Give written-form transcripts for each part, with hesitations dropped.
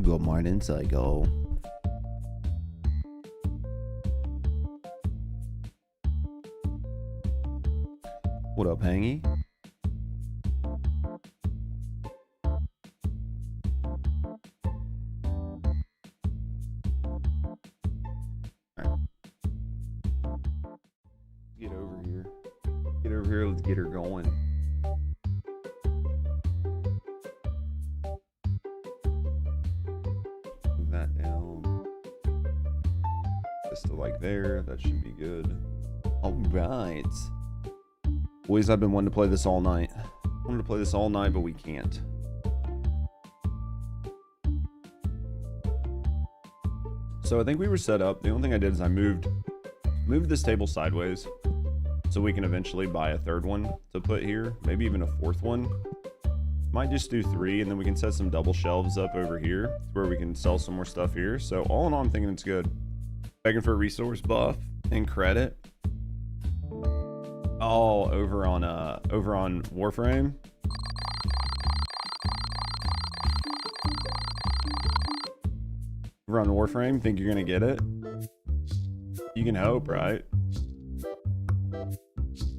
Good morning, Psycho. What up, Hangy? Get over here. Get over here. Let's get her going. Move that down. Just to like there. That should be good. All right. Boys, I've been wanting to play this all night. Wanted to play this all night, but we can't. So I think we were set up. The only thing I did is I moved this table sideways so we can eventually buy a third one to put here, maybe even a fourth one. Might just do 3, and then we can set some double shelves up over here where we can sell some more stuff here. So all in all, I'm thinking it's good. Begging for a resource buff and credit. Oh, over on Warframe. Over on Warframe, think you're gonna get it? You can hope, right?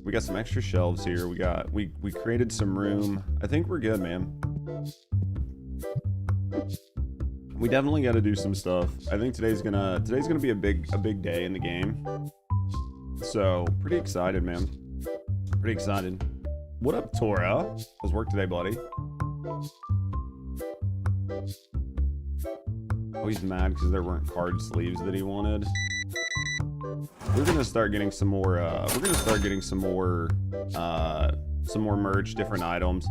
We got some extra shelves here. We created some room. I think we're good, man. We definitely got to do some stuff. I think today's gonna be a big day in the game. So pretty excited, man. Pretty excited. What up, Tora? How's work today, buddy? Oh, he's mad because there weren't card sleeves that he wanted. We're gonna start getting some more. We're gonna start getting some more merch, different items.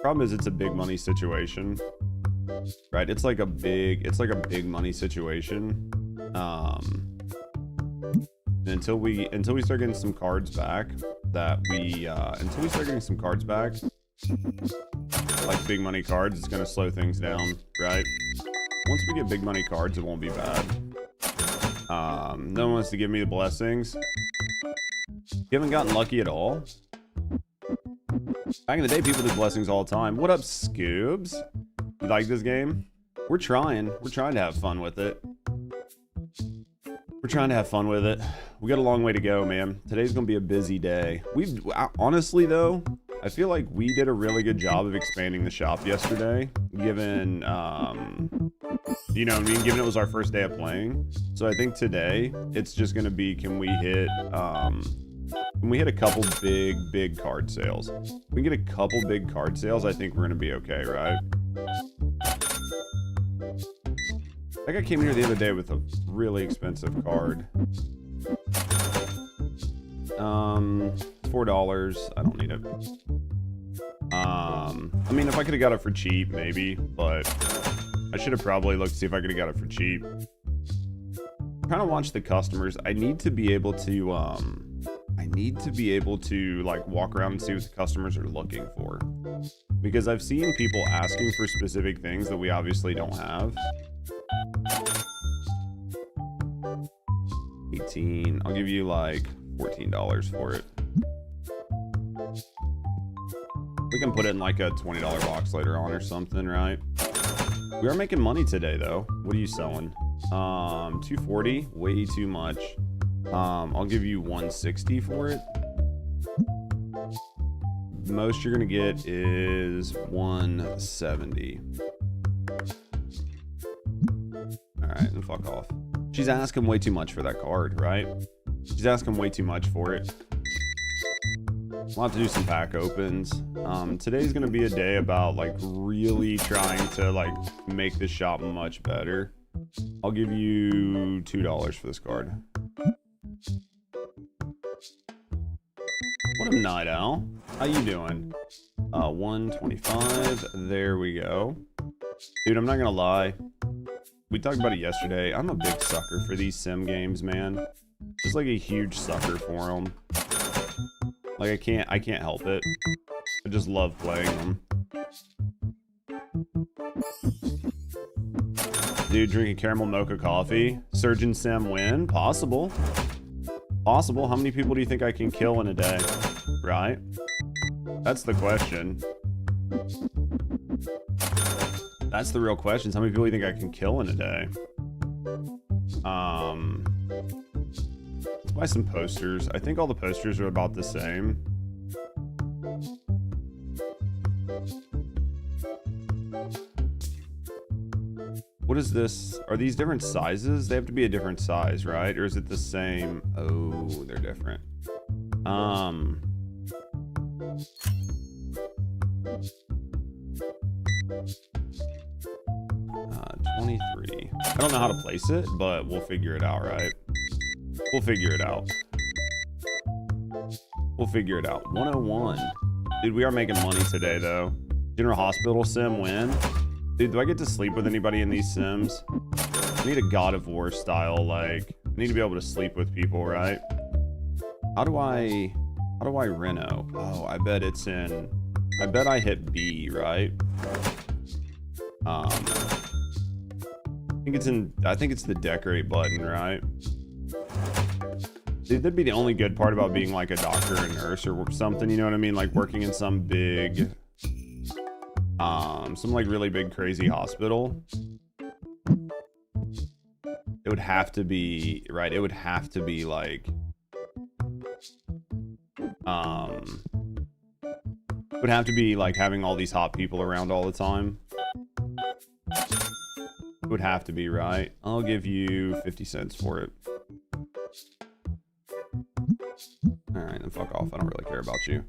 Problem is, it's a big money situation, right? It's like a big money situation. Until we start getting some cards back, until we start getting some cards back, like big money cards, it's gonna slow things down, right? Once we get big money cards, it won't be bad. No one wants to give me the blessings. You haven't gotten lucky at all. Back in the day, people did blessings all the time. What up, Scoobs? You like this game? We're trying. We're trying to have fun with it. We're trying to have fun with it. We got a long way to go, man. Today's gonna be a busy day. Honestly though, I feel like we did a really good job of expanding the shop yesterday, given you know what I mean, given it was our first day of playing. So I think today it's just gonna be, can we hit a couple big card sales? If we can get a couple big card sales, I think we're gonna be okay, right? I think I came here the other day with a really expensive card. $4. I don't need it. I mean, if I could have got it for cheap, maybe, but I should have probably looked to see if I could have got it for cheap. I'm trying to watch the customers. I need to be able to like walk around and see what the customers are looking for, because I've seen people asking for specific things that we obviously don't have. 18. I'll give you like $14 for it. We can put it in like a $20 box later on or something, right? We are making money today though. What are you selling? 240, way too much. I'll give you 160 for it. The most you're gonna get is 170. All right, and fuck off. She's asking way too much for that card, right? She's asking way too much for it. We'll have to do some pack opens. Today's gonna be a day about like really trying to like make the shop much better. I'll give you $2 for this card. What a night owl. How you doing? 125. There we go. Dude, I'm not gonna lie. We talked about it yesterday. I'm a big sucker for these sim games, man. Just like a huge sucker for them. Like I can't help it. I just love playing them. Dude, drinking caramel mocha coffee. Surgeon Sim win? Possible. Possible. How many people do you think I can kill in a day? Right? That's the question. That's the real question. How many people do you think I can kill in a day? Let's buy some posters. I think all the posters are about the same. What is this? Are these different sizes? They have to be a different size, right? Or is it the same? Oh, they're different. 23. I don't know how to place it, but we'll figure it out, right? We'll figure it out. We'll figure it out. 101. Dude, we are making money today, though. General Hospital sim win. Dude, do I get to sleep with anybody in these sims? I need a God of War style, like, I need to be able to sleep with people, right? How do I reno? Oh, I bet it's in, I bet I hit B, right? I think it's the decorate button, right? Dude, that'd be the only good part about being like a doctor or nurse or something, you know what I mean? Like working in some big, some like really big crazy hospital. It would have to be, right? It would have to be like, it would have to be like having all these hot people around all the time. It would have to be, right? I'll give you 50 cents for it. Alright, then fuck off. I don't really care about you.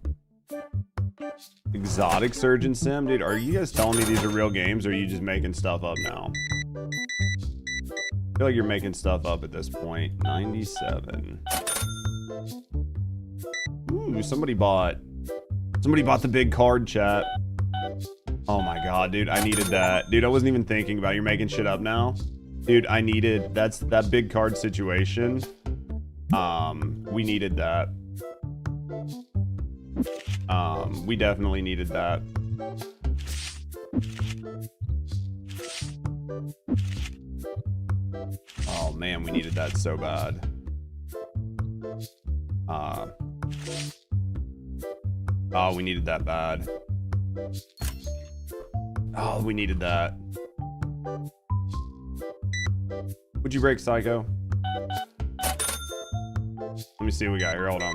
Exotic Surgeon Sim? Dude, are you guys telling me these are real games, or are you just making stuff up now? I feel like you're making stuff up at this point. 97. Ooh, somebody bought the big card, chat. Oh my god, dude, I needed that. Dude, I wasn't even thinking about it. You're making shit up now? Dude, I needed, that's that big card situation. We needed that. We definitely needed that. Oh man, we needed that so bad. Oh, we needed that bad. Oh, we needed that. Would you break Psycho? Let me see what we got here. Hold on.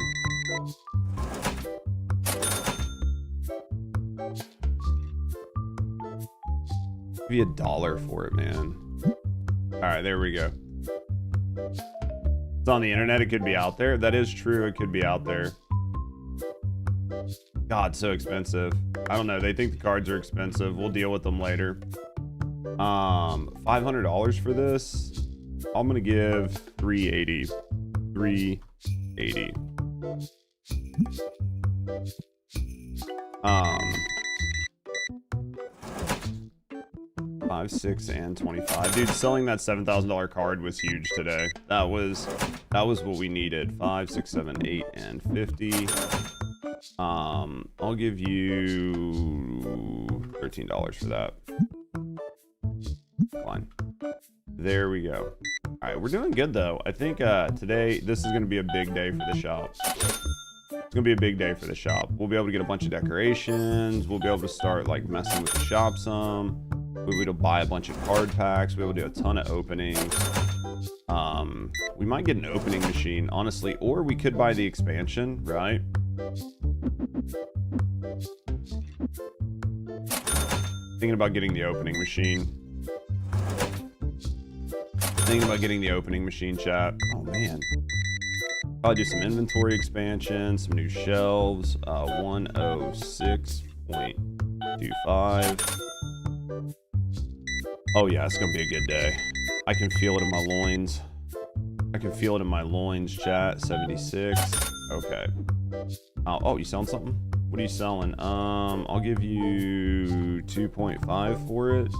Give you $1 for it, man. All right, there we go. It's on the internet. It could be out there. That is true. It could be out there. God, so expensive. I don't know. They think the cards are expensive. We'll deal with them later. $500 for this. I'm gonna give 380. 380. 5, 6, and 25. Dude, selling that $7,000 card was huge today. That was what we needed. 5, 6, 7, 8, and 50. I'll give you $13 for that. Fine. There we go. All right, we're doing good though. I think today this is gonna be a big day for the shop. It's gonna be a big day for the shop. We'll be able to get a bunch of decorations. We'll be able to start like messing with the shop some. We'll be able to buy a bunch of card packs. We'll be able to do a ton of openings. We might get an opening machine, honestly, or we could buy the expansion, right? Thinking about getting the opening machine. Thinking about getting the opening machine, chat. Oh man. Probably do some inventory expansion, some new shelves. 106.25. Oh yeah, it's gonna be a good day. I can feel it in my loins. I can feel it in my loins, chat. 76. Okay. Oh, you selling something? What are you selling? I'll give you 2.5 for it.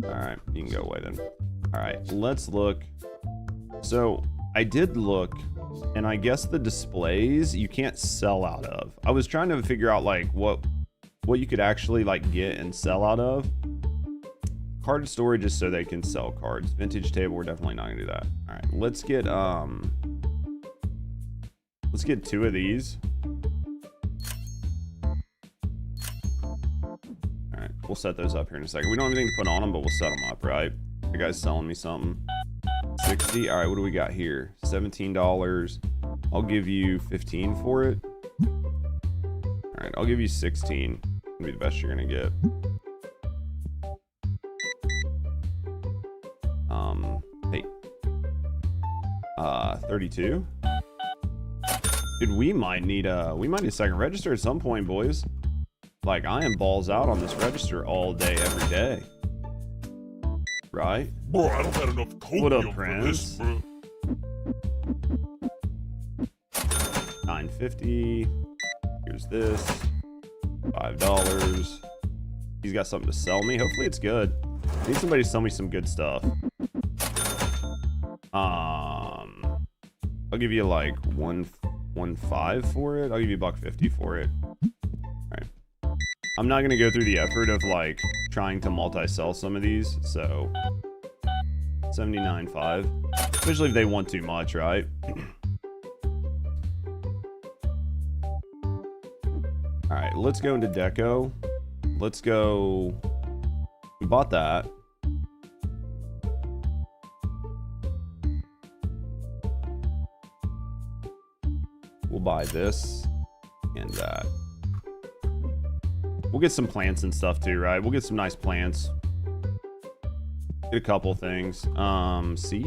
All right, you can go away then. All right, let's look. So I did look, and I guess the displays you can't sell out of. I was trying to figure out like what you could actually like get and sell out of. Card storage is so they can sell cards. Vintage table, we're definitely not gonna do that. All right, let's get 2 of these. All right, We'll set those up here in a second. We don't have anything to put on them, but we'll set them up, right? The guy's selling me something. 60. All right, what do we got here? $17. I'll give you 15 for it. All right, I'll give you 16. It'll be the best you're gonna get. Hey. 32. Dude, we might need a second register at some point, boys. Like, I am balls out on this register all day, every day. Right? Bro, I don't got enough copium What up, for Prince? this, bro. 950. Here's this. $5. He's got something to sell me. Hopefully it's good. I need somebody to sell me some good stuff. I'll give you like 1.15 for it. I'll give you $1.50 for it. Alright. I'm not gonna go through the effort of like trying to multi-sell some of these, so 79.5. Especially if they want too much, right? Alright, let's go into deco. Let's go. We bought that. We'll buy this and that. We'll get some plants and stuff too, right? We'll get some nice plants. Get a couple things. C.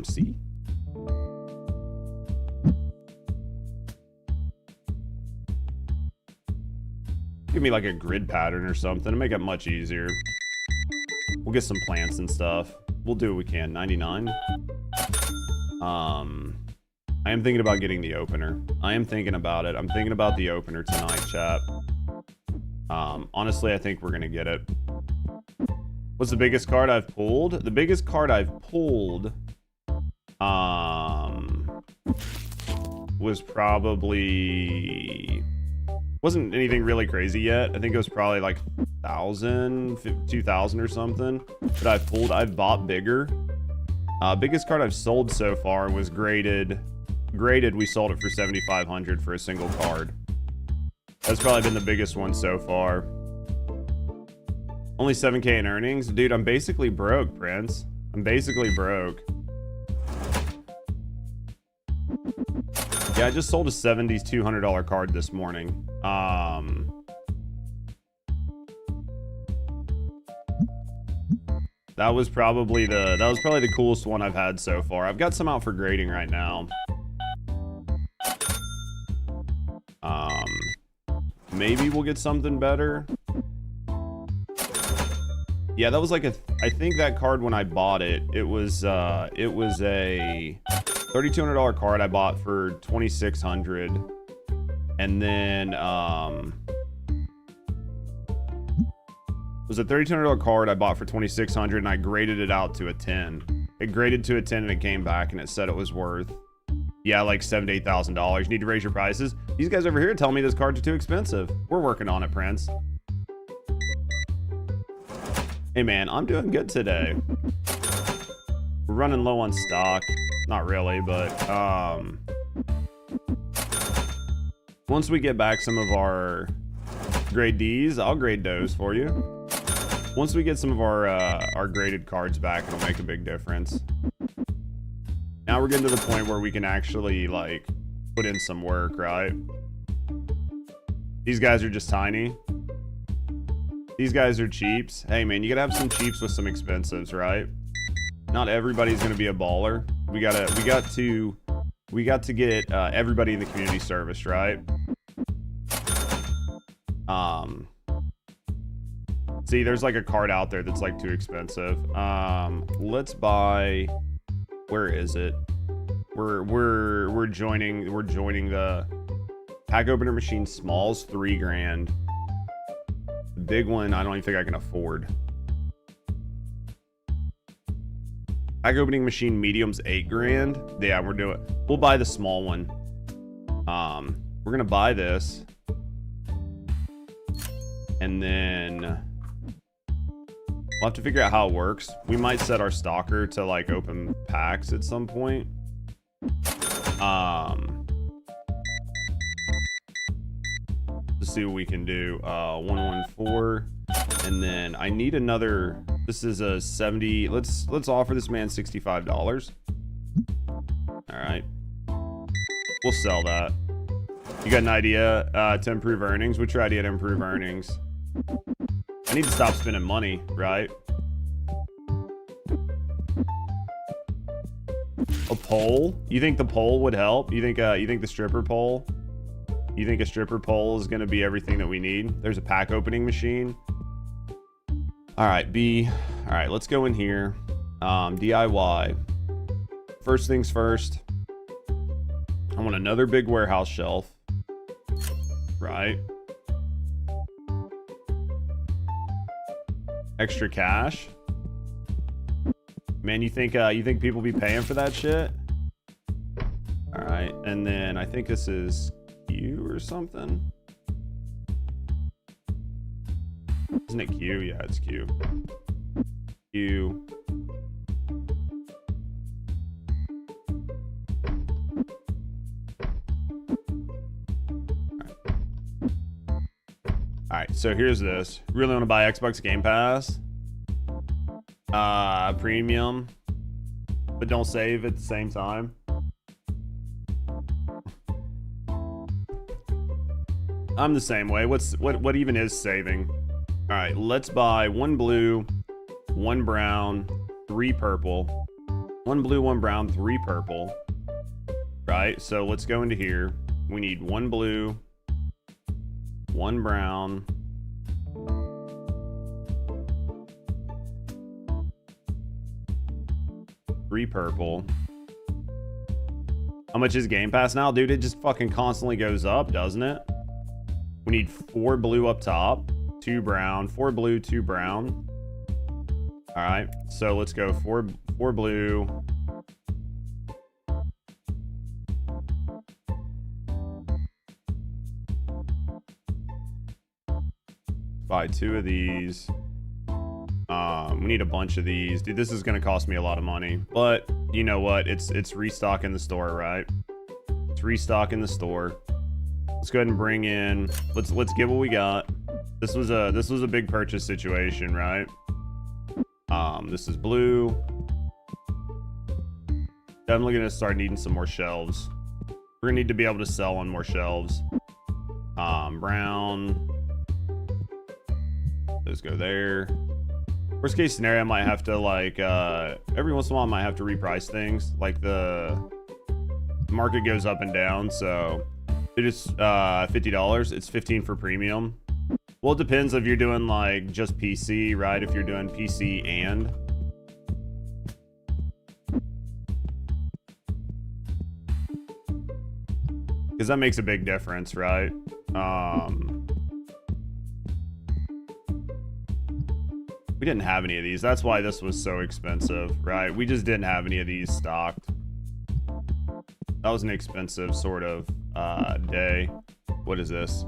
C. Give me like a grid pattern or something to make it much easier. We'll get some plants and stuff. We'll do what we can. 99. I am thinking about getting the opener. I am thinking about it. I'm thinking about the opener tonight, chat. Honestly, I think we're gonna get it. What's the biggest card I've pulled? The biggest card I've pulled was probably, wasn't anything really crazy yet. I think it was probably like 1,000, 2,000 or something. But I've bought bigger. Biggest card I've sold so far was graded. Graded, we sold it for 7,500 for a single card. That's probably been the biggest one so far. Only 7K in earnings? Dude, I'm basically broke, Prince. I'm basically broke. Yeah, I just sold a $7,200 card this morning. That was probably the coolest one I've had so far. I've got some out for grading right now. Maybe we'll get something better. Yeah, that was like I think that card when I bought it, it was a $3,200 card I bought for $2,600, and then it was a $3,200 card I bought for $2,600, and I graded it out to a 10. It graded to a 10, and it came back, and it said it was worth, yeah, like $7,000 to $8,000. You need to raise your prices. These guys over here tell me this cards are too expensive. We're working on it, Prince. Hey man, I'm doing good today. We're running low on stock. Not really, but once we get back some of our grade Ds, I'll grade those for you. Once we get some of our graded cards back, it'll make a big difference. Now we're getting to the point where we can actually like put in some work, right? These guys are just tiny. These guys are cheaps. Hey man, you gotta have some cheaps with some expensives, right? Not everybody's gonna be a baller. We got to get everybody in the community serviced, right? See, there's like a card out there that's like too expensive. Let's buy. Where is it? We're joining the pack opener machine. Smalls $3,000. The big one, I don't even think I can afford. Pack opening machine mediums $8,000. Yeah, we'll buy the small one. We're gonna buy this, and then We'll have to figure out how it works. We might set our stalker to like open packs at some point. To see what we can do. 114, and then I need another. This is a 70. Let's offer this man $65. All right, we'll sell that. You got an idea to improve earnings? What's your idea to improve earnings? I need to stop spending money, right? A pole? You think the pole would help? You think the stripper pole? You think a stripper pole is gonna be everything that we need? There's a pack opening machine. All right, B. All right, let's go in here. DIY. First things first. I want another big warehouse shelf. Right. Extra cash. Man, you think people be paying for that shit? All right, and then I think this is Q or something. Isn't it Q? Yeah, it's Q. Q. All right, so here's this. Really want to buy Xbox Game Pass? Premium, but don't save at the same time. I'm the same way. What even is saving? All right, let's buy 1 blue, 1 brown, 3 purple. 1 blue, 1 brown, 3 purple. Right, so let's go into here. We need 1 blue, 1 brown, 3 purple. How much is Game Pass now? Dude, it just fucking constantly goes up, doesn't it? We need 4 blue up top, 2 brown, 4 blue, 2 brown. All right, so let's go 4 blue. Buy 2 of these. We need a bunch of these. Dude, this is gonna cost me a lot of money. But you know what? It's restock in the store, right? It's restock in the store. Let's go ahead and bring in. Let's get what we got. This was a big purchase situation, right? This is blue. Definitely gonna start needing some more shelves. We're gonna need to be able to sell on more shelves. Brown. Those go there. Worst case scenario, I might have to like every once in a while I might have to reprice things. Like the market goes up and down, so it is $50. It's $15 for premium. Well, it depends if you're doing like just PC, right? If you're doing PC and because that makes a big difference, right? We didn't have any of these. That's why this was so expensive, right? We just didn't have any of these stocked. That was an expensive sort of day. What is this?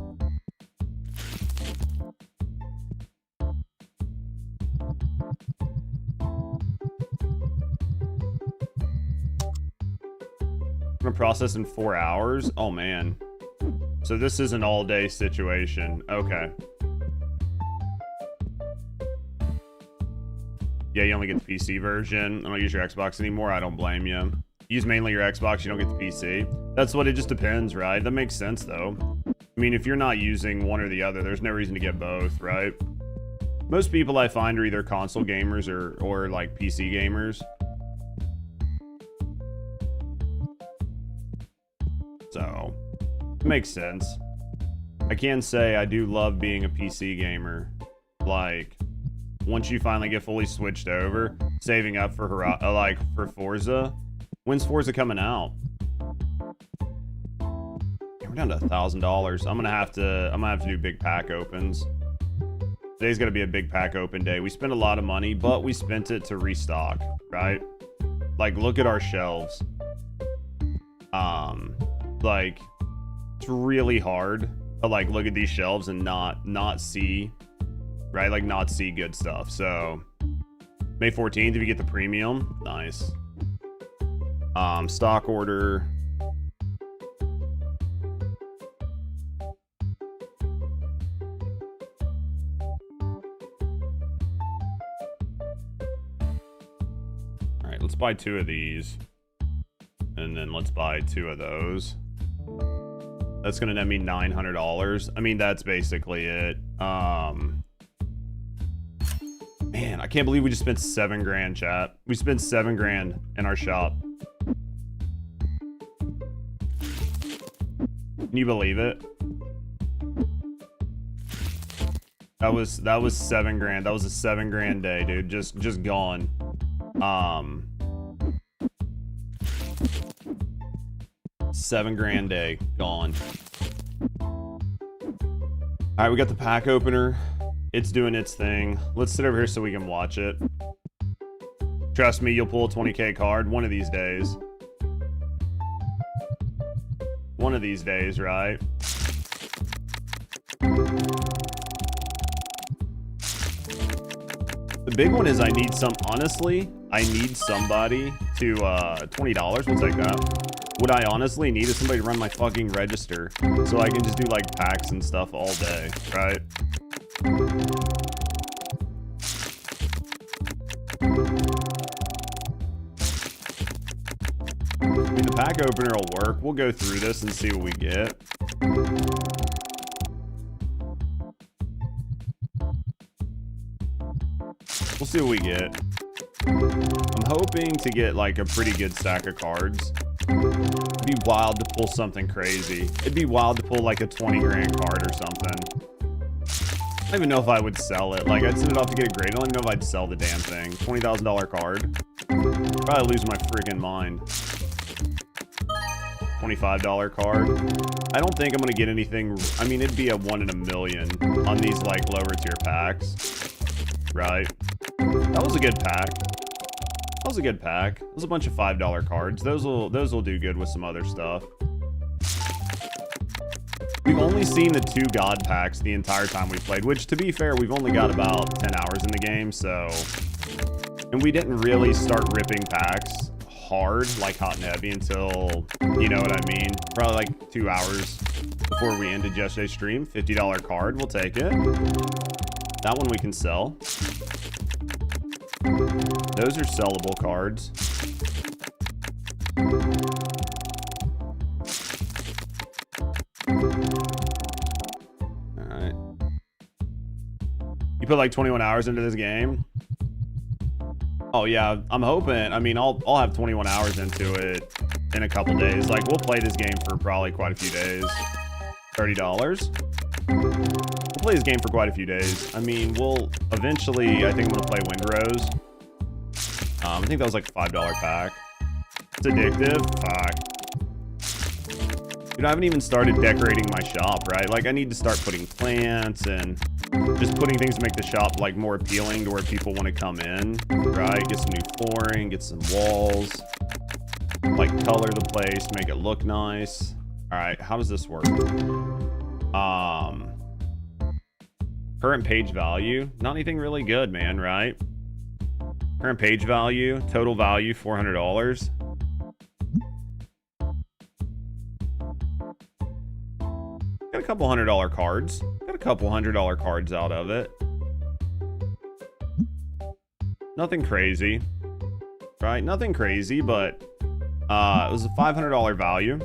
I'm gonna process in 4 hours. Oh man. So this is an all-day situation. Okay. Yeah, you only get the PC version. I don't use your Xbox anymore. I don't blame you. Use mainly your Xbox, you don't get the PC. That's what it just depends, right? That makes sense though. I mean, if you're not using one or the other, there's no reason to get both, right? Most people I find are either console gamers or like PC gamers. So, it makes sense. I can say I do love being a PC gamer. Like, once you finally get fully switched over, saving up for for Forza. When's Forza coming out? We're down to $1,000. I'm gonna have to do big pack opens. Today's gonna be a big pack open day. We spent a lot of money, but we spent it to restock, right? Like, look at our shelves. Like, it's really hard to like look at these shelves and not see, right? Like, not see good stuff. So May 14th if you get the premium. Nice. Stock order. All right, let's buy 2 of these. And then let's buy 2 of those. That's gonna net me $900. I mean, that's basically it. Man, I can't believe we just spent 7 grand, chat. We spent 7 grand in our shop. Can you believe it? That was 7 grand. That was a 7 grand day, dude. Just gone. 7 grand day gone. All right, we got the pack opener. It's doing its thing. Let's sit over here so we can watch it. Trust me, you'll pull a 20K card one of these days. One of these days, right? The big one is honestly, I need somebody to, $20, we'll take that. What I honestly need is somebody to run my fucking register so I can just do like packs and stuff all day, right? I mean, the pack opener will work. We'll go through this and see what we get. We'll see what we get. I'm hoping to get like a pretty good stack of cards. It'd be wild to pull something crazy. It'd be wild to pull like a 20 grand card or something. I don't even know if I would sell it. Like, I'd send it off to get a grade. I don't even know if I'd sell the damn thing. $20,000 card. Probably lose my freaking mind. $25 card. I don't think I'm going to get anything. I mean, it'd be a 1 in a million on these, like, lower tier packs. Right? That was a good pack. That was a good pack. It was a bunch of $5 cards. Those will do good with some other stuff. We've only seen the 2 God packs the entire time we played, which, to be fair, we've only got about 10 hours in the game, so... And we didn't really start ripping packs hard, like hot and heavy, until, you know what I mean? Probably like 2 hours before we ended yesterday's stream. $50 card, we'll take it. That one we can sell. Those are sellable cards. Alright. You put like 21 hours into this game? Oh yeah, I'm hoping. I mean, I'll have 21 hours into it in a couple days. Like, we'll play this game for probably quite a few days. $30. We'll play this game for quite a few days. I mean, we'll eventually, I think I'm gonna play Windrose. I think that was like a $5 pack. It's addictive. Fuck. Dude, I haven't even started decorating my shop, right? Like, I need to start putting plants and just putting things to make the shop like more appealing to where people want to come in, right? Get some new flooring, get some walls, like color the place, make it look nice. All right, how does this work? Current page value, not anything really good, man, right? Current page value, total value $400. Got a couple $100 cards. Got a couple $100 cards out of it. Nothing crazy, right? Nothing crazy, but it was a $500 value.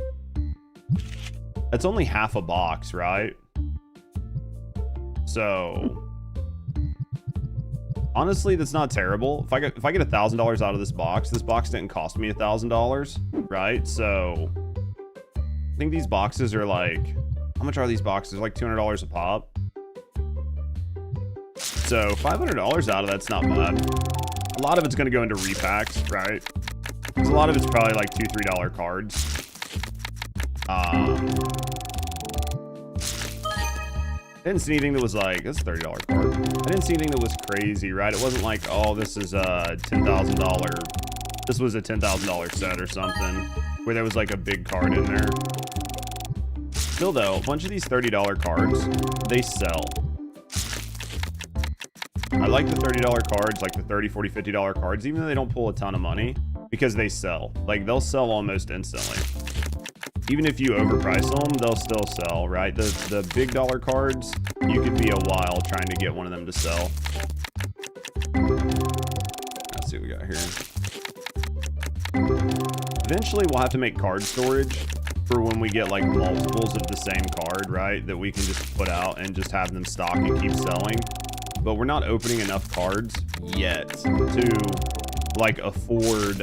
That's only half a box, right? So honestly, that's not terrible. If I get $1,000 out of this box didn't cost me $1,000, right? So I think these boxes are like, how much are these boxes? Like $200 a pop. So $500 out of that's not bad. A lot of it's gonna go into repacks, right? Because a lot of it's probably like $2, $3 cards. I didn't see anything that was like, that's a $30 card. I didn't see anything that was crazy, right? It wasn't like, oh, this is a $10,000. This was a $10,000 set or something where there was like a big card in there. Still though, a bunch of these $30 cards, they sell. I like the $30 cards, like the $30, $40, $50 cards, even though they don't pull a ton of money, because they sell. Like, they'll sell almost instantly. Even if you overprice them, they'll still sell, right? The big dollar cards, you could be a while trying to get one of them to sell. Let's see what we got here. Eventually, we'll have to make card storage for when we get like multiples of the same card, right? That we can just put out and just have them stock and keep selling. But we're not opening enough cards yet to like afford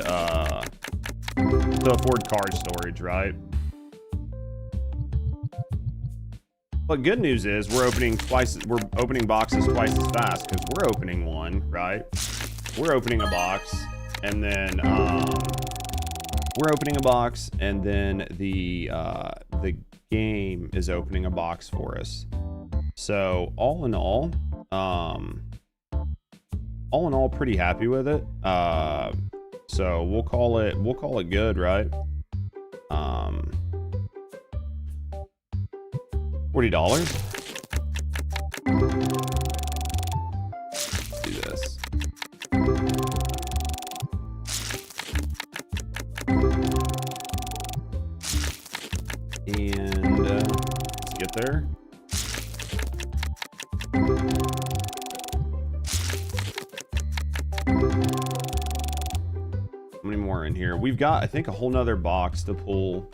card storage, right? But good news is we're opening boxes twice as fast because we're opening one, right? We're opening a box and then the game is opening a box for us. So all in all, pretty happy with it. So we'll call it good, right? $40. Let's do this. And let's get there. How many more in here? We've got, I think, a whole nother box to pull.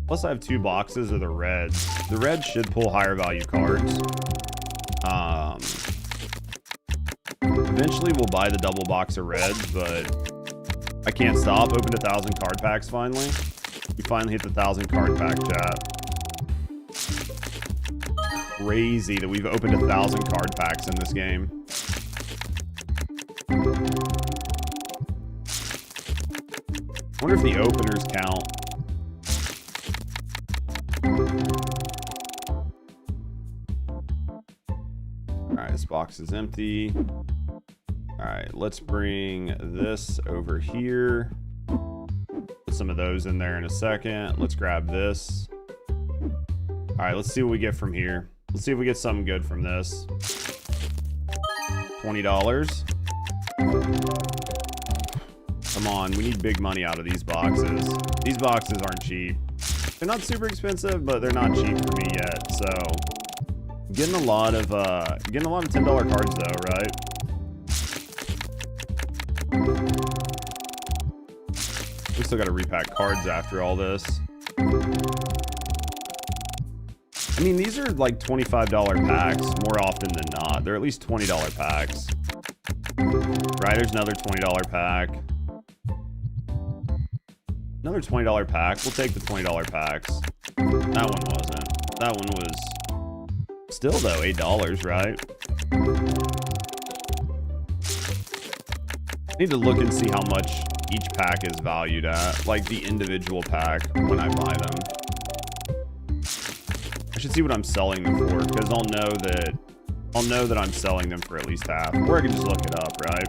Plus I have 2 boxes of the reds. The reds should pull higher value cards. Eventually we'll buy the double box of reds, but I can't stop. Opened 1,000 card packs finally. We finally hit the 1,000 card pack, chat. Crazy that we've opened 1,000 card packs in this game. I wonder if the openers count. Alright, this box is empty. Alright, let's bring this over here. Put some of those in there in a second. Let's grab this. Alright, let's see what we get from here. Let's see if we get something good from this. $20. Come on, we need big money out of these boxes. These boxes aren't cheap. They're not super expensive, but they're not cheap for me yet. So getting a lot of $10 cards though, right? We still got to repack cards after all this. I mean, these are like $25 packs more often than not. They're at least $20 packs. Right, there's another $20 pack. Another $20 pack. We'll take the $20 packs. That one wasn't. That one was still though $8, right? I need to look and see how much each pack is valued at, like the individual pack when I buy them. I should see what I'm selling them for, because I'll know that I'm selling them for at least half. Or I can just look it up, right?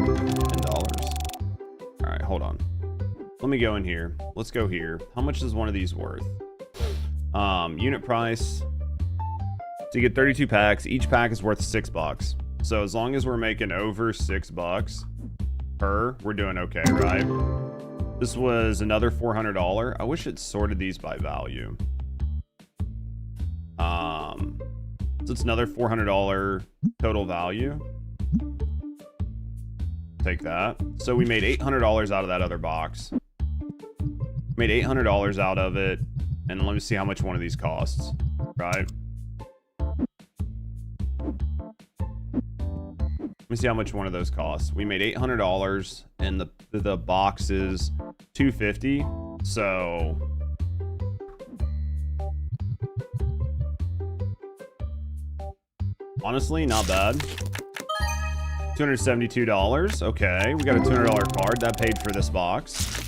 $10. All right, hold on. Let me go in here. Let's go here. How much is one of these worth? Unit price. So you get 32 packs. Each pack is worth $6. So as long as we're making over $6 per, we're doing okay, right? This was another $400. I wish it sorted these by value. So it's another $400 total value. Take that. So we made $800 out of that other box. Made $800 out of it. And let me see how much one of these costs, right? Let me see how much one of those costs. We made $800 and the box is $250. So honestly, not bad. $272. Okay, we got a $200 card that paid for this box.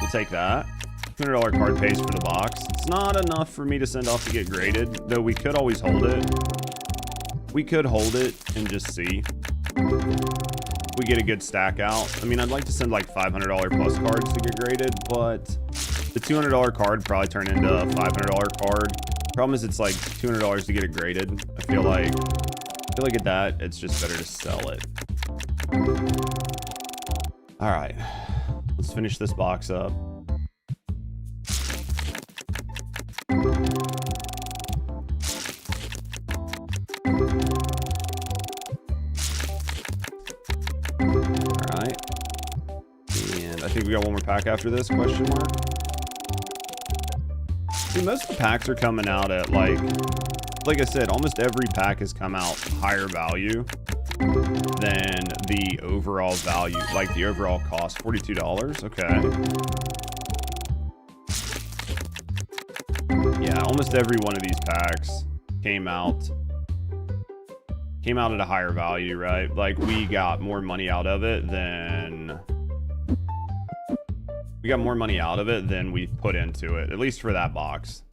We'll take that. $200 card pays for the box. It's not enough for me to send off to get graded, though we could always hold it. We could hold it and just see. We get a good stack out. I mean, I'd like to send like $500 plus cards to get graded, but The $200 card probably turned into a $500 card. Problem is it's like $200 to get it graded. I feel like at that, it's just better to sell it. All right, let's finish this box up. I think we got one more pack after this, question mark. See, most of the packs are coming out at like I said, almost every pack has come out higher value than the overall value, like the overall cost. $42, okay. Yeah, almost every one of these packs came out at a higher value, right? Like we got more money out of it than we put into it, at least for that box.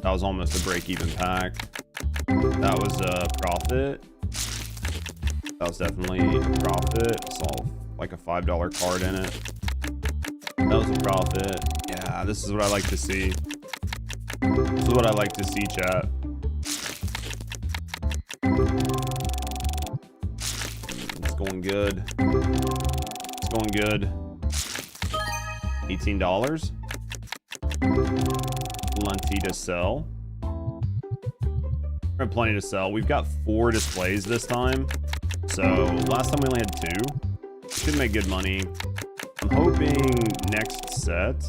That was almost a break-even pack. That was a profit. That was definitely a profit. Saw like a $5 card in it. That was a profit. Yeah, this is what I like to see. This is what I like to see, chat. Going good. It's going good. $18. Plenty to sell. We have plenty to sell. We've got 4 displays this time. So last time we only had 2. Should make good money. I'm hoping next set.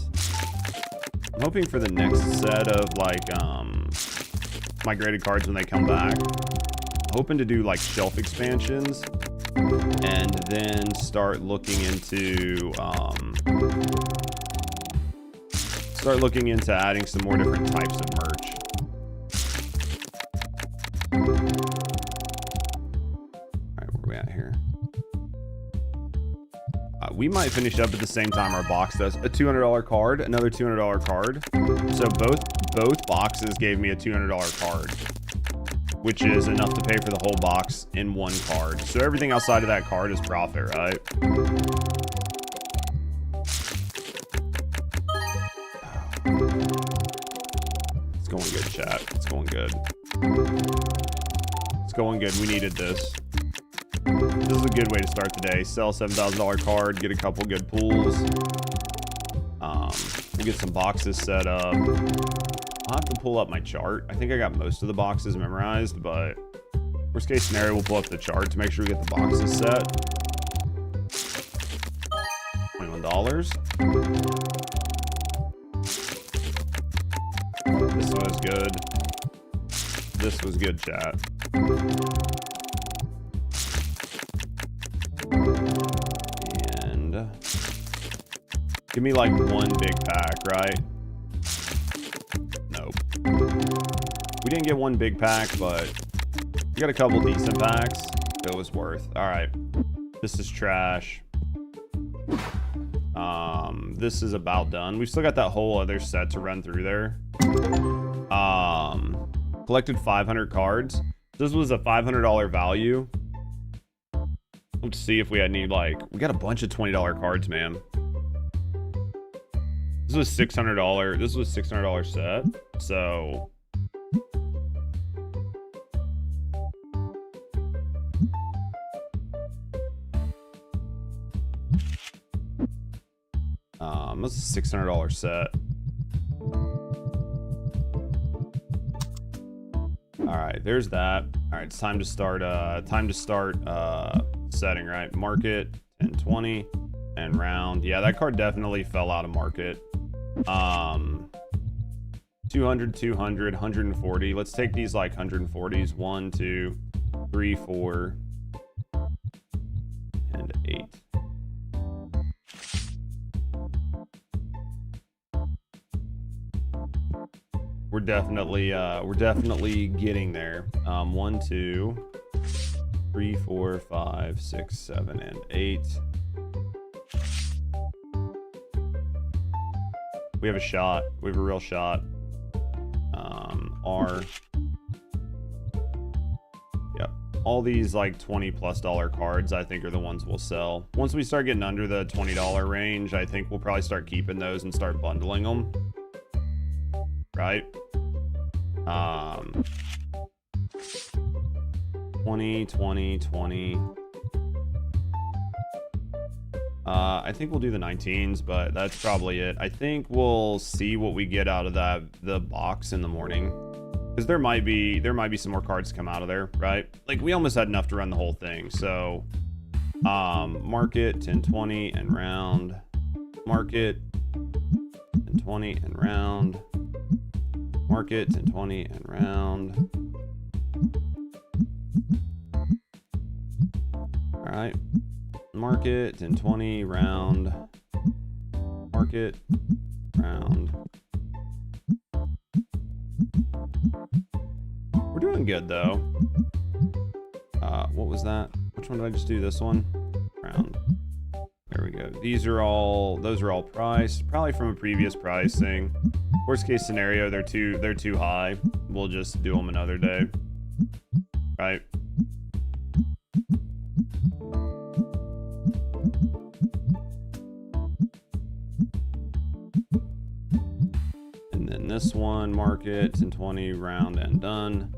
I'm hoping for the next set of like my graded cards when they come back. I'm hoping to do like shelf expansions. And then start looking into adding some more different types of merch. All right, where are we at here? We might finish up at the same time our box does. A $200 card, another $200 card. So both boxes gave me a $200 card, which is enough to pay for the whole box in one card. So everything outside of that card is profit, right? It's going good, chat. It's going good. It's going good. We needed this. This is a good way to start the day. Sell $7,000 card, get a couple good pulls. We'll get some boxes set up. I'll have to pull up my chart. I think I got most of the boxes memorized, but worst case scenario, we'll pull up the chart to make sure we get the boxes set. $21. This was good. This was good, chat. And give me like one big pack, right? Nope. We didn't get one big pack, but we got a couple decent packs. It was worth. All right. This is trash. This is about done. We've still got that whole other set to run through there. Collected 500 cards. This was a $500 value. Let's see if we had any, like, we got a bunch of $20 cards, man. This was $600. This was $600 set. So this is a $600 set. All right, there's that. All right, it's time to start setting, right? Market 1020 and round. Yeah, that card definitely fell out of market. 200, 200, 140. Let's take these like 140s. 1, 2, 3, 4, and 8. We're definitely getting there. 1, 2, 3, 4, 5, 6, 7, and 8. We have a shot. We have a real shot. R. Yep. all these like $20+ cards, I think, are the ones we'll sell. Once we start getting under the $20 range, I think we'll probably start keeping those and start bundling them. Right? 20, 20, 20. I think we'll do the 19s, but that's probably it. I think we'll see what we get out of the box in the morning, because there might be some more cards come out of there, right? Like, we almost had enough to run the whole thing. So market 1020 and round, market 1020 and round, market 1020 and round. All right, market 1020 round, market round. We're doing good though. What was that? Which one did I just do? This one? Round. There we go. Those are all priced, probably from a previous pricing. Worst case scenario, they're too high. We'll just do them another day. Right? And then this one, market 1020 round and done.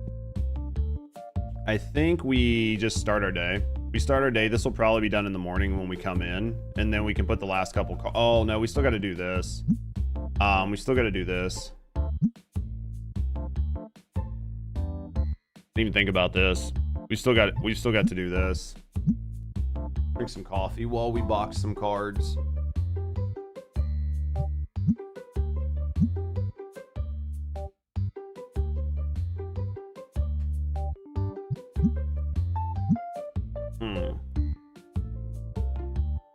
I think we just start our day. We start our day. This will probably be done in the morning when we come in, and then we can put the last couple. Oh no, we still got to do this. We still got to do this. Didn't even think about this. We still got to do this. Drink some coffee while we box some cards.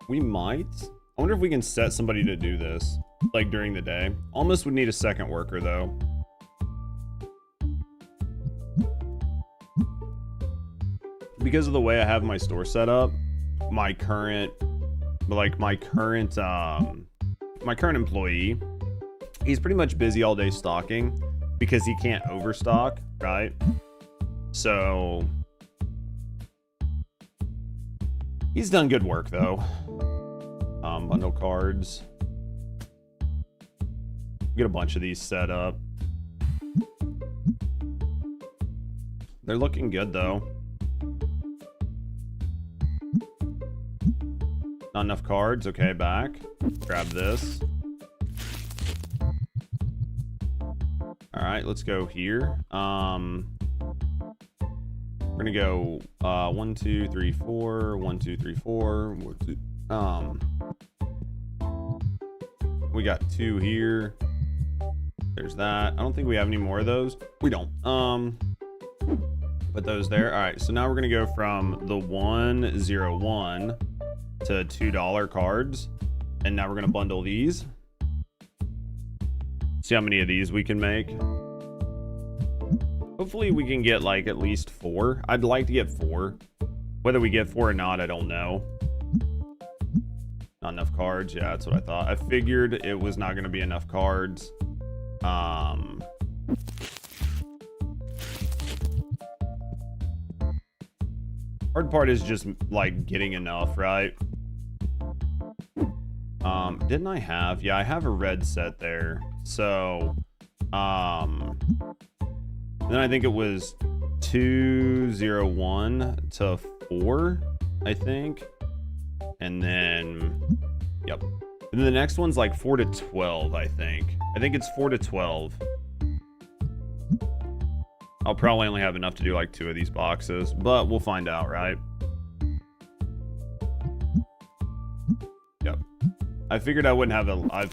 We might. I wonder if we can set somebody to do this, like, during the day. Almost would need a second worker, though. Because of the way I have my store set up, my current employee, he's pretty much busy all day stocking because he can't overstock, right? So he's done good work, though. Bundle cards. Get a bunch of these set up. They're looking good, though. Not enough cards. Okay, back. Grab this. All right, let's go here. We're gonna go 1, 2, 3, 4. 1, 2, 3, 4. 1, 2. We got 2 here. There's that. I don't think we have any more of those. We don't. Put those there. All right. So now we're gonna go from the 101 to $2 cards, and now we're gonna bundle these. See how many of these we can make. Hopefully we can get like at least 4. I'd like to get 4. Whether we get 4 or not, I don't know. Not enough cards. Yeah, that's what I thought. I figured it was not going to be enough cards. Hard part is just like getting enough, right? Didn't I have? Yeah, I have a red set there. So, then I think it was 201 to 4, I think. And then, yep. And then the next one's like 4 to 12, I think. I think it's 4 to 12. I'll probably only have enough to do like 2 of these boxes, but we'll find out, right? Yep. I figured I wouldn't have a lot.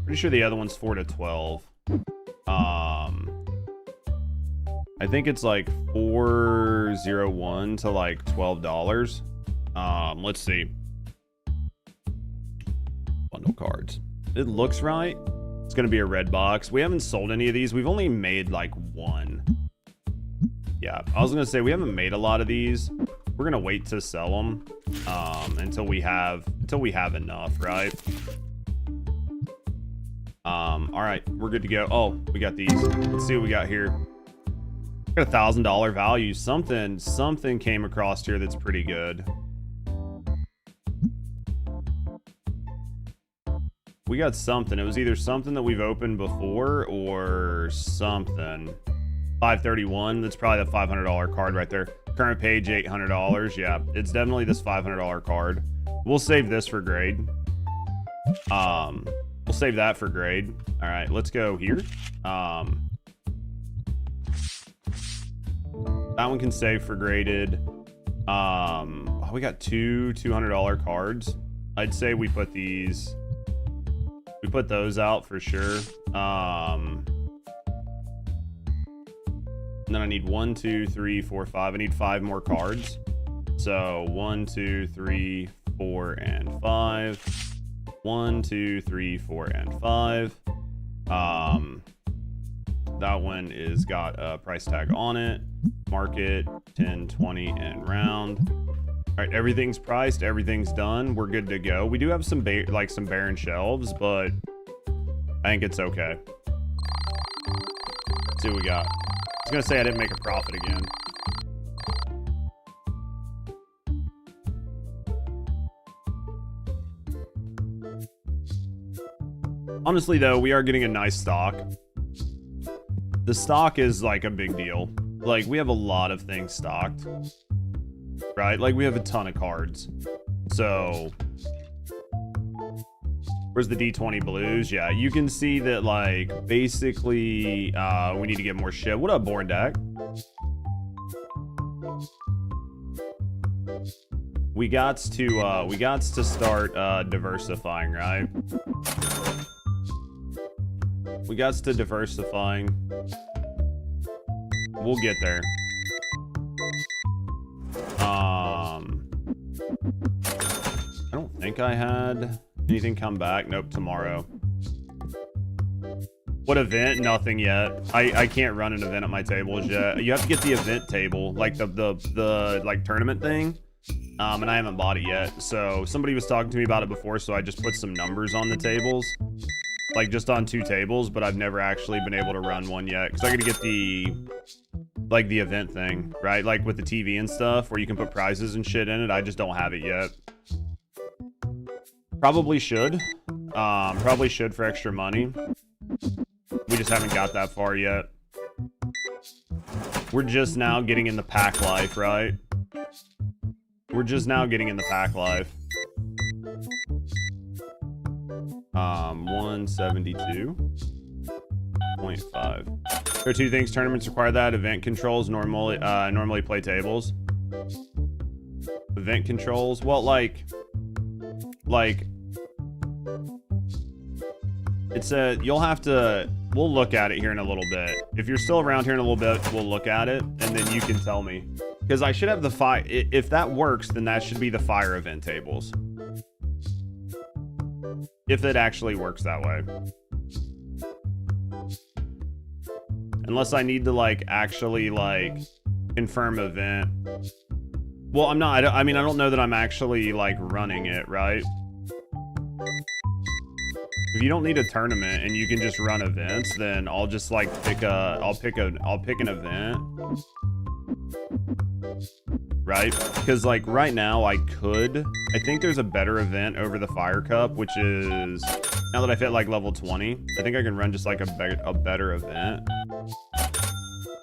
Pretty sure the other one's 4 to 12. I think it's like 401 to like $12. Let's see. Bundle cards. It looks right. It's gonna be a red box. We haven't sold any of these. We've only made like 1. Yeah, I was gonna say we haven't made a lot of these. We're gonna wait to sell them until we have enough, right? All right, we're good to go. Oh, we got these. Let's see what we got here. Got a $1,000 value. Something came across here that's pretty good. We got something. It was either something that we've opened before or something. 531. That's probably the $500 card right there. Current page $800. Yeah, it's definitely this $500 card. We'll save this for grade. We'll save that for grade. All right, let's go here. That one can save for graded. Oh, we got two $200 cards. I'd say we put these. We put those out for sure. And then I need 1, 2, 3, 4, 5. I need 5 more cards. So 1, 2, 3, 4, and 5. 1, 2, 3, 4, and 5. That one is got a price tag on it. Market 10, 20, and round. All right, everything's priced, everything's done. We're good to go. We do have some some barren shelves, but I think it's okay. Let's see what we got. I was gonna say I didn't make a profit again. Honestly, though, we are getting a nice stock. The stock is like a big deal. Like, we have a lot of things stocked. Right? Like, we have a ton of cards. So, where's the D20 blues? Yeah, you can see that, like, basically, we need to get more shit. What up, Born Deck? We got to start diversifying, right? We got to diversifying. We'll get there. I don't think I had anything come back. Nope, tomorrow. What event? Nothing yet. I can't run an event at my tables yet. You have to get the event table, like the like tournament thing. And I haven't bought it yet. So somebody was talking to me about it before, so I just put some numbers on the tables. Like just on 2 tables, but I've never actually been able to run one yet. Because I gotta get the event thing, right? Like with the TV and stuff where you can put prizes and shit in it. I just don't have it yet. Probably should. Probably should for extra money. We just haven't got that far yet. We're just now getting in the pack life, right? We're just now getting in the pack life. 172.5. There are 2 things tournaments require that. Event controls normally play tables. Event controls. Well, like it's you'll have to, we'll look at it here in a little bit. If you're still around here in a little bit, we'll look at it and then you can tell me. Because I should have the fire. If that works, then that should be the fire event tables. If it actually works that way. Unless I need to like actually like confirm event. Well, I'm not. I mean, I don't know that I'm actually like running it, right? If you don't need a tournament and you can just run events, then I'll just like I'll pick an event. Right? Because like right now I think there's a better event over the Fire Cup, which is, now that I've hit like level 20, I think I can run just like a better event.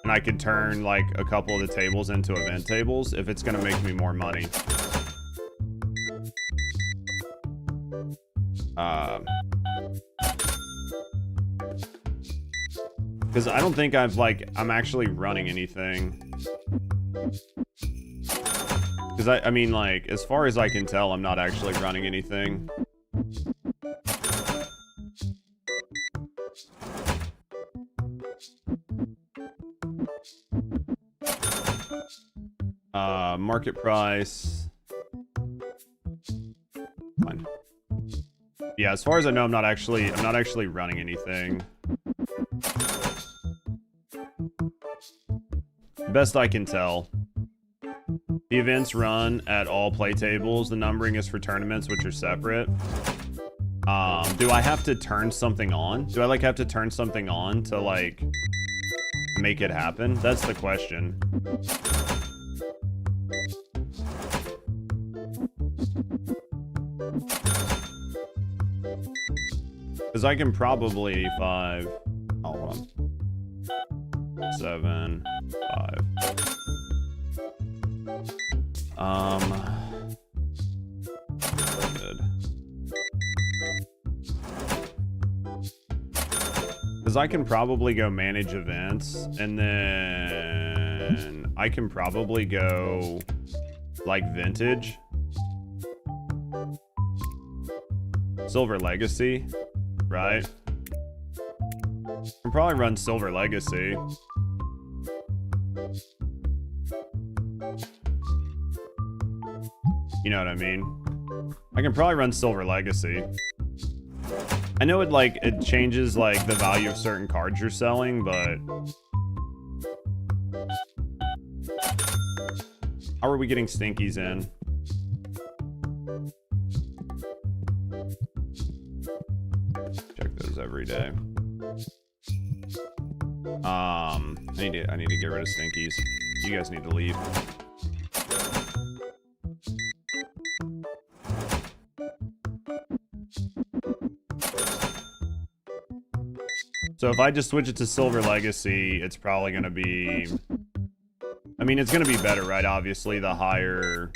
And I could turn like a couple of the tables into event tables if it's gonna make me more money. Because I don't think I'm actually running anything. Because I mean, like, as far as I can tell, I'm not actually running anything. Market price. Fine. Yeah, as far as I know, I'm not actually running anything. Best I can tell. The events run at all play tables. The numbering is for tournaments, which are separate. Do I have to turn something on? Do I like have to turn something on to like make it happen? That's the question. Because I can probably 5. Hold on. 7, 5. Good. Because I can probably go manage events, and then I can probably go like vintage. Silver Legacy, right? Can probably run Silver Legacy. You know what I mean? I can probably run Silver Legacy. I know it changes like the value of certain cards you're selling, but how are we getting stinkies in? Check those every day. I need to get rid of stinkies. You guys need to leave. So if I just switch it to Silver Legacy, it's probably going to be... I mean, it's going to be better, right? Obviously, the higher...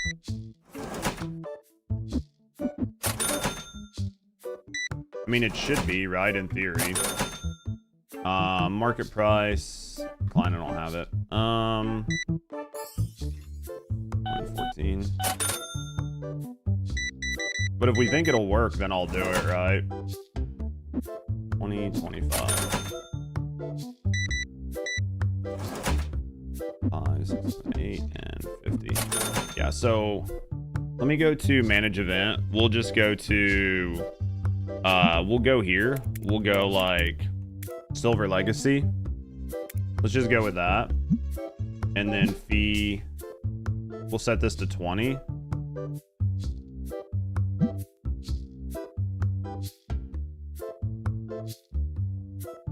I mean, it should be, right? In theory. Market price... Klein, I don't have it. 114. But if we think it'll work, then I'll do it, right? 20, 25. 5, 6, 8, and 50. Yeah, so let me go to manage event. We'll just go to we'll go here. We'll go like Silver Legacy. Let's just go with that. And then fee, we'll set this to 20.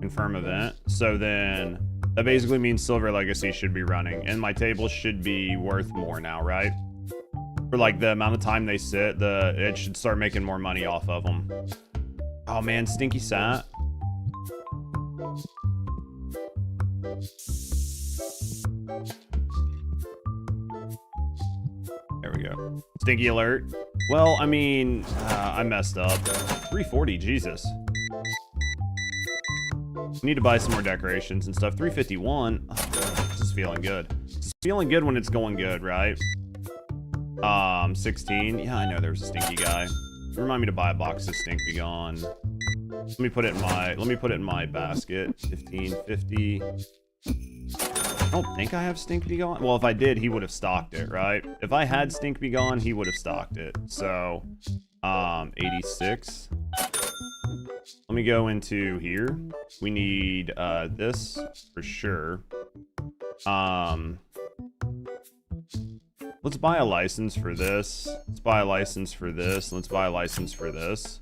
Confirm event. So then that basically means Silver Legacy should be running, and my table should be worth more now, right? For like the amount of time they sit, it should start making more money off of them. Oh man, Stinky sat. There we go. Stinky alert. Well, I mean, I messed up. 340, Jesus. Need to buy some more decorations and stuff. 351. Oh, this is feeling good. It's feeling good when it's going good, right? 16. Yeah, I know there's a stinky guy. Remind me to buy a box of Stink Be Gone. Let me put it in my basket. 15, 50. I don't think I have Stink Be Gone. Well, if I did, he would have stocked it, right? If I had Stink Be Gone, he would have stocked it. So, 86. Let me go into here. We need this for sure. Let's buy a license for this. Let's buy a license for this. Let's buy a license for this.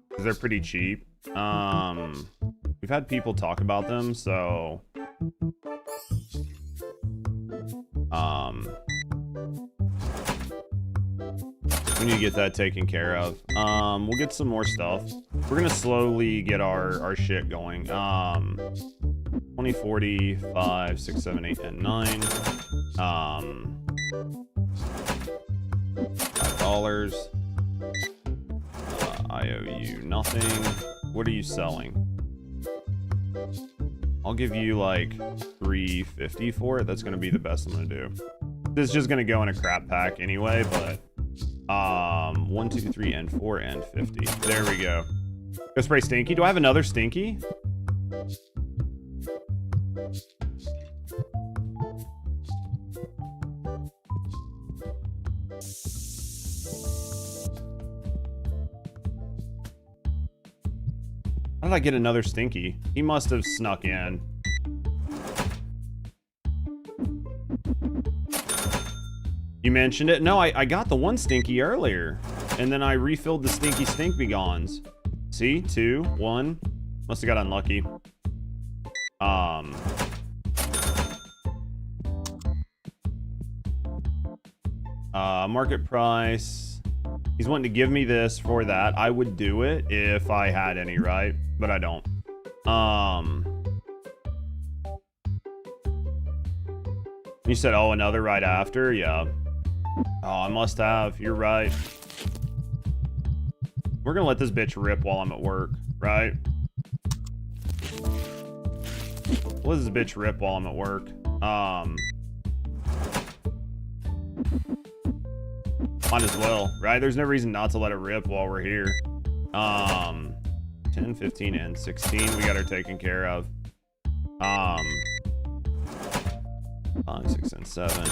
Because they're pretty cheap. We've had people talk about them, so... we need to get that taken care of. We'll get some more stuff. We're gonna slowly get our shit going. 20, 40, 5, 6, 7, 8, and 9. $5. I owe you nothing. What are you selling? I'll give you like 350 for it. That's gonna be the best I'm gonna do. This is just gonna go in a crap pack anyway, but 1, 2, 3, and 4, and 50. There we go. Go spray Stinky. Do I have another Stinky? How did I get another Stinky? He must have snuck in. You mentioned it? No, I got the one Stinky earlier. And then I refilled the stinky stink begons. See? 2, 1. Must have got unlucky. Market price. He's wanting to give me this for that. I would do it if I had any, right? But I don't. You said, oh, another right after? Yeah. Oh, I must have. You're right. We're gonna let this bitch rip while I'm at work, right? We'll let this bitch rip while I'm at work. Might as well, right? There's no reason not to let it rip while we're here. 10, 15, and 16 we got her taken care of. 5, 6, and 7.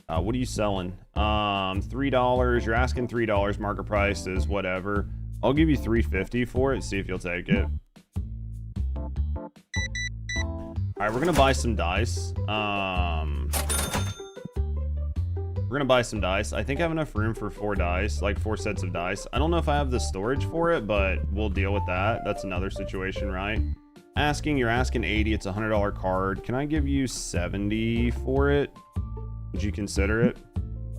What are you selling? $3. You're asking $3. Market price is whatever. I'll give you $3.50 for it. See if you'll take it. All right, we're gonna buy some dice. We're gonna buy some dice. I think I have enough room for 4 dice, like 4 sets of dice. I don't know if I have the storage for it, but we'll deal with that. That's another situation, right? You're asking 80. It's a $100 card. Can I give you 70 for it? Would you consider it?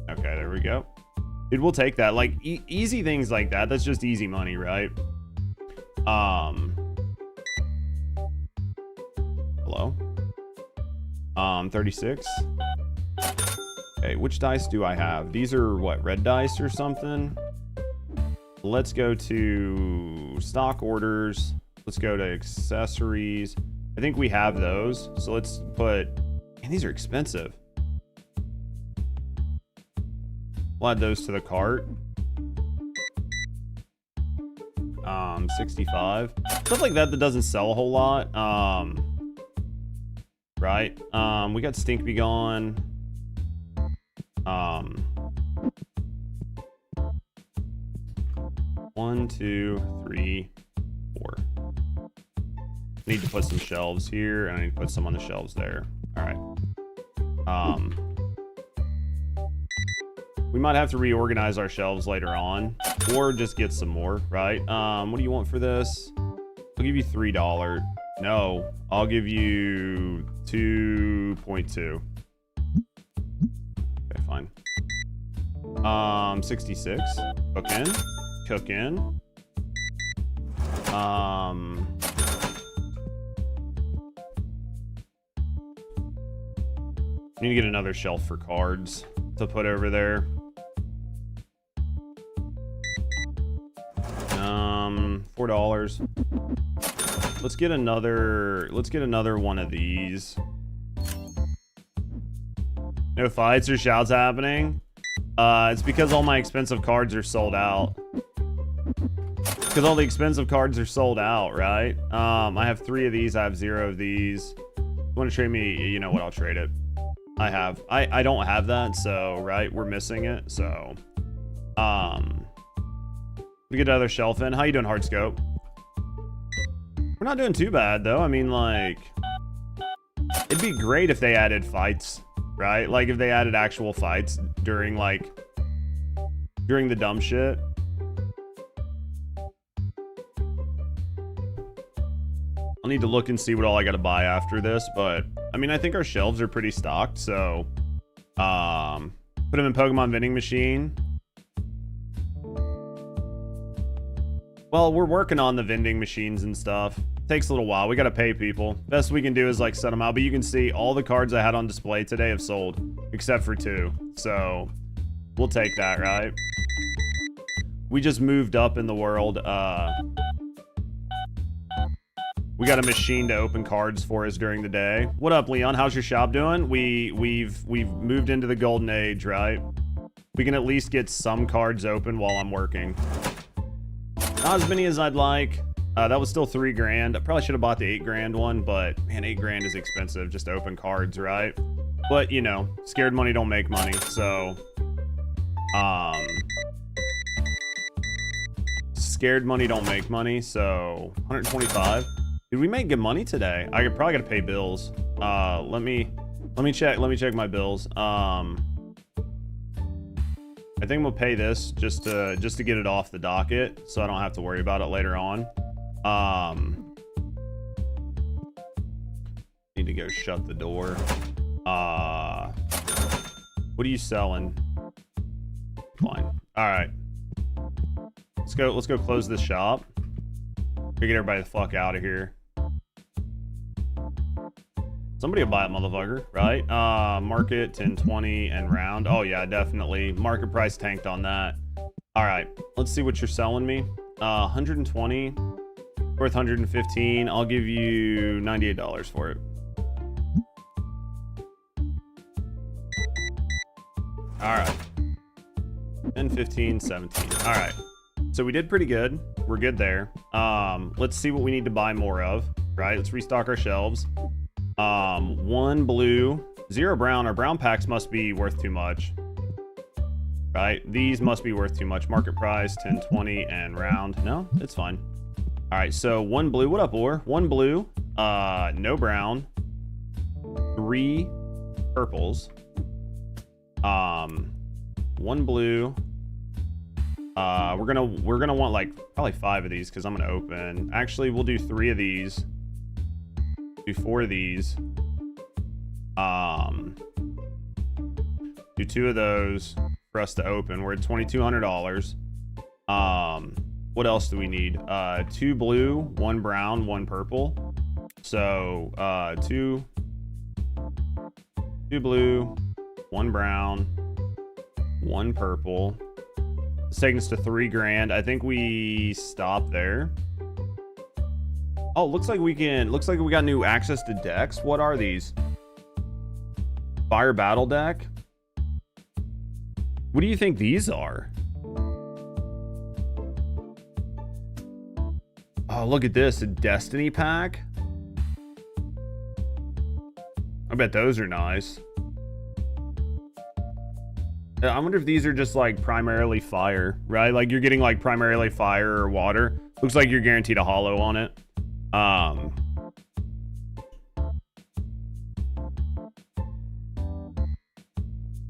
Okay, there we go. Dude, we'll take that. Like, easy things like that. That's just easy money, right? Hello? 36. Okay, which dice do I have? These are, what, red dice or something? Let's go to stock orders. Let's go to accessories. I think we have those. So let's put... Man, these are expensive. We'll add those to the cart. 65. Stuff like that doesn't sell a whole lot. Right? We got Stink Be Gone. 1, 2, 3, 4. Need to put some shelves here, and I need to put some on the shelves there. All right. We might have to reorganize our shelves later on, or just get some more, right? What do you want for this? I'll give you $3. No, I'll give you 2.2. Okay, fine. 66. Cook in. Need to get another shelf for cards to put over there. $4. Let's get another one of these. No fights or shouts happening. It's because all my expensive cards are sold out. Because all the expensive cards are sold out, right? I have 3 of these. I have 0 of these. You want to trade me? You know what? I'll trade it. I don't have that, so right, we're missing it. So, we get another shelf in. How you doing, Hardscope? We're not doing too bad though. I mean, like, it'd be great if they added fights, right? Like if they added actual fights during the dumb shit. I'll need to look and see what all I got to buy after this, but I mean, I think our shelves are pretty stocked, so put them in Pokemon vending machine. Well, we're working on the vending machines and stuff. Takes a little while. We got to pay people. Best we can do is like set them out, but you can see all the cards I had on display today have sold except for 2. So we'll take that, right? We just moved up in the world. We got a machine to open cards for us during the day. What up, Leon? How's your shop doing? We've moved into the golden age, right? We can at least get some cards open while I'm working. Not as many as I'd like. That was still $3 grand. I probably should have bought the $8 grand one, but man, $8 grand is expensive just to open cards, right? But you know, scared money don't make money, so scared money don't make money, so 125. Did we make good money today? I could probably gotta pay bills. Let me check my bills. I think we'll pay this just to get it off the docket, so I don't have to worry about it later on. Need to go shut the door. What are you selling? Fine. All right. Let's go close this shop. Get everybody the fuck out of here. Somebody will buy it, motherfucker, right? Market 1020 and round. Oh yeah, definitely. Market price tanked on that. All right, let's see what you're selling me. 120, worth 115. I'll give you $98 for it. All right. 10, 15, 17. All right. So we did pretty good. We're good there. Let's see what we need to buy more of, right? Let's restock our shelves. 1 blue, 0 brown. Our brown packs must be worth too much, right? These must be worth too much. Market price 10, 20 and round. No, it's fine. All right, so 1 blue. What up, Or? 1 blue, no brown, 3 purples, 1 blue. We're gonna want like probably 5 of these because I'm gonna open. Actually, we'll do 3 of these. Do 4 of these. Do 2 of those for us to open. We're at $2,200. What else do we need? 2 blue, 1 brown, 1 purple. So 2 blue, 1 brown, 1 purple. It's taking us to 3 grand. I think we stop there. Oh, looks like we got new access to decks. What are these? Fire battle deck? What do you think these are? Oh, look at this, a Destiny pack. I bet those are nice. I wonder if these are just like primarily fire, right? Like you're getting like primarily fire or water. Looks like you're guaranteed a holo on it.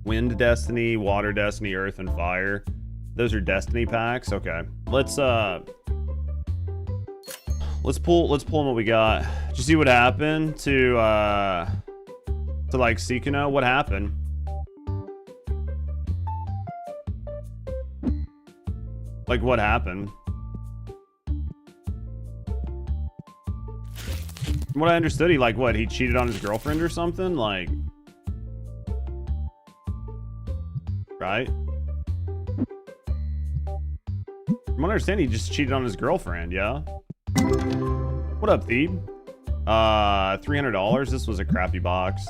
Wind Destiny, Water Destiny, Earth and Fire. Those are Destiny packs. Okay. Let's pull them what we got. Did you see what happened to like Sikuno? What happened? Like what happened? From what I understood, he like what? He cheated on his girlfriend or something? Like, right? From what I understand, he just cheated on his girlfriend, yeah? What up, Thebe? $300. This was a crappy box.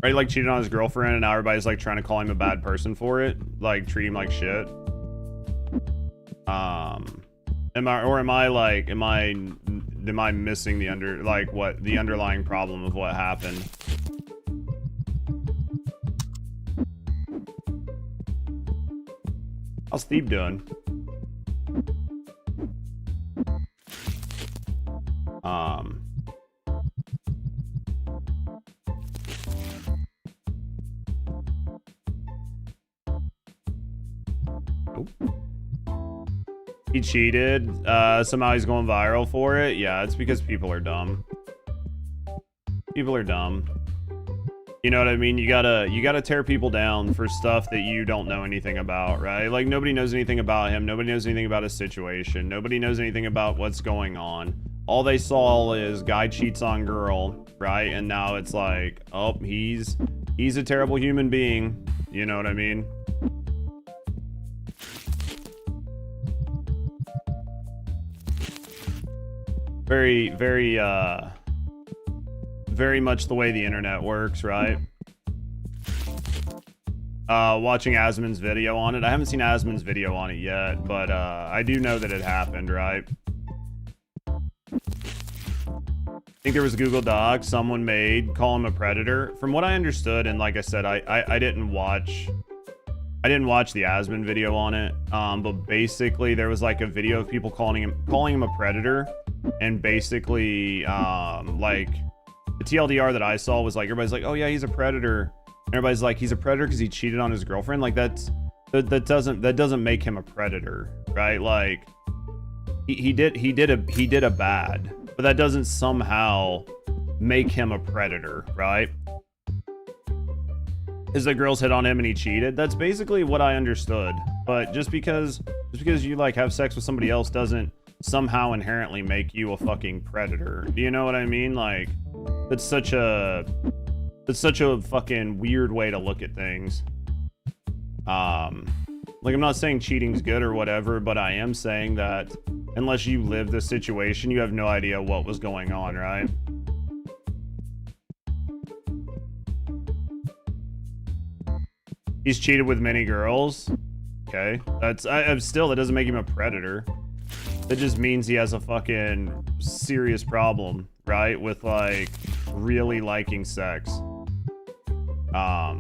Right, like cheated on his girlfriend, and now everybody's like trying to call him a bad person for it, like treat him like shit. Am I missing the underlying problem of what happened? How's Steve doing? He cheated. Somehow he's going viral for it. Yeah, it's because people are dumb. People are dumb. You know what I mean? You gotta tear people down for stuff that you don't know anything about, right? Like nobody knows anything about him. Nobody knows anything about his situation. Nobody knows anything about what's going on. All they saw is guy cheats on girl, right? And now it's like, oh, he's a terrible human being. You know what I mean? Very, very, very much the way the internet works, right? Watching Asmon's video on it. I haven't seen Asmon's video on it yet, but I do know that it happened, right? I think there was a Google Doc someone made, call him a predator. From what I understood, and like I said, I didn't watch the Asmon video on it, but basically there was like a video of people calling him a predator. And basically, like, the TLDR that I saw was like, everybody's like, oh yeah, he's a predator. Everybody's like, he's a predator because he cheated on his girlfriend. Like that doesn't make him a predator, right? Like he did a bad, but that doesn't somehow make him a predator, right? Is the girls hit on him and he cheated? That's basically what I understood. But just because you like have sex with somebody else doesn't somehow inherently make you a fucking predator. Do you know what I mean? Like that's such a fucking weird way to look at things. Like I'm not saying cheating's good or whatever, but I am saying that unless you live this situation, you have no idea what was going on, right? He's cheated with many girls. Okay, still, that doesn't make him a predator. That just means he has a fucking serious problem, right? With like really liking sex. I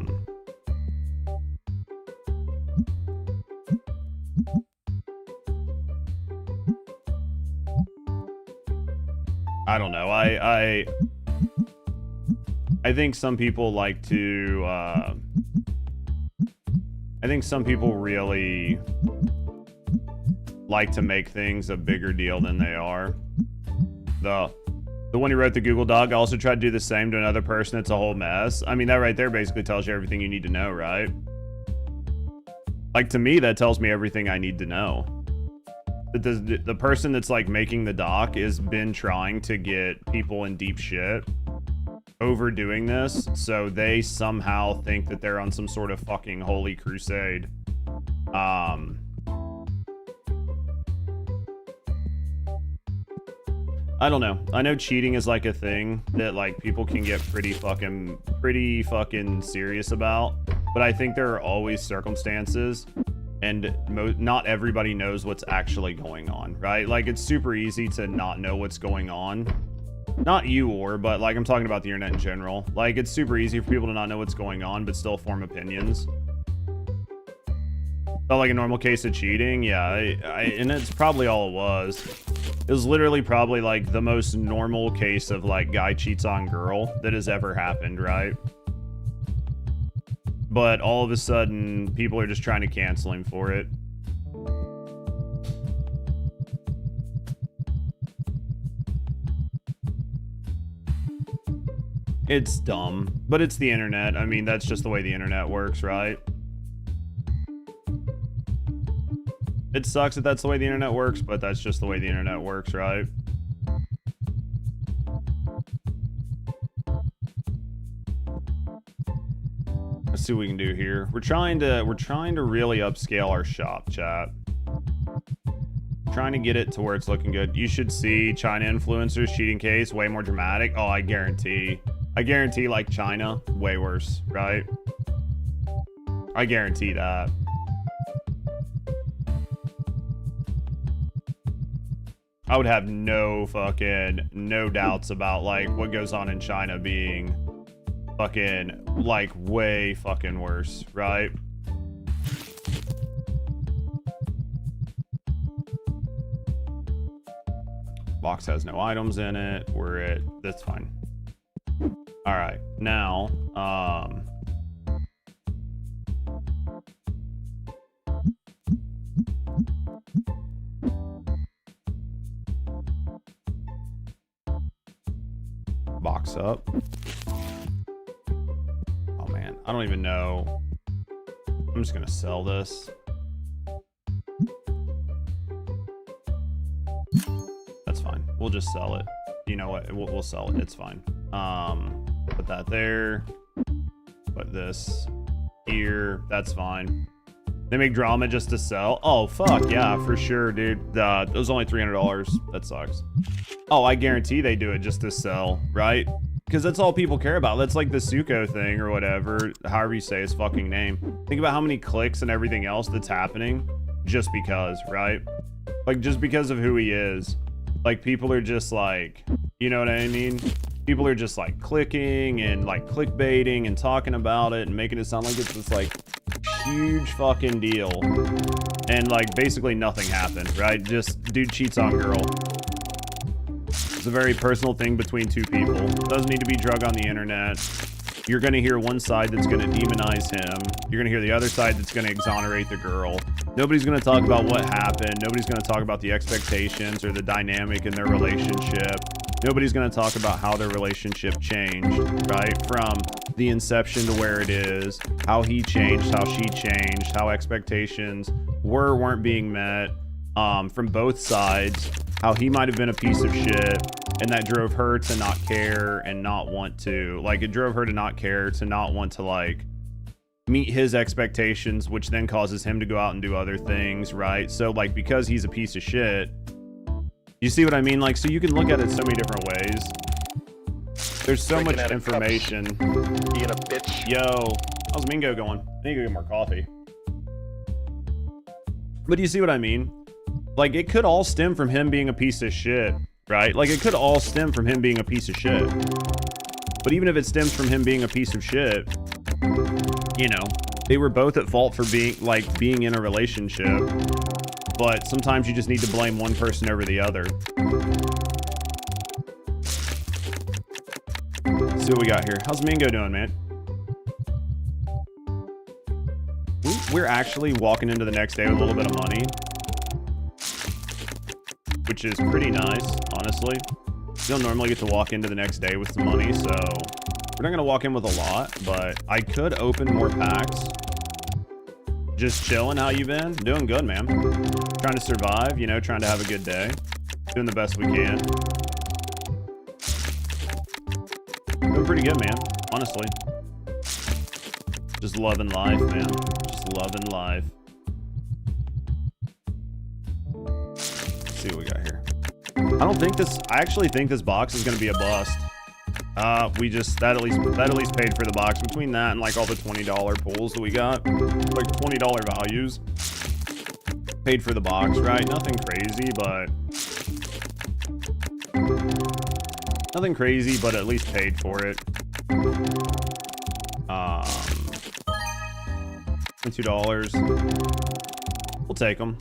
don't know. I think some people like to I think some people really like to make things a bigger deal than they are. The one who wrote the Google Doc also tried to do the same to another person. It's a whole mess. I mean, that right there basically tells you everything you need to know, right? Like, to me, that tells me everything I need to know. The person that's like making the doc has been trying to get people in deep shit overdoing this, so they somehow think that they're on some sort of fucking holy crusade. I don't know. I know cheating is like a thing that like people can get pretty fucking serious about, but I think there are always circumstances, and not everybody knows what's actually going on, right? Like it's super easy to not know what's going on. Not you but like I'm talking about the internet in general. Like it's super easy for people to not know what's going on but still form opinions. Felt like a normal case of cheating, yeah. And it's probably all it was. It was literally probably like the most normal case of like guy cheats on girl that has ever happened, right? But all of a sudden people are just trying to cancel him for it. It's dumb, but it's the internet. I mean, that's just the way the internet works, right? It sucks that that's the way the internet works, but that's just the way the internet works, right? Let's see what we can do here. We're trying to really upscale our shop, chat. Trying to get it to where it's looking good. You should see China influencers cheating case way more dramatic. Oh, I guarantee like China way worse, right? I guarantee that. I would have no doubts about like what goes on in China being fucking like way fucking worse, right? Box has no items in it. That's fine. All right, now, box up. Oh man, I don't even know. I'm just gonna sell this. That's fine. We'll just sell it. You know what? We'll sell it. It's fine. Put that there. Put this here. That's fine. They make drama just to sell. Oh, fuck. Yeah, for sure, dude. It was only $300. That sucks. Oh, I guarantee they do it just to sell, right? Because that's all people care about. That's like the Suko thing or whatever. However you say his fucking name. Think about how many clicks and everything else that's happening just because, right? Like, just because of who he is. Like, people are just like, you know what I mean? People are just like clicking and like clickbaiting and talking about it and making it sound like it's this like huge fucking deal. And like basically nothing happened, right? Just dude cheats on girl. It's a very personal thing between two people. Doesn't need to be drug on the internet. you're going to hear one side that's going to demonize him. You're going to hear the other side that's going to exonerate the girl. Nobody's going to talk about what happened. Nobody's going to talk about the expectations or the dynamic in their relationship. Nobody's going to talk about how their relationship changed, right? From the inception to where it is, how he changed, how she changed, how expectations weren't being met, from both sides, how he might have been a piece of shit, and that drove her to not care and not want to, like, it drove her to not care, to not want to, like, meet his expectations, which then causes him to go out and do other things, right? So, like, because he's a piece of shit, you see what I mean? Like, so you can look at it so many different ways. There's so much information. Being a bitch. Yo, how's Mingo going? I need to go get more coffee. But do you see what I mean? Like, it could all stem from him being a piece of shit, right? Like, it could all stem from him being a piece of shit. But even if it stems from him being a piece of shit, you know, they were both at fault for being in a relationship. But sometimes you just need to blame one person over the other. Let's see what we got here. How's Mingo doing, man? We're actually walking into the next day with a little bit of money, which is pretty nice, honestly. You don't normally get to walk into the next day with some money, so we're not gonna walk in with a lot, but I could open more packs. Just chilling. How you been? Doing good, man. Trying to survive, you know, trying to have a good day. Doing the best we can. Doing pretty good, man. Honestly. Just loving life, man. Just loving life. Let's see what we got here. I actually think this box is gonna be a bust. That at least paid for the box. Between that and like all the $20 pulls that we got, like $20 values, paid for the box, right? Nothing crazy, but at least paid for it. $22. We'll take them.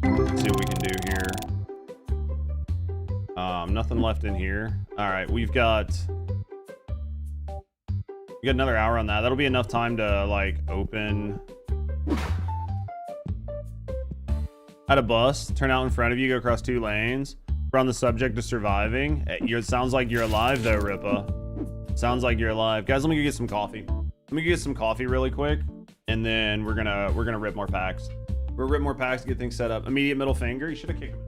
Let's see what we can do here. Nothing left in here. All right, we got another hour on that. That'll be enough time to like open. At a bus, turn out in front of you, go across 2 lanes. We're on the subject of surviving. It sounds like you're alive though, Ripa. Sounds like you're alive. Guys, let me go get some coffee. Let me get some coffee really quick, and then we're gonna rip more packs. We'll rip more packs to get things set up. Immediate middle finger. You should have kicked him.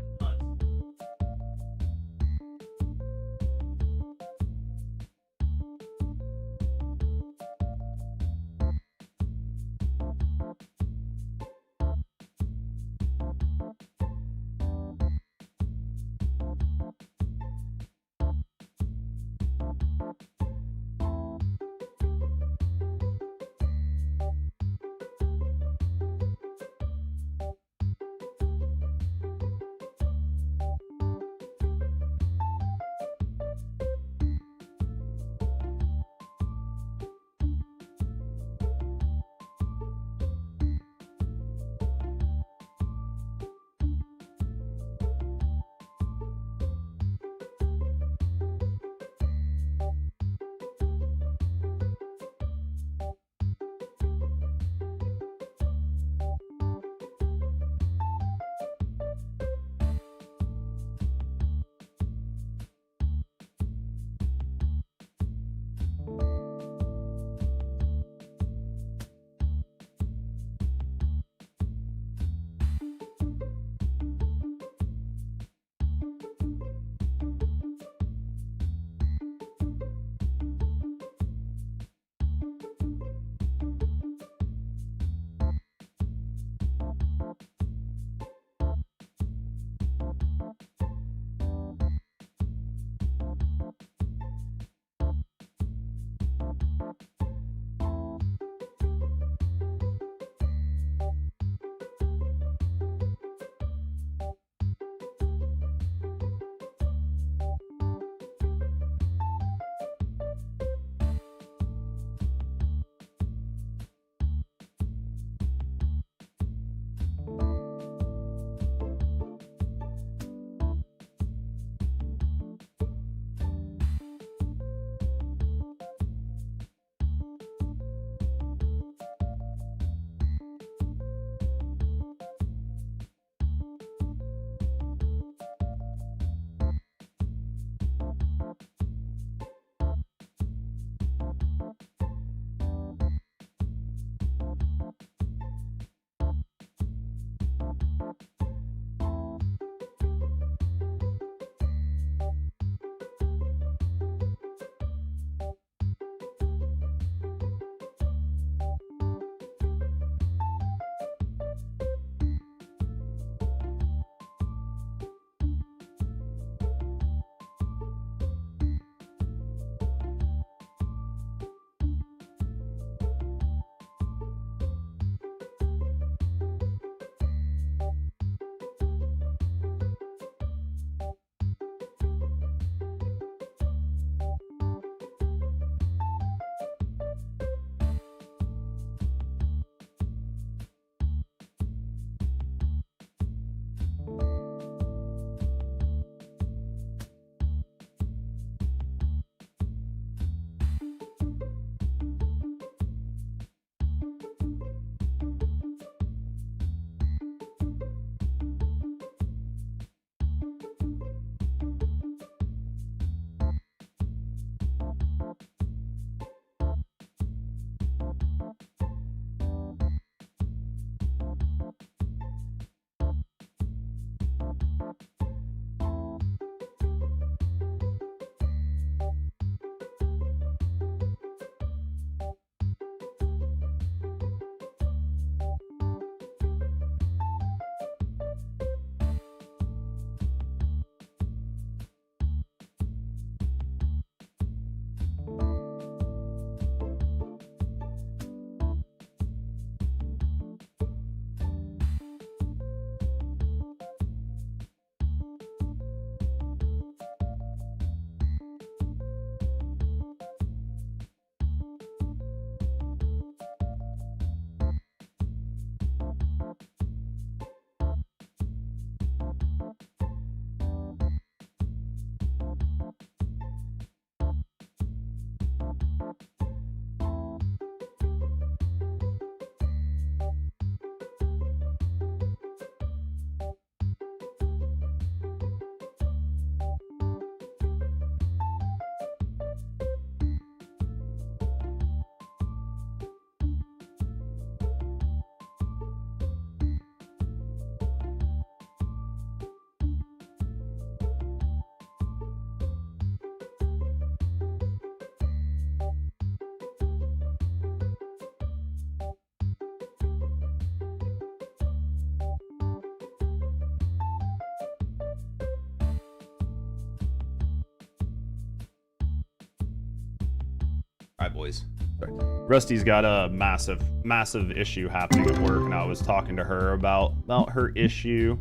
All right, boys. Sorry. Rusty's got a massive issue happening at work, and I was talking to her about her issue,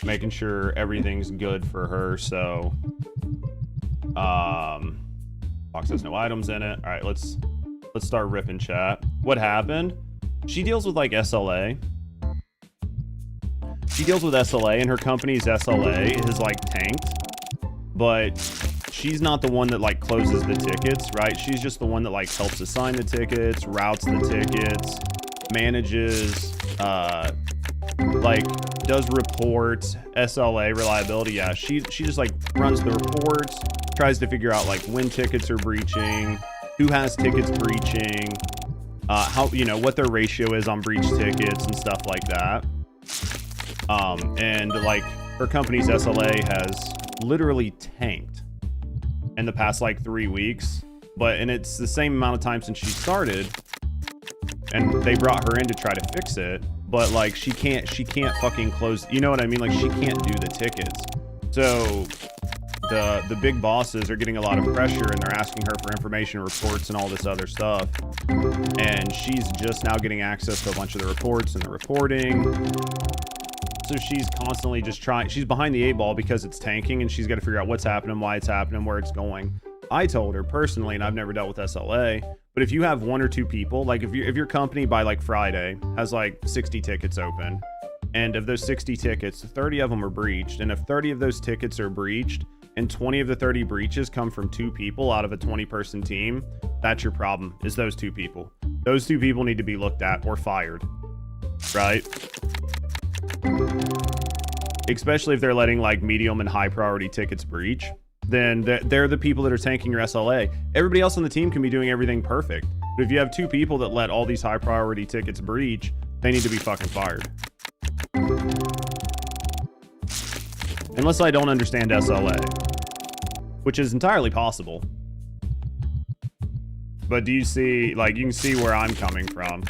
making sure everything's good for her. So, box has no items in it. All right, let's start ripping chat. What happened? She deals with like SLA. She deals with SLA, and her company's SLA is like tanked, but she's not the one that like closes the tickets, right? She's just the one that like helps assign the tickets, routes the tickets, manages, like does reports, SLA, reliability. Yeah, she just like runs the reports, tries to figure out like when tickets are breaching, who has tickets breaching, how, you know, what their ratio is on breach tickets and stuff like that. And like her company's SLA has literally tanked in the past like 3 weeks, and it's the same amount of time since she started, and they brought her in to try to fix it, but like she can't fucking close, you know what I mean? Like she can't do the tickets. So the big bosses are getting a lot of pressure, and they're asking her for information, reports, and all this other stuff, and she's just now getting access to a bunch of the reports and the reporting. So she's constantly just trying, she's behind the 8 ball because it's tanking, and she's got to figure out what's happening, why it's happening, where it's going. I told her personally, and I've never dealt with SLA, but if you have 1 or 2 people, like if your company by like Friday has like 60 tickets open, and of those 60 tickets, 30 of them are breached, and if 30 of those tickets are breached, and 20 of the 30 breaches come from 2 people out of a 20-person team, that's your problem, is those 2 people. Those 2 people need to be looked at or fired, right? Especially if they're letting like medium and high priority tickets breach, then they're the people that are tanking your SLA. Everybody else on the team can be doing everything perfect, but if you have 2 people that let all these high priority tickets breach, they need to be fucking fired. Unless I don't understand SLA, which is entirely possible. But do you see, like, you can see where I'm coming from.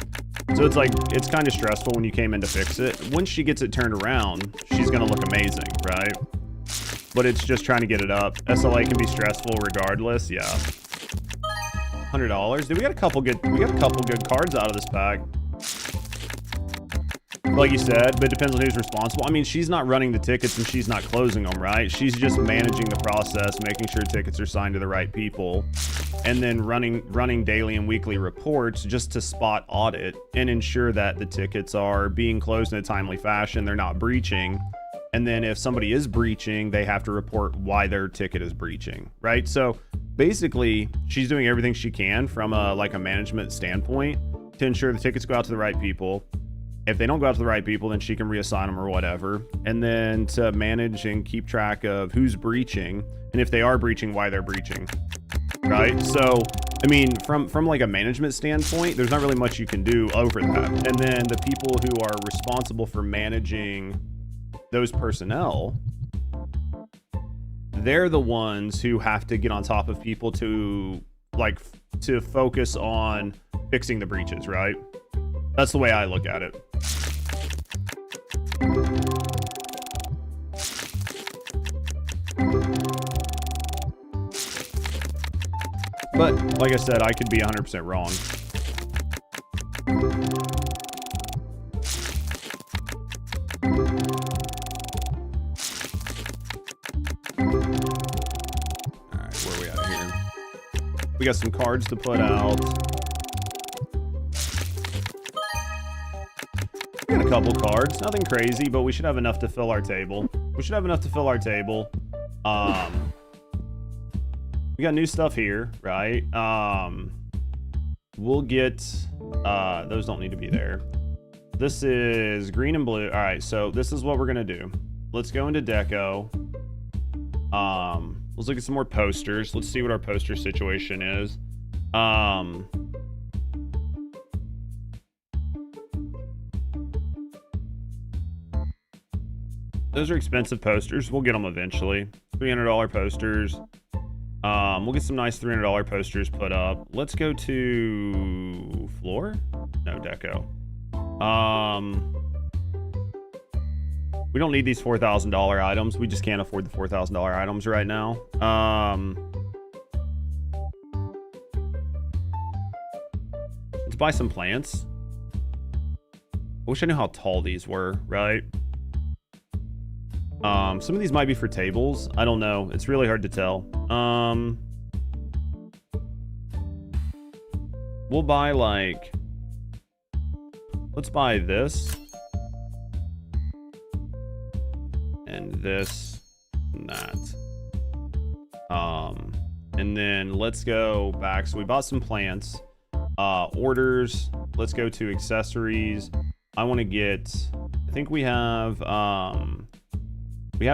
So it's like, it's kind of stressful when you came in to fix it. Once she gets it turned around, she's gonna look amazing, right? But it's just trying to get it up. SLA can be stressful regardless, yeah. $100. Dude, we got a couple good cards out of this pack. Like you said, but it depends on who's responsible. I mean, she's not running the tickets and she's not closing them, right? She's just managing the process, making sure tickets are signed to the right people, and then running daily and weekly reports just to spot audit and ensure that the tickets are being closed in a timely fashion, they're not breaching. And then if somebody is breaching, they have to report why their ticket is breaching, right? So basically, she's doing everything she can from a management standpoint to ensure the tickets go out to the right people. If they don't go out to the right people, then she can reassign them or whatever. And then to manage and keep track of who's breaching, and if they are breaching, why they're breaching, right? So, I mean, from like a management standpoint, there's not really much you can do over that. And then the people who are responsible for managing those personnel, they're the ones who have to get on top of people to focus on fixing the breaches, right? That's the way I look at it. But like I said, I could be 100% wrong. All right, where are we at here? We got some cards to put out. We got a couple cards, nothing crazy, but we should have enough to fill our table. We got new stuff here, right? We'll get, those don't need to be there. This is green and blue. All right, so this is what we're gonna do. Let's go into deco. Let's look at some more posters. Let's see what our poster situation is. Those are expensive posters. We'll get them eventually. $300 posters. We'll get some nice $300 posters put up. Let's go to floor? No, deco. We don't need these $4,000 items. We just can't afford the $4,000 items right now. Let's buy some plants. I wish I knew how tall these were, right? Some of these might be for tables. I don't know. It's really hard to tell. We'll buy like... Let's buy this. And this. And that. And then let's go back. So we bought some plants. Orders. Let's go to accessories. I want to get... I think we have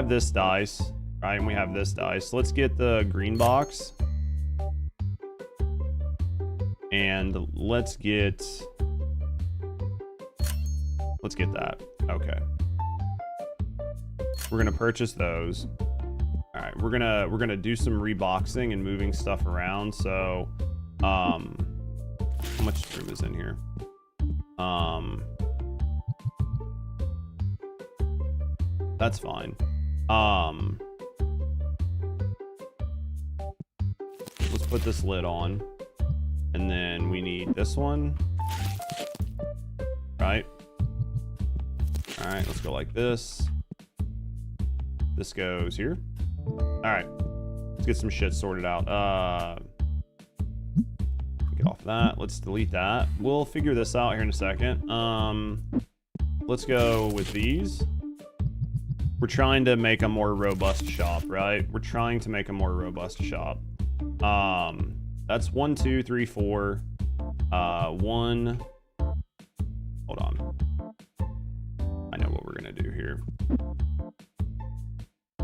this dice, right? And we have this dice. So let's get the green box. And let's get that. Okay. We're gonna purchase those. All right, we're gonna do some reboxing and moving stuff around. So, how much room is in here? That's fine. Let's put this lid on. And then we need this one. Right? Alright, let's go like this. This goes here. Alright. Let's get some shit sorted out. Get off that. Let's delete that. We'll figure this out here in a second. Let's go with these. We're trying to make a more robust shop, right? We're trying to make a more robust shop. That's 1, 2, 3, 4. One. Hold on. I know what we're gonna do here.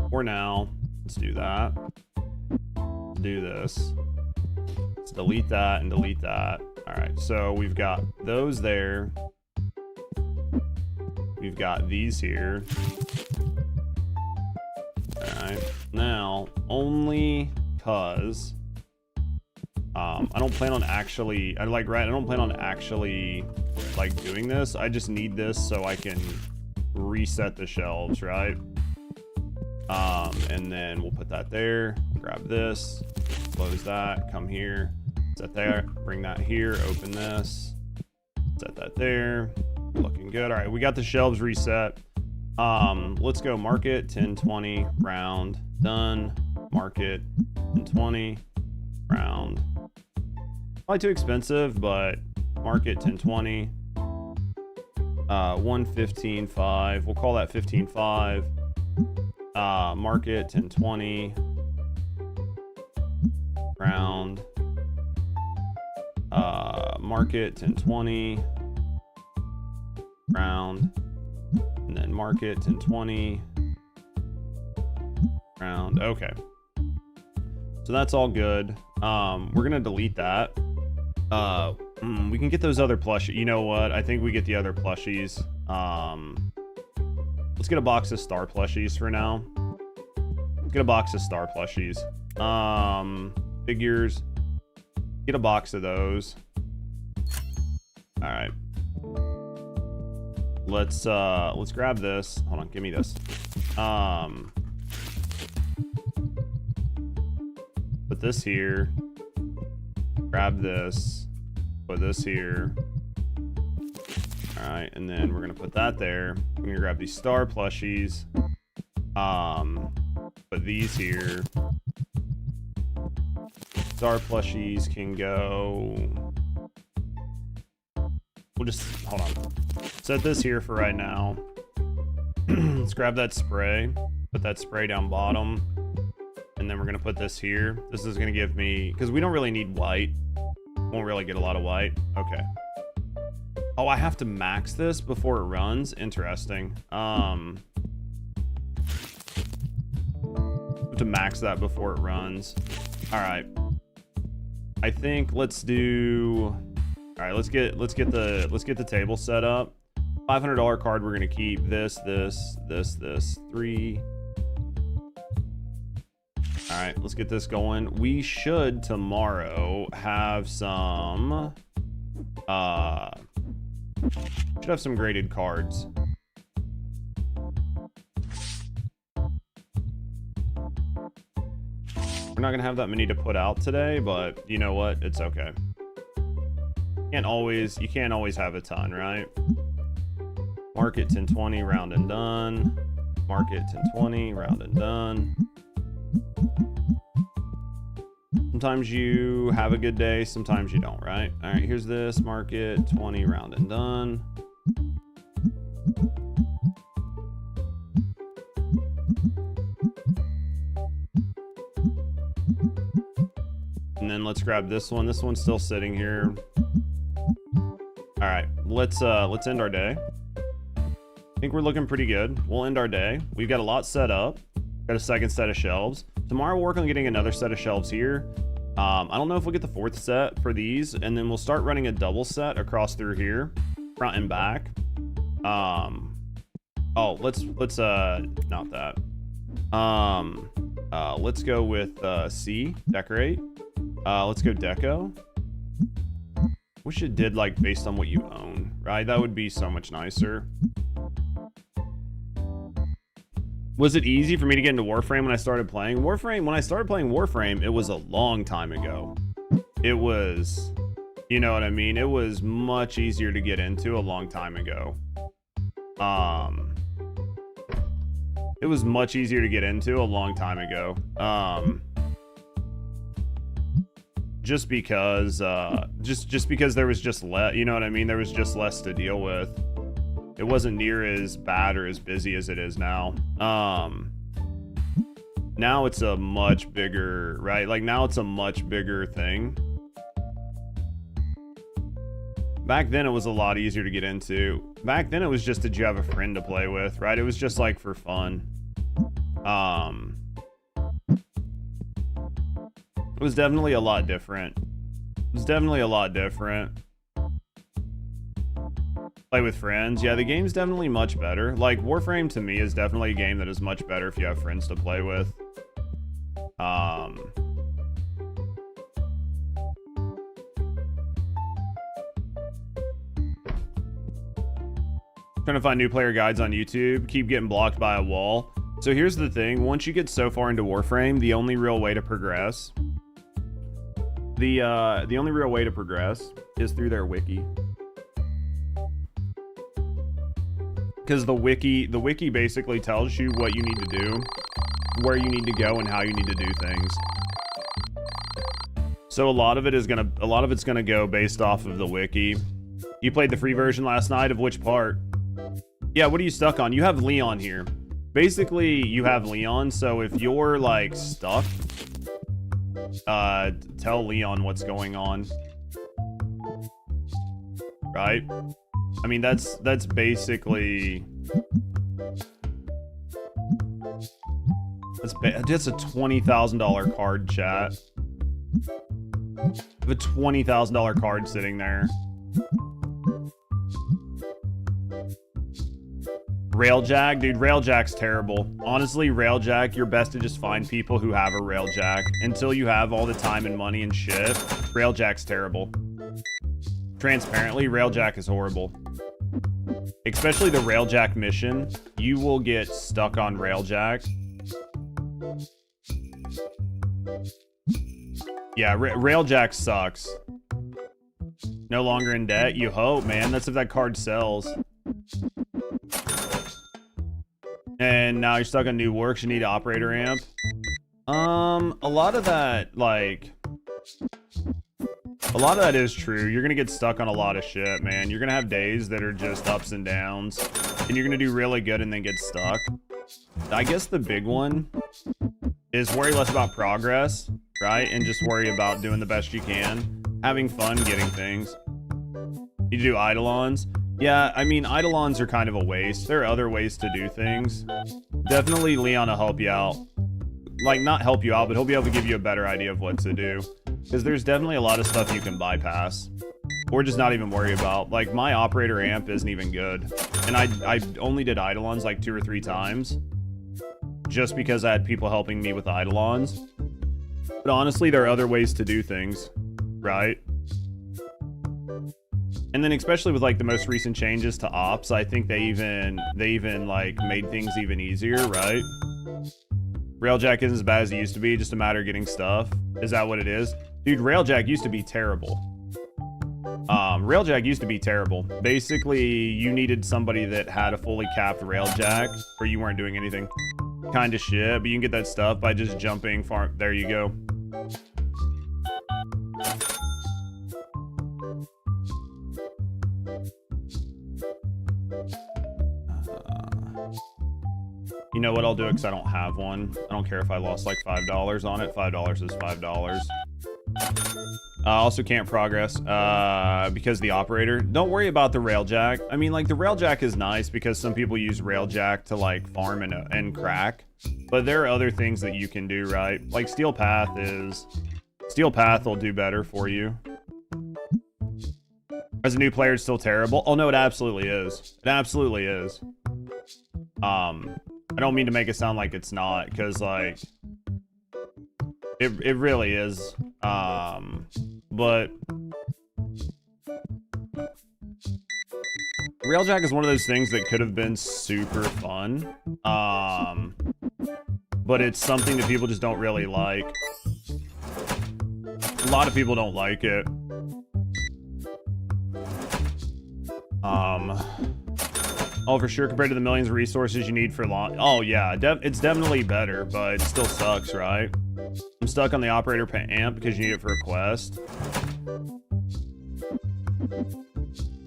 For now, let's do that. Let's do this. Let's delete that and delete that. All right, so we've got those there. We've got these here. All right, now only cause I don't plan on actually, I don't plan on actually like doing this. I just need this so I can reset the shelves, right? And then we'll put that there, grab this, close that, come here, set there, bring that here, open this, set that there, looking good. All right, we got the shelves reset. Let's go market 1020 round, done. Market 1020 round. Probably too expensive, but market 1020. 115.5. We'll call that 15.5. Market 1020 round. Market 1020 round. And then market 1020 round. Okay. So that's all good. We're gonna delete that. We can get those other plushies. You know what? I think we get the other plushies. Let's get a box of star plushies for now. Let's get a box of star plushies. Figures. Get a box of those. All right. Let's grab this. Hold on, give me this. Put this here. Grab this. Put this here. All right, and then we're gonna put that there. I'm gonna grab these star plushies. Put these here. Star plushies can go. We'll just hold on. Set this here for right now. Let's grab that spray. Put that spray down bottom. And then we're gonna put this here. This is gonna give me, because we don't really need white. Won't really get a lot of white. Okay. Oh, I have to max this before it runs. Interesting. To max that before it runs. All right. I think let's do. All right, let's get the table set up. $500 card. We're gonna keep this. 3. All right, let's get this going. We should tomorrow have some. Should have some graded cards. We're not gonna have that many to put out today, but you know what? It's okay. You can't always have a ton, right? Market 1020, round and done. Market 1020, round and done. Sometimes you have a good day, sometimes you don't, right? All right, here's this market 20, round and done. And then let's grab this one. This one's still sitting here. All right, let's end our day. I think we're looking pretty good. We'll end our day. We've got a lot set up. Got a second set of shelves. Tomorrow we'll work on getting another set of shelves here. I don't know if we'll get the fourth set for these, and then we'll start running a double set across through here, front and back. Oh, let's not that. Let's go with C, decorate. Let's go deco. Wish it did like based on what you own, right? That would be so much nicer. Was it easy for me to get into Warframe when I started playing? When I started playing Warframe, it was a long time ago. It was, you know what I mean? It was much easier to get into a long time ago. It was much easier to get into a long time ago. Just because there was just less, you know what I mean? There was just less to deal with. It wasn't near as bad or as busy as it is now. Now it's a much bigger, right? Like now it's a much bigger thing. Back then it was a lot easier to get into. Back then it was just, did you have a friend to play with, right? It was just like for fun. It was definitely a lot different. Play with friends. Yeah, the game's definitely much better. Like, Warframe to me is definitely a game that is much better if you have friends to play with. Trying to find new player guides on YouTube. Keep getting blocked by a wall. So here's the thing. Once you get so far into Warframe, the only real way to progress... The only real way to progress is through their wiki. Because the wiki basically tells you what you need to do, where you need to go, and how you need to do things. So a lot of it's gonna go based off of the wiki. You played the free version last night, of which part? Yeah, what are you stuck on? You have Leon here. Basically, you have Leon, so if you're like stuck, tell Leon what's going on. Right? I mean, that's basically... That's a $20,000 card, chat. I have a $20,000 card sitting there. Railjack? Dude, Railjack's terrible. Honestly, Railjack, you're best to just find people who have a Railjack. Until you have all the time and money and shit, Railjack's terrible. Transparently, Railjack is horrible. Especially the Railjack mission. You will get stuck on Railjack. Yeah, Railjack sucks. No longer in debt? You hope, man. That's if that card sells. And now you're stuck on new works. You need operator amp. A lot of that, like... A lot of that is true. You're gonna get stuck on a lot of shit, man. You're gonna have days that are just ups and downs. And you're gonna do really good and then get stuck. I guess the big one is worry less about progress, right? And just worry about doing the best you can. Having fun, getting things. You do Eidolons. Yeah, I mean, Eidolons are kind of a waste. There are other ways to do things. Definitely Leon will help you out. Like, not help you out, but he'll be able to give you a better idea of what to do. Because there's definitely a lot of stuff you can bypass. Or just not even worry about. Like, my operator amp isn't even good. And I only did Eidolons like 2 or 3 times. Just because I had people helping me with Eidolons. But honestly, there are other ways to do things. Right? And then especially with like the most recent changes to ops, I think they even like made things even easier, right? Railjack isn't as bad as it used to be, just a matter of getting stuff. Is that what it is? Dude, Railjack used to be terrible. Railjack used to be terrible. Basically, you needed somebody that had a fully capped Railjack, or you weren't doing anything. Kind of shit, but you can get that stuff by just jumping far. There you go. You know what I'll do it because I don't have one. I don't care if I lost like $5 on it. $5 is $5. Also can't progress because the operator. Don't worry about the Railjack. I mean, like, the Railjack is nice because some people use Railjack to like farm and crack. But there are other things that you can do, right? Like Steel Path will do better for you. As a new player, it's still terrible. Oh no, it absolutely is. It absolutely is. I don't mean to make it sound like it's not, because like it really is. But Railjack is one of those things that could have been super fun. But it's something that people just don't really like. A lot of people don't like it. Oh, for sure, compared to the millions of resources you need for launch. Oh, yeah, it's definitely better, but it still sucks, right? I'm stuck on the operator amp because you need it for a quest.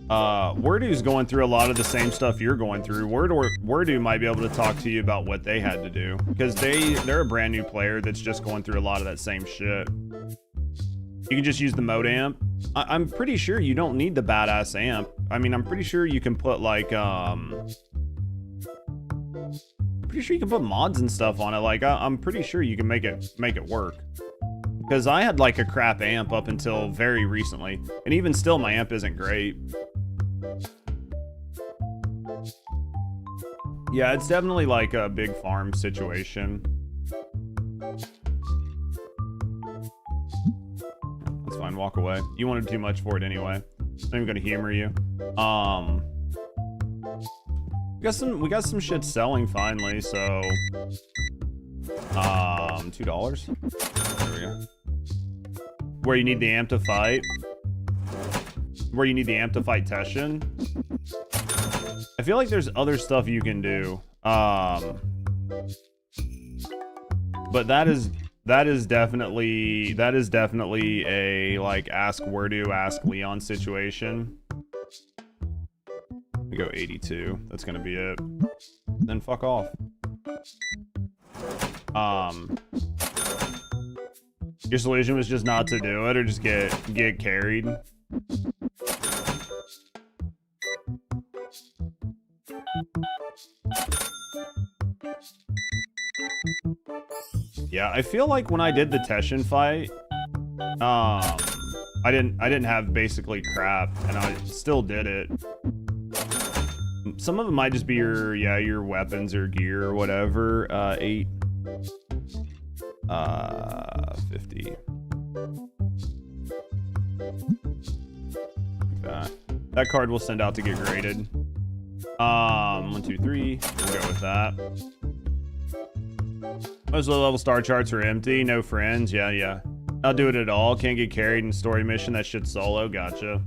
Wordu's going through a lot of the same stuff you're going through. Wordu might be able to talk to you about what they had to do, because they're a brand new player that's just going through a lot of that same shit. You can just use the mode amp. I'm pretty sure you don't need the badass amp. I mean, I'm pretty sure you can put like pretty sure you can put mods and stuff on it. Like I'm pretty sure you can make it work. Because I had like a crap amp up until very recently, and even still my amp isn't great. Yeah, it's definitely like a big farm situation. That's fine, walk away. You wanted too much for it anyway. I'm even gonna humor you. We got some shit selling finally, so $2. There we go. Where you need the amp to fight. Where you need the amp to fight Teshin. I feel like there's other stuff you can do. But that is definitely a like ask Wordu, ask Leon situation. We go 82. That's gonna be it. Then fuck off. Your solution was just not to do it or just get carried. Yeah, I feel like when I did the Teshin fight, I didn't have basically crap, and I still did it. Some of it might just be your weapons or gear or whatever. 8, 50. Like that. That card we'll send out to get graded. 1, 2, 3. We'll go with that. Most low-level star charts are empty. No friends. Yeah. Not do it at all. Can't get carried in story mission. That shit's solo. Gotcha.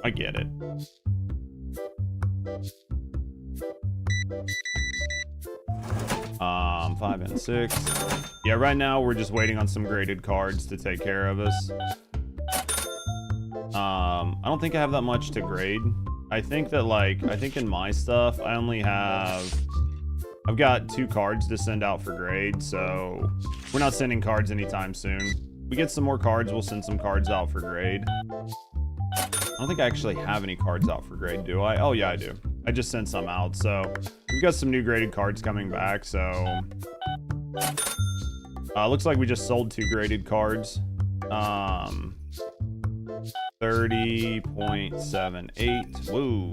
I get it. Five and 6. Yeah, right now we're just waiting on some graded cards to take care of us. I don't think I have that much to grade. I think in my stuff, I've got 2 cards to send out for grade, so we're not sending cards anytime soon. We get some more cards, we'll send some cards out for grade. I don't think I actually have any cards out for grade, do I? Oh yeah, I do. I just sent some out, so we've got some new graded cards coming back, so looks like we just sold 2 graded cards. 30.78. Woo.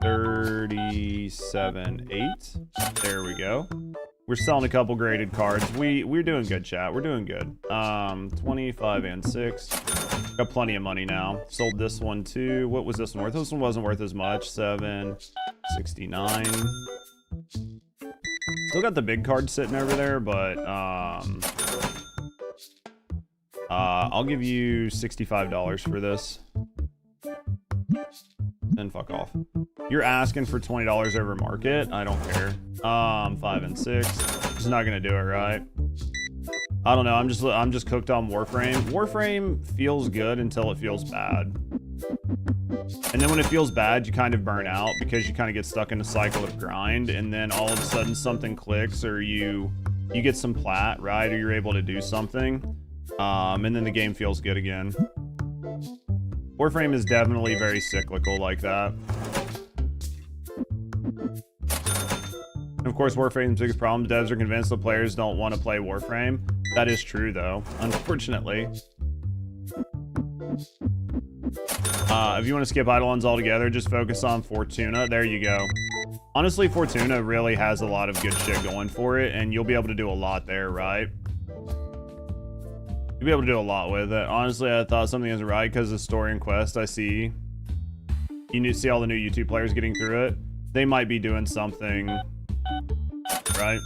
37.8. There we go. We're selling a couple graded cards. We're doing good, chat. We're doing good. 25 and 6. Got plenty of money now. Sold this one too. What was this one worth? This one wasn't worth as much. 7.69. Still got the big card sitting over there, but I'll give you $65 for this. Then fuck off. You're asking for $20 over market. I don't care. 5 and 6. Just not gonna do it, right? I don't know. I'm just cooked on Warframe. Warframe feels good until it feels bad. And then when it feels bad, you kind of burn out because you kind of get stuck in a cycle of grind, and then all of a sudden something clicks, or you get some plat, right? Or you're able to do something. And then the game feels good again. Warframe is definitely very cyclical like that. And of course, Warframe's biggest problem, devs are convinced the players don't want to play Warframe. That is true, though, unfortunately. If you want to skip Eidolons altogether, just focus on Fortuna. There you go. Honestly, Fortuna really has a lot of good shit going for it, and you'll be able to do a lot there, right? You'll be able to do a lot with it. Honestly, I thought something isn't right because the story and quest I see. You need to see all the new YouTube players getting through it. They might be doing something, right?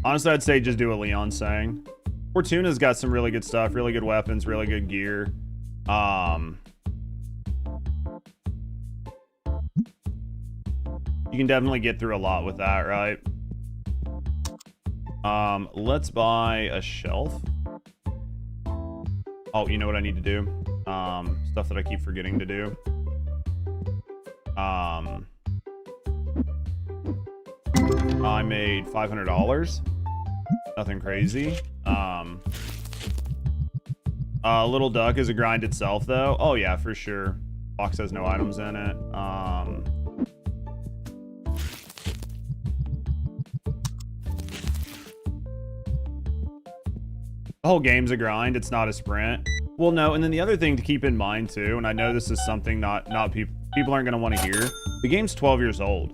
Honestly, I'd say just do what Leon's saying. Fortuna's got some really good stuff, really good weapons, really good gear. You can definitely get through a lot with that, right? Let's buy a shelf. Oh, you know what I need to do? Stuff that I keep forgetting to do. I made $500. Nothing crazy. Little Duck is a grind itself, though. Oh, yeah, for sure. Box has no items in it. The whole game's a grind. It's not a sprint. Well, no, and then the other thing to keep in mind, too, and I know this is something not people aren't going to want to hear. The game's 12 years old.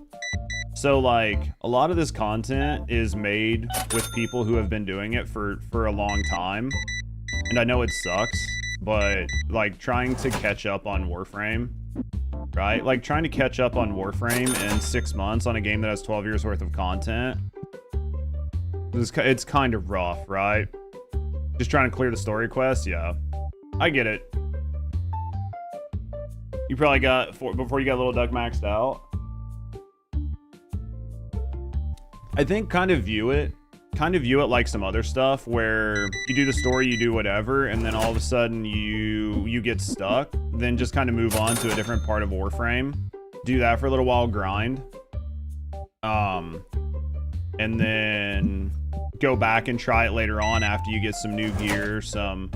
So, like, a lot of this content is made with people who have been doing it for a long time. And I know it sucks, but, like, trying to catch up on Warframe, right? Like, trying to catch up on Warframe in 6 months on a game that has 12 years worth of content, it's kind of rough, right? Just trying to clear the story quest, yeah. I get it. You probably got, before you got Little Duck maxed out. I think kind of view it like some other stuff where you do the story, you do whatever, and then all of a sudden you get stuck. Then just kind of move on to a different part of Warframe. Do that for a little while, grind. And then go back and try it later on after you get some new gear, some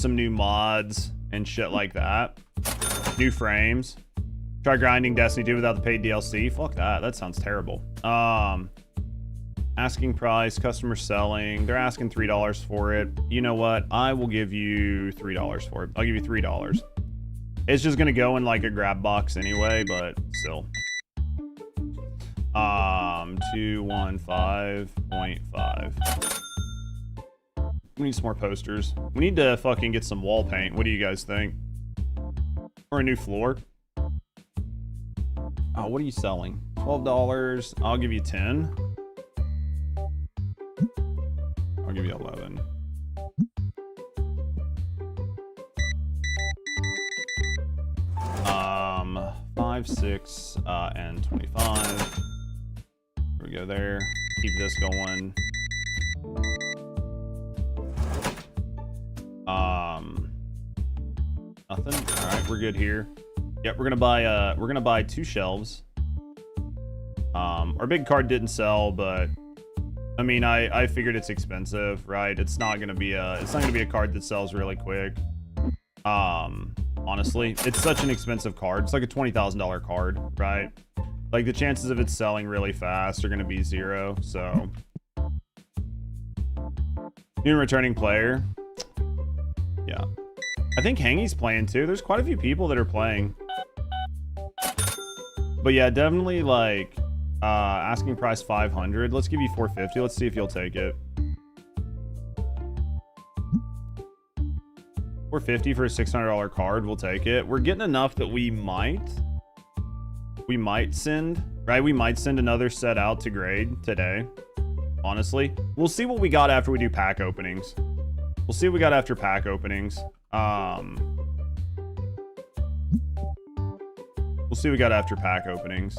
new mods and shit like that. New frames. Try grinding Destiny 2 without the paid DLC. Fuck that. That sounds terrible. Asking price, customer selling. They're asking $3 for it. You know what? I will give you $3 for it. I'll give you $3. It's just gonna go in like a grab box anyway, but still. 215.5. We need some more posters. We need to fucking get some wall paint. What do you guys think? Or a new floor? Oh, what are you selling? $12. I'll give you 10. I'll give you 11. Five, 6, and 25. Here we go there. Keep this going. Nothing. All right, we're good here. Yep, we're gonna buy 2 shelves. Our big card didn't sell, but I mean, I figured it's expensive, right? It's not gonna be a card that sells really quick. Honestly, it's such an expensive card. It's like a $20,000 card, right? Like the chances of it selling really fast are gonna be 0. So, new and returning player. Yeah, I think Hangy's playing too. There's quite a few people that are playing. But yeah, definitely like asking price 500. Let's give you 450. Let's see if you'll take it. 450 for a $600 card. We'll take it. We're getting enough that we might send, right? We might send another set out to grade today. Honestly, we'll see what we got after we do pack openings. We'll see what we got after pack openings. We'll see what we got after pack openings.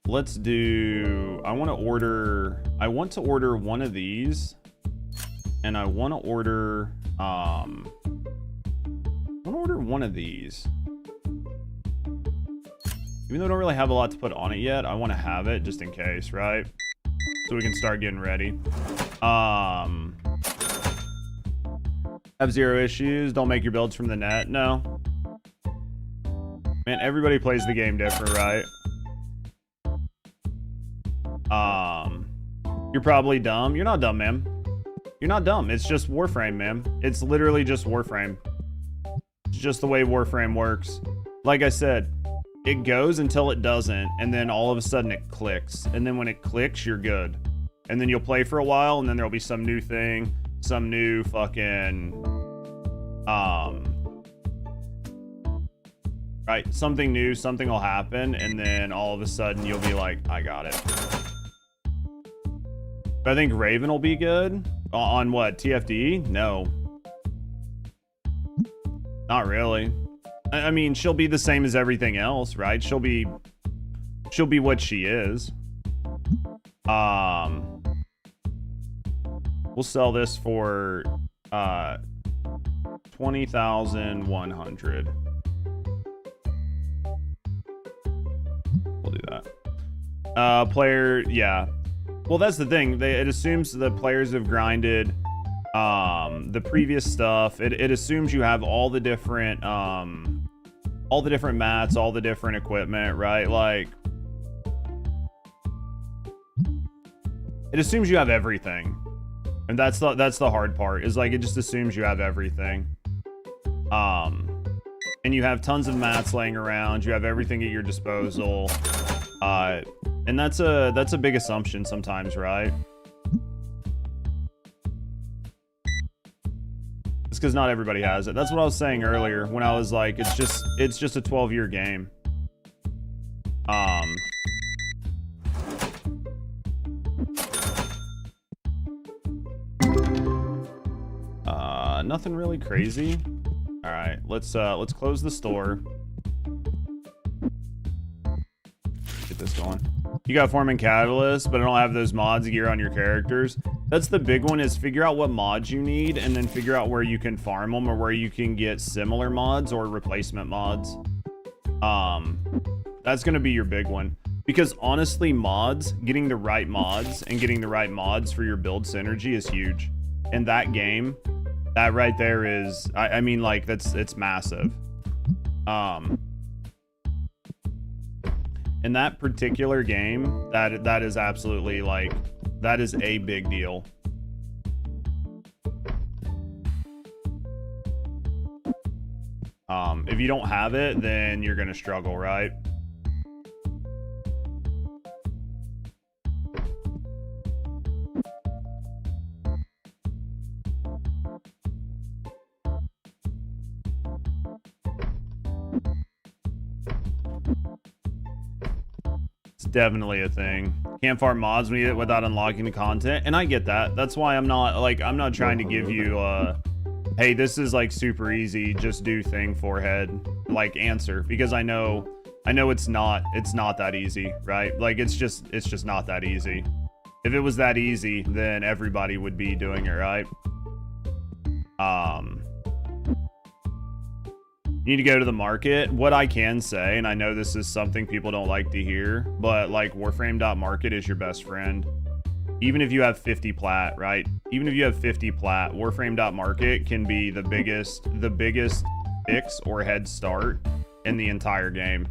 Let's do... I want to order one of these. And I want to order... I want to order one of these. Even though I don't really have a lot to put on it yet, I want to have it just in case, right? So we can start getting ready. Have zero issues. Don't make your builds from the net. No. Man, everybody plays the game different, right? You're probably dumb. You're not dumb, man. You're not dumb. It's just Warframe, man. It's literally just Warframe. It's just the way Warframe works. Like I said, it goes until it doesn't, and then all of a sudden it clicks. And then when it clicks, you're good. And then you'll play for a while, and then there'll be some new thing, some new fucking, right, something new, something will happen, and then all of a sudden you'll be like, I got it. But I think Raven will be good. On what, TFD? No. Not really. I mean, she'll be the same as everything else, right? She'll be what she is. We'll sell this for 20,100. We'll do that. Player, yeah. Well, that's the thing. It assumes the players have grinded the previous stuff. It assumes you have all the different mats, all the different equipment, right? Like, it assumes you have everything, and that's the hard part. Is like it just assumes you have everything, and you have tons of mats laying around. You have everything at your disposal, and that's a big assumption sometimes, right? It's because not everybody has it. That's what I was saying earlier when I was like, it's just a 12-year game. Nothing really crazy. All right, let's close the store. Get this going. You got Form and Catalyst, but I don't have those mods gear on your characters. That's the big one, is figure out what mods you need and then figure out where you can farm them or where you can get similar mods or replacement mods. That's going to be your big one. Because honestly, getting the right mods and getting the right mods for your build synergy is huge. In that game, that right there is, I mean, like, it's massive. In that particular game, that is absolutely, like, that is a big deal. If you don't have it, then you're gonna struggle, right? Definitely a thing. Can't farm mods without unlocking the content, and I get that. That's why I'm not trying to give you hey, this is like super easy, just do thing forehead like answer, because I know it's not that easy, right? Like it's just not that easy. If it was that easy, then everybody would be doing it, right? You need to go to the market. What I can say, and I know this is something people don't like to hear, but like Warframe.market is your best friend. Even if you have 50 plat, right? Even if you have 50 plat, Warframe.market can be the biggest fix or head start in the entire game.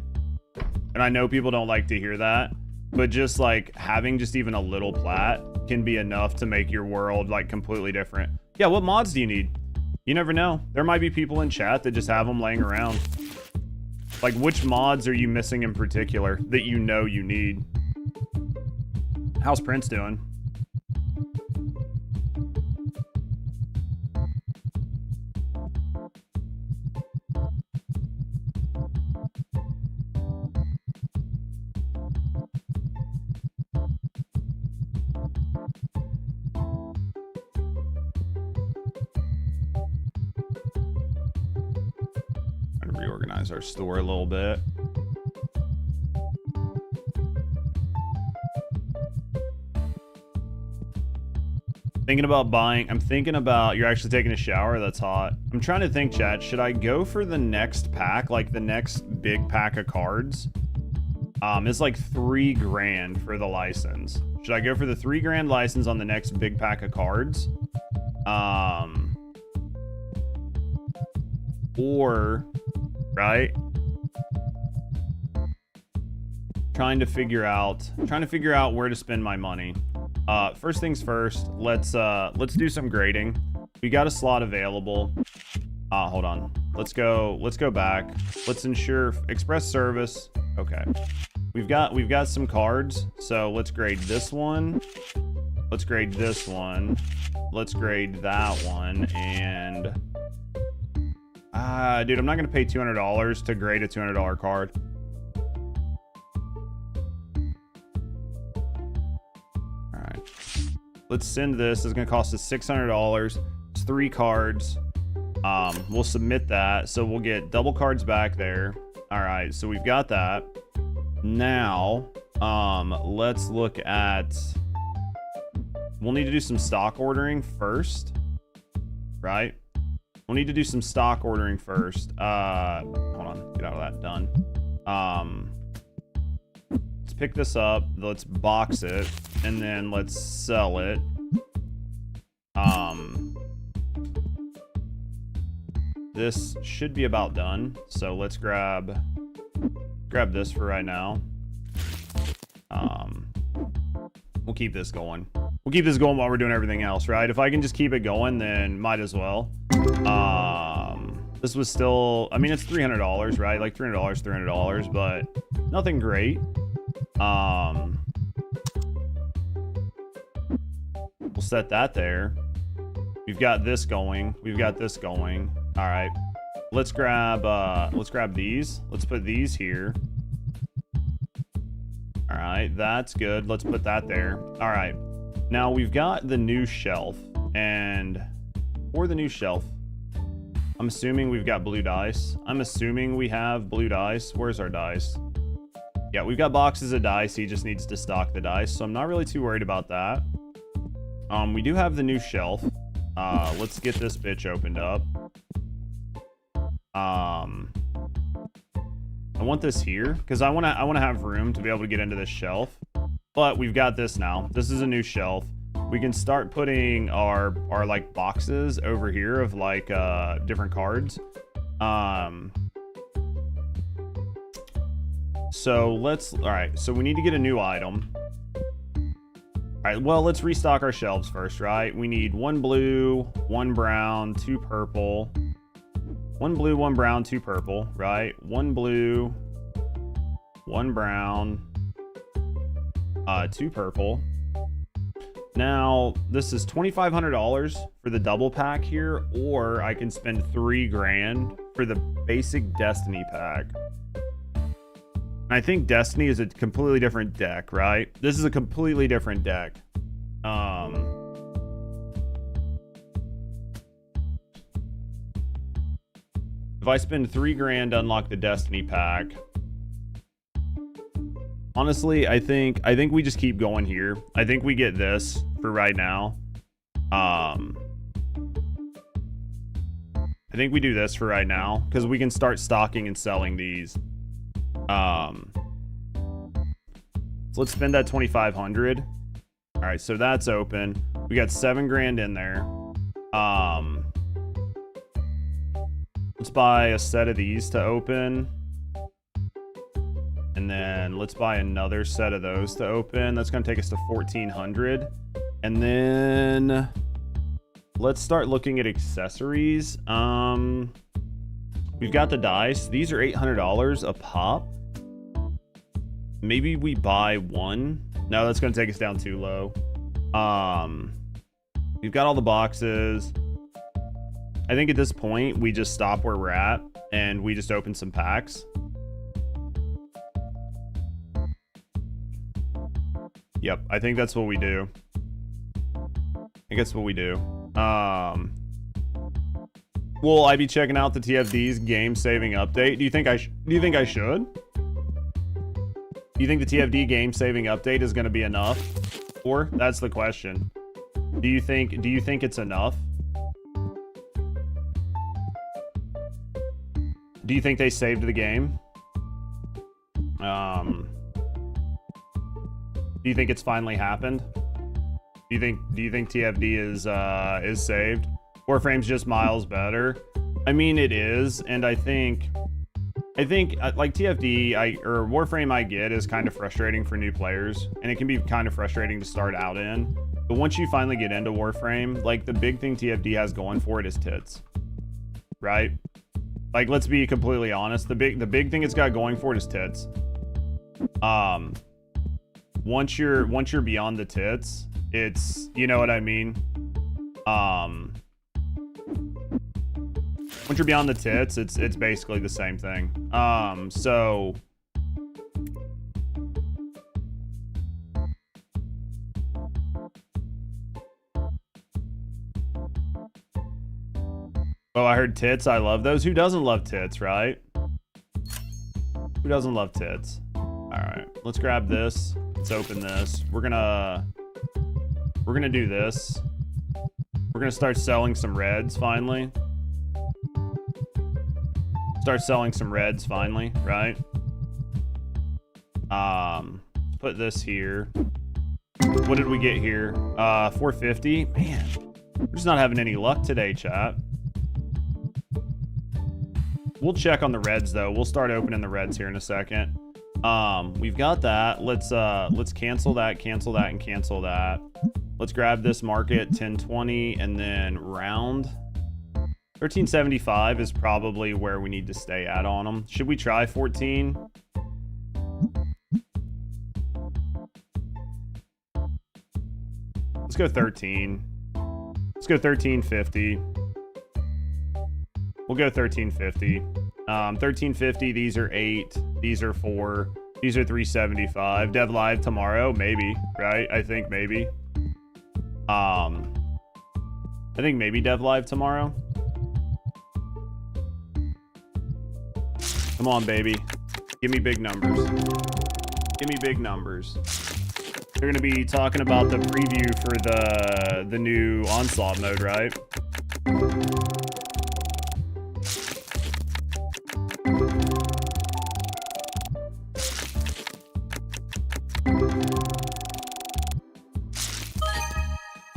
And I know people don't like to hear that, but just like having just even a little plat can be enough to make your world like completely different. Yeah, what mods do you need? You never know. There might be people in chat that just have them laying around. Like, which mods are you missing in particular that you know you need? How's Prince doing? reorganize our store a little bit. Thinking about buying. I'm thinking about. You're actually taking a shower. That's hot. I'm trying to think, chat. Should I go for the next pack, like the next big pack of cards? It's like $3 grand for the license. Should I go for the $3 grand license on the next big pack of cards? Or, right? Trying to figure out where to spend my money. First things first, let's do some grading. We got a slot available. Hold on. Let's go back. Let's ensure express service. Okay. We've got some cards. So let's grade this one. Let's grade this one. Let's grade that one. And dude, I'm not gonna pay $200 to grade a $200 card. Let's send this. It's going to cost us $600. It's 3 cards. We'll submit that. So we'll get double cards back there. All right. So we've got that. Now, let's look at... We'll need to do some stock ordering first. Right? We'll need to do some stock ordering first. Hold on. Get out of that. Done. Let's pick this up. Let's box it. And then let's sell it. This should be about done. So let's grab this for right now. We'll keep this going. We'll keep this going while we're doing everything else, right? If I can just keep it going, then might as well. This was still, I mean, it's $300, right? Like $300, but nothing great. We'll set that there. We've got this going. We've got this going. All right. Let's grab these. Let's put these here. All right, that's good. Let's put that there. All right. Now we've got the new shelf, and for the new shelf, I'm assuming we've got blue dice. I'm assuming we have blue dice. Where's our dice? Yeah, we've got boxes of dice. He just needs to stock the dice, so I'm not really too worried about that. We do have the new shelf. Let's get this bitch opened up. I want this here because I want to have room to be able to get into this shelf. But we've got this now. This is a new shelf. We can start putting our like boxes over here of like different cards. So all right, so we need to get a new item. All right, well, let's restock our shelves first, right? We need 1 blue, 1 brown, 2 purple. 1 blue, 1 brown, 2 purple, right? 1 blue, 1 brown, 2 purple. Now, this is $2,500 for the double pack here, or I can spend $3 grand for the basic Destiny pack. I think Destiny is a completely different deck, right? This is a completely different deck. If I spend $3 grand to unlock the Destiny pack, honestly, I think we just keep going here. I think we get this for right now. I think we do this for right now because we can start stocking and selling these. So let's spend that 2,500. All right, so that's open. We got 7 grand in there. Let's buy a set of these to open. And then let's buy another set of those to open. That's going to take us to 1,400. And then let's start looking at accessories. We've got the dice. These are $800 a pop. Maybe we buy one. No, that's going to take us down too low. We've got all the boxes. I think at this point, we just stop where we're at and we just open some packs. Yep, I think that's what we do. I think that's what we do. Will I be checking out the TFD's game saving update? Do you think I should? Do you think the TFD game saving update is going to be enough? Or that's the question. Do you think it's enough? Do you think they saved the game? Do you think it's finally happened? Do you think TFD is saved? Warframe's just miles better. I mean, it is, and I think like TFD or Warframe I get is kind of frustrating for new players, and it can be kind of frustrating to start out in. But once you finally get into Warframe, like the big thing TFD has going for it is tits, right? Like, let's be completely honest. The big thing it's got going for it is tits. Once you're beyond the tits, it's, you know what I mean? Once you're beyond the tits, it's basically the same thing. So oh, I heard tits. I love those. Who doesn't love tits, right? Who doesn't love tits? All right, let's grab this. Let's open this. We're gonna do this. We're gonna start selling some reds finally. Start selling some reds finally, right? Put this here. What did we get here? 450. Man, we're just not having any luck today, chat. We'll check on the reds though. We'll start opening the reds here in a second. We've got that. Let's cancel that, and cancel that. Let's grab this market 1020 and then round. 1375 is probably where we need to stay at on them. Should we try 14? Let's go 13. Let's go 1350. We'll go 1350. 1350, these are 8. These are 4. These are 375. Dev live tomorrow, maybe, right? I think maybe. I think maybe dev live tomorrow. Come on, baby. Give me big numbers. Give me big numbers. They're going to be talking about the preview for the new Onslaught mode, right?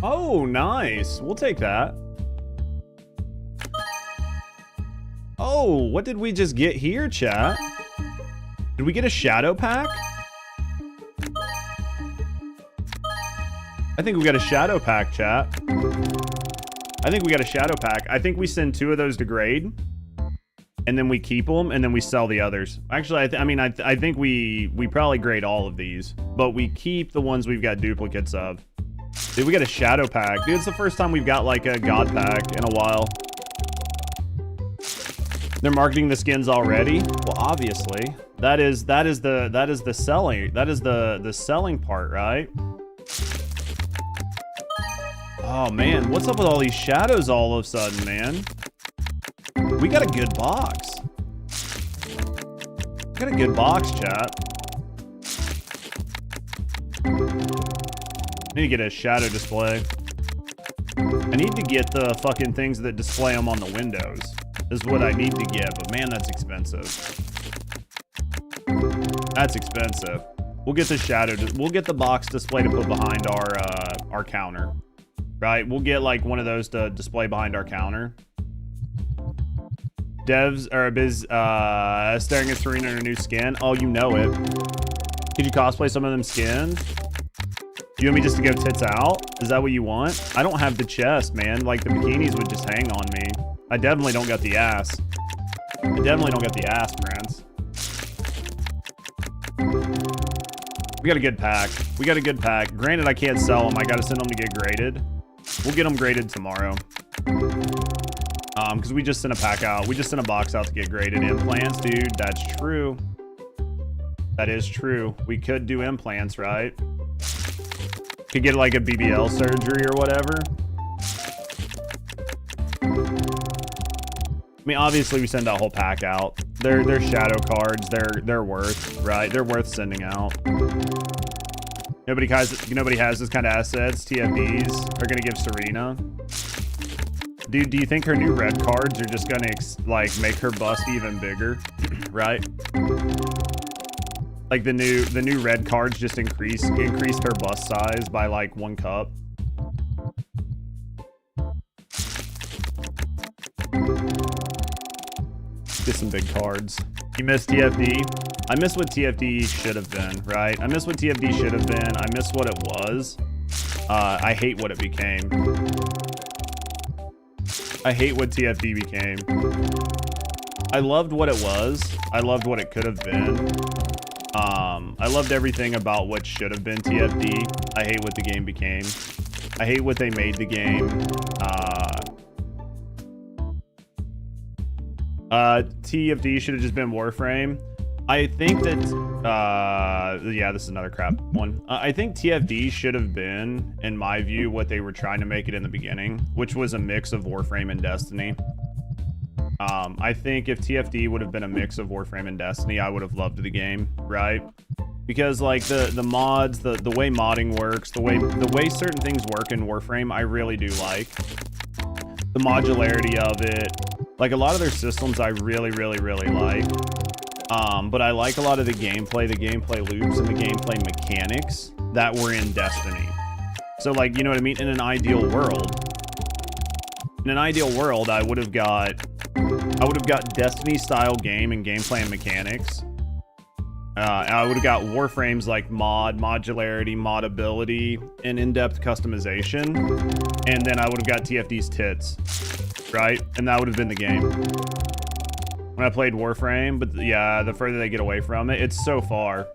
Oh, nice. We'll take that. Oh, what did we just get here, chat? Did we get a shadow pack? I think we got a shadow pack, chat. I think we got a shadow pack. I think we send 2 of those to grade, and then we keep them, and then we sell the others. Actually, I think we probably grade all of these, but we keep the ones we've got duplicates of. Dude, we got a shadow pack. Dude, it's the first time we've got like a god pack in a while. They're marketing the skins already. Well, obviously, that is the selling part, right? Oh man, what's up with all these shadows all of a sudden, man? We got a good box. We got a good box, chat. I need to get a shadow display. I need to get the fucking things that display them on the windows. Is what I need to get, but man, that's expensive. That's expensive. We'll get the shadow. We'll get the box display to put behind our counter, right? We'll get like one of those to display behind our counter. Devs are staring at Serena in her new skin. Oh, you know it. Could you cosplay some of them skins? Do you want me just to go tits out? Is that what you want? I don't have the chest, man. Like, the bikinis would just hang on me. I definitely don't got the ass. I definitely don't got the ass, friends. We got a good pack. We got a good pack. Granted, I can't sell them. I got to send them to get graded. We'll get them graded tomorrow. Because we just sent a pack out. We just sent a box out to get graded. Implants, dude. That's true. That is true. We could do implants, right? Could get like a BBL surgery or whatever. mean, obviously we send that whole pack out. They're shadow cards. They're worth, right? They're worth sending out. Nobody has this kind of assets. TFDs are gonna give Serena. Dude, do you think her new red cards are just gonna like make her bust even bigger, right? Like the new red cards just increase her bust size by like 1 cup. Get some big cards. You miss TFD? I miss what TFD should have been, right? I miss what TFD should have been. I miss what it was. I hate what it became. I hate what TFD became. I loved what it was. I loved what it could have been. I loved everything about what should have been TFD. I hate what the game became. I hate what they made the game. TFD should have just been Warframe. I think that, yeah, this is another crap one. I think TFD should have been, in my view, what they were trying to make it in the beginning, which was a mix of Warframe and Destiny. I think if TFD would have been a mix of Warframe and Destiny, I would have loved the game, right? Because like the mods, the way modding works, the way certain things work in Warframe, I really do like. The modularity of it, like a lot of their systems I really like. But I like a lot of the gameplay loops and the gameplay mechanics that were in Destiny. So like, you know what I mean? In an ideal world, I would have got Destiny style game and gameplay and mechanics. I would have got Warframe's like modularity, modability, and in-depth customization. And then I would have got TFD's tits, right? And that would have been the game. When I played Warframe, but yeah, the further they get away from it, it's so far.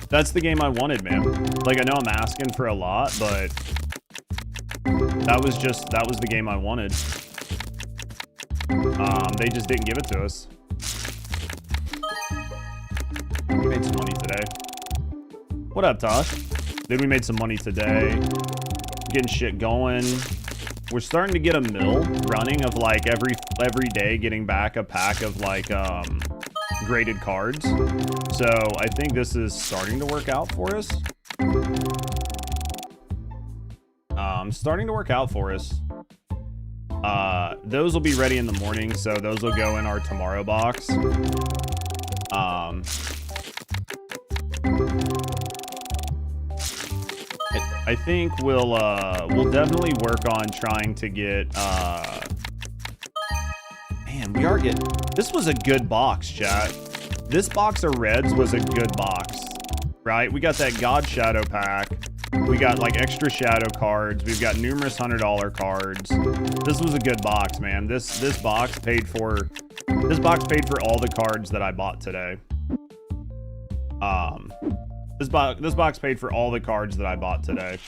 That's the game I wanted, man. Like, I know I'm asking for a lot, but that was the game I wanted. They just didn't give it to us. We made some money today. What up, Tosh? Dude, we made some money today. Getting shit going. We're starting to get a mill running of like every day getting back a pack of like graded cards. So I think this is starting to work out for us. Starting to work out for us. Those will be ready in the morning, so those will go in our tomorrow box. I think we'll definitely work on trying to get man, we are getting, this was a good box, chat. This box of reds was a good box, right? We got that God Shadow pack. We got like extra shadow cards. We've got numerous $100 cards. This was a good box, man. This box paid for all the cards that I bought today. This box paid for all the cards that I bought today.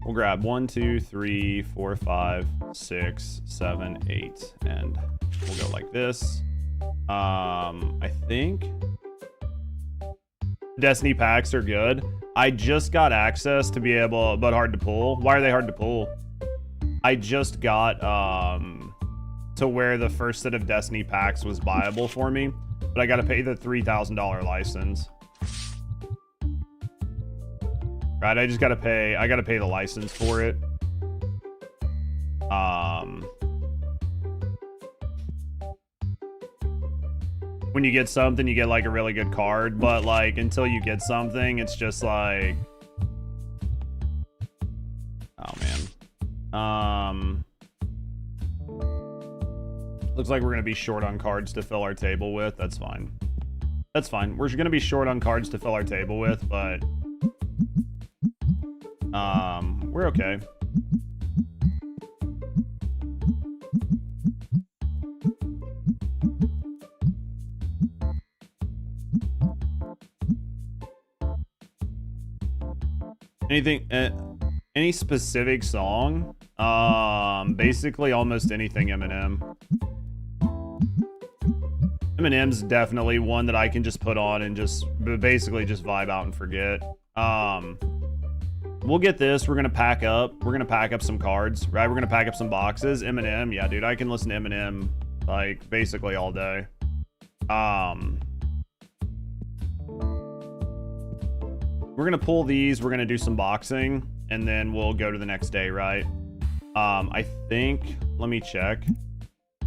We'll grab 1, 2, 3, 4, 5, 6, 7, 8, and we'll go like this. I think Destiny packs are good. I just got access to be able, but hard to pull. Why are they hard to pull? I just got to where the first set of Destiny packs was viable for me, but I got to pay the $3,000 license. Right, I just got to pay. I got to pay the license for it. When you get something, you get like a really good card, but like until you get something, it's just like, oh man. Looks like we're gonna be short on cards to fill our table with. That's fine. That's fine. We're gonna be short on cards to fill our table with, but we're okay. Anything, any specific song? Basically almost anything Eminem. Eminem's definitely one that I can just put on and just basically just vibe out and forget. We'll get this. We're gonna pack up. We're gonna pack up some cards, right? We're gonna pack up some boxes. Eminem, yeah, dude, I can listen to Eminem like basically all day. We're gonna pull these. We're gonna do some boxing, and then we'll go to the next day, right? I think. Let me check.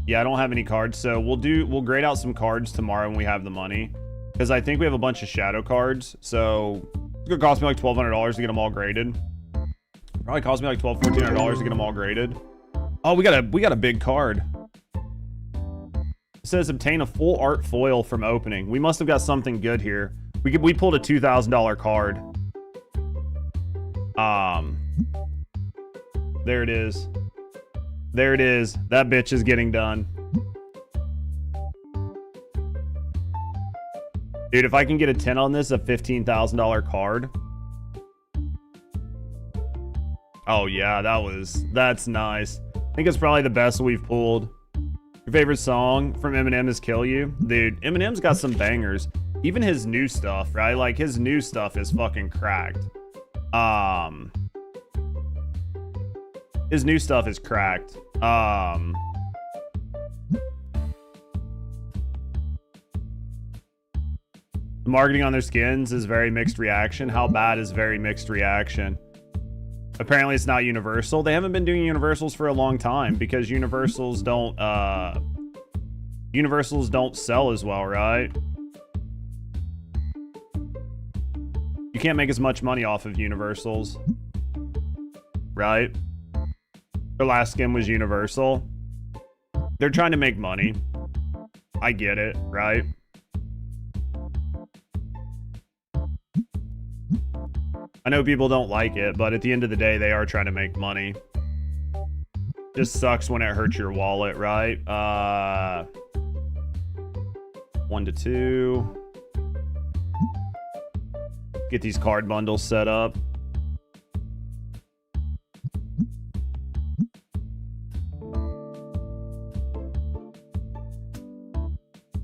Yeah, I don't have any cards, so we'll grade out some cards tomorrow when we have the money, because I think we have a bunch of shadow cards. So it's gonna cost me like $1,200 to get them all graded. Probably cost me like $1,200-$1,400 to get them all graded. Oh, we got a big card. It says obtain a full art foil from opening. We must have got something good here. We pulled a $2,000 card. There it is. There it is. That bitch is getting done. Dude, if I can get a 10 on this, a $15,000 card. Oh yeah, that's nice. I think it's probably the best we've pulled. Your favorite song from Eminem is Kill You? Dude, Eminem's got some bangers. Even his new stuff, right? Like, his new stuff is fucking cracked. His new stuff is cracked. The marketing on their skins is very mixed reaction. How bad is very mixed reaction? Apparently it's not Universal. They haven't been doing Universals for a long time because Universals don't sell as well, right? You can't make as much money off of Universals, right? Their last skin was Universal. They're trying to make money. I get it, right? I know people don't like it, but at the end of the day, they are trying to make money. Just sucks when it hurts your wallet, right? 1 to 2. Get these card bundles set up.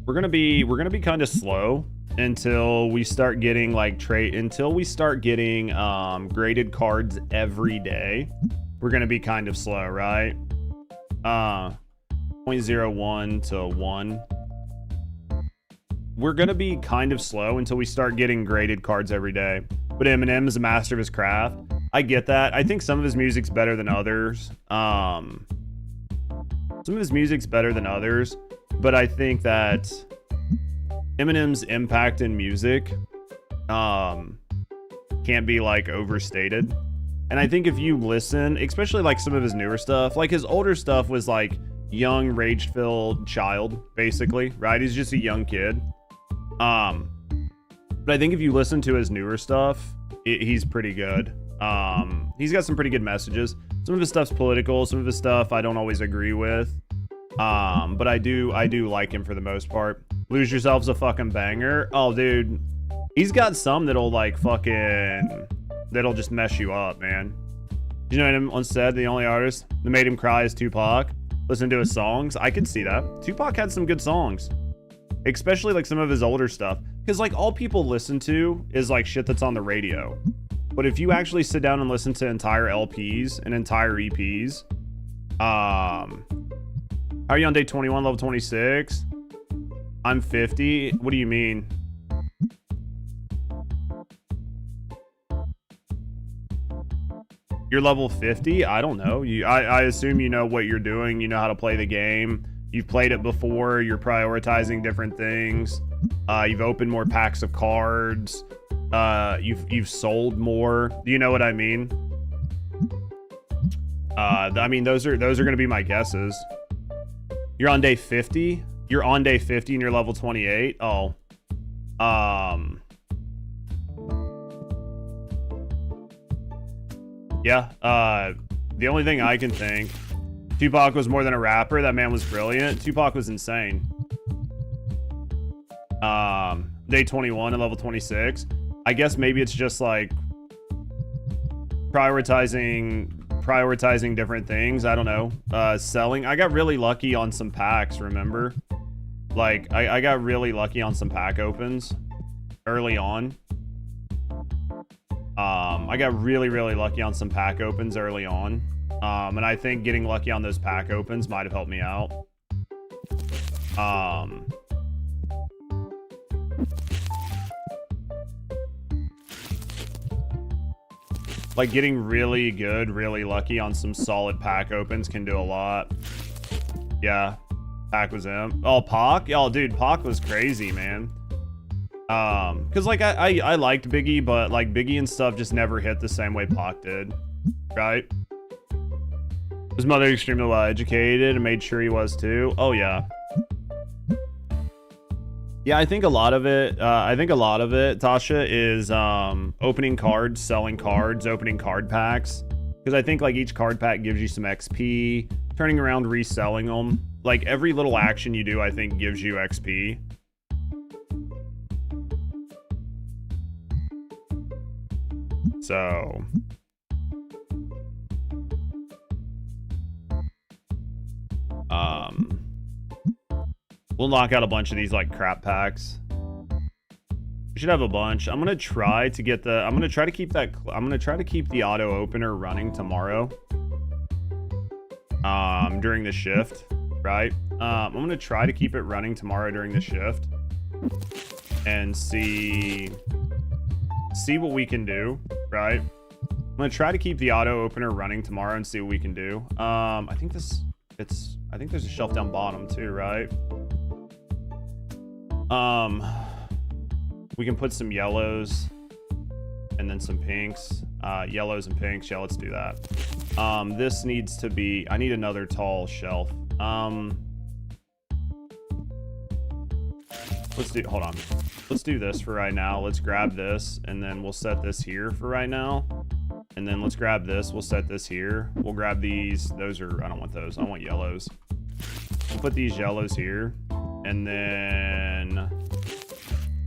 We're gonna be kind of slow until we start getting like graded cards every day. We're gonna be kind of slow, right? 0.01 to 1. We're gonna be kind of slow until we start getting graded cards every day. But Eminem is a master of his craft. I get that. I think some of his music's better than others. Some of his music's better than others, but I think that Eminem's impact in music can't be like overstated. And I think if you listen, especially like some of his newer stuff, like his older stuff was like young, rage-filled child, basically, right? He's just a young kid. But I think if you listen to his newer stuff, he's pretty good. He's got some pretty good messages. Some of his stuff's political, some of his stuff I don't always agree with. But I do like him for the most part. Lose Yourself's a fucking banger. Oh, dude. He's got some that'll like that'll just mess you up, man. You know what him once said? The only artist that made him cry is Tupac. Listen to his songs. I could see that. Tupac had some good songs. Especially like some of his older stuff. Because like all people listen to is like shit that's on the radio. But if you actually sit down and listen to entire LPs and entire EPs, how are you on day 21, level 26? I'm 50. What do you mean? You're level 50? I don't know. I assume you know what you're doing. You know how to play the game. You've played it before. You're prioritizing different things. You've opened more packs of cards. You've sold more. Do you know what I mean? I mean, those are going to be my guesses. You're on day 50? You're on day 50 and you're level 28? Oh. Yeah. The only thing I can think... Tupac was more than a rapper. That man was brilliant. Tupac was insane. Day 21 and level 26. I guess maybe it's just like prioritizing different things. I don't know. Selling. I got really lucky on some packs, remember? Like, I got really lucky on some pack opens early on. I got really, really lucky on some pack opens early on. And I think getting lucky on those pack opens might have helped me out. Like getting really good, really lucky on some solid pack opens can do a lot. Yeah, Pac was him. Oh, Pac? Oh, dude, Pac was crazy, man. Cause like I liked Biggie, but like Biggie and stuff just never hit the same way Pac did, right? His mother extremely well educated and made sure he was too. Oh yeah. Yeah, I think a lot of it, Tasha, is opening cards, selling cards, opening card packs. Because I think like each card pack gives you some XP, turning around, reselling them. Like every little action you do, I think gives you XP. So we'll knock out a bunch of these like crap packs. We should have a bunch. I'm gonna try to get the. I'm gonna try to keep the auto opener running tomorrow. During the shift, right? I'm gonna try to keep it running tomorrow during the shift, and see what we can do, right? I'm gonna try to keep the auto opener running tomorrow and see what we can do. I think there's a shelf down bottom too, right? We can put some yellows and then some pinks. Yellows and pinks. Yeah, let's do that. This needs to be... I need another tall shelf. Hold on. Let's do this for right now. Let's grab this, and then we'll set this here for right now. And then let's grab this. We'll set this here. We'll grab these. Those are... I don't want those. I want yellows. We'll put these yellows here. And then...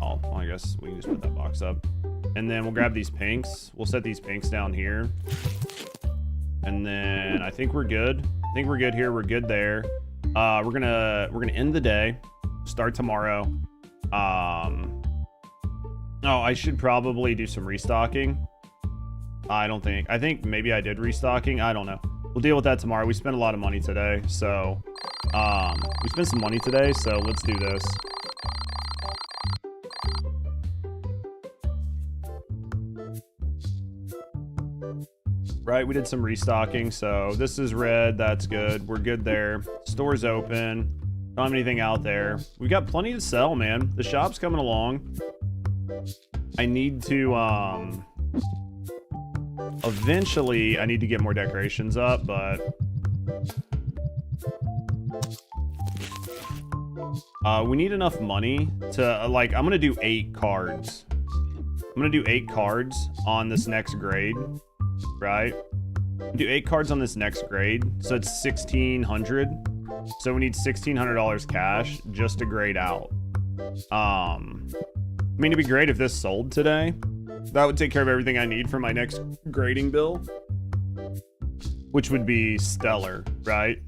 Oh, well, I guess we can just put that box up. And then we'll grab these pinks. We'll set these pinks down here. And then I think we're good. I think we're good here. We're good there. We're gonna end the day. Start tomorrow. Oh, I should probably do some restocking. I think maybe I did restocking. I don't know. We'll deal with that tomorrow. We spent a lot of money today, so we spent some money today, so let's do this. Right, we did some restocking, so this is red. That's good. We're good there. Store's open. Don't have anything out there. We got plenty to sell, man. The shop's coming along. I need to eventually I need to get more decorations up, but we need enough money to like I'm gonna do 8 cards. I'm gonna do 8 cards on this next grade, right? Do 8 cards on this next grade, so it's 1,600. So we need $1,600 cash just to grade out. I mean, it'd be great if this sold today. That would take care of everything I need for my next grading bill, which would be stellar, right?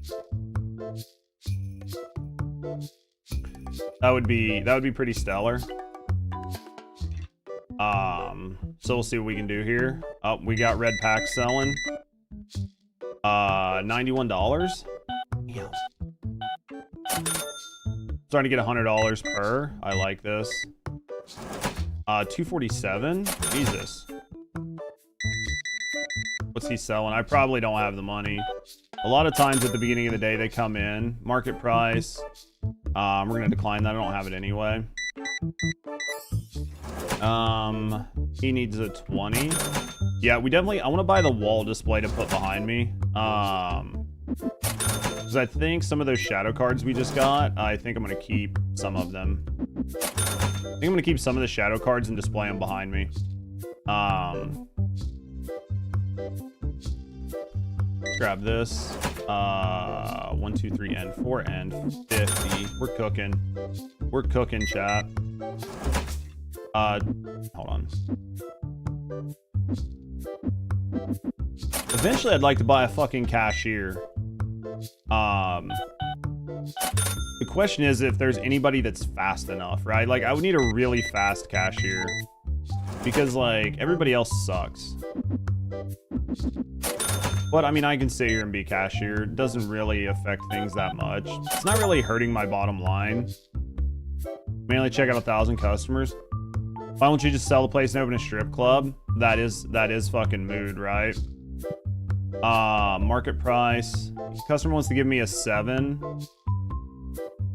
That would be pretty stellar. So we'll see what we can do here. Oh, we got red pack selling. $91. Damn. Starting to get $100 per. I like this. 247. Jesus. What's he selling? I probably don't have the money. A lot of times at the beginning of the day they come in market price. We're gonna decline that. I don't have it anyway. He needs a 20. Yeah, we definitely... I want to buy the wall display to put behind me. Because I think some of those shadow cards we just got, I think I'm going to keep some of them. I think I'm going to keep some of the shadow cards and display them behind me. Let's grab this. 1, 2, 3, and 4, and 50. We're cooking. We're cooking, chat. Hold on. Eventually, I'd like to buy a fucking cashier. The question is if there's anybody that's fast enough, right? Like, I would need a really fast cashier. because like everybody else sucks. But I mean, I can sit here and be cashier. It doesn't really affect things that much. It's not really hurting my bottom line. Mainly check out 1,000 customers. Why don't you just sell the place and open a strip club? That is fucking mood, right? Market price. Customer wants to give me a 7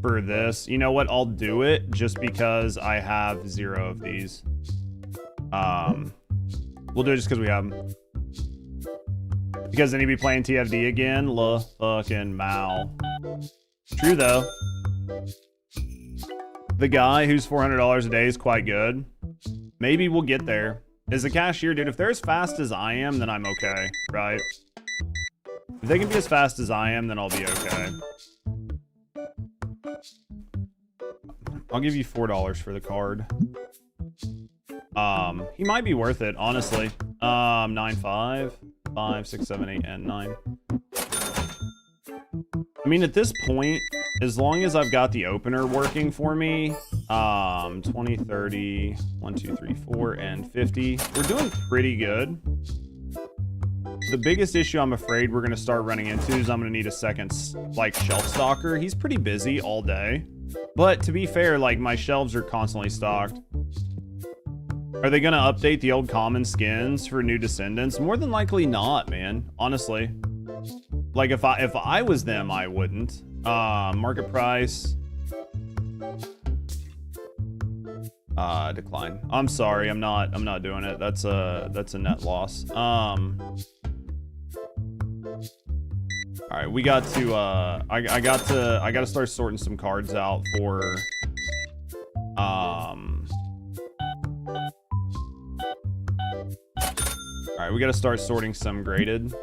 for this. You know what? I'll do it just because I have 0 of these. We'll do it just because we have them. Because then he'd be playing TFD again. Fucking Mal. True though. The guy who's $400 a day is quite good. Maybe we'll get there. As a cashier, dude, if they're as fast as I am, then I'm okay, right? If they can be as fast as I am, then I'll be okay. I'll give you $4 for the card. He might be worth it, honestly. 9, 5, 5, 6, 7, 8, and 9. I mean, at this point, as long as I've got the opener working for me, 20, 30, 1, 2, 3, 4, and 50. We're doing pretty good. The biggest issue I'm afraid we're going to start running into is I'm going to need a second, like, shelf stocker. He's pretty busy all day. But to be fair, like, my shelves are constantly stocked. Are they going to update the old common skins for new descendants? More than likely not, man. Honestly. Like, if I was them, I wouldn't. Market price. Decline. I'm sorry, I'm not doing it. That's a net loss. All right, we got to I got to start sorting some cards out for all right, we got to start sorting some graded.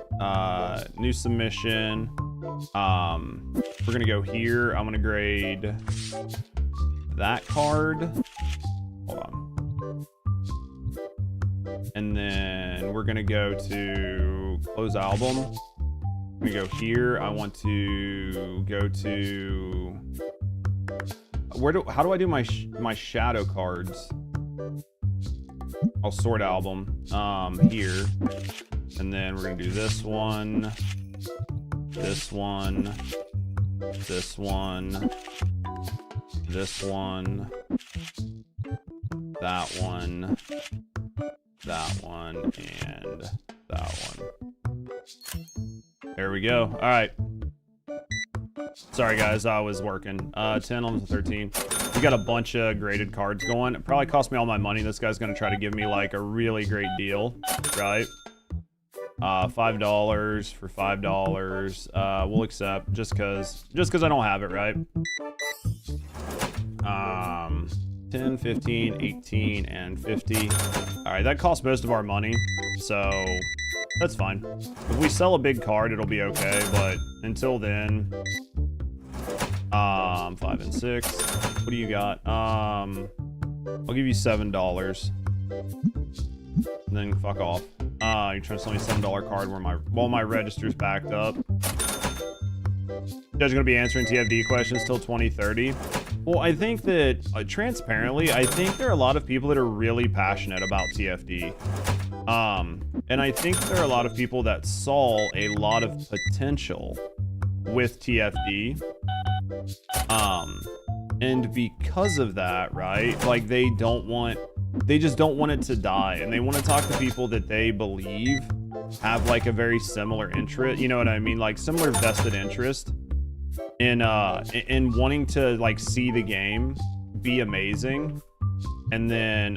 New submission. We're gonna go here. I'm gonna grade that card. Hold on. And then we're gonna go to close album. I'm gonna go here. I want to go to how do I do my shadow cards? I'll sort album here, and then we're gonna do this one, this one, this one, this one, that one, that one, and that one. There we go. All right. Sorry guys, I was working. 10, 11, 13. We got a bunch of graded cards going. It probably cost me all my money. This guy's gonna try to give me like a really great deal, right? $5 for $5. We'll accept just cause I don't have it, right? 10, 15, 18, and 50. All right, that costs most of our money, so that's fine. If we sell a big card, it'll be okay, but until then, 5 and 6. What do you got? I'll give you $7. And then fuck off. You're trying to sell me a $7 card while my register's backed up. You guys are gonna be answering TFD questions till 2030. Well, I think that transparently, I think there are a lot of people that are really passionate about TFD. And I think there are a lot of people that saw a lot of potential with TFD. And because of that, right? Like they just don't want it to die, and they want to talk to people that they believe have like a very similar interest. You know what I mean? Like similar vested interest in wanting to like see the game be amazing, and then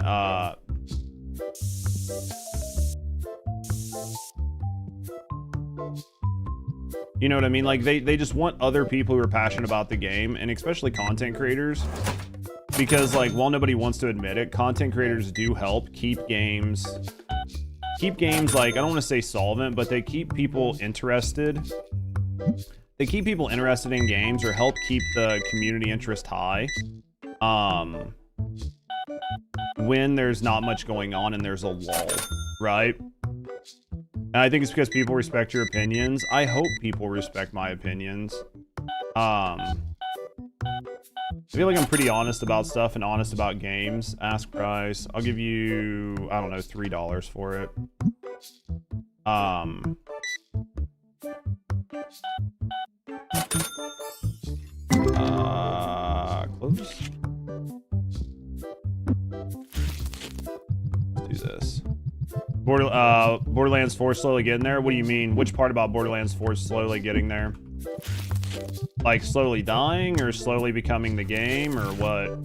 you know what I mean? Like they just want other people who are passionate about the game, and especially content creators, because like while nobody wants to admit it, content creators do help keep games like, I don't want to say solvent, but they keep people interested. They keep people interested in games, or help keep the community interest high. When there's not much going on and there's a lull, right? And I think it's because people respect your opinions. I hope people respect my opinions. I feel like I'm pretty honest about stuff and honest about games. Ask price. I'll give you, I don't know, $3 for it. Close. Let's do this. Borderlands 4 slowly getting there? What do you mean? Which part about Borderlands 4 slowly getting there? Like slowly dying or slowly becoming the game or what?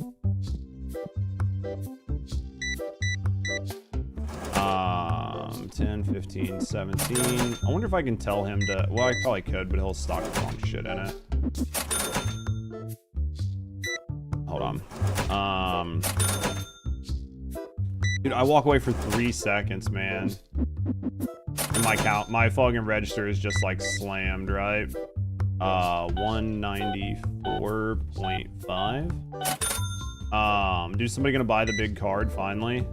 10, 15, 17. I wonder if I can tell him to, well, I probably could, but he'll stock the wrong shit in it. Hold on. Dude, I walk away for 3 seconds, man. And my fucking register is just like slammed, right? 194.5. Dude, somebody gonna buy the big card finally?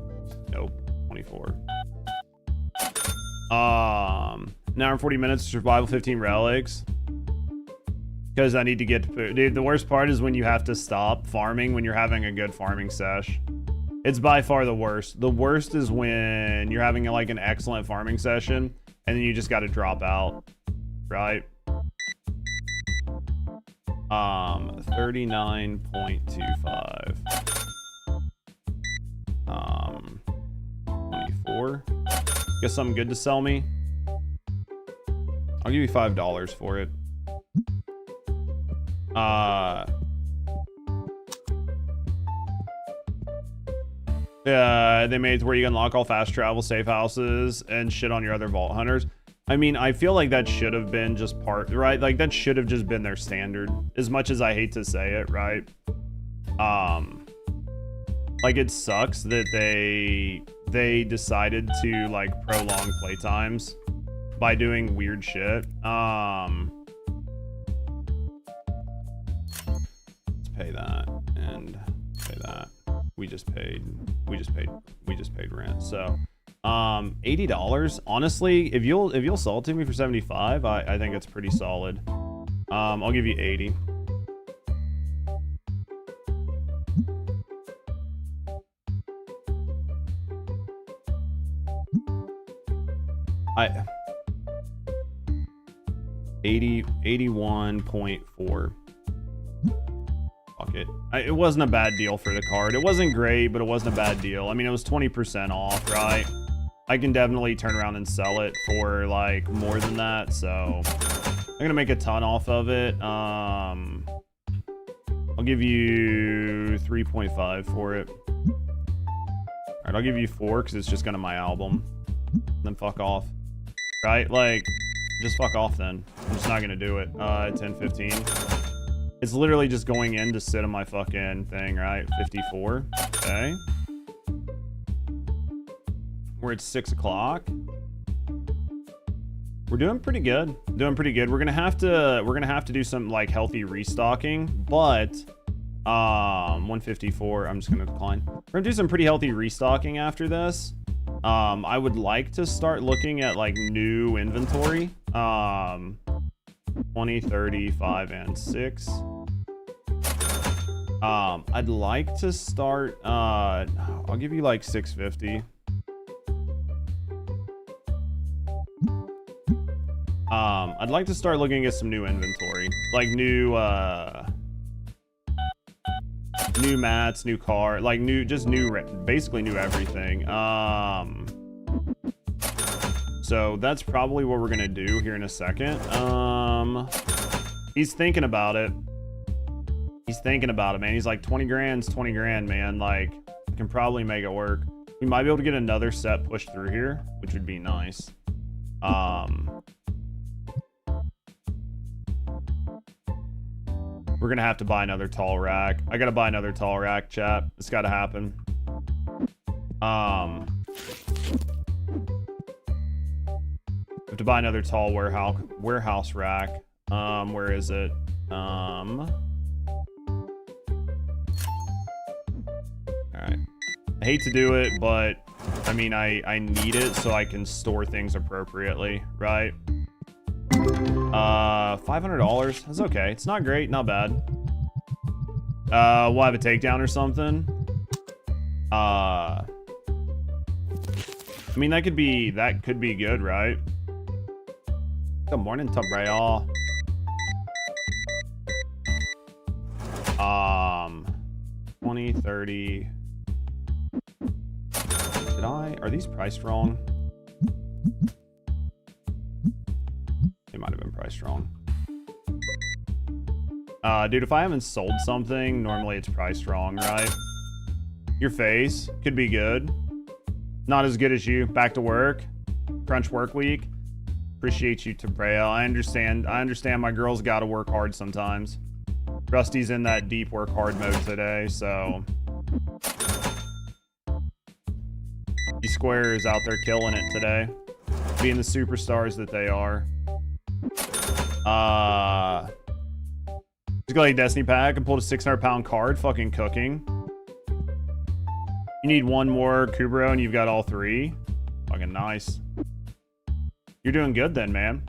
Nope. 24. An hour and 40 minutes, survival 15 relics. Because I need to get food. Dude, the worst part is when you have to stop farming when you're having a good farming sesh. It's by far the worst. The worst is when you're having like an excellent farming session and then you just got to drop out, right? 39.25. 24. Got something good to sell me? I'll give you $5 for it. They made it where you can unlock all fast travel safe houses and shit on your other vault hunters. I mean, I feel like that should have been just right? Like that should have just been their standard, as much as I hate to say it, right? Like it sucks that they decided to like prolong playtimes by doing weird shit. Let's pay that and pay that. We just paid rent. So $80. Honestly, if you'll sell it to me for 75, I think it's pretty solid. I'll give you 80. I 81.4. Fuck it. It wasn't a bad deal for the card. It wasn't great, but it wasn't a bad deal. I mean, it was 20% off, right? I can definitely turn around and sell it for like more than that, so I'm gonna make a ton off of it. I'll give you 3.5 for it. All right, I'll give you 4 because it's just gonna my album. Then fuck off. Right? Like, just fuck off then. I'm just not gonna do it. 10, 15. It's literally just going in to sit on my fucking thing, right? 54. Okay. We're at 6 o'clock. We're doing pretty good. Doing pretty good. We're gonna have to do some like healthy restocking, but 154. I'm just gonna decline. We're gonna do some pretty healthy restocking after this. I would like to start looking at like new inventory. 20, 30, 5, and 6. I'd like to start, I'll give you like 650. I'd like to start looking at some new inventory, like new mats, new car, like basically new everything. So that's probably what we're gonna do here in a second. He's thinking about it. He's thinking about it, man. He's like 20 grand's 20 grand, man. Like, I can probably make it work. We might be able to get another set pushed through here, which would be nice. We're gonna have to buy another tall rack. I gotta buy another tall rack, chat. It's gotta happen. Have to buy another tall warehouse rack. Where is it? All right. I hate to do it, but I mean, I need it so I can store things appropriately, right? $500. That's okay. It's not great, not bad. We'll have a takedown or something. I mean, that could be good, right? Good morning, Tabraya. 20, 30. Are these priced wrong? They might have been priced wrong. Dude, if I haven't sold something, normally it's priced wrong, right? Your face could be good. Not as good as you. Back to work. Crunch work week. Appreciate you, Tabrea. I understand my girl's got to work hard sometimes. Rusty's in that deep work hard mode today, so... Square is out there killing it today. Being the superstars that they are. Just got a Destiny pack and pulled a 600-pound card. Fucking cooking. You need one more Kubro and you've got all three. Fucking nice. You're doing good then, man.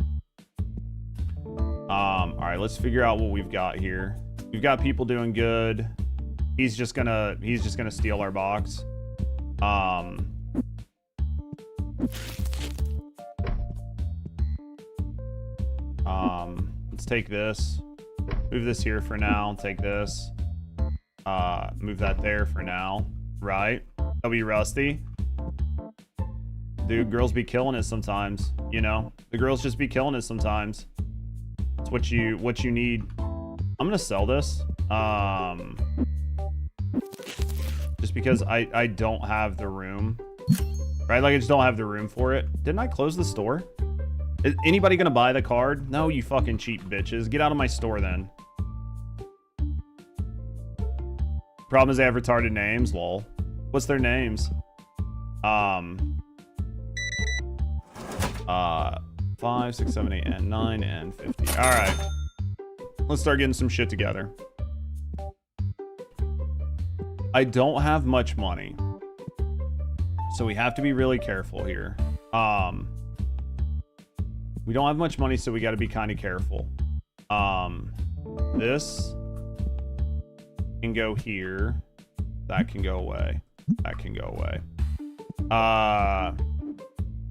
Alright, let's figure out what we've got here. We've got people doing good. He's just gonna steal our box. Let's take this. Move this here for now. Take this. Move that there for now. Right? That'll be Rusty. Dude, girls be killing it sometimes. You know? The girls just be killing it sometimes. It's what you need. I'm gonna sell this. Just because I don't have the room. Right? Like, I just don't have the room for it. Didn't I close the store? Is anybody gonna buy the card? No, you fucking cheap bitches. Get out of my store then. Problem is they have retarded names, lol. What's their names? 5, 6, 7, 8, and 9, and 50. Alright. Let's start getting some shit together. I don't have much money. So we have to be really careful here. We don't have much money, so we got to be kind of careful. This can go here. That can go away. That can go away.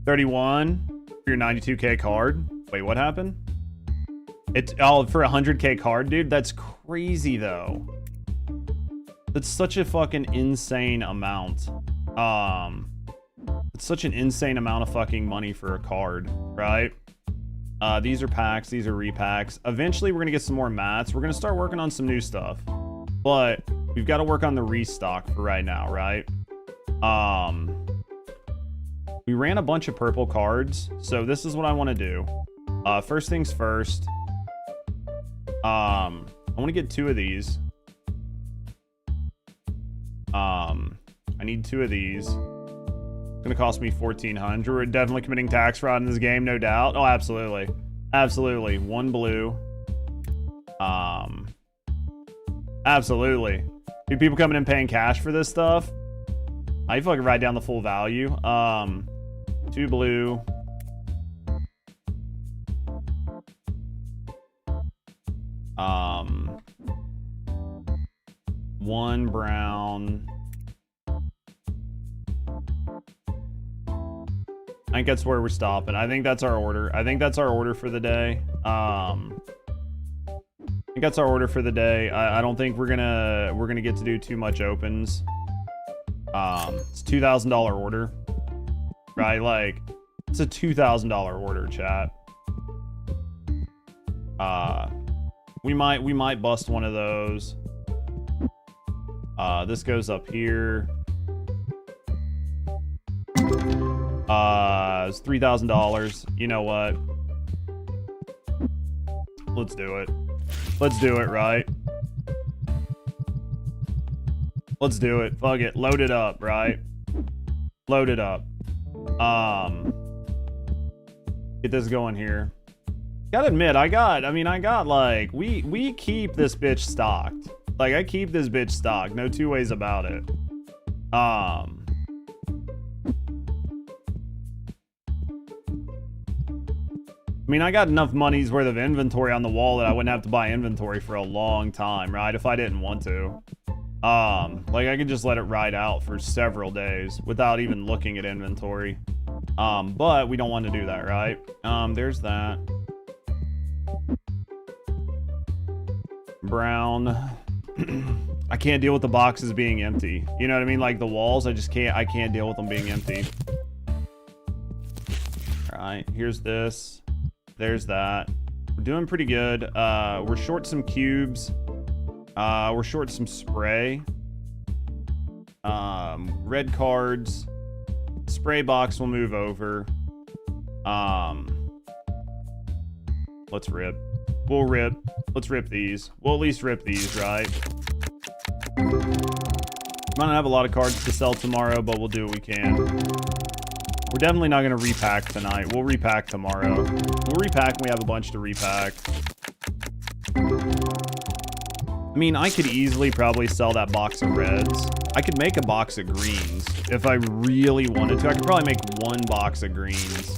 31 for your 92k card. Wait, what happened? It's all for a 100k card, dude. That's crazy, though. That's such a fucking insane amount. It's such an insane amount of fucking money for a card, right? These are packs. These are repacks. Eventually, we're going to get some more mats. We're going to start working on some new stuff. But we've got to work on the restock for right now, right? We ran a bunch of purple cards. So this is what I want to do. First things first. I want to get 2 of these. I need 2 of these. It's gonna cost me 1,400. We're definitely committing tax fraud in this game, no doubt. Oh, absolutely, absolutely. 1 blue. Absolutely. Dude, people coming in paying cash for this stuff. I fucking write down the full value. 2 blue. 1 brown. I think that's where we're stopping. I think that's our order. I think that's our order for the day. I think that's our order for the day. I don't think we're gonna get to do too much opens. It's $2,000 order, right? Like, it's a $2,000 order, chat. We might bust one of those. This goes up here. It's $3,000. You know what? Let's do it. Let's do it, right? Let's do it. Fuck it. Load it up, right? Load it up. Get this going here. Gotta admit, I got like, we keep this bitch stocked. Like, I keep this bitch stocked. No two ways about it. mean, I got enough money's worth of inventory on the wall that I wouldn't have to buy inventory for a long time, right? If I didn't want to. Like I could just let it ride out for several days without even looking at inventory. But we don't want to do that, right? There's that. Brown. I can't deal with the boxes being empty. You know what I mean? Like the walls, I can't deal with them being empty. All right, here's this. There's that. We're doing pretty good. We're short some cubes. We're short some spray. Red cards. Spray box will move over. Let's rip. We'll rip. Let's rip these. We'll at least rip these, right? Might not have a lot of cards to sell tomorrow, but we'll do what we can. We're definitely not going to repack tonight. We'll repack tomorrow. We'll repack when we have a bunch to repack. I mean, I could easily probably sell that box of reds. I could make a box of greens if I really wanted to. I could probably make one box of greens.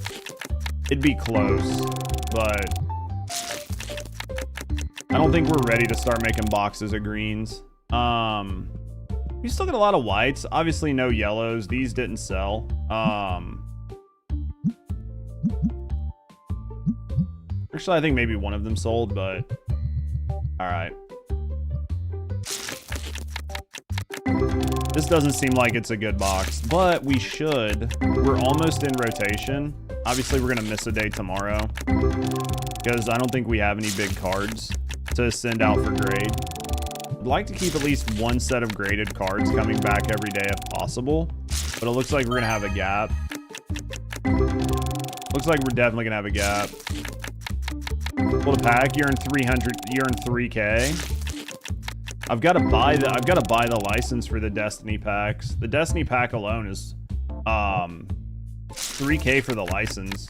It'd be close, but I don't think we're ready to start making boxes of greens. We still got a lot of whites. Obviously no yellows. These didn't sell. Actually, I think maybe one of them sold, but all right. This doesn't seem like it's a good box, but we should. We're almost in rotation. Obviously, we're going to miss a day tomorrow because I don't think we have any big cards to send out for grade. I'd like to keep at least one set of graded cards coming back every day if possible, but it looks like we're going to have a gap. Looks like we're definitely going to have a gap. Pull the pack, you're in 300, you're in 3K. I've got to buy the license for the Destiny packs. The Destiny pack alone is 3K for the license.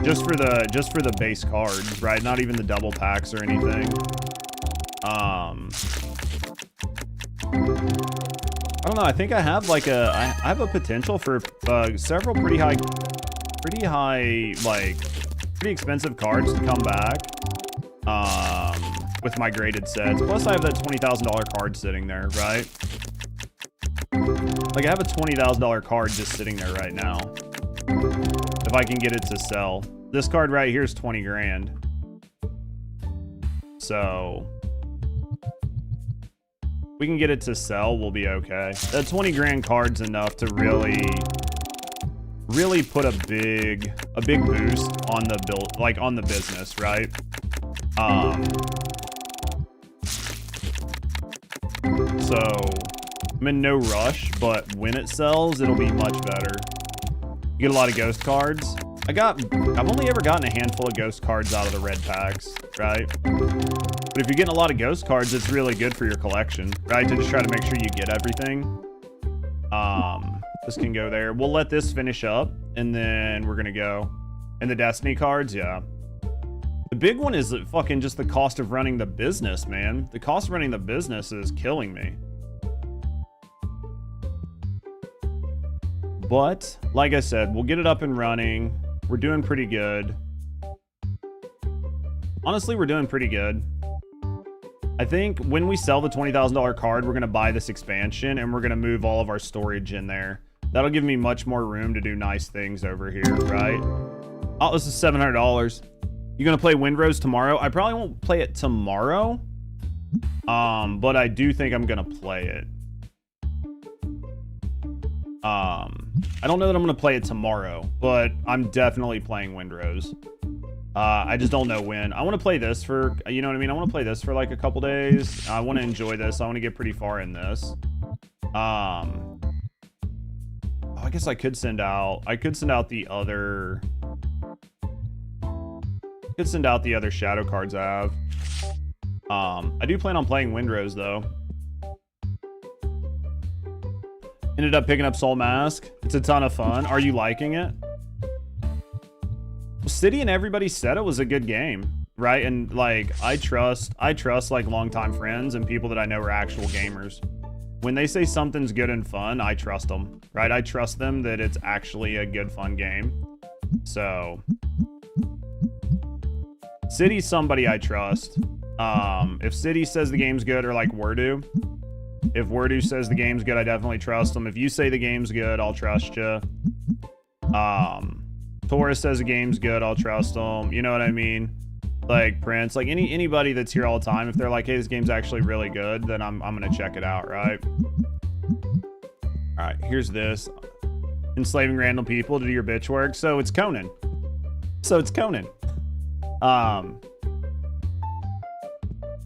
Just for the base cards, right? Not even the double packs or anything. I don't know. I think I have like I have a potential for several pretty expensive cards to come back. With my graded sets. Plus I have that $20,000 card sitting there, right? Like I have a $20,000 card just sitting there right now. If I can get it to sell. This card right here is 20 grand. So we can get it to sell, we'll be okay. That 20 grand card's enough to really put a big boost on the build, like on the business, right? So I'm in no rush, but when it sells, it'll be much better. You get a lot of ghost cards. I've only ever gotten a handful of ghost cards out of the red packs, right? But if you're getting a lot of ghost cards, it's really good for your collection, right? To just try to make sure you get everything. This can go there. We'll let this finish up, and then we're gonna go. And the Destiny cards, yeah. The big one is fucking just the cost of running the business, man. The cost of running the business is killing me. But, like I said, we'll get it up and running. We're doing pretty good. Honestly, we're doing pretty good. I think when we sell the $20,000 card, we're going to buy this expansion, and we're going to move all of our storage in there. That'll give me much more room to do nice things over here, right? Oh, this is $700. You gonna play Windrose tomorrow? I probably won't play it tomorrow. But I do think I'm gonna play it. I don't know that I'm gonna play it tomorrow, but I'm definitely playing Windrose. I just don't know when. I want to play this for, you know what I mean? I want to play this for like a couple days. I want to enjoy this. I want to get pretty far in this. Oh, I guess I could send out the other... Could send out the other shadow cards I have. I do plan on playing Windrose though. Ended up picking up Soul Mask. It's a ton of fun. Are you liking it? Well, City and everybody said it was a good game, right? And like I trust like longtime friends and people that I know are actual gamers. When they say something's good and fun, I trust them, right? I trust them that it's actually a good fun game. So City's somebody I trust. If City says the game's good, or like Wordu. If Wordu says the game's good, I definitely trust him. If you say the game's good, I'll trust you. Taurus says the game's good, I'll trust him. You know what I mean? Like Prince, like anybody that's here all the time, if they're like, hey, this game's actually really good, then I'm gonna check it out, right? All right, here's this. Enslaving random people to do your bitch work. So it's Conan.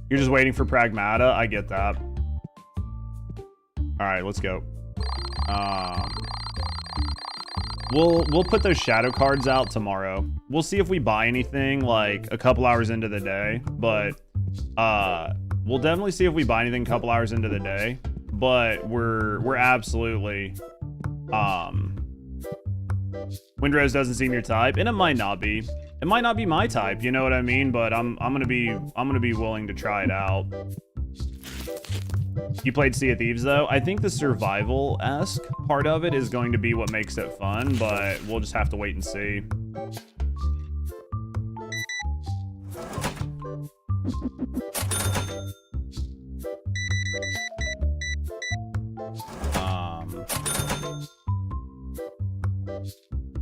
You're just waiting for Pragmata. I get that. All right, let's go. We'll put those shadow cards out tomorrow. We'll see if we buy anything like a couple hours into the day, but we'll definitely see if we buy anything a couple hours into the day. But we're absolutely Windrose doesn't seem your type, and it might not be. It might not be my type, you know what I mean? But I'm gonna be willing to try it out. You played Sea of Thieves though. I think the survival-esque part of it is going to be what makes it fun, but we'll just have to wait and see.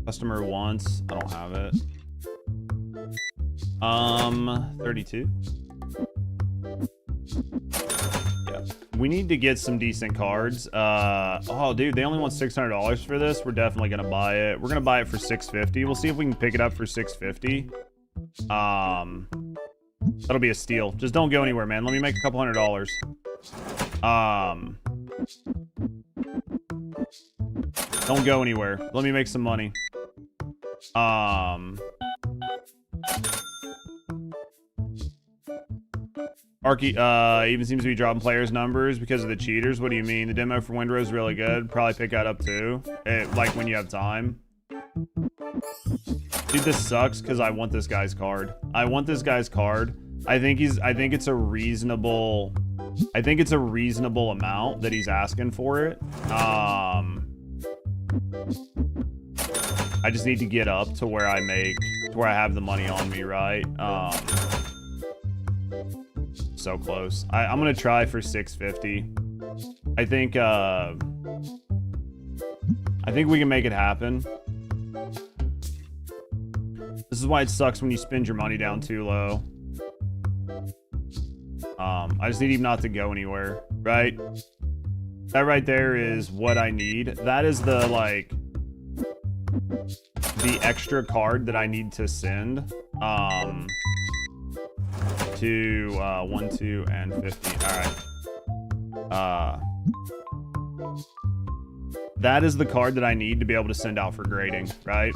Customer wants, I don't have it. 32. Yeah, we need to get some decent cards. Oh dude, they only want $600 for this. We're definitely gonna buy it. We're gonna buy it for $650. We'll see if we can pick it up for $650. That'll be a steal. Just don't go anywhere, man. Let me make a couple $100. Don't go anywhere. Let me make some money. Arky even seems to be dropping players' numbers because of the cheaters. What do you mean? The demo for Windrose is really good. Probably pick that up too. Like when you have time. Dude, this sucks because I want this guy's card. I want this guy's card. I think it's a reasonable amount that he's asking for it. I just need to get up to where I have the money on me, right? So close. I'm gonna try for $650. I think we can make it happen. This is why it sucks when you spend your money down too low. I just need him not to go anywhere, right? That right there is what I need. That is the extra card that I need to send to 1, 2, and 50. All right. That is the card that I need to be able to send out for grading, right?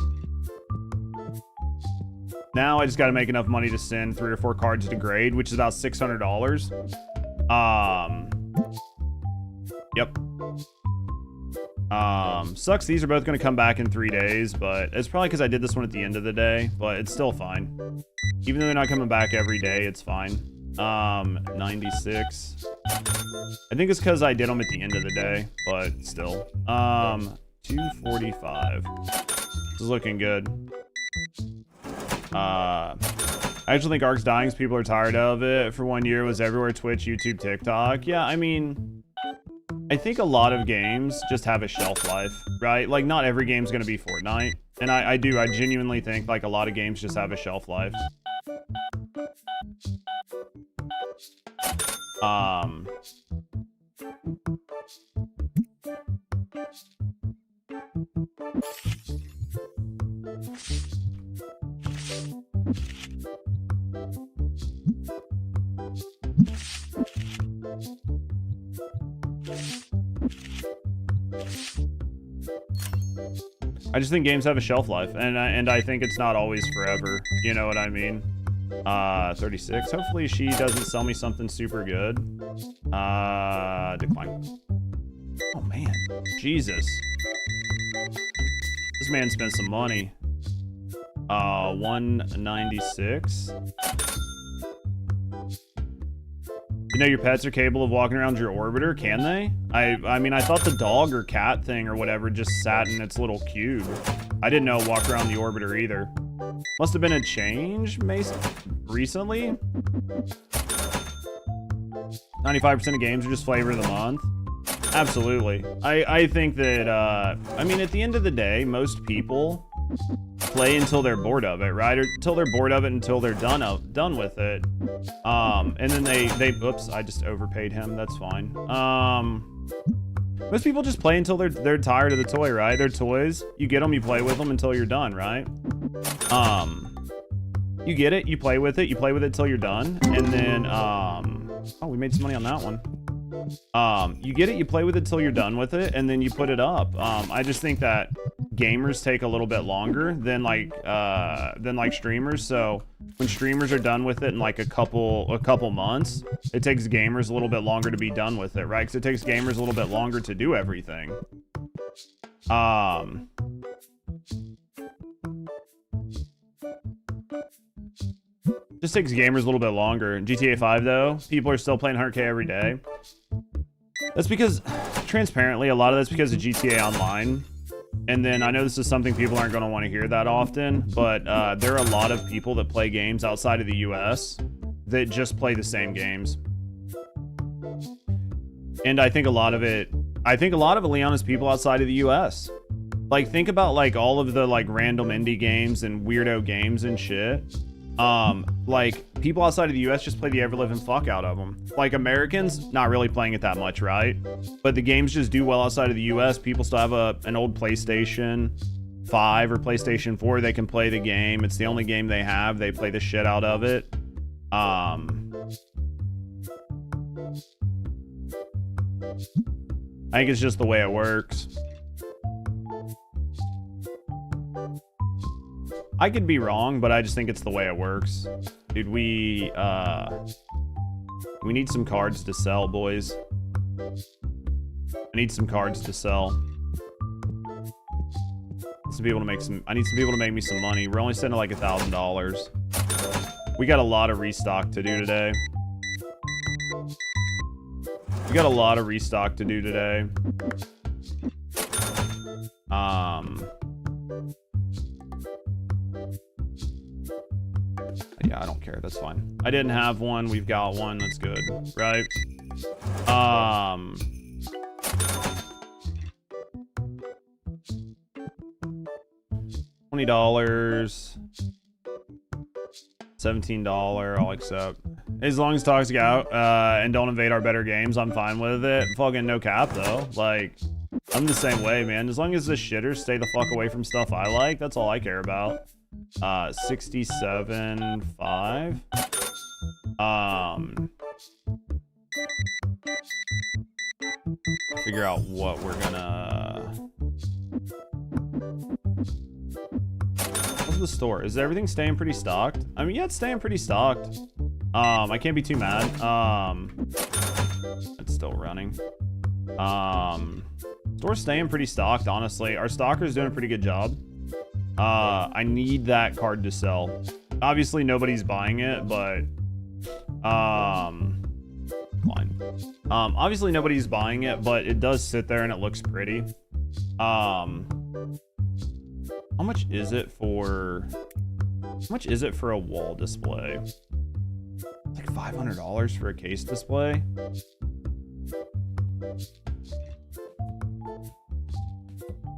Now I just got to make enough money to send 3 or 4 cards to grade, which is about $600. Yep. Sucks these are both going to come back in 3 days, but it's probably because I did this one at the end of the day, but it's still fine. Even though they're not coming back every day, it's fine. 96. I think it's because I did them at the end of the day, but still. 245. This is looking good. I actually think Ark's dying because people are tired of it. For 1 year, it was everywhere: Twitch, YouTube, TikTok. Yeah, I mean, I think a lot of games just have a shelf life, right? Like, not every game's gonna be Fortnite. And I genuinely think, like, a lot of games just have a shelf life. I just think games have a shelf life, and I think it's not always forever. You know what I mean? 36. Hopefully she doesn't sell me something super good. Decline. Oh man, Jesus. This man spent some money. 196. You know your pets are capable of walking around your orbiter, can they? I mean, I thought the dog or cat thing or whatever just sat in its little cube. I didn't know it walked around the orbiter either. Must have been a change, Mason, recently. 95% of games are just flavor of the month. Absolutely. I think that, I mean, at the end of the day, most people play until they're bored of it, right? Or until they're bored of it, until they're done with it. And then they oops, I just overpaid him. That's fine. Most people just play until they're tired of the toy, right? They're toys. You get them, you play with them until you're done, right? You get it, you play with it till you're done, and then oh, we made some money on that one. You get it, you play with it till you're done with it, and then you put it up. I just think that gamers take a little bit longer than like streamers. So when streamers are done with it in like a couple months, it takes gamers a little bit longer to be done with it, right? Because it takes gamers a little bit longer to do everything. Just takes gamers a little bit longer. GTA 5 though, people are still playing 100K every day. That's because, transparently, a lot of that's because of GTA Online. And then I know this is something people aren't going to want to hear that often, but there are a lot of people that play games outside of the US that just play the same games. And I think a lot of it, Leon, is people outside of the US. Like, think about like all of the like random indie games and weirdo games and shit. Like people outside of the US just play the ever living fuck out of them. Like Americans, not really playing it that much, right? But the games just do well outside of the US. People still have an old PlayStation 5 or PlayStation 4. They can play the game. It's the only game they have. They play the shit out of it. I think it's just the way it works. I could be wrong, but I just think it's the way it works. Dude, we need some cards to sell, boys. I need some cards to sell. I need some people to make me some money. We're only sitting at like $1,000. We got a lot of restock to do today. Yeah, I don't care. That's fine. I didn't have one. We've got one. That's good, right? $20, $17. I'll accept. As long as Toxic out and don't invade our better games, I'm fine with it. Fucking no cap though. Like, I'm the same way, man. As long as the shitters stay the fuck away from stuff I like, that's all I care about. 67.5. Figure out what we're gonna. What's the store? Is everything staying pretty stocked? I mean, yeah, it's staying pretty stocked. I can't be too mad. It's still running. Store's staying pretty stocked, honestly. Our stocker's doing a pretty good job. I need that card to sell. Obviously, nobody's buying it, but fine. Obviously, nobody's buying it, but it does sit there and it looks pretty. How much is it for? How much is it for a wall display? It's like $500 for a case display.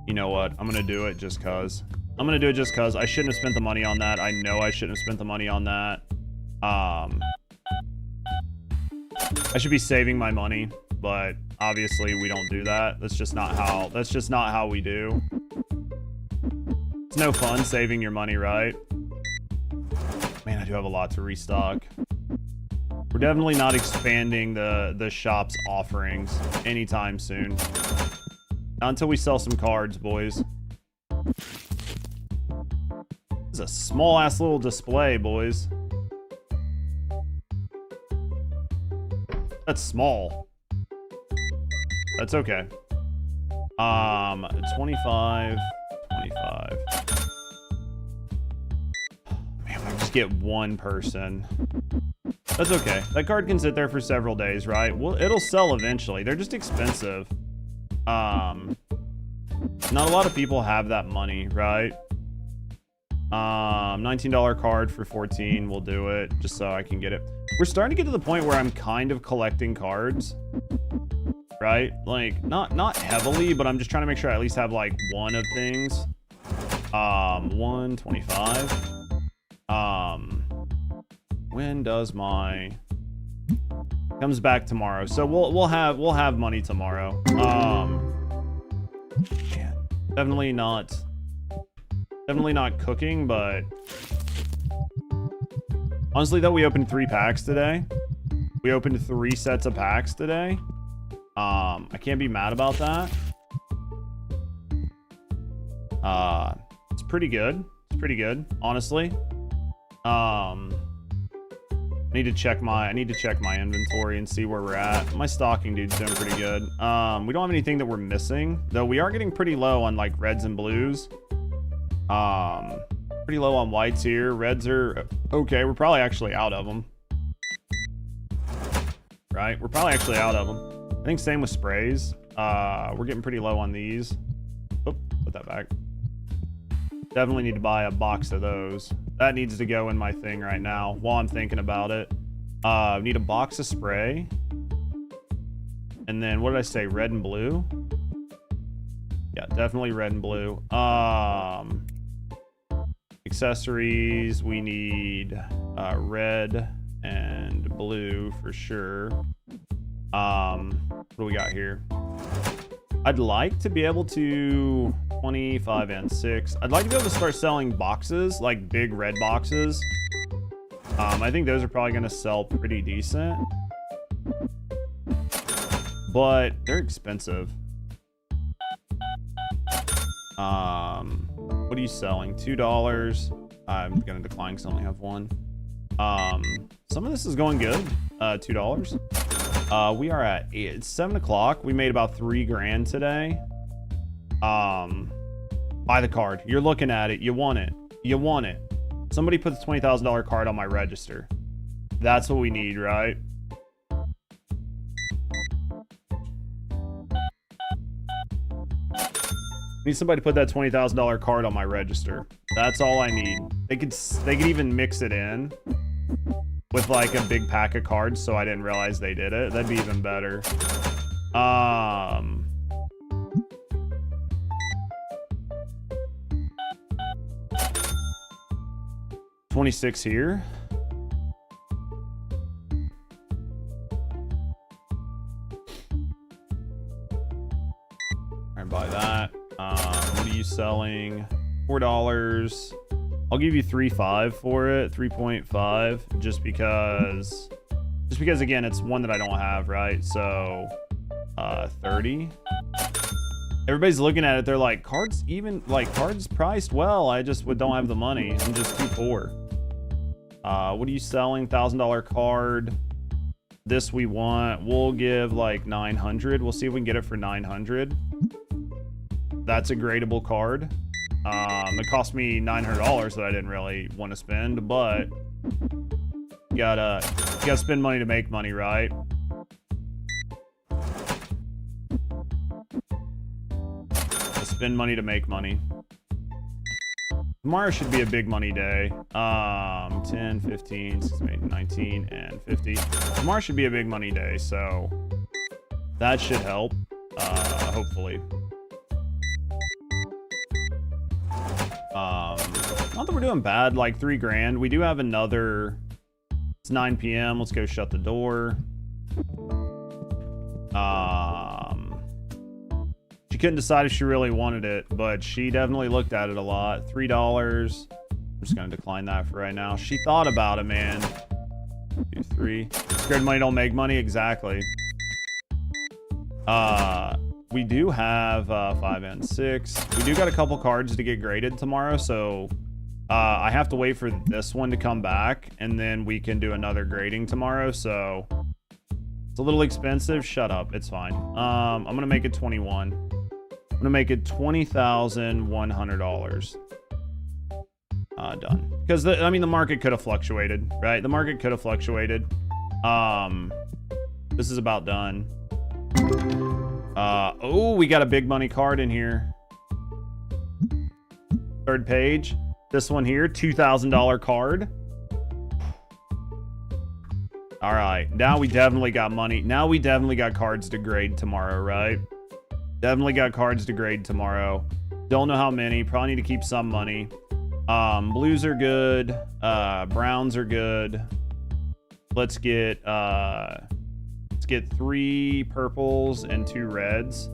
You know what? I'm gonna do it just cause. I shouldn't have spent the money on that. I know I shouldn't have spent the money on that. I should be saving my money, but obviously we don't do that. That's just not how we do. It's no fun saving your money, right? Man, I do have a lot to restock. We're definitely not expanding the shop's offerings anytime soon. Not until we sell some cards, boys. This is a small ass little display, boys. That's small. That's okay. 25. Man, I just get one person. That's okay. That card can sit there for several days, right? Well, it'll sell eventually. They're just expensive. Not a lot of people have that money, right? $19 card for 14. We'll do it just so I can get it. We're starting to get to the point where I'm kind of collecting cards, right? Like not heavily, but I'm just trying to make sure I at least have like one of things. 125. When does my comes back tomorrow? So we'll have money tomorrow. Man, definitely not cooking, but honestly though, we opened 3 packs today. We opened 3 sets of packs today. I can't be mad about that. It's pretty good. It's pretty good, honestly. I need to check my inventory and see where we're at. My stocking dude's doing pretty good. We don't have anything that we're missing, though we are getting pretty low on like reds and blues. Pretty low on whites here. Reds are okay. We're probably actually out of them. Right? We're probably actually out of them. I think same with sprays. We're getting pretty low on these. Oop, put that back. Definitely need to buy a box of those. That needs to go in my thing right now while I'm thinking about it. Need a box of spray. And then what did I say? Red and blue? Yeah, definitely red and blue. Accessories, we need red and blue for sure. What do we got here? I'd like to be able to 25 and 6. I'd like to be able to start selling boxes, like big red boxes. I think those are probably going to sell pretty decent, but they're expensive. What are you selling? $2. I'm going to decline because I only have one. Some of this is going good. $2. We are at it's 7 o'clock. We made about 3 grand today. Buy the card. You're looking at it. You want it. You want it. Somebody puts a $20,000 card on my register. That's what we need, right? I need somebody to put that $20,000 card on my register. That's all I need. They could even mix it in with like a big pack of cards, so I didn't realize they did it. That'd be even better. 26 here. Alright, buy that. What are you selling? $4. I'll give you 3.5 for it. 3.5, just because again, it's one that I don't have, right? So 30. Everybody's looking at it, they're like, cards priced well. I just don't have the money. I'm just too poor. What are you selling? $1,000 card. This we want. We'll give like 900. We'll see if we can get it for 900. That's a gradable card. It cost me $900 that I didn't really want to spend, but you gotta spend money to make money, right? Spend money to make money. Tomorrow should be a big money day. 10, 15, 16, 18, 19, and 50. Tomorrow should be a big money day, so that should help, hopefully. Not that we're doing bad, like 3 grand. We do have another, it's 9 p.m. Let's go shut the door. She couldn't decide if she really wanted it, but she definitely looked at it a lot. $3. I'm just gonna decline that for right now. She thought about it, man. 2, 3. Scared money don't make money, exactly. We do have 5 and 6. We do got a couple cards to get graded tomorrow, so I have to wait for this one to come back, and then we can do another grading tomorrow. So it's a little expensive. Shut up, it's fine. I'm gonna make it 21. I'm gonna make it $20,100. Done. Because I mean, the market could have fluctuated, right? The market could have fluctuated. This is about done. Oh, we got a big money card in here. Third page. This one here, $2,000 card. All right, now we definitely got money. Now we definitely got cards to grade tomorrow, right? Definitely got cards to grade tomorrow. Don't know how many. Probably need to keep some money. Blues are good. Browns are good. Let's get 3 purples and 2 reds.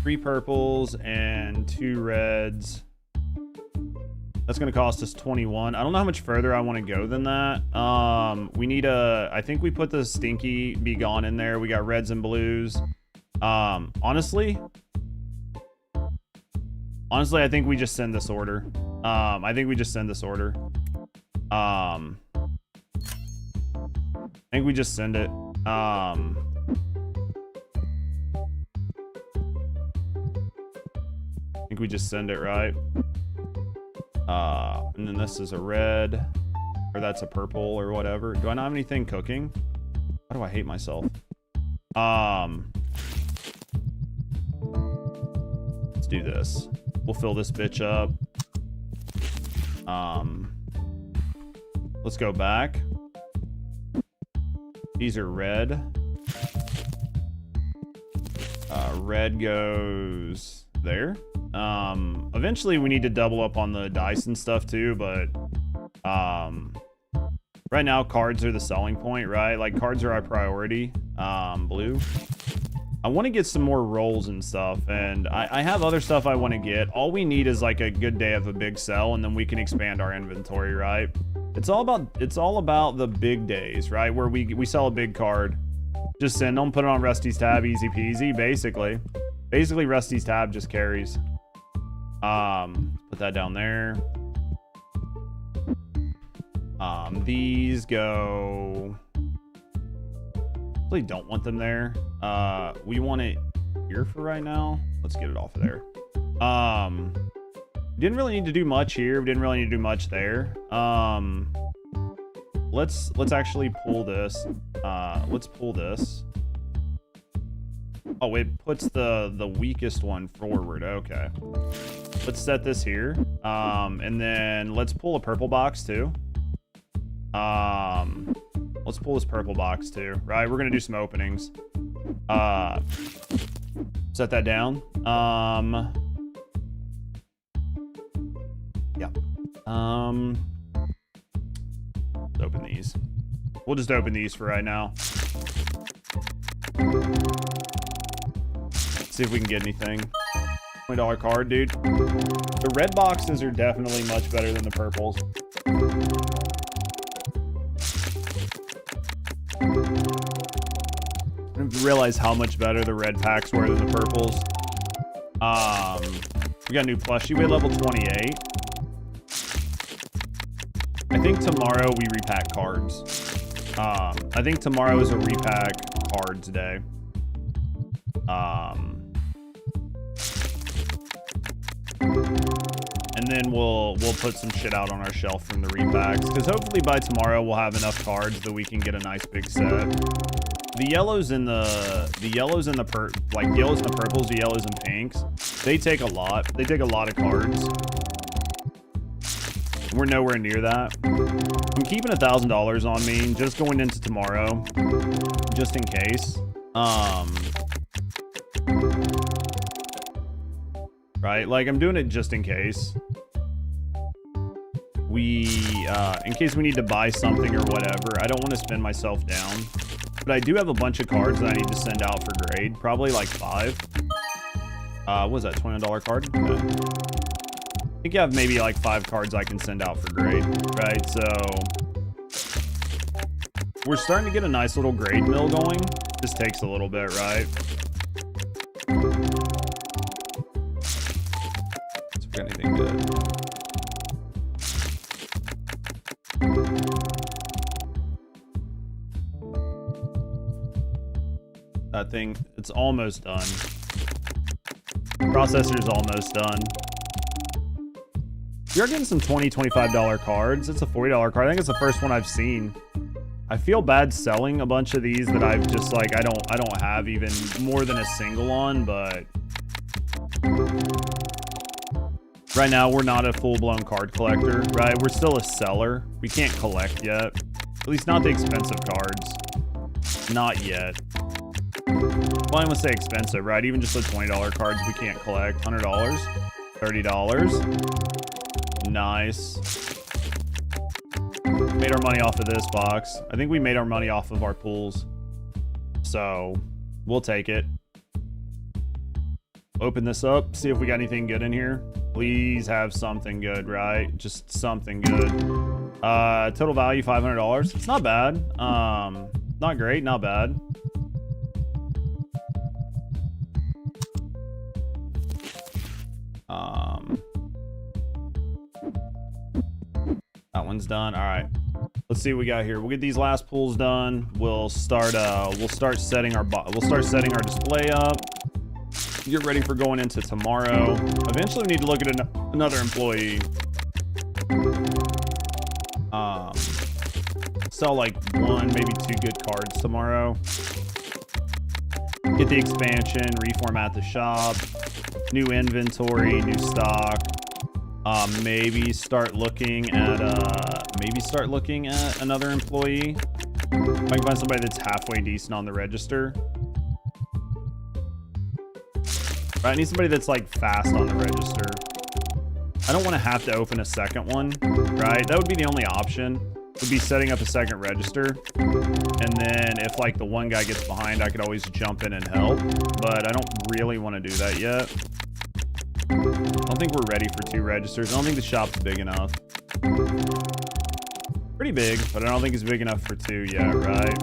3 purples and 2 reds. That's going to cost us 21. I don't know how much further I want to go than that. We need I think we put the Stinky Be Gone in there. We got reds and blues. Honestly, I think we just send this order. I think we just send this order. I think we just send it. I think we just send it, right? And then this is a red, or that's a purple or whatever. Do I not have anything cooking? Why do I hate myself? Let's do this. We'll fill this bitch up. Let's go back. These are red. Red goes there. Eventually we need to double up on the dice and stuff too, but right now cards are the selling point, right? Like cards are our priority. Blue. I want to get some more rolls and stuff, and I have other stuff I want to get. All we need is like a good day of a big sell, and then we can expand our inventory, right? It's all about the big days, right? Where we sell a big card. Just send them, put it on Rusty's tab, easy peasy, basically. Basically, Rusty's tab just carries. Put that down there. These go... Really don't want them there. We want it here for right now. Let's get it off of there. Didn't really need to do much here. We didn't really need to do much there. Let's actually pull this. Let's pull this. Oh, it puts the weakest one forward. Okay. Let's set this here. And then let's pull a purple box too. Let's pull this purple box too, right? We're gonna do some openings. Set that down. Yeah. Let's open these. We'll just open these for right now. See if we can get anything. $20 card, dude. The red boxes are definitely much better than the purples. I didn't realize how much better the red packs were than the purples. We got a new plushie. We had level 28. I think tomorrow we repack cards. I think tomorrow is a repack cards day. And then we'll put some shit out on our shelf from the repacks, because hopefully by tomorrow we'll have enough cards that we can get a nice big set. The yellows and the yellows and the purples, the yellows and pinks, they take a lot. They take a lot of cards. We're nowhere near that. I'm keeping $1,000 on me just going into tomorrow, just in case. Right, like I'm doing it just in case. In case we need to buy something or whatever. I don't want to spend myself down. But I do have a bunch of cards that I need to send out for grade. Probably like 5. What was that, $20 card? Okay. I think I have maybe like 5 cards I can send out for grade, right? So we're starting to get a nice little grade mill going. This takes a little bit, right? Let's forget anything good. That thing, it's almost done. Processor's almost done. You're getting some $20, $25 cards. It's a $40 card. I think it's the first one I've seen. I feel bad selling a bunch of these that I've just like I don't have even more than a single on, but Right now, we're not a full-blown card collector, right? We're still a seller. We can't collect yet. At least not the expensive cards. Not yet. Well, I must say expensive, right? Even just the $20 cards we can't collect. $100, $30. Nice. Made our money off of this box. I think we made our money off of our pools. So, we'll take it. Open this up, see if we got anything good in here. Please have something good, right? Just something good. Total value, $500. It's not bad. Not great, not bad. That one's done. All right. Let's see what we got here. We'll get these last pools done. We'll start setting our display up. Get ready for going into tomorrow. Eventually we need to look at another employee. Sell like 1, maybe 2 good cards tomorrow. Get the expansion, reformat the shop, new inventory, new stock. Maybe start looking at another employee. If I can find somebody that's halfway decent on the register. Right, I need somebody that's like fast on the register. I don't want to have to open a second one, right? That would be the only option. Would be setting up a second register. And then if like the one guy gets behind, I could always jump in and help. But I don't really want to do that yet. I don't think we're ready for 2 registers. I don't think the shop's big enough. Pretty big, but I don't think it's big enough for 2 yet, right?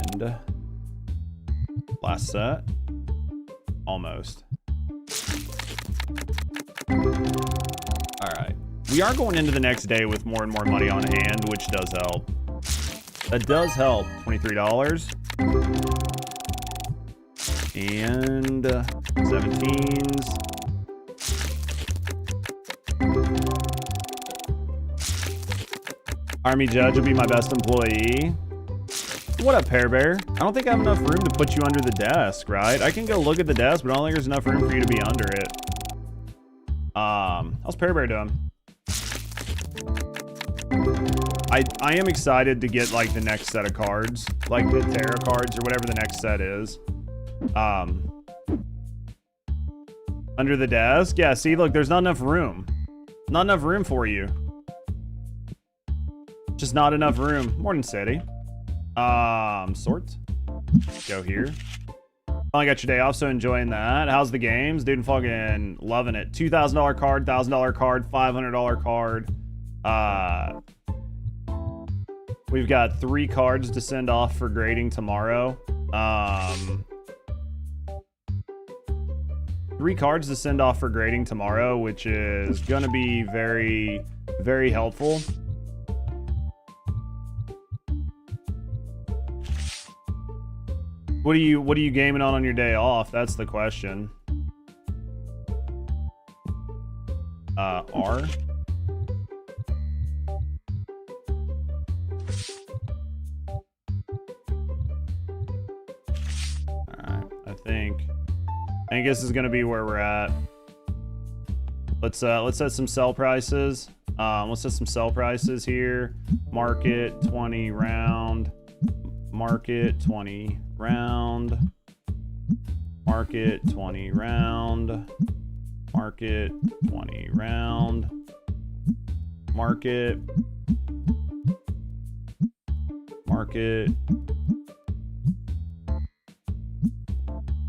And last set. Almost. All right. We are going into the next day with more and more money on hand, which does help. That does help. $23. And 17s. Army Judge will be my best employee. What up, Pear Bear? I don't think I have enough room to put you under the desk, right? I can go look at the desk, but I don't think there's enough room for you to be under it. How's Pear Bear doing? I am excited to get like the next set of cards, like the tarot cards or whatever the next set is. Under the desk? Yeah, see, look, there's not enough room. Not enough room for you. Just not enough room. Morning City. Sort. Go here. I got your day off, so enjoying that. How's the games? Dude, fucking loving it. $2,000 card, $1,000 card, $500 card. We've got 3 cards to send off for grading tomorrow. 3 cards to send off for grading tomorrow, which is gonna be very, very helpful. What are you gaming on your day off? That's the question. R. Alright, I think this is gonna be where we're at. Let's set some sell prices. Let's set some sell prices here. Market 20 round. Market 20 round. Market 20 round. Market 20 round. Market. Market.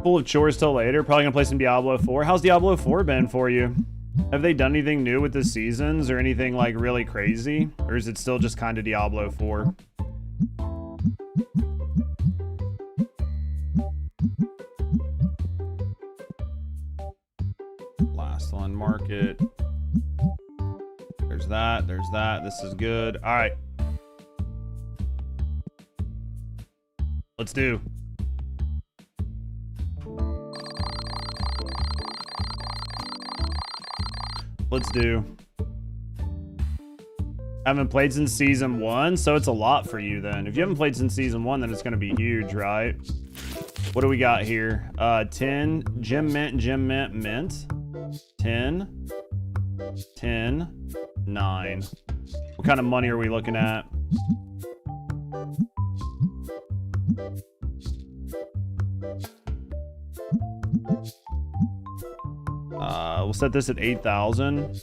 Full of chores till later. Probably gonna play some Diablo 4. How's Diablo 4 been for you? Have they done anything new with the seasons or anything like really crazy? Or is it still just kind of Diablo 4? Last one, market. There's that, there's that. This is good. All right. Let's do. Let's do. Haven't played since season 1, so it's a lot for you then. If you haven't played since season 1, then it's going to be huge, right? What do we got here? 10, gem mint, mint. 10, 10, 9. What kind of money are we looking at? We'll set this at 8,000.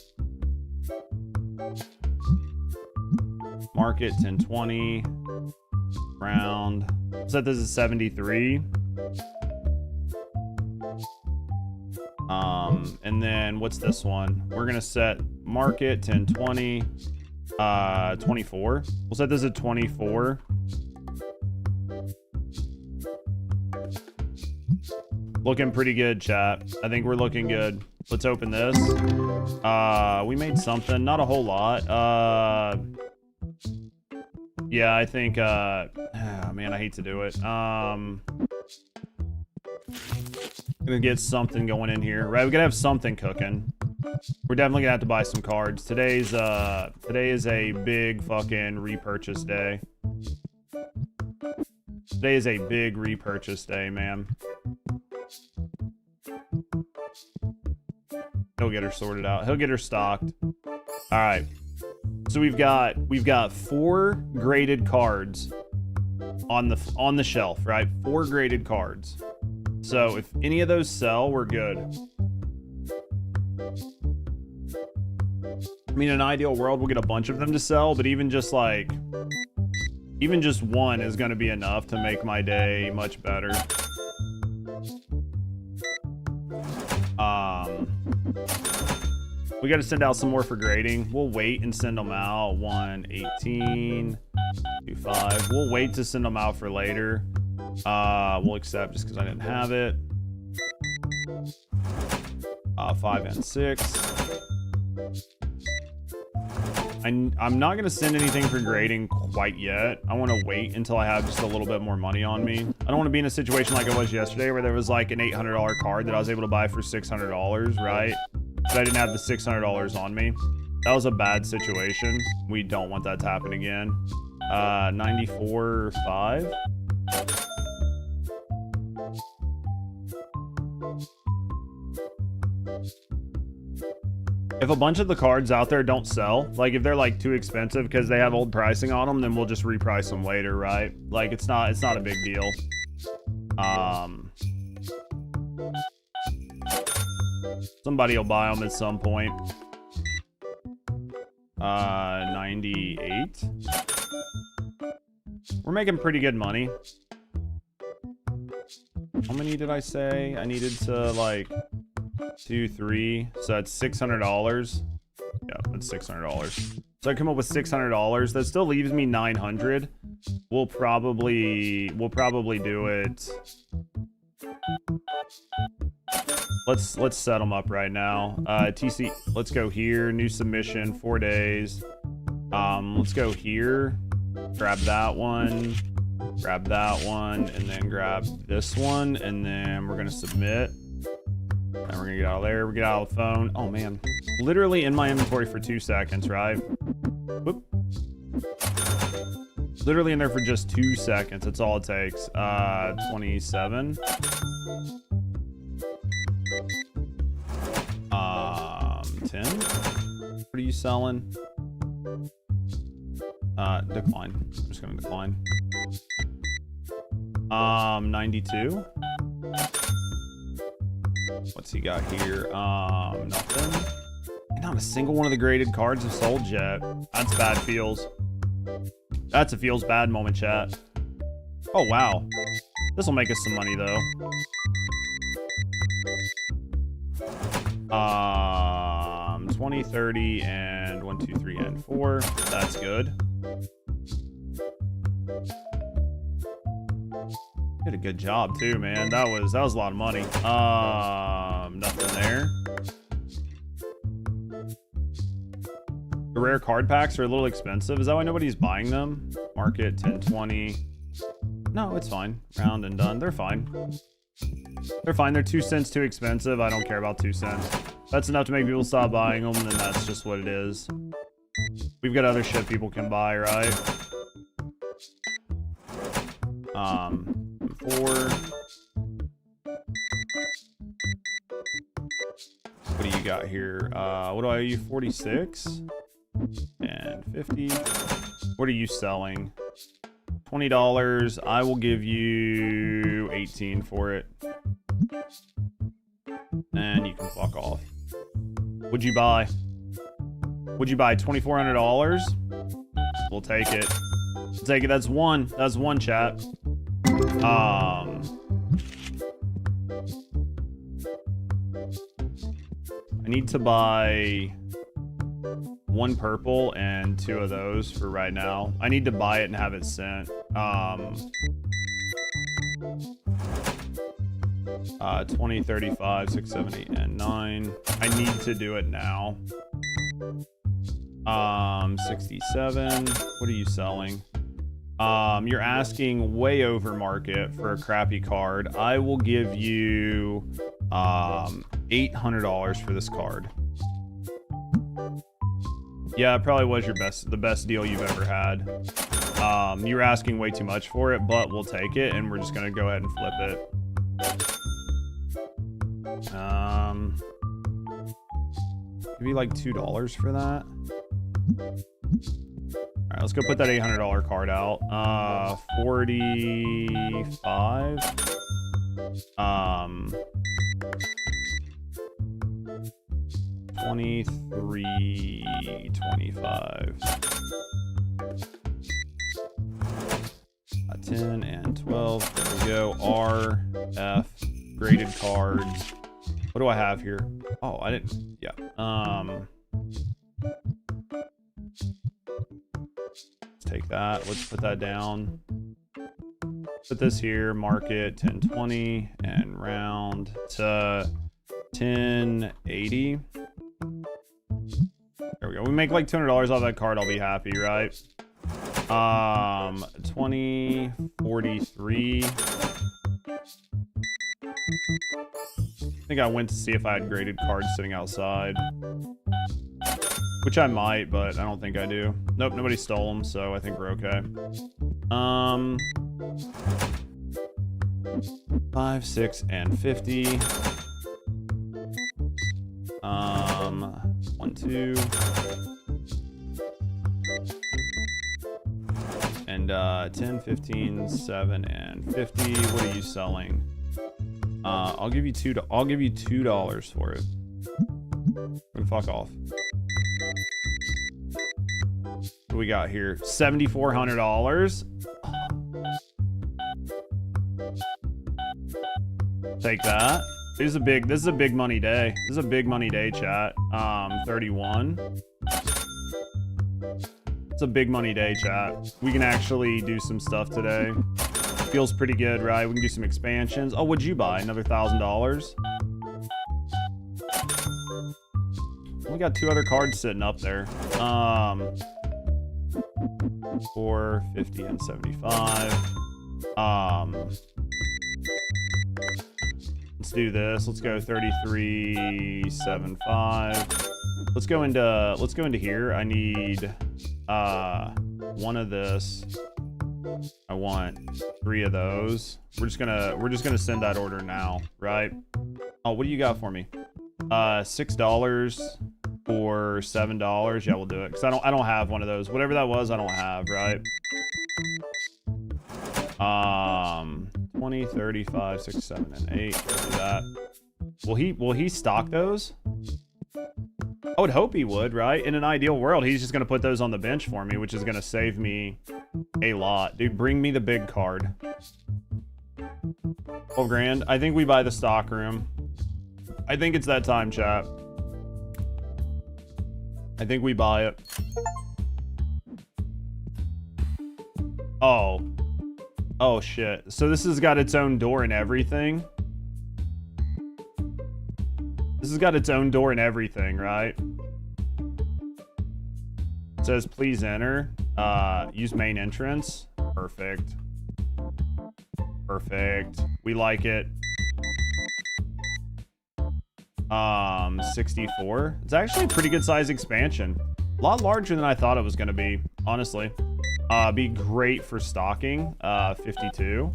Market 1020. Round. Set this at 73. And then what's this one? We're gonna set market 1020. 24. We'll set this at 24. Looking pretty good, chat. I think we're looking good. Let's open this. We made something, not a whole lot. Yeah, I think, man, I hate to do it. Gonna get something going in here, right? We gotta have something cooking. We're definitely gonna have to buy some cards. Today is a big fucking repurchase day. Today is a big repurchase day, man. He'll get her sorted out. He'll get her stocked. All right. So we've got 4 graded cards on the shelf, right? 4 graded cards. So if any of those sell, we're good. I mean, in an ideal world, we'll get a bunch of them to sell, but even just one is going to be enough to make my day much better. We got to send out some more for grading. We'll wait and send them out. 118, 25. We'll wait to send them out for later. We'll accept just because I didn't have it. 5 and 6. I'm not going to send anything for grading quite yet. I want to wait until I have just a little bit more money on me. I don't want to be in a situation like I was yesterday where there was like an $800 card that I was able to buy for $600, right? But I didn't have the $600 on me. That was a bad situation. We don't want that to happen again. 94.5. If a bunch of the cards out there don't sell, like if they're like too expensive because they have old pricing on them, then we'll just reprice them later, right? Like it's not a big deal. Somebody will buy them at some point. 98. We're making pretty good money. How many did I say? I needed to like 2, 3. So that's $600. Yeah, that's $600. So I come up with $600. That still leaves me 900. We'll probably do it. Let's set them up right now. TC, let's go here. New submission, 4 days. Let's go here. Grab that one. Grab that one, and then grab this one, and then we're gonna submit. And we're gonna get out of there. We get out of the phone. Oh man, literally in my inventory for 2 seconds, right? Whoop. Literally in there for just 2 seconds. That's all it takes. 27. 10. What are you selling? Decline. I'm just gonna decline. 92. What's he got here? Nothing. Not a single one of the graded cards have sold yet. That's bad feels. That's a feels bad moment, chat. Oh wow. This will make us some money though. 20, 30, and 1, 2, 3, and 4. That's good. Did a good job too, man. That was a lot of money. Nothing there. The rare card packs are a little expensive. Is that why nobody's buying them? Market 10, 20. No, it's fine. Round and done. They're fine. They're fine. They're 2 cents too expensive. I don't care about 2 cents. That's enough to make people stop buying them, and that's just what it is. We've got other shit people can buy, right? 4. What do you got here? What do I owe you? 46 and 50. What are you selling? $20. I will give you 18 for it. And you can fuck off. What'd you buy? Would you buy $2,400? We'll take it. We'll take it. That's one. That's one, chat. I need to buy 1 purple and 2 of those for right now. I need to buy it and have it sent. 20, 35, 6, 7, 8, and 9. I need to do it now. 67. What are you selling? You're asking way over market for a crappy card. I will give you $800 for this card. Yeah, it probably was the best deal you've ever had. You were asking way too much for it, but we'll take it, and we're just gonna go ahead and flip it. Maybe like $2 for that. All right, let's go put that $800 card out. 45. 23, 25. 10 and 12. There we go. R, F, graded cards. What do I have here? Oh, I didn't. Yeah. Let's take that. Let's put that down. Put this here. Mark it 1020 and round to 1080. There we go. We make like $200 off that card. I'll be happy, right? 2043. I think I went to see if I had graded cards sitting outside. Which I might, but I don't think I do. Nope, nobody stole them, so I think we're okay. 5, 6, and 50. 1, 2. And 10, 15, 7, and 50. What are you selling? I'll give you $2 for it. And fuck off. What do we got here? $7,400. Take that. This is a big money day. This is a big money day, chat. 31. It's a big money day, chat. We can actually do some stuff today. Feels pretty good, right? We can do some expansions. Oh, what'd you buy? Another $1,000? We got 2 other cards sitting up there. 4, 50, and 75. Let's do this. Let's go 33, 75. Let's go into here. I need 1 of this. I want 3 of those. We're just gonna send that order now, right? Oh, what do you got for me? $6 for $7. Yeah, we'll do it. Cause I don't have one of those. Whatever that was, I don't have, right? 20, 35, 6, 7, and 8. Let's do that. Will he stock those? I would hope he would, right? In an ideal world, he's just gonna put those on the bench for me, which is gonna save me a lot. Dude, bring me the big card. 12 grand. I think we buy the stock room. I think it's that time, chat. I think we buy it. Oh. Oh, shit. So this has got its own door and everything? This has got its own door and everything, right? It says, please enter. Use main entrance. Perfect. Perfect. We like it. 64. It's actually a pretty good size expansion. A lot larger than I thought it was going to be, honestly. Be great for stocking. 52.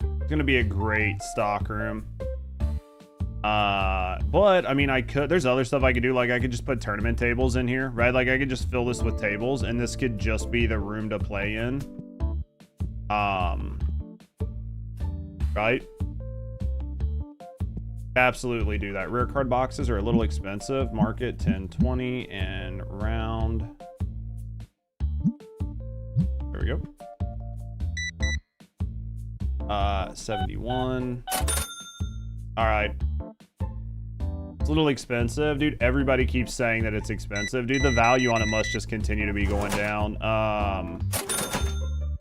It's going to be a great stock room. But I mean, there's other stuff I could do. Like I could just put tournament tables in here, right? Like I could just fill this with tables and this could just be the room to play in. Right? Absolutely do that. Rare card boxes are a little expensive. Market 10, 20 and round. There we go. 71. All right. It's a little expensive. Dude, everybody keeps saying that it's expensive. Dude, the value on it must just continue to be going down.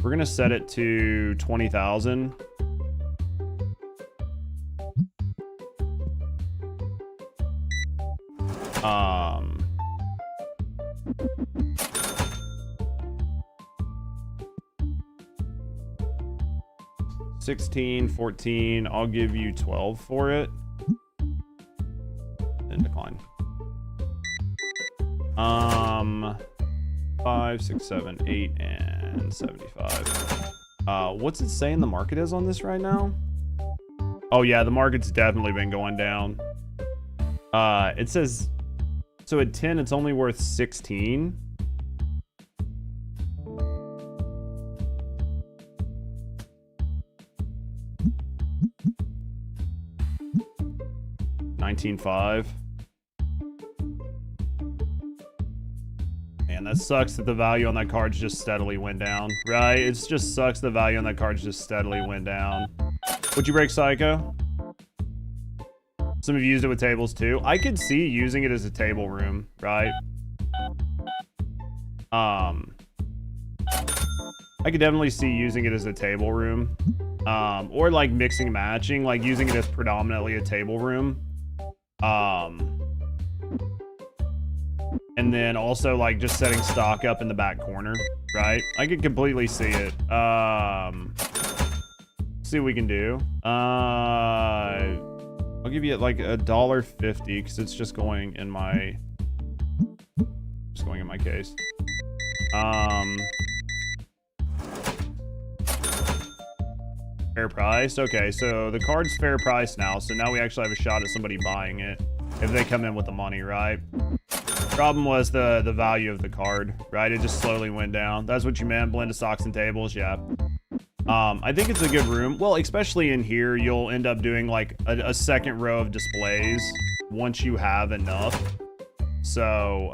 We're going to set it to 20,000. $16, $14. I'll give you 12 for it. Then decline. 5, 6, 7, 8, and 75. What's it saying the market is on this right now? Oh yeah, the market's definitely been going down. It says, so at 10, it's only worth 16. $19.5. Man, that sucks that the value on that card just steadily went down, right? It just sucks the value on that card just steadily went down. Would you break Psycho? Some of you used it with tables too. I could see using it as a table room, right? I could definitely see using it as a table room. Or like mixing and matching, like using it as predominantly a table room. And then also like just setting stock up in the back corner, right? I could completely see it. See what we can do. I'll give you like $1.50 because it's just going in my case. Fair price. Okay, so the card's fair price now. So now we actually have a shot at somebody buying it if they come in with the money, right? Problem was the value of the card, right? It just slowly went down. That's what you meant. Blend of stocks and tables. Yeah. I think it's a good room. Well, especially in here, you'll end up doing like a second row of displays once you have enough. So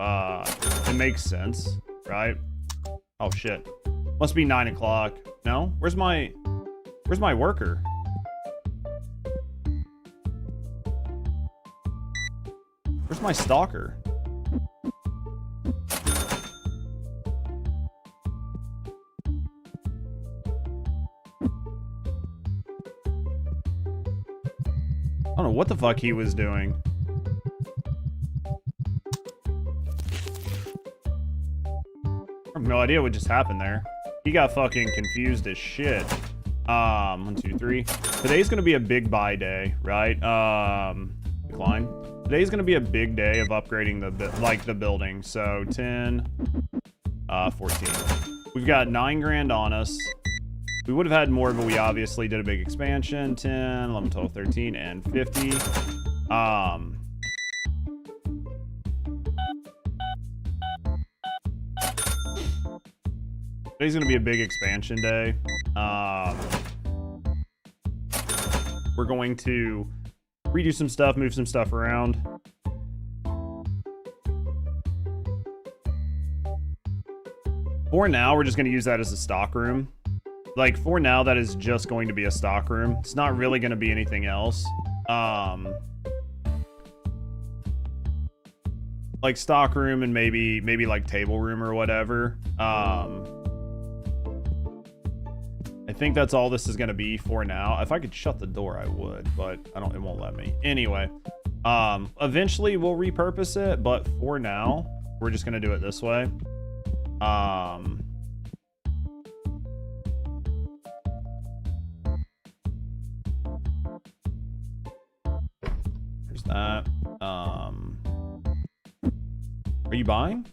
it makes sense, right? Oh shit. Must be 9 o'clock. No? Where's my worker? Where's my stalker? I don't know what the fuck he was doing. I have no idea what just happened there. He got fucking confused as shit. 1, 2, 3. Today's gonna be a big buy day, right? Decline. Today's gonna be a big day of upgrading the building. So 10, 14. We've got 9 grand on us. We would have had more, but we obviously did a big expansion. 10, 11, 12, 13, and 50. Today's gonna be a big expansion day. We're going to redo some stuff, move some stuff around. For now, we're just gonna use that as a stock room. Like, for now, that is just going to be a stock room. It's not really going to be anything else. Like, stock room and maybe like, table room or whatever. I think that's all this is going to be for now. If I could shut the door, I would, but it won't let me. Anyway, eventually, we'll repurpose it, but for now, we're just going to do it this way. That Are you buying?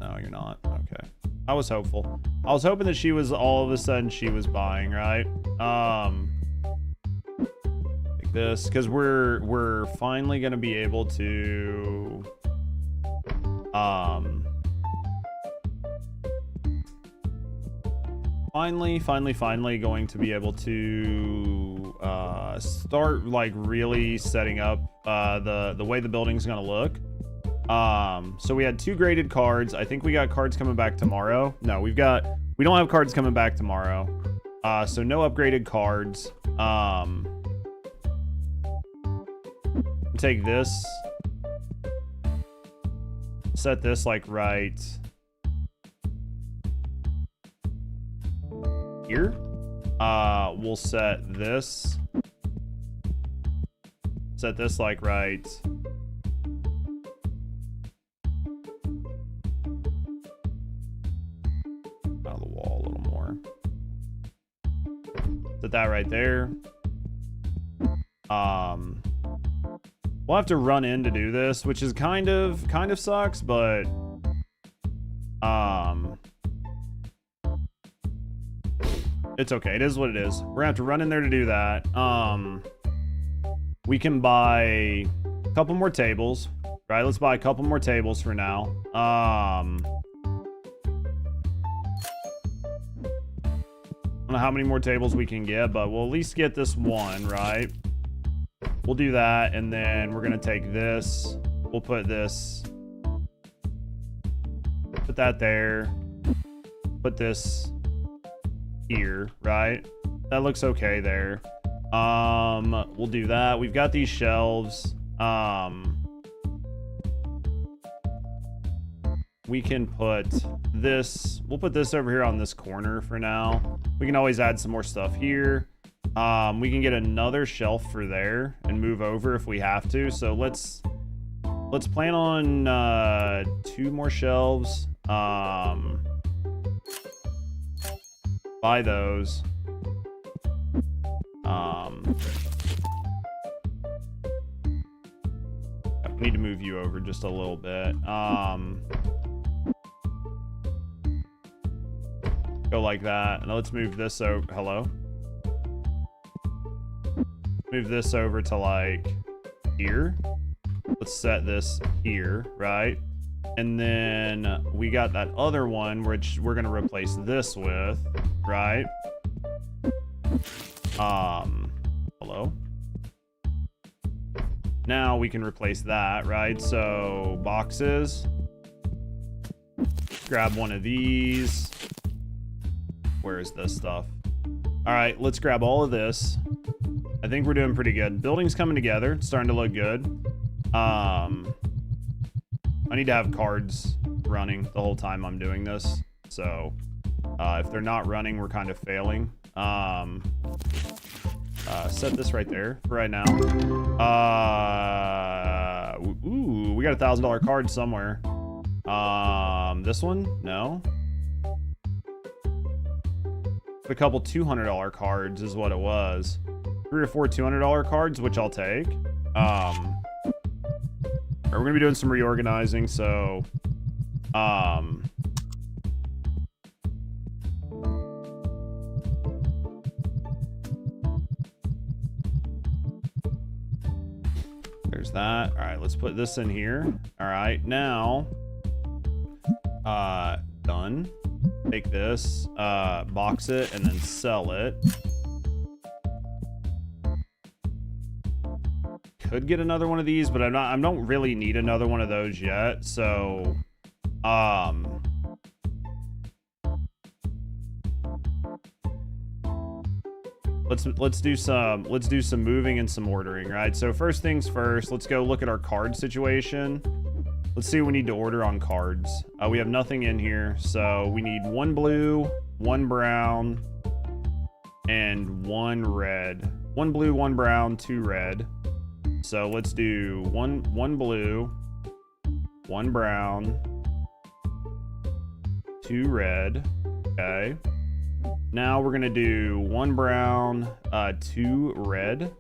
No, you're not. Okay. I was hopeful. I was hoping that she was all of a sudden she was buying, right? Like this, because we're finally gonna be able to finally going to be able to start like really setting up the way the building's gonna look. So we had 2 graded cards. I think we got cards coming back tomorrow. No, we don't have cards coming back tomorrow. So no upgraded cards. Take this, set this like right here. We'll set this like right out of the wall a little more. Set that right there. We'll have to run in to do this, which is kind of sucks, but it's okay. It is what it is. We're gonna have to run in there to do that. We can buy a couple more tables, right? Let's buy a couple more tables for now. I don't know how many more tables we can get, but we'll at least get this one, right? We'll do that, and then we're gonna take this. We'll put this, put that there, put this here, right? That looks okay there. We'll do that. We've got these shelves. We can put this, we'll put this over here on this corner for now. We can always add some more stuff here. We can get another shelf for there and move over if we have to. So let's plan on 2 more shelves. Buy those. I need to move you over just a little bit. Go like that. And let's move this over. Hello? Move this over to like here. Let's set this here, right? And then we got that other one which we're gonna replace this with, right? Hello? Now we can replace that, right? So boxes. Grab one of these. Where is this stuff? All right, let's grab all of this. I think we're doing pretty good. Building's coming together. It's starting to look good. I need to have cards running the whole time I'm doing this. So if they're not running, we're kind of failing. Set this right there for right now. Ooh, we got a $1,000 card somewhere. This one? No. A couple $200 cards is what it was. 3 or 4 $200 cards, which I'll take. We're gonna be doing some reorganizing, so there's that. All right, let's put this in here. All right, now done. Take this, box it, and then sell it. Could get another one of these, but I don't really need another one of those yet. So let's do some moving and some ordering, right? So first things first, let's go look at our card situation. Let's see what we need to order on cards. We have nothing in here, so we need 1 blue, 1 brown, and 1 red. 1 blue, 1 brown, 2 red. So let's do one blue, 1 brown, 2 red. Okay. Now we're gonna do 1 brown, 2 red.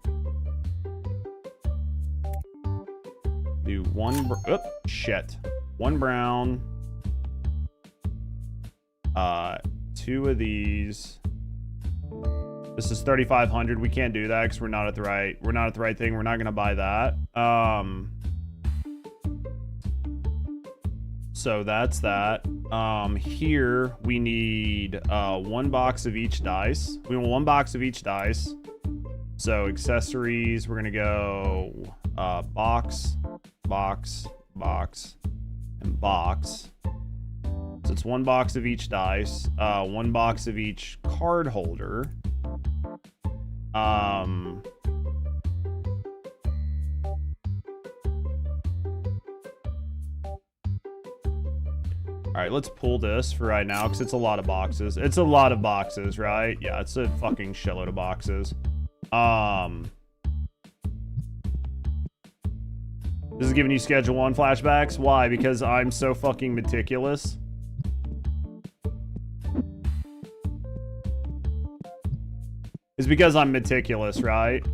Do 1. Oh, shit. 1 brown. 2 of these. This is 3,500. We can't do that because we're not at the right thing. We're not gonna buy that. So that's that. Here we need 1 box of each dice. We want 1 box of each dice. So accessories, we're gonna go box, box, box, and box. So it's 1 box of each dice, 1 box of each card holder. All right, let's pull this for right now because it's a lot of boxes. It's a lot of boxes, right? Yeah, it's a fucking shitload of boxes. This is giving you Schedule 1 flashbacks. Why? Because I'm so fucking meticulous. It's because I'm meticulous, right?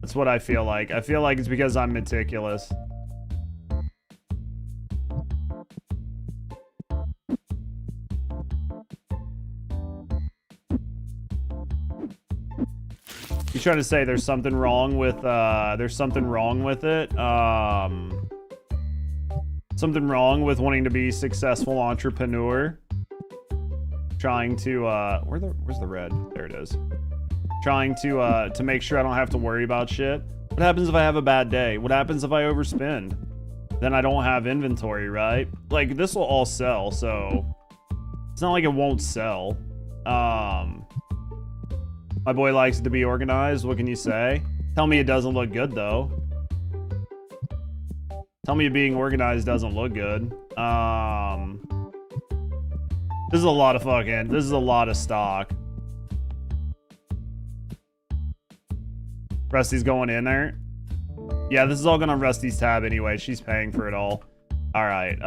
That's what I feel like. I feel like it's because I'm meticulous. You trying to say there's something wrong with it? Something wrong with wanting to be a successful entrepreneur? Trying to where's the red? There it is. Trying to make sure I don't have to worry about shit. What happens if I have a bad day? What happens if I overspend? Then I don't have inventory, right? Like, this will all sell, so it's not like it won't sell. My boy likes it to be organized. What can you say? Tell me it doesn't look good, though. Tell me being organized doesn't look good. This is a lot of stock. Rusty's going in there. Yeah, this is all going on Rusty's tab anyway. She's paying for it all. All right.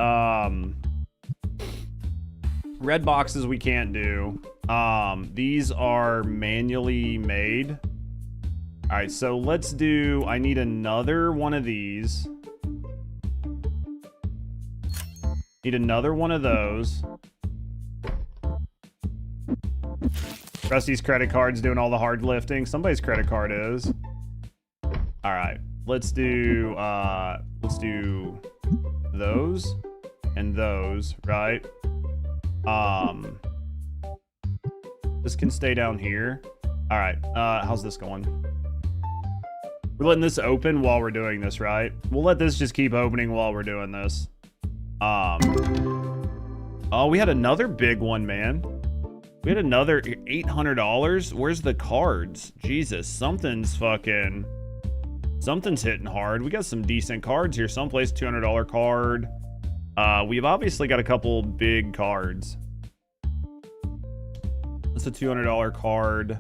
Red boxes we can't do. These are manually made. All right, so let's do, I need another one of these. Need another one of those. Rusty's credit card's doing all the hard lifting. Somebody's credit card is. All right, let's do those and those, right? This can stay down here. All right, how's this going? We're letting this open while we're doing this, right? We'll let this just keep opening while we're doing this. Oh, we had another big one, man. We had another $800. Where's the cards? Jesus, something's hitting hard. We got some decent cards here. Someplace, $200 card. We've obviously got a couple big cards. That's a $200 card.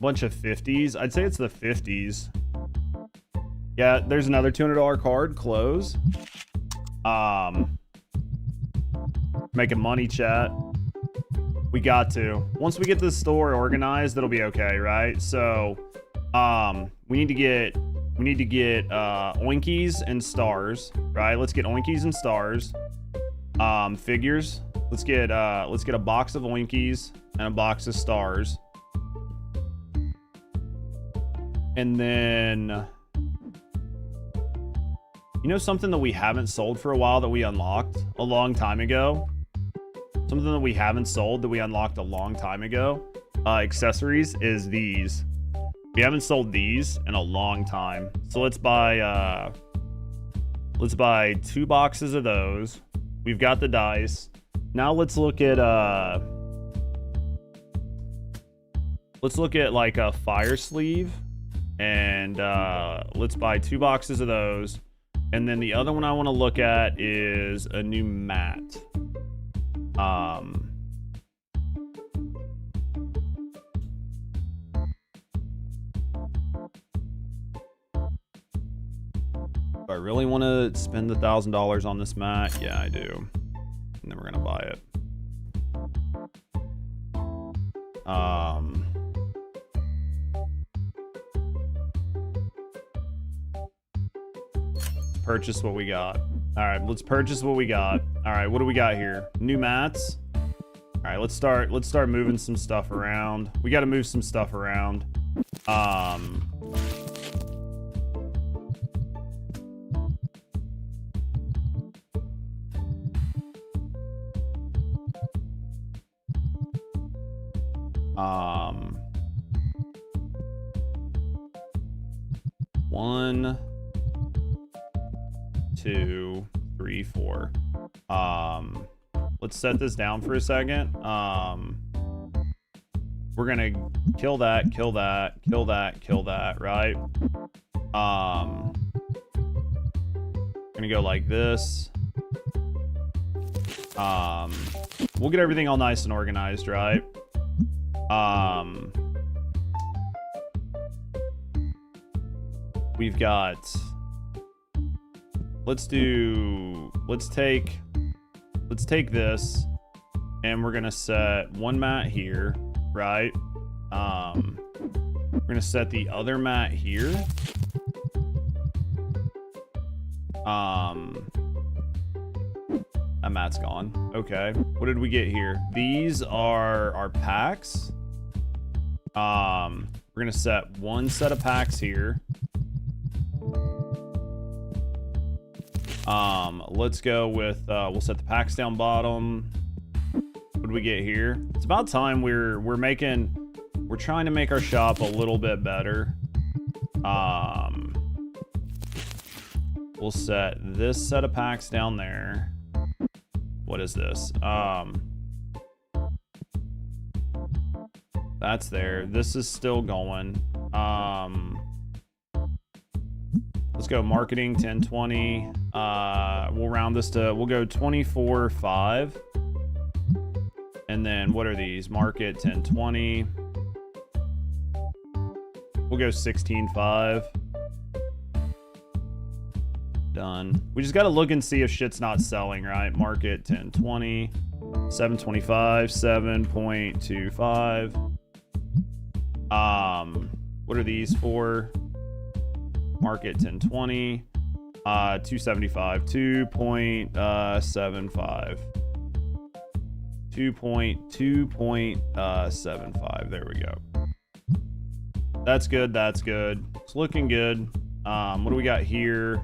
Bunch of 50s. I'd say it's the 50s. Yeah, there's another $200 card. Close. Making money, chat. We got to. Once we get the store organized, it'll be okay, right? So, we need to get oinkies and stars, right? Let's get oinkies and stars. Figures. Let's get a box of oinkies and a box of stars. And then, you know, something that we haven't sold for a while that we unlocked a long time ago? Something that we haven't sold that we unlocked a long time ago? Accessories is these. We haven't sold these in a long time. So let's buy 2 boxes of those. We've got the dice. Now let's look at like a fire sleeve, and let's buy 2 boxes of those. And then the other one I want to look at is a new mat. Do I really want to spend the $1,000 on this mat? Yeah, I do. And then we're gonna buy it. purchase what we got. All right, let's purchase what we got. All right, what do we got here? New mats. All right, let's start moving some stuff around. We got to move some stuff around. One, two, three, four. Let's set this down for a second. We're gonna kill that, kill that, kill that, kill that, right? Gonna go like this. We'll get everything all nice and organized, right? We've got, let's take this, and we're gonna set one mat here, right? We're gonna set the other mat here. That mat's gone. Okay, what did we get here? These are our packs. We're gonna set one set of packs here. Let's go with, we'll set the packs down bottom. What did we get here? It's about time we're trying to make our shop a little bit better. We'll set this set of packs down there. What is this? That's there. This is still going. Let's go marketing 1020. We'll round this to, we'll go 24.5. And then what are these? Market 1020. We'll go 16.5. Done. We just got to look and see if shit's not selling, right? Market 1020. 725. 7.25. What are these for? Market 1020. 275. 2.75. 2.75. There we go. That's good. That's good. It's looking good. What do we got here?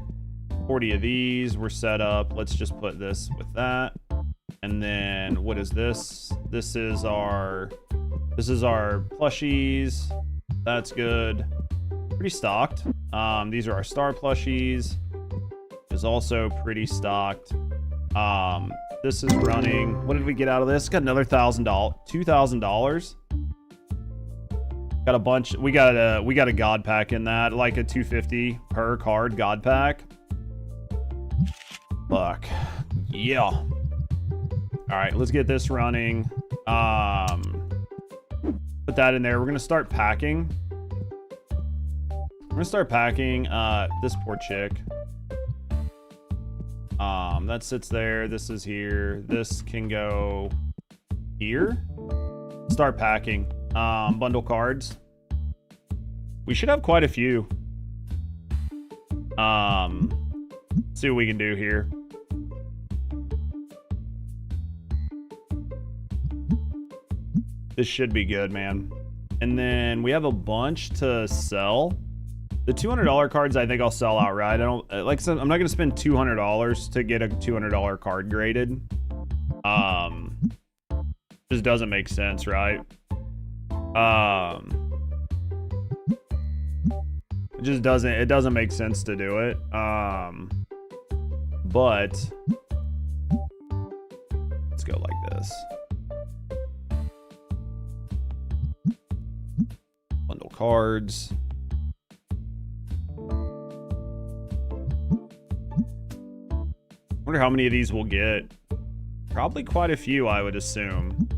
40 of these. We're set up. Let's just put this with that. And then what is this? This is our plushies. That's good. Pretty stocked. These are our star plushies. Is also pretty stocked. This is running. What did we get out of this? Got another $1,000, $2,000. Got a bunch. We got a god pack in that, like a 250 per card god pack. Fuck. Yeah. All right, let's get this running. Put that in there. We're gonna start packing. We're gonna start packing. This poor chick. That sits there. This is here. This can go here. Start packing. Bundle cards. We should have quite a few. See what we can do here. This should be good, man. And then we have a bunch to sell. The $200 cards, I think I'll sell outright. I don't, like I said, I'm not going to spend $200 to get a $200 card graded. Just doesn't make sense, right? It doesn't make sense to do it. But let's go like this. Bundle cards. Wonder how many of these we'll get. Probably quite a few, I would assume.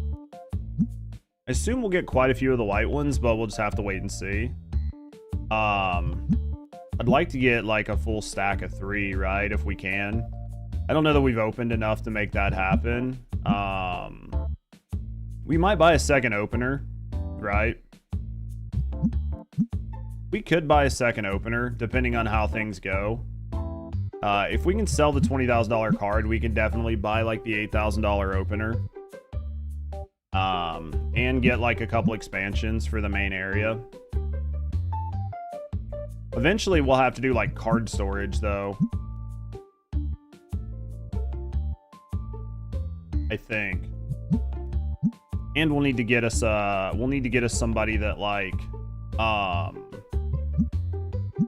I assume we'll get quite a few of the white ones, but we'll just have to wait and see. I'd like to get like a full stack of 3, right? If we can. I don't know that we've opened enough to make that happen. We might buy a second opener, right? We could buy a second opener, depending on how things go. If we can sell the $20,000 card, we can definitely buy like the $8,000 opener. And get like a couple expansions for the main area. Eventually we'll have to do like card storage though. I think. And we'll need to get us somebody that like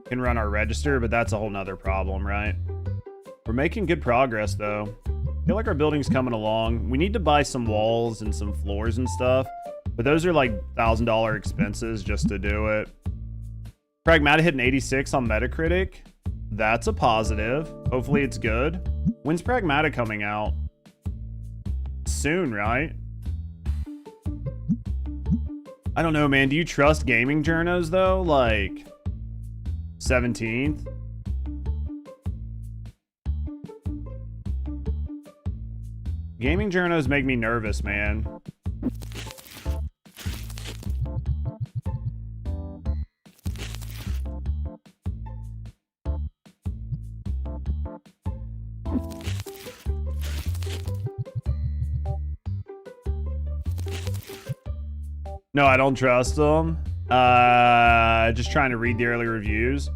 can run our register, but that's a whole nother problem, right? We're making good progress though. I feel like our building's coming along. We need to buy some walls and some floors and stuff, but those are like $1,000 expenses just to do it. Pragmata hit an 86 on Metacritic. That's a positive. Hopefully it's good. When's Pragmata coming out? Soon, right? I don't know, man. Do you trust gaming journos though? Like 17th? Gaming journos make me nervous, man. No, I don't trust them. Just trying to read the early reviews.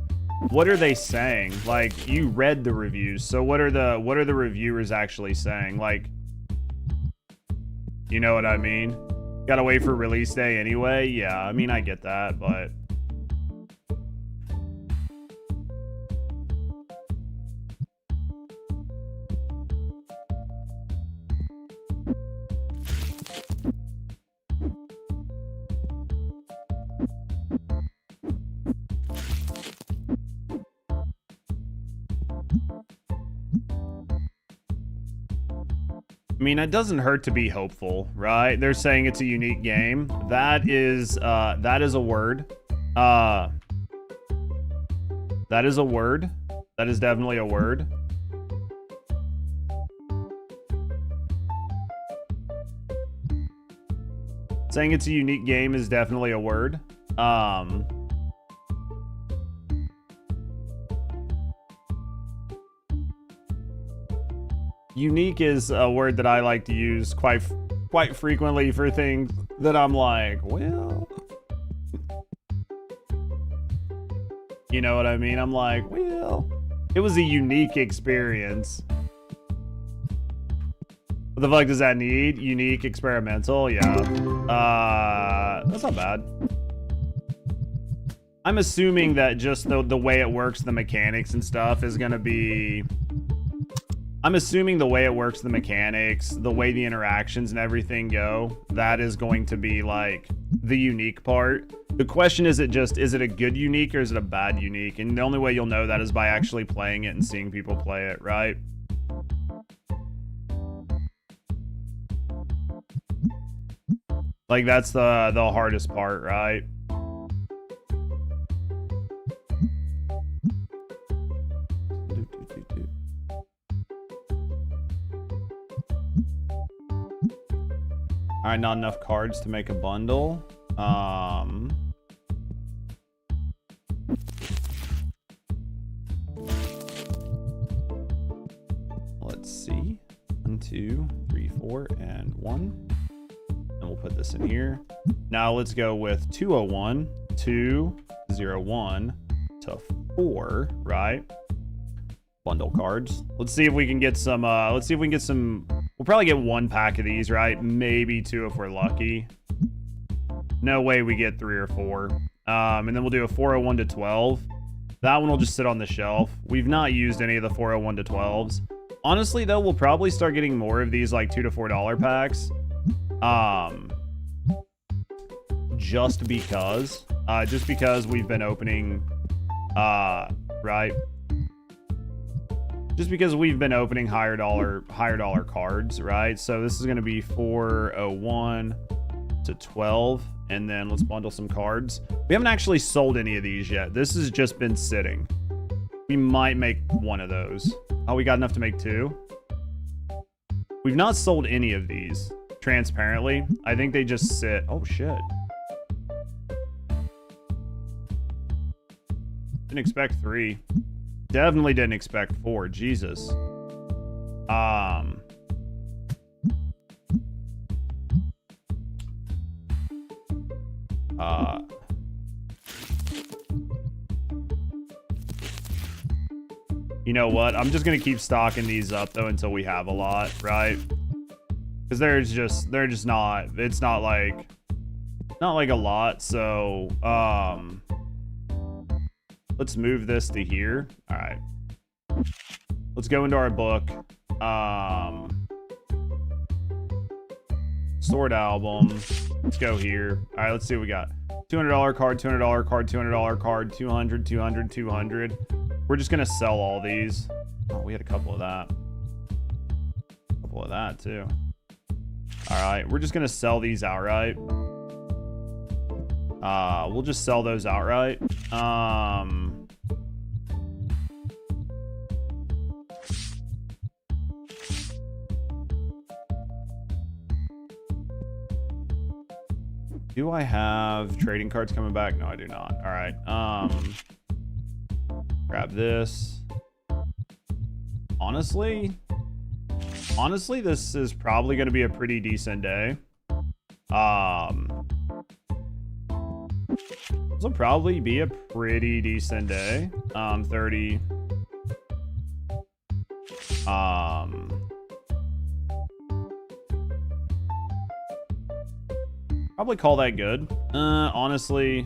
What are they saying? Like, you read the reviews, so what are the reviewers actually saying? Like, you know what I mean? Gotta wait for release day anyway. Yeah, I mean, I get that, but I mean, it doesn't hurt to be hopeful, right? They're saying it's a unique game. That is a word. That is a word. That is definitely a word. Saying it's a unique game is definitely a word. Unique is a word that I like to use quite frequently for things that I'm like, well, you know what I mean? I'm like, well, it was a unique experience. What the fuck does that need? Unique, experimental, yeah. That's not bad. I'm assuming that just the way it works, the mechanics and stuff is gonna be... I'm assuming the way it works, the mechanics, the way the interactions and everything go, that is going to be like the unique part. The question is it a good unique or is it a bad unique? And the only way you'll know that is by actually playing it and seeing people play it, right? Like that's the hardest part, right? All right, not enough cards to make a bundle. Let's see. 1, 2, 3, 4, and 1. And we'll put this in here. Now let's go with 201, 201 to 4, right? Bundle cards. Let's see if we can get some, we'll probably get 1 pack of these, right? Maybe 2 if we're lucky. No way we get 3 or 4. And then we'll do a 401 to 12. That one will just sit on the shelf. We've not used any of the 401 to 12s. Honestly, though, we'll probably start getting more of these like $2 to $4 packs. Just because we've been opening, right? Just because we've been opening higher dollar cards, right? So this is going to be 401 to 12, and then let's bundle some cards. We haven't actually sold any of these yet. This has just been sitting. We might make 1 of those. Oh, we got enough to make 2. We've not sold any of these, transparently. I think they just sit. Oh, shit. Didn't expect 3. Definitely didn't expect 4. Jesus. You know what? I'm just gonna keep stocking these up though until we have a lot, right? Because they're just not. It's not like a lot. So let's move this to here. All right. Let's go into our book. Stored album. Let's go here. All right. Let's see what we got. $200 card, $200 card, $200 card, 200, 200, 200. We're just gonna sell all these. Oh, we had a couple of that. A couple of that too. All right, we're just gonna sell these outright. We'll just sell those outright. Do I have trading cards coming back? No, I do not. All right. Grab this. Honestly, this is probably going to be a pretty decent day. This will probably be a pretty decent day. 30. Probably call that good. Honestly,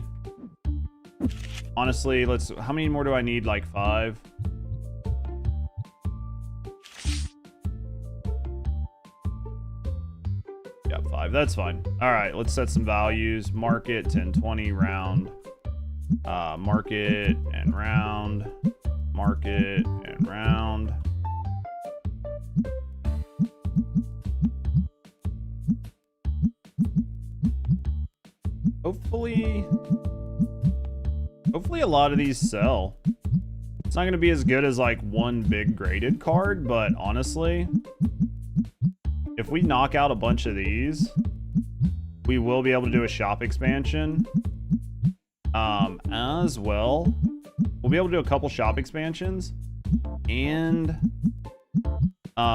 let's, how many more do I need? Like 5. Yeah, 5. That's fine. All right, let's set some values. Market 1020 round. Market and round. Market and round. Hopefully a lot of these sell. It's not going to be as good as like one big graded card, but honestly, if we knock out a bunch of these, we will be able to do a shop expansion. As well, we'll be able to do a couple shop expansions and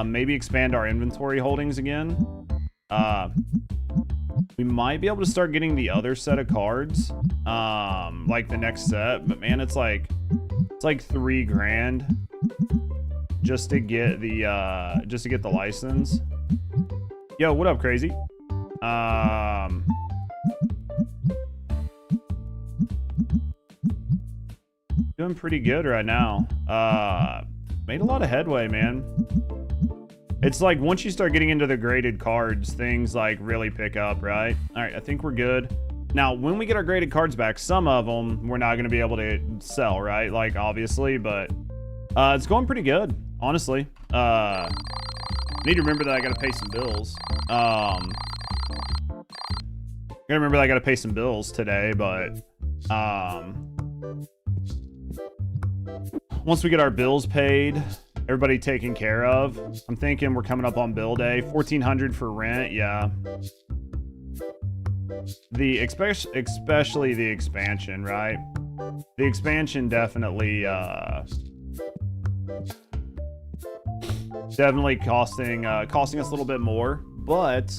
maybe expand our inventory holdings again. We might be able to start getting the other set of cards, like the next set, but man, it's like $3 grand just to get the license. Yo, what up, crazy? Doing pretty good right now. Made a lot of headway, man. It's like once you start getting into the graded cards, things like really pick up, right? All right, I think we're good. Now, when we get our graded cards back, some of them we're not going to be able to sell, right? Like, obviously, but it's going pretty good, honestly. Need to remember that I got to pay some bills. Gotta remember that I got to pay some bills today, but once we get our bills paid, everybody taken care of, I'm thinking we're coming up on bill day. $1,400 for rent, yeah. Especially the expansion, right? The expansion definitely costing us a little bit more, but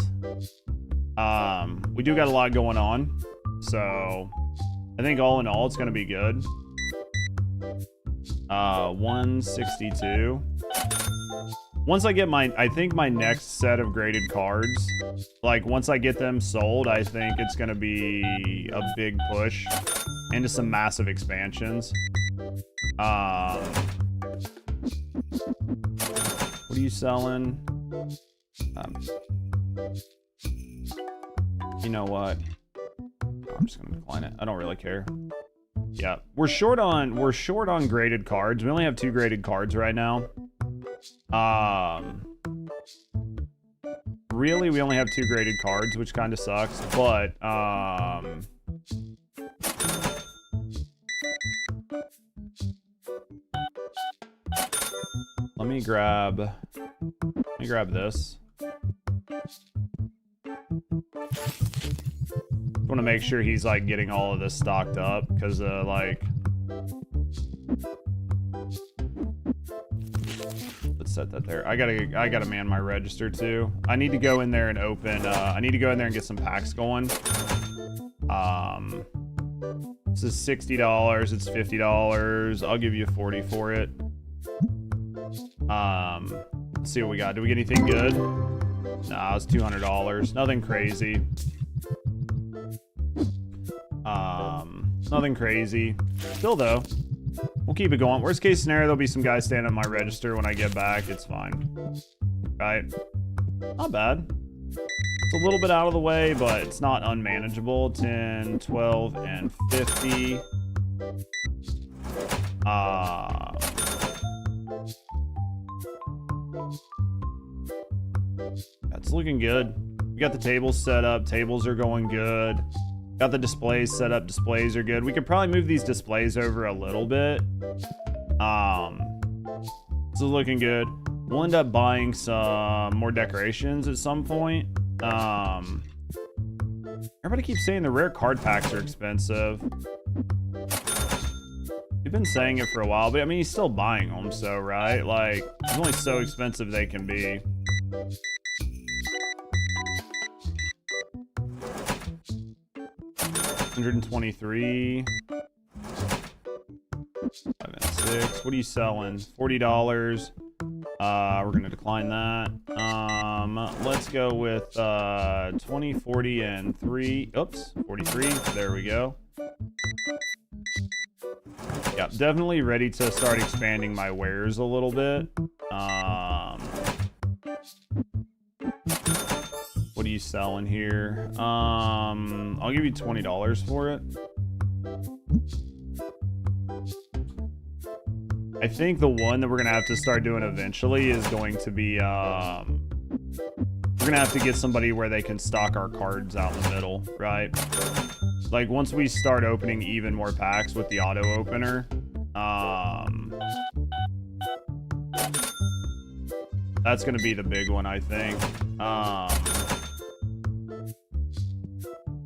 we do got a lot going on, so I think all in all it's gonna be good. 162. Once I get I think my next set of graded cards, like once I get them sold, I think it's gonna be a big push into some massive expansions. What are you selling? You know what? I'm just gonna decline it. I don't really care. Yeah, we're short on graded cards. We only have 2 graded cards right now. Really, we only have 2 graded cards, which kind of sucks, but let me grab this. Want to make sure he's like getting all of this stocked up, because like set that there. I gotta man my register too. I need to go in there and open. I need to go in there and get some packs going. This is $60. It's $50. I'll give you 40 for it. Let's see what we got. Do we get anything good? Nah, it's $200. Nothing crazy. Nothing crazy. Still though, we'll keep it going. Worst case scenario, there'll be some guys standing at my register when I get back. It's fine. Right? Not bad. It's a little bit out of the way, but it's not unmanageable. 10, 12, and 50. That's looking good. We got the tables set up. Tables are going good. Got the displays set up. Displays are good. We could probably move these displays over a little bit. This is looking good. We'll end up buying some more decorations at some point. Everybody keeps saying the rare card packs are expensive. We've been saying it for a while, but I mean, he's still buying them, so, right? Like, it's only so expensive they can be. $123. 5 and 6. What are you selling? $40. We're gonna decline that. Let's go with 20, 40, and 3. Oops, 43. There we go. Yeah, definitely ready to start expanding my wares a little bit. What are you selling here? I'll give you $20 for it. I think the one that we're gonna have to start doing eventually is going to be we're gonna have to get somebody where they can stock our cards out in the middle, right? Like once we start opening even more packs with the auto opener, that's gonna be the big one, I think.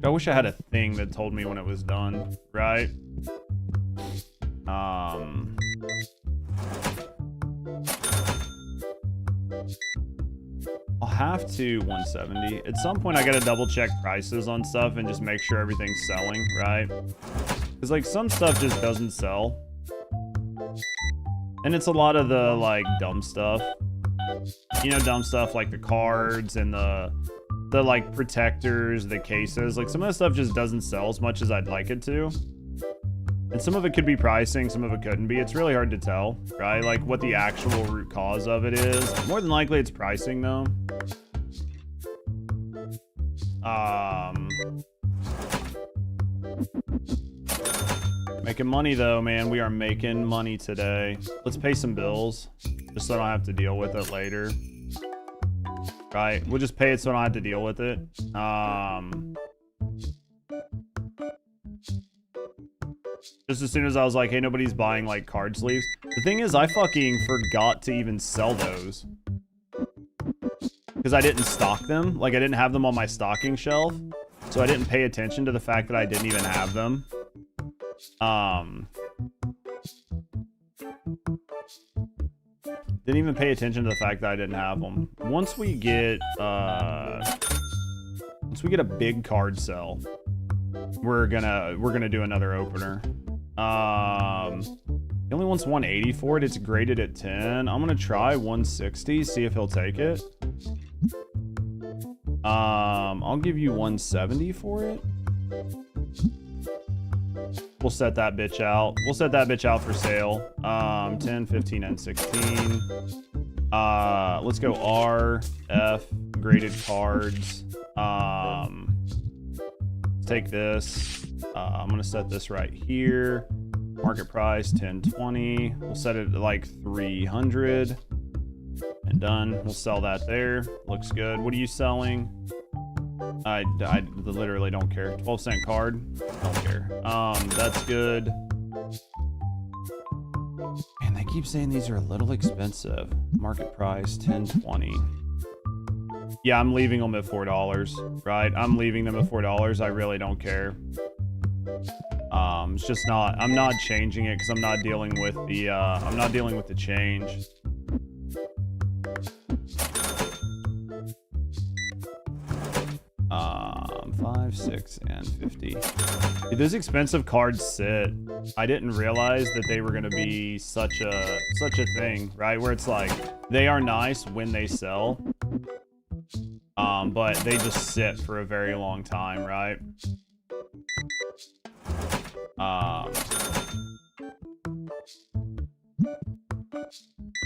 I wish I had a thing that told me when it was done, right? I'll have to 170. At some point, I gotta double check prices on stuff and just make sure everything's selling, right? Because like some stuff just doesn't sell. And it's a lot of the like dumb stuff. You know, dumb stuff like the cards and the like protectors, the cases. Like some of that stuff just doesn't sell as much as I'd like it to. And some of it could be pricing, some of it couldn't be. It's really hard to tell, right? Like what the actual root cause of it is. More than likely it's pricing though. Making money though, man. We are making money today. Let's pay some bills just so I don't have to deal with it later. Right? We'll just pay it so I don't have to deal with it. Just as soon as I was like, hey, nobody's buying like card sleeves. The thing is, I fucking forgot to even sell those. Because I didn't stock them. Like I didn't have them on my stocking shelf. So I didn't pay attention to the fact that I didn't even have them. Didn't even pay attention to the fact that I didn't have them. Once we get a big card sell, we're gonna do another opener. He only wants 180 for it. It's graded at 10. I'm gonna try 160, see if he'll take it. I'll give you 170 for it. We'll set that bitch out. We'll set that bitch out for sale. 10, 15, and 16. Let's go R, F, graded cards. Take this. I'm gonna set this right here. Market price 1020. We'll set it at like 300. And done. We'll sell that there. Looks good. What are you selling? I literally don't care. 12-cent card. Don't care. That's good. Man, they keep saying these are a little expensive. Market price 1020. Yeah, I'm leaving them at $4, right? I'm leaving them at $4. I really don't care. It's just not, I'm not changing it because I'm not dealing with the change. 5, 6, and 50. Dude, those expensive cards sit. I didn't realize that they were gonna be such a thing, right? Where it's like they are nice when they sell, but they just sit for a very long time, right?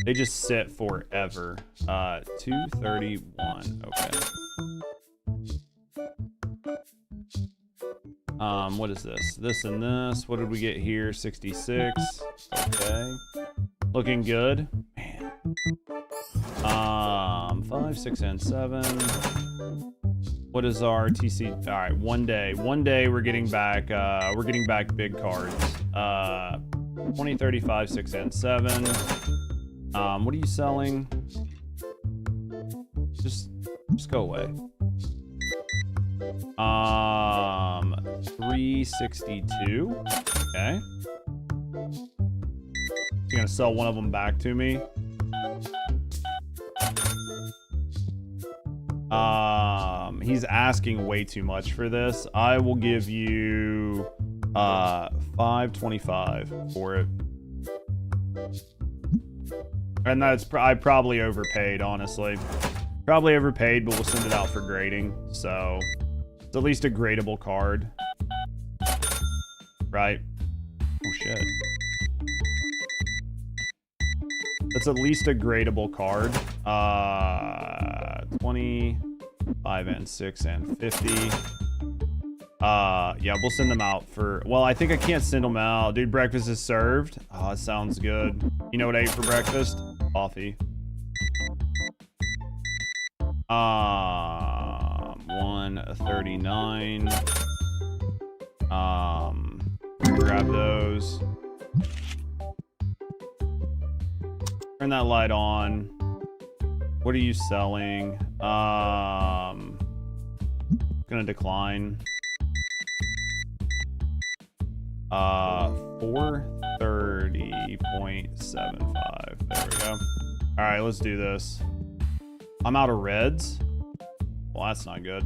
They just sit forever. 231. Okay. What is this? This and this. What did we get here? 66. Okay. Looking good. Man. 5, 6, and 7. What is our TC? All right, one day we're getting back big cards. 20, 35, 6, and 7. What are you selling? Just go away. 362. Okay. You're gonna sell one of them back to me. He's asking way too much for this. I will give you 525 for it. And that's I probably overpaid, honestly. Probably overpaid, but we'll send it out for grading. So it's at least a gradable card. Right? Oh shit. That's at least a gradable card. 20, 5, and 6, and 50. Yeah, we'll send them out for... Well, I think I can't send them out. Dude, breakfast is served. Oh, it sounds good. You know what I ate for breakfast? Coffee. 139. Grab those. Turn that light on. What are you selling? Gonna decline. 430.75. There we go. All right, let's do this. I'm out of reds. Well, that's not good.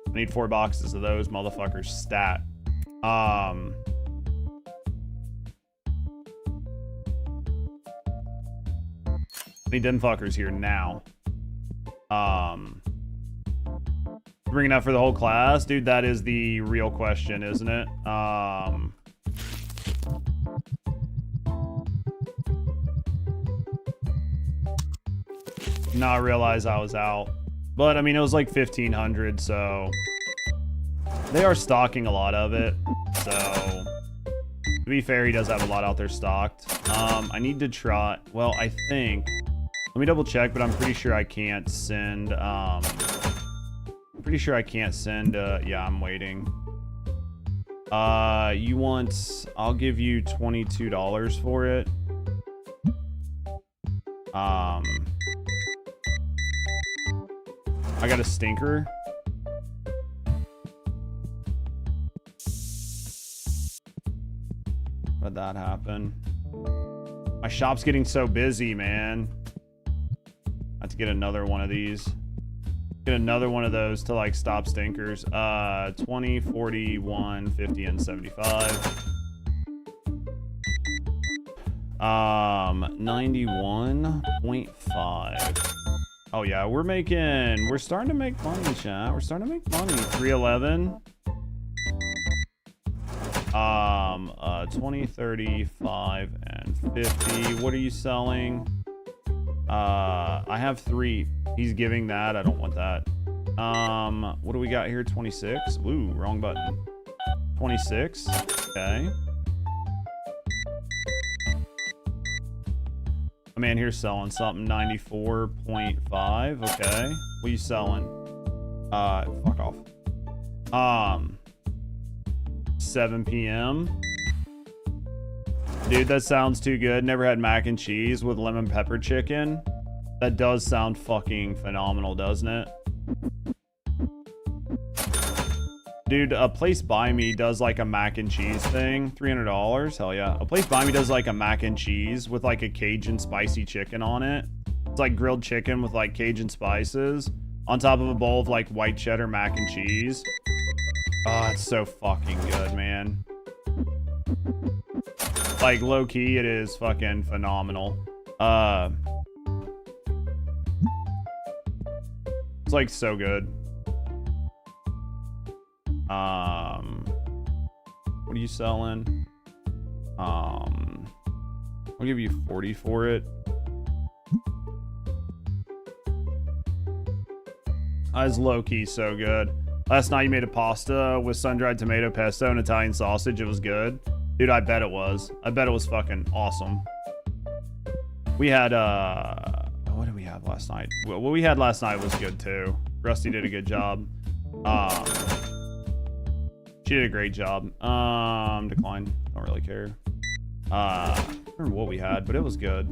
I need 4 boxes of those motherfuckers stat. I need them fuckers here now. Bringing out for the whole class, dude. That is the real question, isn't it? Not realize I was out, but I mean it was like 1,500, so they are stocking a lot of it. So to be fair, he does have a lot out there stocked. I need to try. Well, I think. Let me double check, but I'm pretty sure I can't send. I'm pretty sure I can't send. Yeah, I'm waiting. You want? I'll give you $22 for it. I got a stinker. How'd that happen? My shop's getting so busy, man. I have to get another one of these. Get another one of those to like stop stinkers. 20, 41, 50, and 75. 91.5. Oh yeah, we're starting to make money, chat. We're starting to make money. 311. 20, 35, and 50. What are you selling? I have 3. He's giving that. I don't want that. What do we got here? 26. Ooh, wrong button. 26. Okay. A man here selling something. 94.5. Okay. What are you selling? Fuck off. 7 p.m. Dude, that sounds too good. Never had mac and cheese with lemon pepper chicken. That does sound fucking phenomenal, doesn't it? Dude, a place by me does like a mac and cheese thing. $300. Hell yeah. A place by me does like a mac and cheese with like a Cajun spicy chicken on it. It's like grilled chicken with like Cajun spices. on top of a bowl of like white cheddar mac and cheese. Oh, it's so fucking good, man. Like low key, it is fucking phenomenal. It's like so good. What are you selling? I'll give you 40 for it. That's low-key so good. Last night you made a pasta with sun-dried tomato pesto and Italian sausage. It was good. Dude, I bet it was. I bet it was fucking awesome. We had, what did we have last night? What we had last night was good too. Rusty did a good job. She did a great job. Decline. Don't really care. I don't remember what we had, but it was good.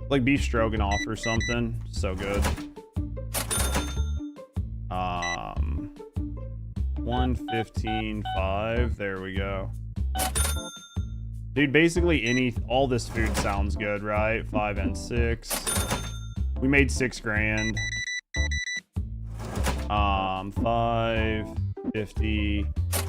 Like beef stroganoff or something. So good. 115.5. There we go. Dude, basically all this food sounds good, right? 5 and 6. We made 6 grand. 550.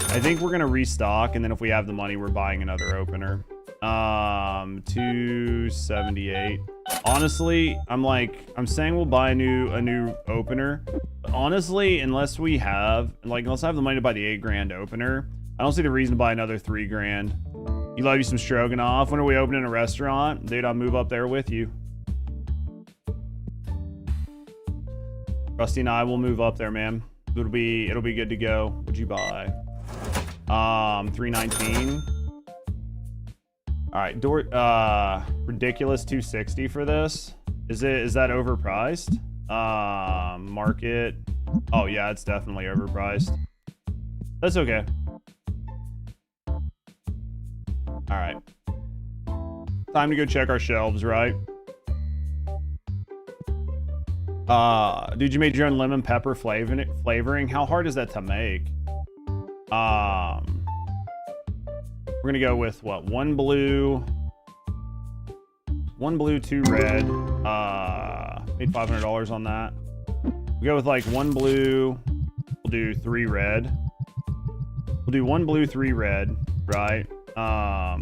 I think we're gonna restock, and then if we have the money, we're buying another opener. 278. Honestly, I'm saying we'll buy a new opener. But honestly, unless I have the money to buy the 8 grand opener, I don't see the reason to buy another 3 grand. You love you some stroganoff. When are we opening a restaurant? Dude, I'll move up there with you. Rusty and I will move up there, man. It'll be good to go. What'd you buy? 319. All right, ridiculous 260 for this. Is that overpriced? Market. Oh yeah, it's definitely overpriced. That's okay. All right. Time to go check our shelves, right? Dude, you made your own lemon pepper flavoring. How hard is that to make? We're gonna go with what? 1 blue, 2 red. Made $500 on that. We go with like 1 blue. We'll do 3 red. We'll do 1 blue, 3 red, right? All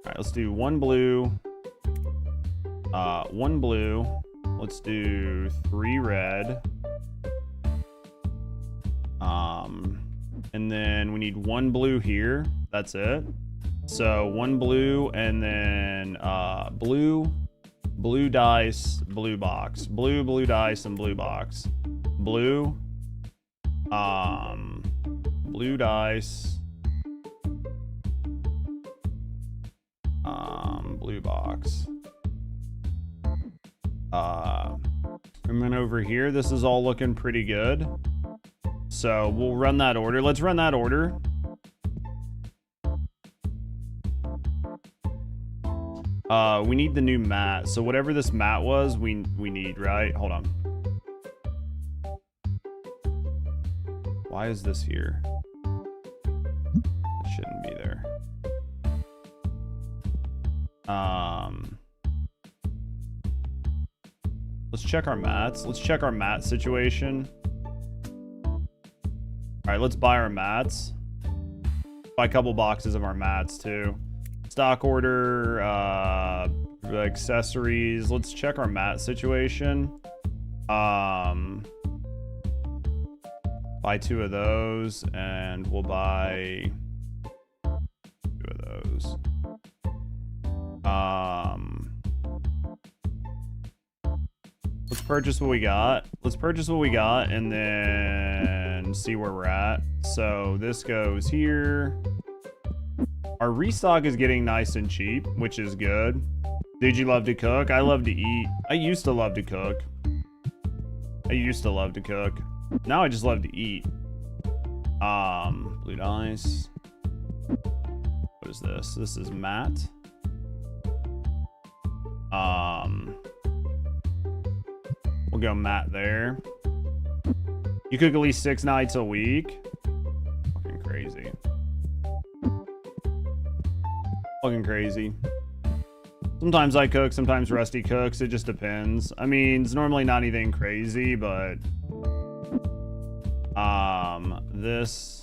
right, let's do 1 blue. 1 blue. Let's do 3 red. And then we need 1 blue here. That's it. So 1 blue and then blue dice, blue box. Blue dice and blue box. Blue dice. Blue box. And then over here, this is all looking pretty good. So we'll run that order. Let's run that order. We need the new mat. So whatever this mat was, we need, right? Hold on. Why is this here? It shouldn't be there. Let's check our mats. Let's check our mat situation. All right, let's buy our mats. Buy a couple boxes of our mats too. Stock order, accessories. Let's check our mat situation. Buy 2 of those, and we'll buy 2 of those. Let's purchase what we got. Let's purchase what we got, and then see where we're at. So this goes here. Our restock is getting nice and cheap, which is good. Did you love to cook? I love to eat. I used to love to cook. Now I just love to eat. Blue dice. What is this? This is matte. We'll go matte there. You cook at least 6 nights a week. Fucking crazy. Fucking crazy. Sometimes I cook, sometimes Rusty cooks. It just depends. I mean, it's normally not anything crazy, but this,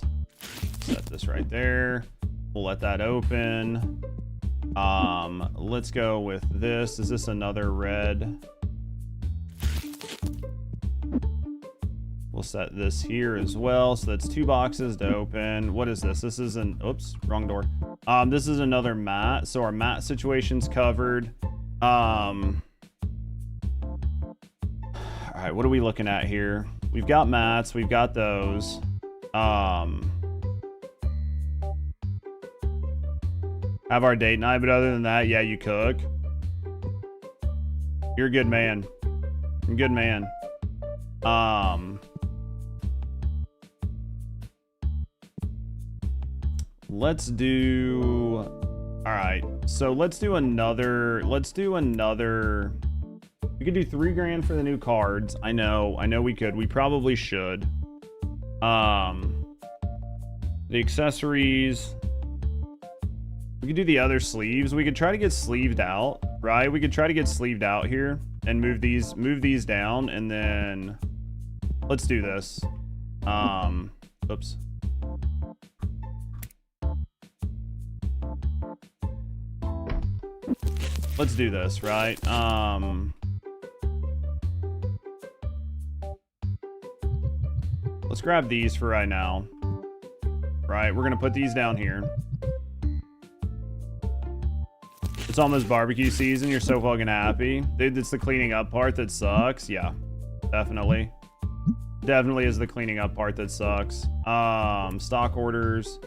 set this right there. We'll let that open. Let's go with this. Is this another red? We'll set this here as well. So that's 2 boxes to open. What is this? This is an, oops, wrong door. This is another mat. So our mat situation's covered. All right, what are we looking at here? We've got mats, we've got those. Have our date night, but other than that, yeah, you cook. You're a good man. You're a good man. Let's do, all right, so let's do another, we could do 3 grand for the new cards. I know we could, we probably should. The accessories, we could do the other sleeves. We could try to get sleeved out, right? We could try to get sleeved out here and move these down, and then let's do this. Oops. Let's do this, right? Let's grab these for right now. Right, we're gonna put these down here. It's almost barbecue season. You're so fucking happy. Dude, it's the cleaning up part that sucks. Yeah, definitely. Definitely is the cleaning up part that sucks. Stock orders,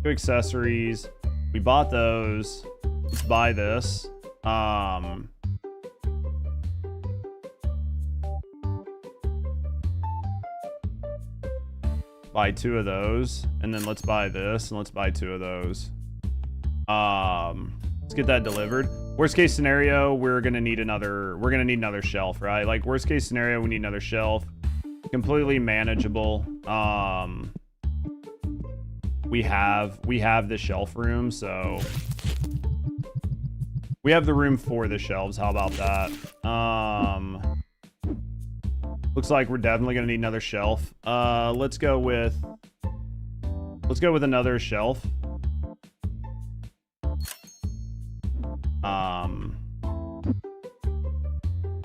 2 accessories. We bought those. Let's buy this. Buy 2 of those, and then let's buy this, and let's buy 2 of those. Let's get that delivered. Worst case scenario, we're gonna need another shelf, right? Like, worst case scenario, we need another shelf. Completely manageable. We have the shelf room, so we have the room for the shelves. How about that? Looks like we're definitely gonna need another shelf. Let's go with another shelf.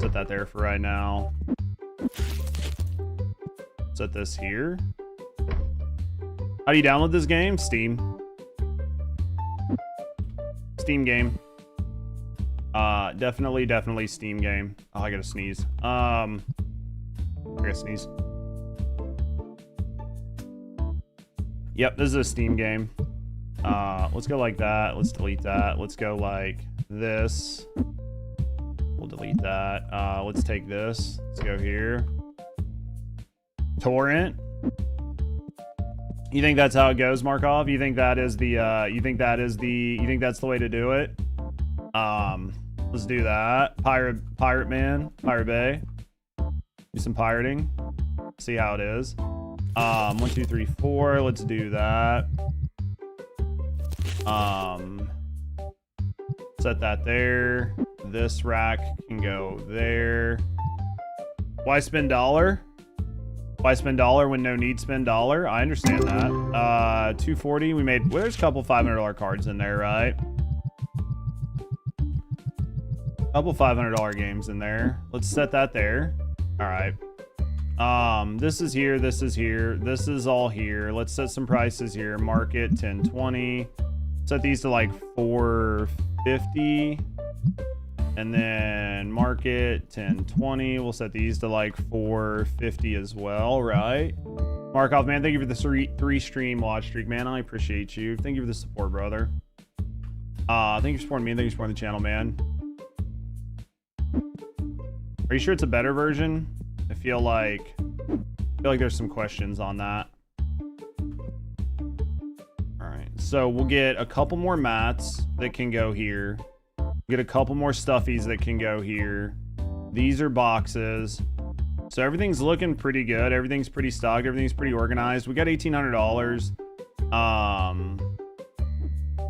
Set that there for right now. Set this here. How do you download this game? Steam. Steam game. Definitely Steam game. Oh, I gotta sneeze. I gotta sneeze. Yep, this is a Steam game. Let's go like that. Let's delete that. Let's go like this. We'll delete that. Let's take this. Let's go here. Torrent. You think that's how it goes, Markov? You think that is the you think that's the way to do it? Let's do that. Pirate Man, Pirate Bay. Do some pirating. See how it is. 1, 2, 3, 4. Let's do that. Set that there. This rack can go there. Why spend $1? Why spend $1 when no need spend $1? I understand that. 240. We made. Well, there's a couple $500 cards in there, right? Couple $500 games in there. Let's set that there. All right. This is here. This is here. This is all here. Let's set some prices here. Market 1020. Set these to like 450. And then market 1020. We'll set these to like 450 as well, right? Markov, man, thank you for the 3 stream watch streak, man. I appreciate you. Thank you for the support, brother. Thank you for supporting me. Thank you for supporting the channel, man. Are you sure it's a better version? I feel like there's some questions on that. All right, so we'll get a couple more mats that can go here. Get a couple more stuffies that can go here. These are boxes. So everything's looking pretty good. Everything's pretty stocked. Everything's pretty organized. We got $1,800.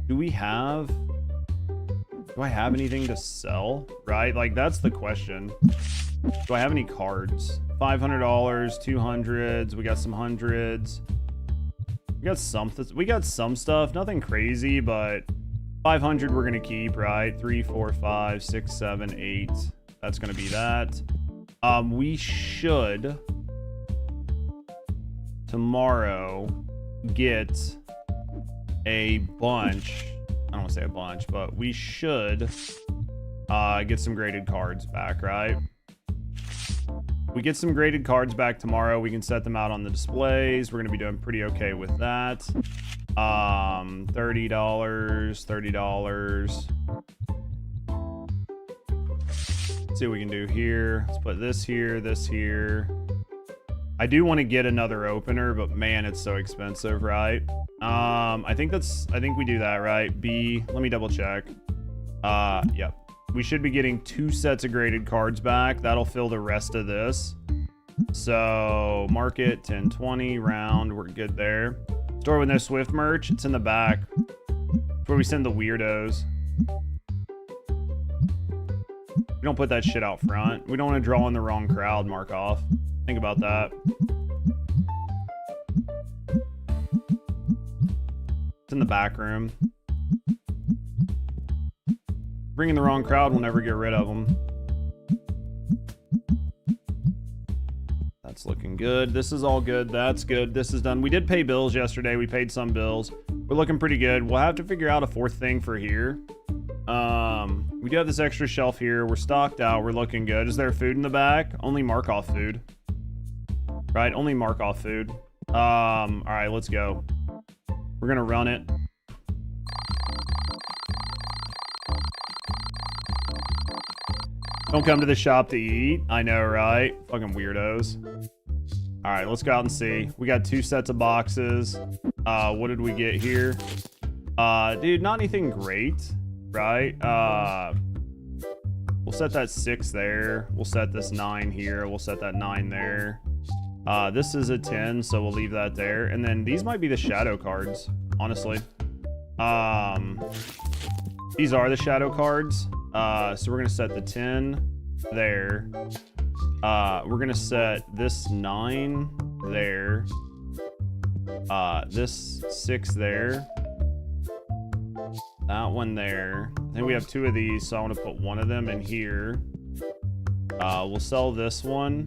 Do we have Do I have anything to sell? Right? Like, that's the question. Do I have any cards? $500, 200s. We got some hundreds. We got something. We got some stuff. Nothing crazy, but 500 we're gonna keep, right? 3, 4, 5, 6, 7, 8. That's gonna be that. We should tomorrow get a bunch. I don't want to say a bunch, but we should get some graded cards back, right? We get some graded cards back tomorrow. We can set them out on the displays. We're going to be doing pretty okay with that. $30, $30. Let's see what we can do here. Let's put this here, this here. I do want to get another opener, but man, it's so expensive, right? I think we do that, right? B, let me double check. Yep. We should be getting 2 sets of graded cards back. That'll fill the rest of this. So market 1020 round, we're good there. Store with no Swift merch, it's in the back. It's where we send the weirdos. We don't put that shit out front. We don't want to draw in the wrong crowd, mark off. Think about that. It's in the back room. Bringing the wrong crowd will never get rid of them. That's looking good. This is all good. That's good. This is done. We did pay bills yesterday. We paid some bills. We're looking pretty good. We'll have to figure out a 4th thing for here. We do have this extra shelf here. We're stocked out. We're looking good. Is there food in the back? Only mark off food. Right? Only mark off food. All right, let's go. We're gonna run it. Don't come to the shop to eat. I know, right? Fucking weirdos. All right, let's go out and see. We got 2 sets of boxes. What did we get here? Dude, not anything great, right? We'll set that 6 there. We'll set this 9 here. We'll set that 9 there. This is a 10, so we'll leave that there. And then these might be the shadow cards, honestly. These are the shadow cards. So we're gonna set the 10 there. We're gonna set this 9 there. This 6 there. That one there. I think we have 2 of these, so I want to put one of them in here. We'll sell this one.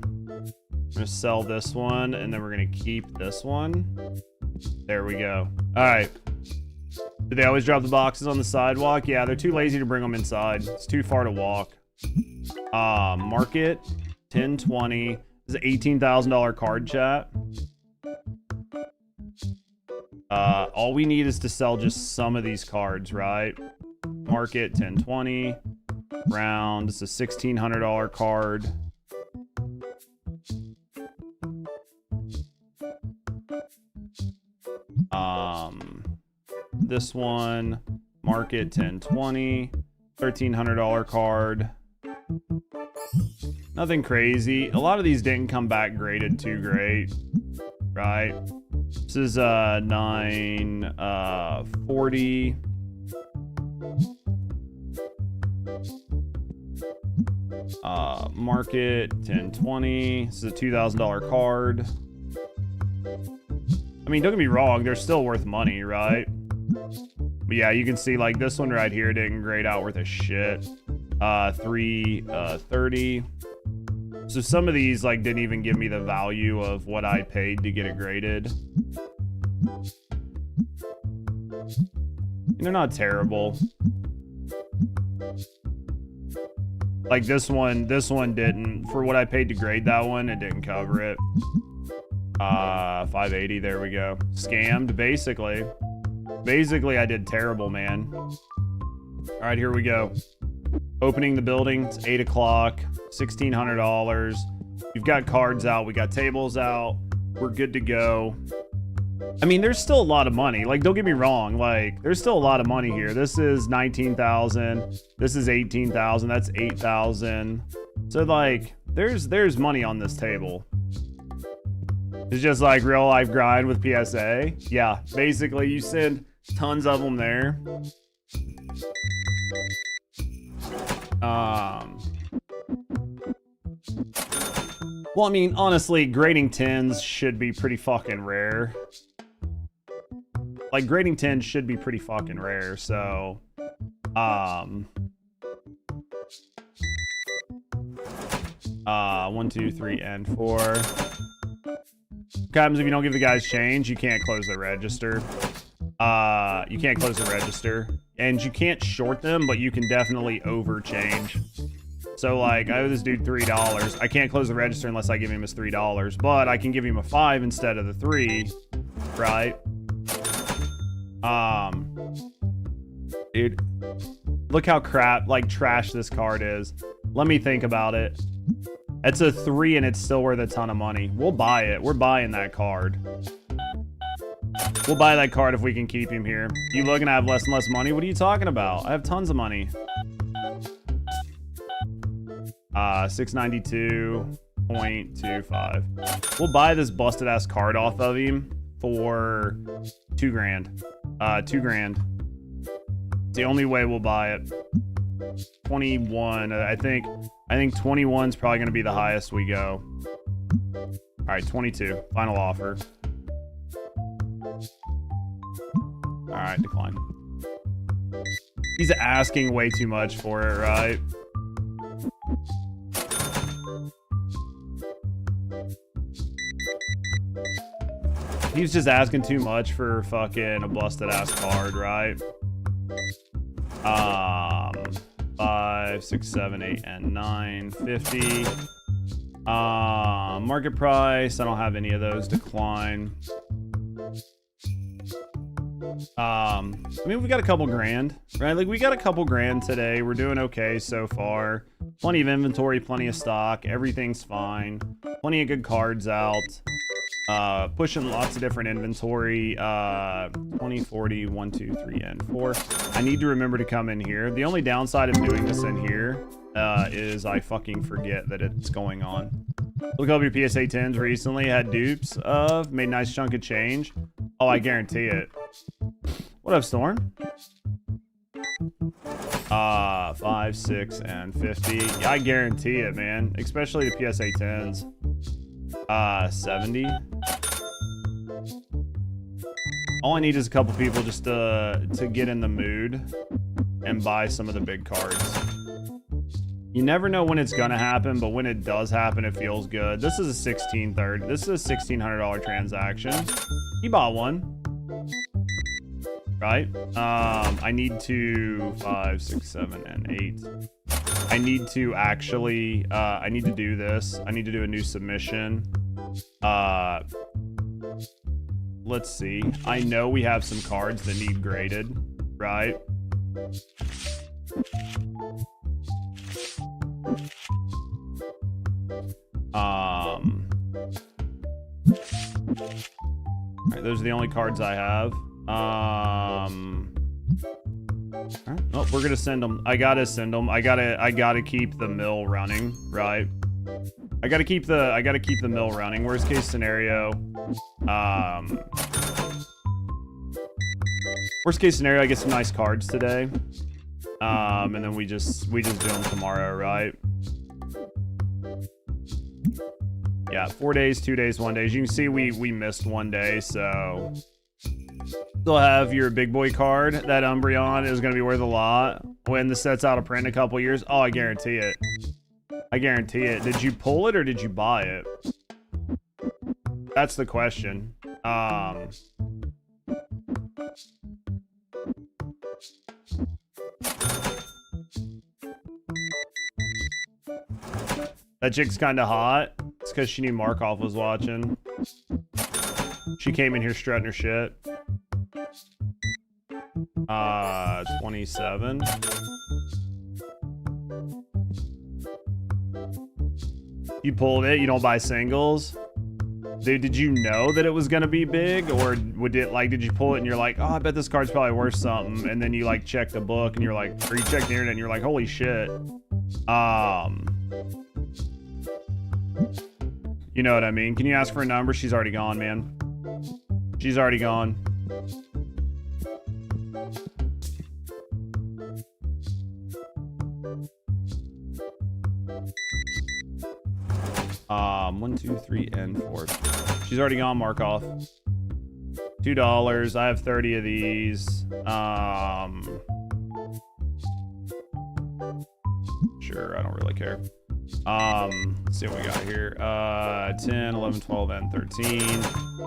We're gonna sell this one, and then we're gonna keep this one. There we go. All right. Do they always drop the boxes on the sidewalk? Yeah, they're too lazy to bring them inside. It's too far to walk. Market 1020. This is an $18,000 card, chat. All we need is to sell just some of these cards, right? Market 1020. Round. It's a $1,600 card. This one, market 1020, $1,300 card. Nothing crazy. A lot of these didn't come back graded too great, right? This is 940. Market 1020. This is a $2,000 card. I mean, don't get me wrong, they're still worth money, right? But yeah, you can see like this one right here didn't grade out worth a shit. 330. So some of these like didn't even give me the value of what I paid to get it graded. They're not terrible. Like this one didn't. For what I paid to grade that one, it didn't cover it. 580, there we go. Scammed, basically. Basically, I did terrible, man. All right, here we go. Opening the building, it's 8 o'clock, $1,600. We've got cards out, we got tables out. We're good to go. I mean, there's still a lot of money. Like, don't get me wrong. Like, there's still a lot of money here. This is 19,000. This is 18,000. That's 8,000. So, like, there's money on this table. It's just like real life grind with PSA. Yeah, basically, you send tons of them there. Well, I mean, honestly, grading 10s should be pretty fucking rare. Like, grading 10s should be pretty fucking rare, so... 1, 2, 3, and 4. What happens if you don't give the guys change? You can't close the register. You can't close the register. And you can't short them, but you can definitely overchange. So, like, I owe this dude $3. I can't close the register unless I give him his $3. But I can give him a 5 instead of the 3. Right? Dude. Look how trash this card is. Let me think about it. It's a 3 and it's still worth a ton of money. We'll buy it. We're buying that card. We'll buy that card if we can keep him here. You looking to have less and less money? What are you talking about? I have tons of money. 692.25. We'll buy this busted ass card off of him for $2 grand. $2 grand. It's the only way we'll buy it. 21. I think 21 is probably going to be the highest we go. All right, 22. Final offer. All right, decline. He's asking way too much for it, right? He's just asking too much for fucking a busted ass card, right? 5, 6, 7, 8, and 9, 50. Market price. I don't have any of those. Decline. I mean, we got a couple grand, right? Like, we got a couple grand today. We're doing okay so far. Plenty of inventory, plenty of stock. Everything's fine. Plenty of good cards out. Pushing lots of different inventory. 20, 40, 1, 2, 3, and 4. I need to remember to come in here. The only downside of doing this in here is I fucking forget that it's going on. Look up your PSA 10s recently. Had dupes of. Made a nice chunk of change. Oh, I guarantee it. What up, Storm? 5, 6, and 50. Yeah, I guarantee it, man. Especially the PSA 10s. 70. All I need is a couple people just to get in the mood and buy some of the big cards. You never know when it's gonna happen, but when it does happen, it feels good. This is a This is a $1,600 transaction. He bought one. Right? I need to 5, 6, 7, and 8. I need to actually, I need to do this. I need to do a new submission. Let's see. I know we have some cards that need graded, right? All right, those are the only cards I have. Oh, we're gonna send them. I gotta send them. I gotta keep the mill running, right? I gotta keep the mill running. Worst case scenario, I get some nice cards today, and then we just do them tomorrow, right? Yeah, 4 days, 2 days, 1 day. As you can see, we missed 1 day, so still have your big boy card. That Umbreon is going to be worth a lot when the set's out of print in a couple years. Oh, I guarantee it. I guarantee it. Did you pull it or did you buy it? That's the question. That chick's kind of hot. It's because she knew Markov was watching. She came in here strutting her shit. 27. You pulled it. You don't buy singles. Dude, did you know that it was gonna be big, or did you pull it and you're like, oh, I bet this card's probably worth something, and then you like check the book and you're like, or you check the internet and you're like, holy shit. You know what I mean? Can you ask for a number? She's already gone, man. She's already gone. 1, 2, 3, and 4. She's already gone, mark off. $2. I have 30 of these. Sure, I don't really care. Let's see what we got here. 10, 11, 12, and 13.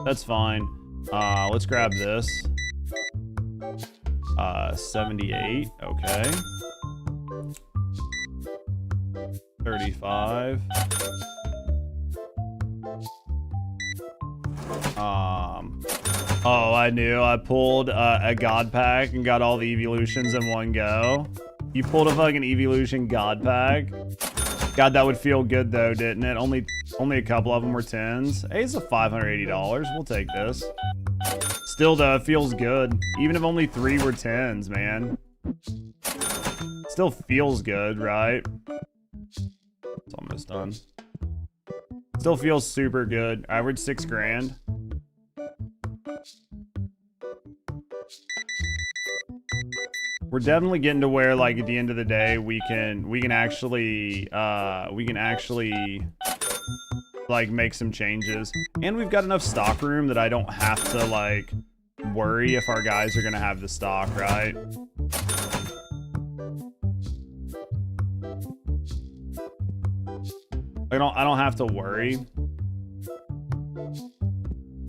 That's fine. Let's grab this. 78. Okay. 35. Oh, I knew. I pulled a god pack and got all the evolutions in one go. You pulled a fucking evolution god pack. God, that would feel good though, didn't it? Only a couple of them were 10s. Hey, it's a $580. We'll take this. Still though, it feels good. Even if only 3 were 10s, man. Still feels good, right? It's almost done. Still feels super good. Average 6 grand. We're definitely getting to where, like, at the end of the day, we can actually like make some changes, and we've got enough stock room that I don't have to like worry if our guys are gonna have the stock, right? I don't have to worry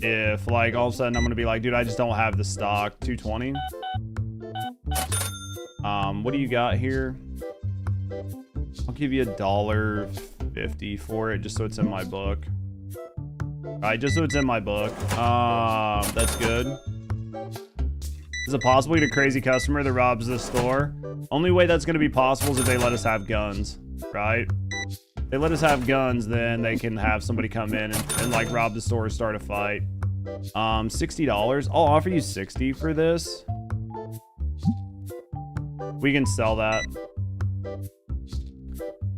if like all of a sudden I'm gonna be like, dude, I just don't have the stock. 220. What do you got here? I'll give you $1.50 for it, just so it's in my book. All right, just so it's in my book. That's good. Is it possible to get a crazy customer that robs the store? Only way that's gonna be possible is if they let us have guns, right? If they let us have guns, then they can have somebody come in and like rob the store and start a fight. $60. I'll offer you 60 for this. We can sell that.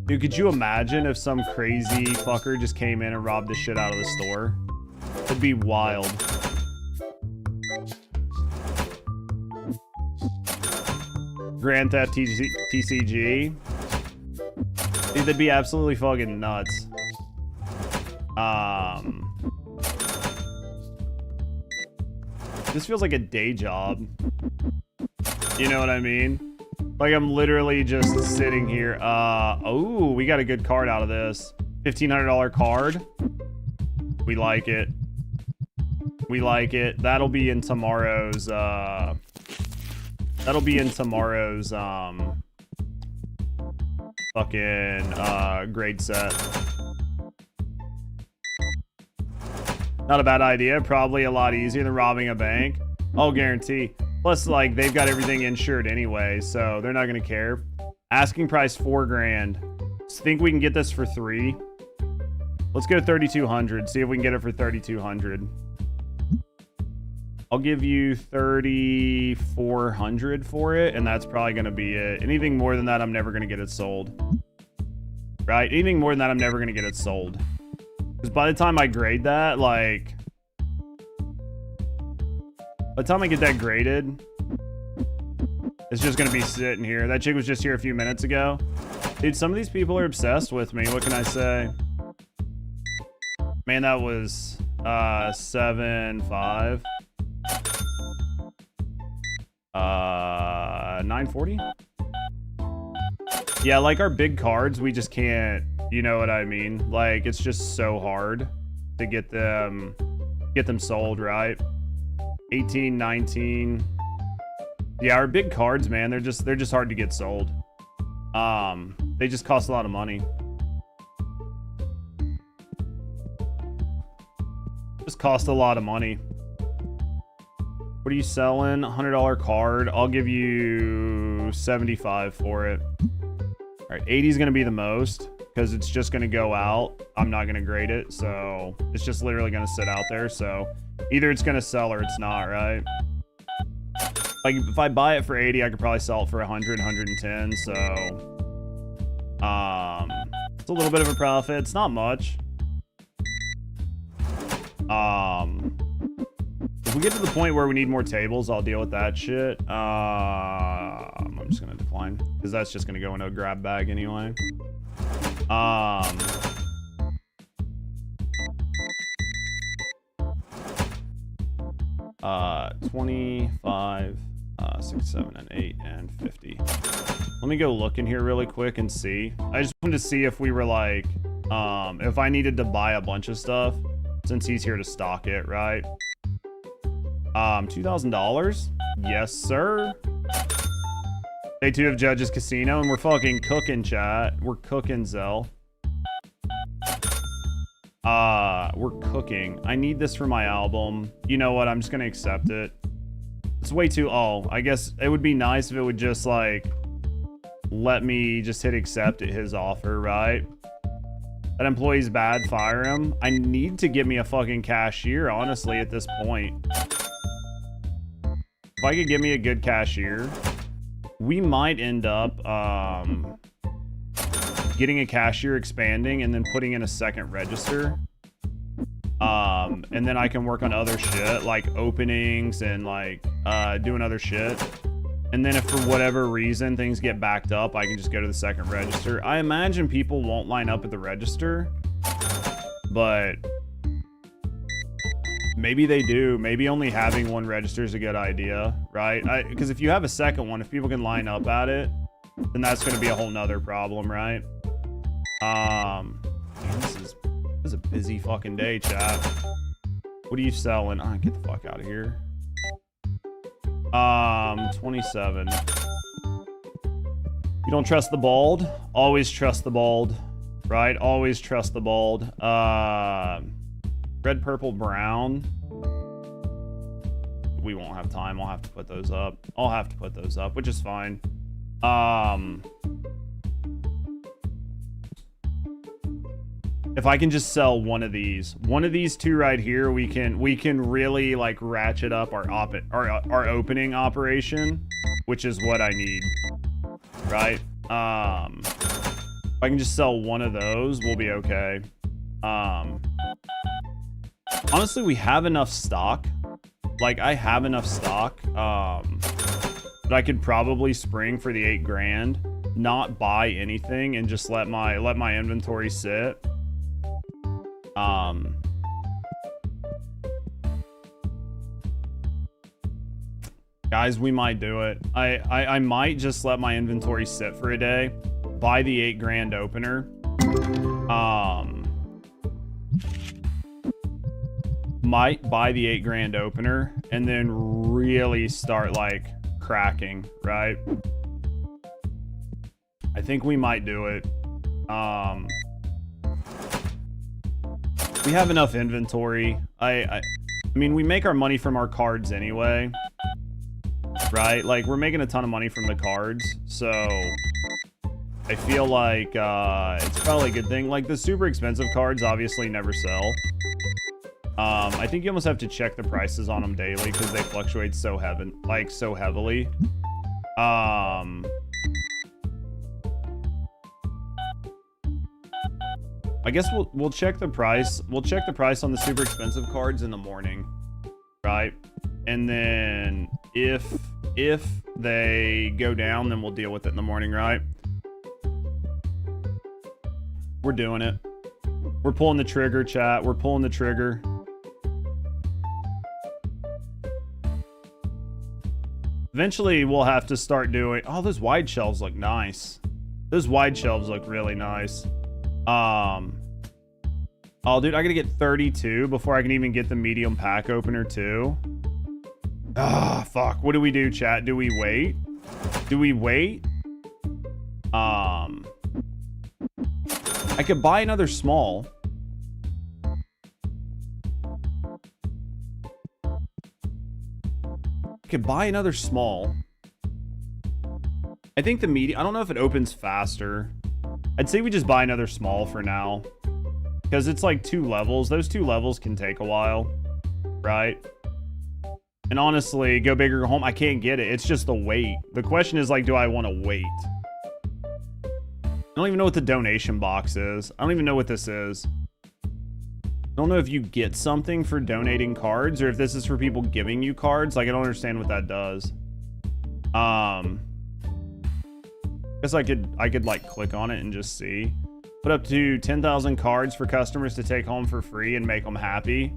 Dude, could you imagine if some crazy fucker just came in and robbed the shit out of the store? It'd be wild. Grand Theft TCG. Dude, that'd be absolutely fucking nuts. This feels like a day job. You know what I mean? Like, I'm literally just sitting here. Oh, we got a good card out of this. $1,500 card. We like it. We like it. That'll be in tomorrow's, fucking, grade set. Not a bad idea. Probably a lot easier than robbing a bank. I'll guarantee. Plus, like, they've got everything insured anyway, so they're not gonna care. Asking price $4 grand. So think we can get this for 3? Let's go 3,200. See if we can get it for 3,200. I'll give you 3,400 for it, and that's probably gonna be it. Anything more than that, I'm never gonna get it sold. Right? Anything more than that, I'm never gonna get it sold. Because by the time I grade that, like, by the time I get that graded, it's just going to be sitting here. That chick was just here a few minutes ago. Dude, some of these people are obsessed with me. What can I say? Man, that was 7.5. 940? Yeah, like our big cards, we just can't, you know what I mean? Like, it's just so hard to get them sold, right? 18, 19. Yeah, our big cards, man, they're just hard to get sold. They just cost a lot of money. Just cost a lot of money. What are you selling? $100 card. I'll give you 75 for it. All right, 80 is gonna be the most because it's just gonna go out. I'm not gonna grade it, so it's just literally gonna sit out there. So either it's gonna sell or it's not, right? Like, if I buy it for 80, I could probably sell it for 100, 110. So, it's a little bit of a profit. It's not much. If we get to the point where we need more tables, I'll deal with that shit. I'm just gonna decline because that's just gonna go into a grab bag anyway. 25, 6, 7, and 8, and 50. Let me go look in here really quick and see. I just wanted to see if we were like, if I needed to buy a bunch of stuff since he's here to stock it, right? $2,000? Yes, sir. Day 2 of Judge's Casino, and we're fucking cooking, chat. We're cooking, Zell. We're cooking. I need this for my album. You know what? I'm just gonna accept it. It's way too... Oh, I guess it would be nice if it would just, like, let me just hit accept at his offer, right? That employee's bad, fire him. I need to get me a fucking cashier, honestly, at this point. If I could get me a good cashier, we might end up getting a cashier, expanding, and then putting in a second register. And then I can work on other shit, like openings and like doing other shit. And then if for whatever reason things get backed up, I can just go to the second register. I imagine people won't line up at the register, but maybe they do. Maybe only having one register is a good idea, right? Because if you have a second one, if people can line up at it, then that's going to be a whole nother problem, right? Man, this is a busy fucking day, chat. What are you selling? Get the fuck out of here. 27. You don't trust the bald? Always trust the bald, right? Always trust the bald. Red, purple, brown. We won't have time. I'll have to put those up. I'll have to put those up, which is fine. If I can just sell one of these two right here, we can really like ratchet up our opening operation, which is what I need, right? If I can just sell one of those, we'll be okay. Honestly, we have enough stock. Like, I have enough stock that I could probably spring for the 8 grand, not buy anything, and just let my inventory sit. Guys, we might do it. I might just let my inventory sit for a day, buy the 8 grand opener. Might buy the 8 grand opener and then really start like cracking, right? I think we might do it. We have enough inventory. I mean, we make our money from our cards anyway, right? Like, we're making a ton of money from the cards, so I feel like it's probably a good thing. Like, the super expensive cards obviously never sell. I think you almost have to check the prices on them daily because they fluctuate so heavily. I guess we'll check the price. We'll check the price on the super expensive cards in the morning, right? And then if they go down, then we'll deal with it in the morning, right? We're doing it. We're pulling the trigger, chat. We're pulling the trigger. Eventually, we'll have to start doing... Oh, those wide shelves look nice. Those wide shelves look really nice. Oh, dude, I gotta get 32 before I can even get the medium pack opener, too. Fuck. What do we do, chat? Do we wait? Do we wait? I could buy another small. I could buy another small. I think the medium... I don't know if it opens faster. I'd say we just buy another small for now. Because it's like 2 levels. Those 2 levels can take a while. Right? And honestly, go big or go home, I can't get it. It's just the weight. The question is, like, do I want to wait? I don't even know what the donation box is. I don't even know what this is. I don't know if you get something for donating cards or if this is for people giving you cards. Like, I don't understand what that does. Guess I could like click on it and just see. Put up to 10,000 cards for customers to take home for free and make them happy.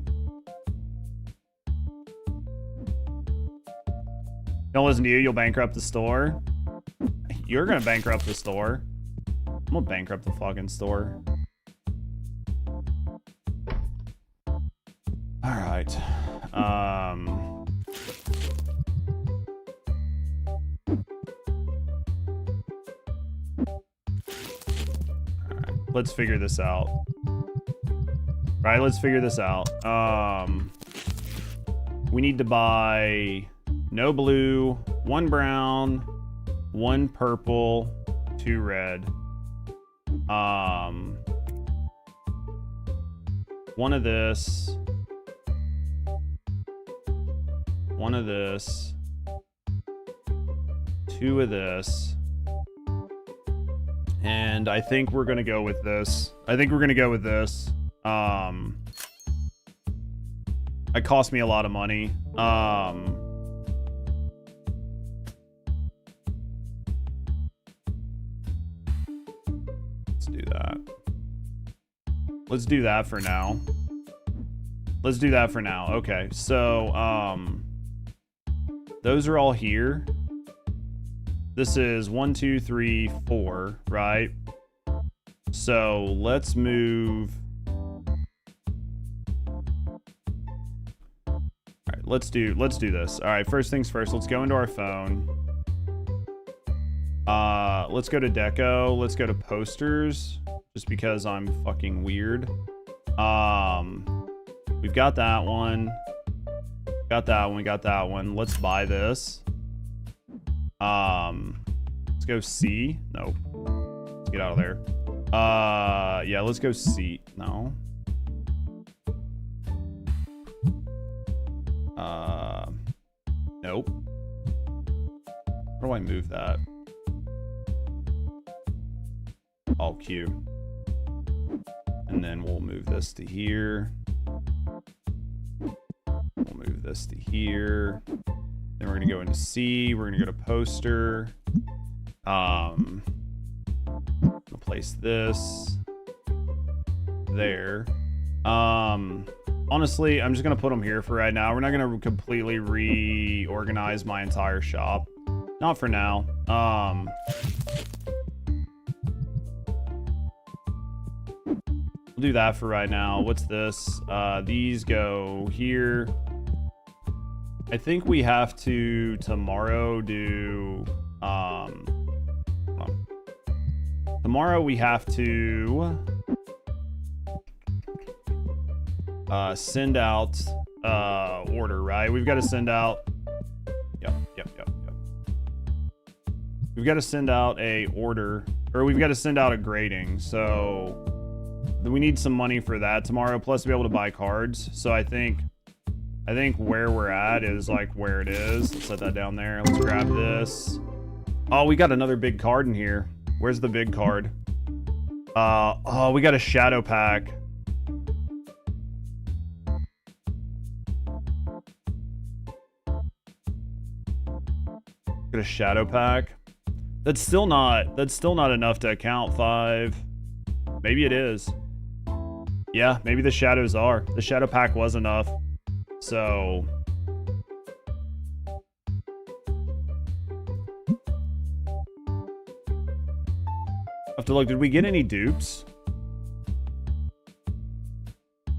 Don't listen to you, you'll bankrupt the store. You're gonna bankrupt the store. I'm gonna bankrupt the fucking store. Alright. Let's figure this out. Right, let's figure this out. We need to buy no blue, 1 brown, 1 purple, 2 red. 1 of this. 1 of this. 2 of this. And I think we're gonna go with this. It cost me a lot of money. Let's do that. Let's do that for now. Okay, so those are all here. This is 1, 2, 3, 4, right? So let's move. All right, let's do this. All right, first things first, let's go into our phone. Let's go to deco. Let's go to posters, just because I'm fucking weird. We've got that one. Got that one. We got that one. Let's buy this. Let's go C. Nope. Let's get out of there. Yeah, let's go C. No. Nope. How do I move that? All Q. And then we'll move this to here. We'll move this to here. Then we're gonna go into C. We're gonna go to poster. We'll place this there. Honestly, I'm just gonna put them here for right now. We're not gonna completely reorganize my entire shop. Not for now. We'll do that for right now. What's this? These go here. I think we have to tomorrow do tomorrow we have to send out order, right? We've got to send out yep. We've got to send out a order, or we've got to send out a grading, so we need some money for that tomorrow, plus to be able to buy cards. So I think where we're at is like where it is. Let's set that down there. Let's grab this. Oh, we got another big card in here. Where's the big card? Oh, we got a shadow pack. Got a shadow pack. That's still not enough to account 5. Maybe it is. Yeah, maybe the shadows are. The shadow pack was enough. So have to look. Did we get any dupes?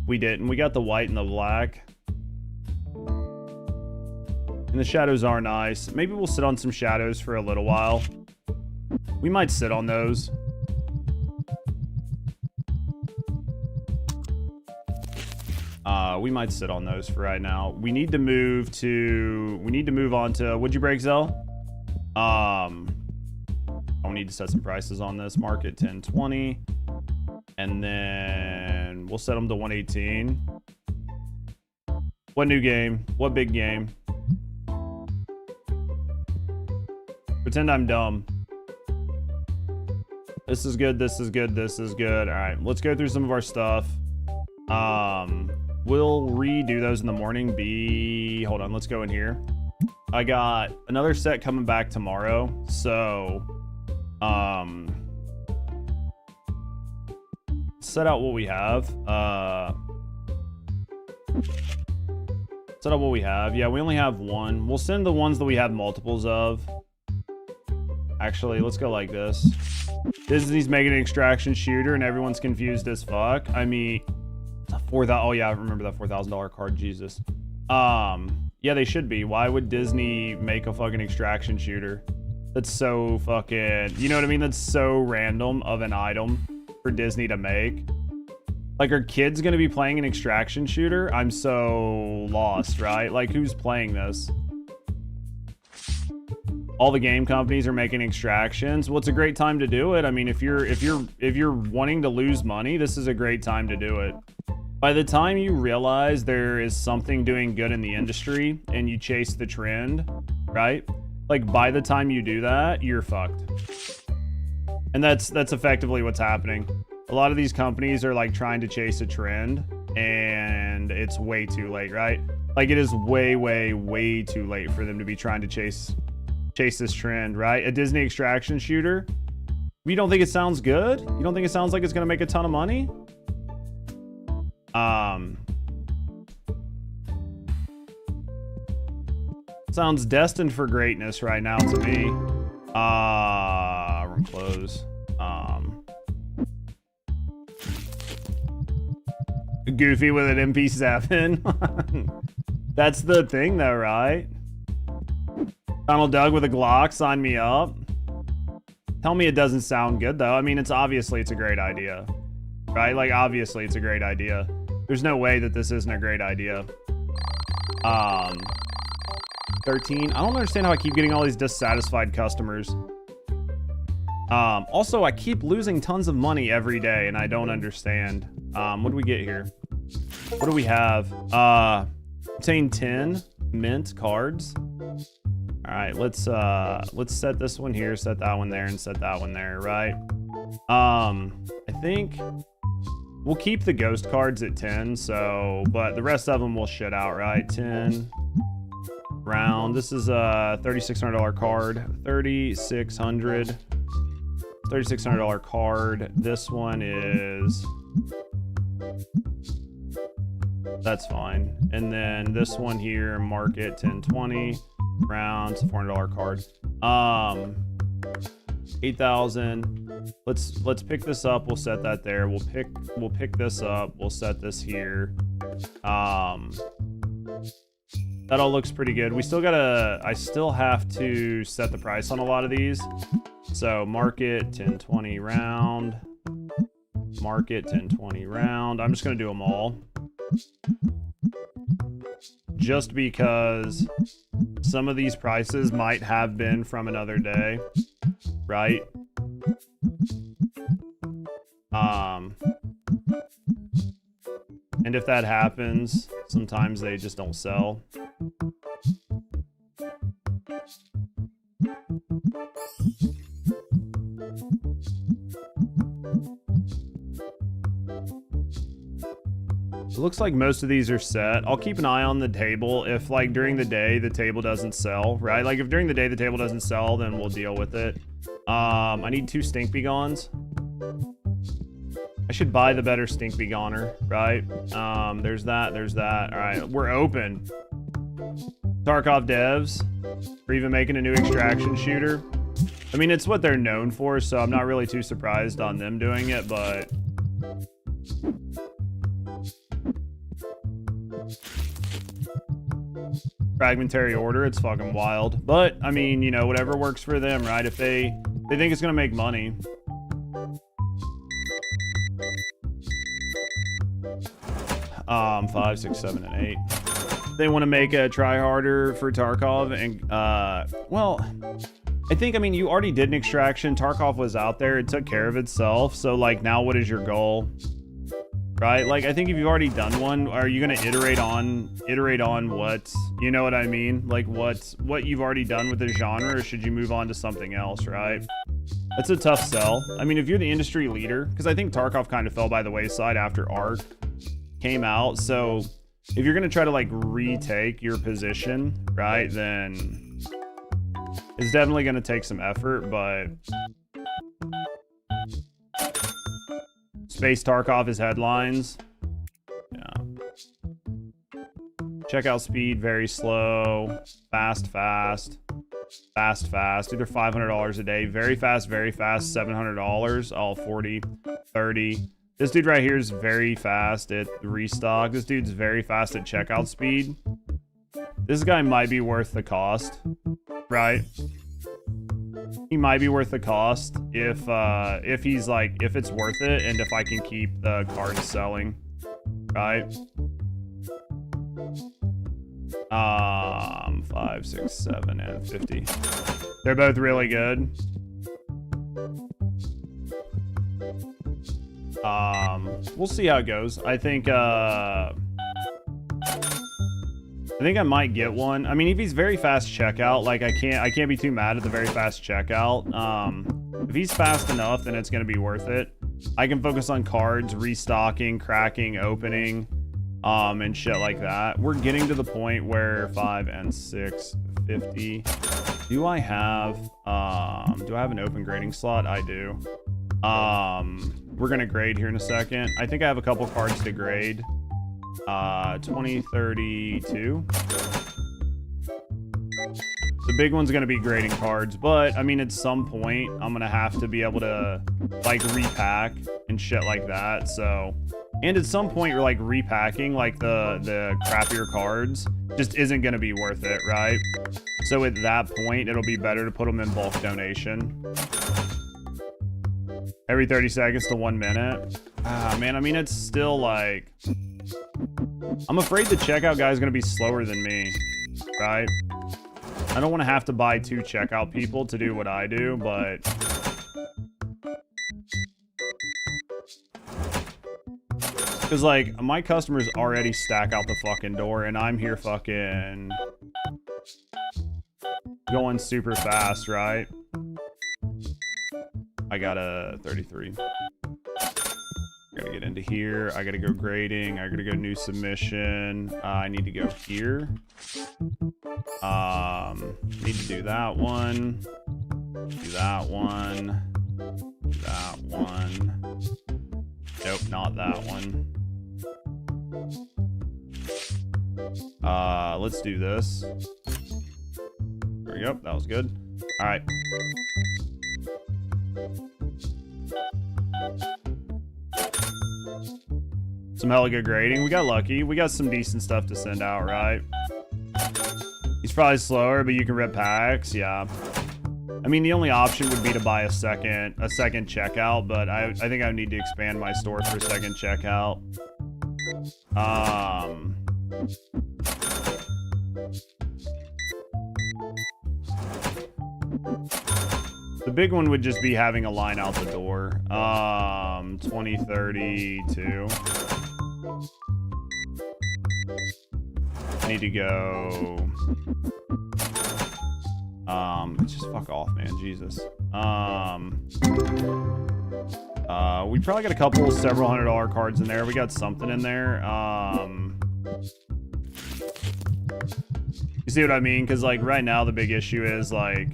We didn't. We got the white and the black. And the shadows are nice. Maybe we'll sit on some shadows for a little while. We might sit on those. We might sit on those for right now. We need to move on to, would you break Zell? I need to set some prices on this. Market 1020. And then we'll set them to 118. What new game? What big game? Pretend I'm dumb. This is good. This is good. This is good. All right, let's go through some of our stuff. We'll redo those in the morning. Hold on, let's go in here. I got another set coming back tomorrow, so set out what we have. Set up what we have. Yeah, we only have one. We'll send the ones that we have multiples of. Actually, let's go like this. Disney's making an extraction shooter and everyone's confused as fuck. I mean, oh yeah, I remember that $4,000 card, Jesus. Yeah, they should be. Why would Disney make a fucking extraction shooter? That's so fucking, you know what I mean? That's so random of an item for Disney to make. Like, are kids gonna be playing an extraction shooter? I'm so lost, right? Like, who's playing this? All the game companies are making extractions. Well, it's a great time to do it. I mean, if you're wanting to lose money, this is a great time to do it. By the time you realize there is something doing good in the industry and you chase the trend, right? Like, by the time you do that, you're fucked. And that's effectively what's happening. A lot of these companies are like trying to chase a trend and it's way too late, right? Like, it is way, way, way too late for them to be trying to chase this trend, right? A Disney extraction shooter. You don't think it sounds good? You don't think it sounds like it's gonna make a ton of money? Sounds destined for greatness right now to me. Room close. Goofy with an MP7. That's the thing though, right? Donald Doug with a Glock, sign me up. Tell me it doesn't sound good though. I mean, it's a great idea, right? Like, obviously it's a great idea. There's no way that this isn't a great idea. 13. I don't understand how I keep getting all these dissatisfied customers. Also, I keep losing tons of money every day and I don't understand. What do we get here? What do we have? Obtain 10 mint cards. All right, let's set this one here, set that one there, and set that one there, right? I think we'll keep the ghost cards at 10, so, but the rest of them will shit out, right? 10 round. This is a $3,600 card. $3,600 card. This one is, that's fine. And then this one here, market 1020 rounds, $400 card. 8,000. Let's pick this up. We'll set that there. We'll pick this up. We'll set this here. That all looks pretty good. We still I still have to set the price on a lot of these. So market 1020 round. Market 1020 round. I'm just gonna do them all. Just because some of these prices might have been from another day, right? And if that happens, sometimes they just don't sell. It looks like most of these are set. I'll keep an eye on the table. If, like, during the day the table doesn't sell, right? Like, if during the day the table doesn't sell, then we'll deal with it. I need 2 stink begons. I should buy the better stink begoner, right? There's that. All right, we're open. Tarkov devs are even making a new extraction shooter. I mean, it's what they're known for, so I'm not really too surprised on them doing it, but fragmentary order, it's fucking wild. But I mean, you know, whatever works for them, right? If they think it's gonna make money. Five, 6, 7, and 8. They want to make a try harder for Tarkov, and well, I think, I mean, you already did an extraction. Tarkov was out there, it took care of itself. So, like, now what is your goal? Right? Like, I think if you've already done one, are you gonna iterate on what, you know what I mean? Like, what you've already done with the genre, or should you move on to something else, right? That's a tough sell. I mean, if you're the industry leader, because I think Tarkov kind of fell by the wayside after Arc came out, so if you're gonna try to, like, retake your position, right, then it's definitely gonna take some effort. But Space Tarkov is headlines. Yeah. Checkout speed, very slow. Fast, fast. Fast, fast. Either $500 a day. Very fast, $700. All 40, 30. This dude right here is very fast at restock. This dude's very fast at checkout speed. This guy might be worth the cost, right? He might be worth the cost if he's like, if it's worth it and if I can keep the cards selling, right? 5, 6, 7, and 50. They're both really good. We'll see how it goes. I think I might get one. I mean, if he's very fast checkout, like I can't be too mad at the very fast checkout. If he's fast enough, then it's gonna be worth it. I can focus on cards, restocking, cracking, opening, and shit like that. We're getting to the point where 5 and 6, 50. Do I have an open grading slot? I do. We're gonna grade here in a second. I think I have a couple cards to grade. 2032. The big one's gonna be grading cards, but I mean, at some point, I'm gonna have to be able to like repack and shit like that. So, and at some point, you're like repacking like the crappier cards just isn't gonna be worth it, right? So at that point, it'll be better to put them in bulk donation. Every 30 seconds to 1 minute. Ah, man, I mean, it's still like, I'm afraid the checkout guy is going to be slower than me, right? I don't want to have to buy 2 checkout people to do what I do, but... Because, like, my customers already stack out the fucking door, and I'm here fucking... going super fast, right? I got a 33. Gotta get into here. I gotta go grading. I gotta go new submission. I need to go here. Need to do that one. Do that one. Do that one. Nope, not that one. Let's do this. There we go. That was good. All right. Some hella good grading. We got lucky. We got some decent stuff to send out, right? He's probably slower, but you can rip packs. Yeah. I mean, the only option would be to buy a second checkout, but I think I would need to expand my store for a second checkout. The big one would just be having a line out the door. 2032. I need to go. Just fuck off, man. Jesus. We probably got a couple several $100 cards in there. We got something in there. You see what I mean? Because like right now the big issue is like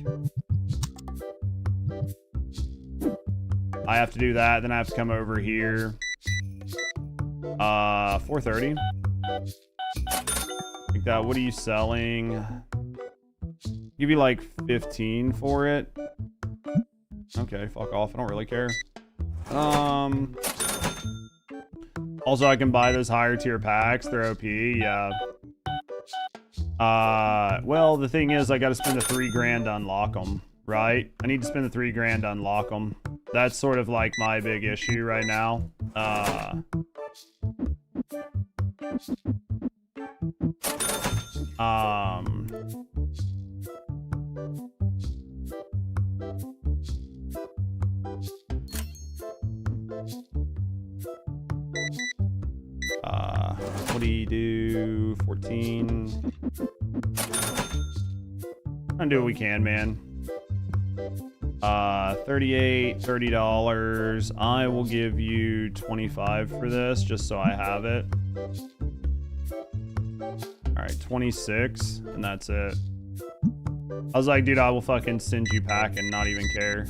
I have to do that, then I have to come over here. 430. Like that. What are you selling? Give you like 15 for it. Okay, fuck off. I don't really care. Also, I can buy those higher tier packs. They're OP. Yeah. Well, the thing is, I got to spend the $3 to unlock them, right? I need to spend the $3 to unlock them. That's sort of like my big issue right now. What do you do? 14. I'm gonna do what we can, man. 38, $30. I will give you 25 for this, just so I have it. All right, 26, and that's it. I was like, dude, I will fucking send you pack and not even care.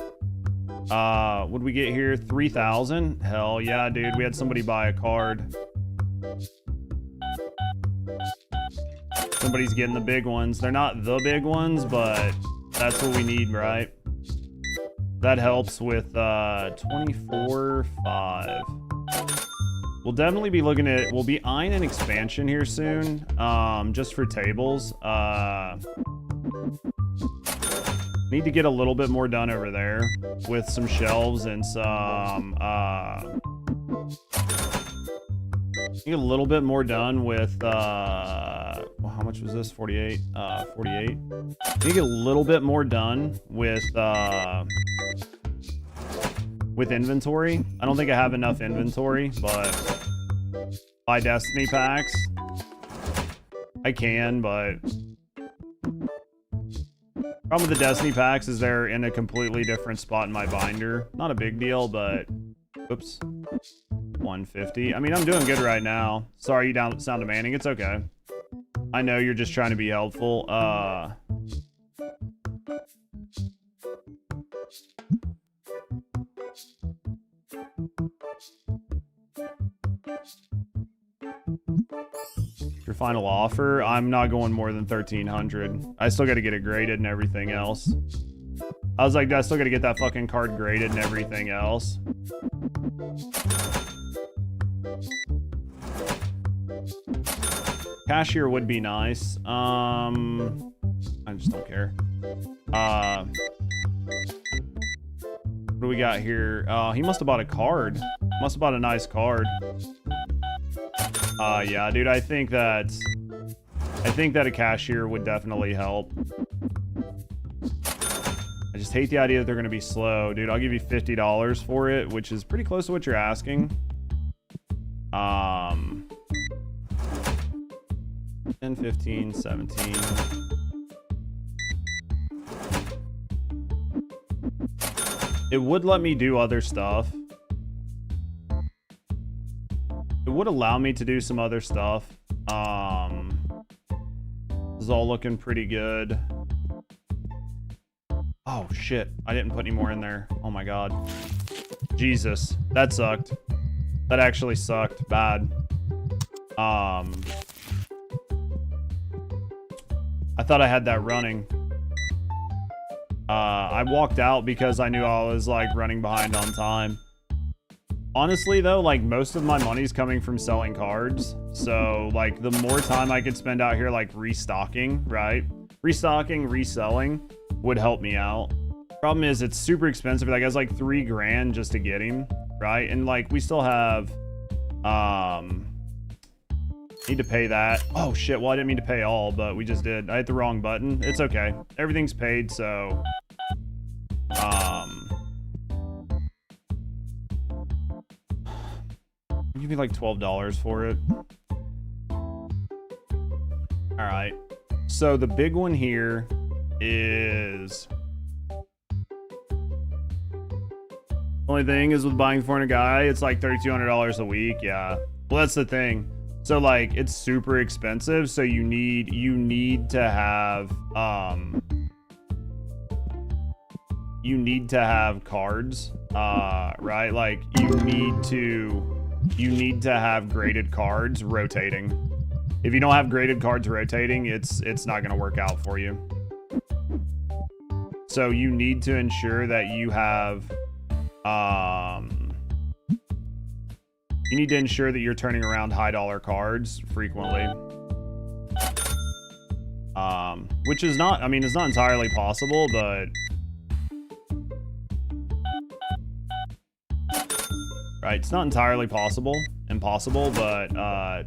What'd we get here? 3,000? Hell yeah, dude. We had somebody buy a card. Somebody's getting the big ones. They're not the big ones, but that's what we need, right? That helps with 24.5. We'll definitely be looking at, we'll be eyeing an expansion here soon, just for tables. Need to get a little bit more done over there with some shelves and some, get a little bit more done with, well, how much was this? 48, 48. Need to get a little bit more done with inventory. I don't think I have enough inventory, but buy Destiny packs. I can, but problem with the Destiny packs is they're in a completely different spot in my binder. Not a big deal, but oops. 150. I mean, I'm doing good right now. Sorry you sound demanding. It's okay. I know you're just trying to be helpful. Your final offer, I'm not going more than 1,300. I still got to get it graded and everything else. I was like, I still got to get that fucking card graded and everything else. Cashier would be nice. I just don't care. What do we got here? He must have bought a card. Must have bought a nice card. Yeah, dude, I think that a cashier would definitely help. I just hate the idea that they're gonna be slow. Dude, I'll give you $50 for it, which is pretty close to what you're asking. 10, 15, 17. It would let me do other stuff. It would allow me to do some other stuff. This is all looking pretty good. Oh shit, I didn't put any more in there. Oh my god. Jesus, that sucked. That actually sucked bad. I thought I had that running. I walked out because I knew I was like running behind on time. Honestly though, like most of my money's coming from selling cards. So like the more time I could spend out here like restocking, right? Restocking, reselling would help me out. Problem is it's super expensive. Like it's like $3 grand just to get him, right? And like we still have need to pay that. Oh shit, well I didn't mean to pay all, but we just did. I hit the wrong button. It's okay. Everything's paid, so I'll give you like $12 for it. Alright. So the big one here is only thing is with buying for a guy, it's like $3,200 a week. Yeah. Well, that's the thing. So like it's super expensive, so you need to have cards, right? Like you need to have graded cards rotating. If you don't have graded cards rotating, it's not going to work out for you. So you need to ensure that you have you need to ensure that you're turning around high dollar cards frequently. Which is not, I mean, it's not entirely possible, but right, it's not entirely impossible, but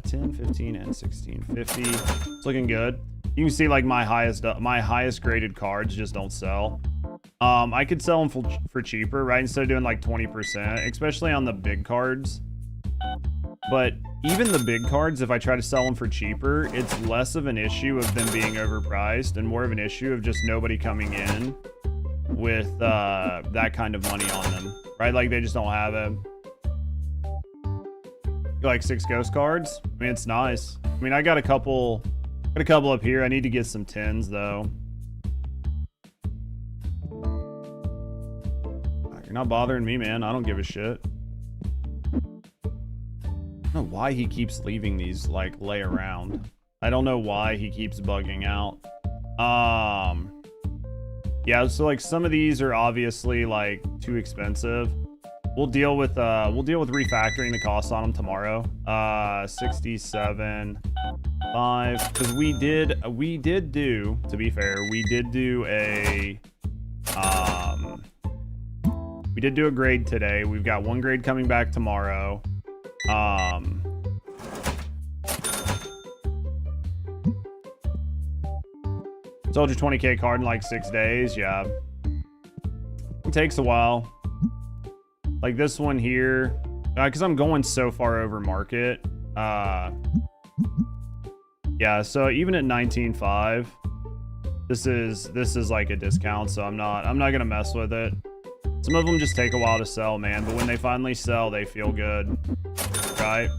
10, 15, and 16, 50. It's looking good. You can see like my highest graded cards just don't sell. I could sell them for cheaper, right? Instead of doing like 20%, especially on the big cards. But even the big cards, if I try to sell them for cheaper, it's less of an issue of them being overpriced and more of an issue of just nobody coming in with that kind of money on them, right? Like they just don't have it. Like 6 ghost cards. I mean, it's nice. I mean, I got a couple up here. I need to get some 10s though. You're not bothering me, man. I don't give a shit. I don't know why he keeps leaving these like lay around. I don't know why he keeps bugging out. Yeah, so like some of these are obviously like too expensive. We'll deal with refactoring the cost on them tomorrow. 67.5, because we did do, to be fair, we did do a grade today. We've got one grade coming back tomorrow. Sold your 20K card in like 6 days. Yeah, it takes a while. Like this one here, because I'm going so far over market. Yeah, so even at 19.5, this is like a discount, so I'm not gonna mess with it. Some of them just take a while to sell, man, but when they finally sell, they feel good, right?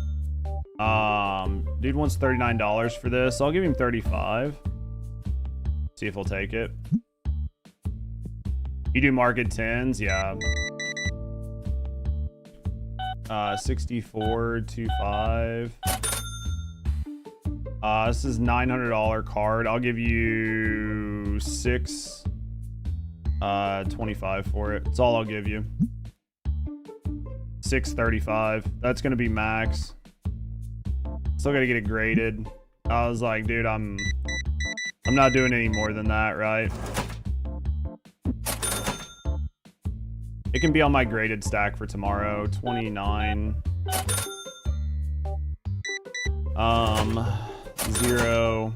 Dude wants $39 for this. I'll give him 35. See if he'll take it. You do market 10s, yeah. 64.25. This is $900 card. I'll give you 6.25 for it. That's all I'll give you. 6.35. That's gonna be max. Still gotta get it graded. I was like, dude, I'm not doing any more than that, right? It can be on my graded stack for tomorrow. 29. 0.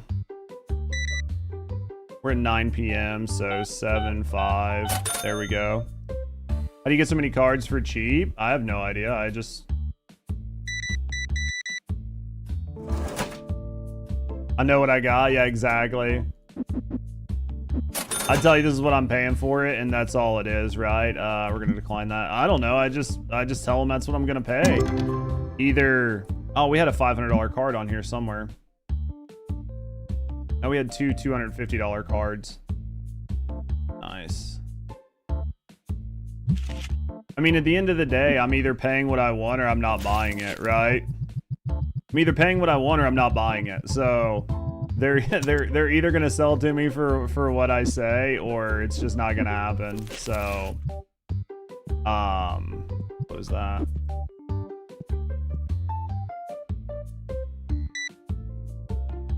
We're at 9 p.m. so 7.5. There we go. How do you get so many cards for cheap? I have no idea. I know what I got. Yeah, exactly. I tell you, this is what I'm paying for it, and that's all it is, right? We're gonna decline that. I don't know. I just tell them that's what I'm gonna pay. Either. Oh, we had a $500 card on here somewhere. Now we had two $250 cards. Nice. I mean, at the end of the day, I'm either paying what I want or I'm not buying it, right? I'm either paying what I want or I'm not buying it. So they're either gonna sell it to me for what I say, or it's just not gonna happen. So what was that?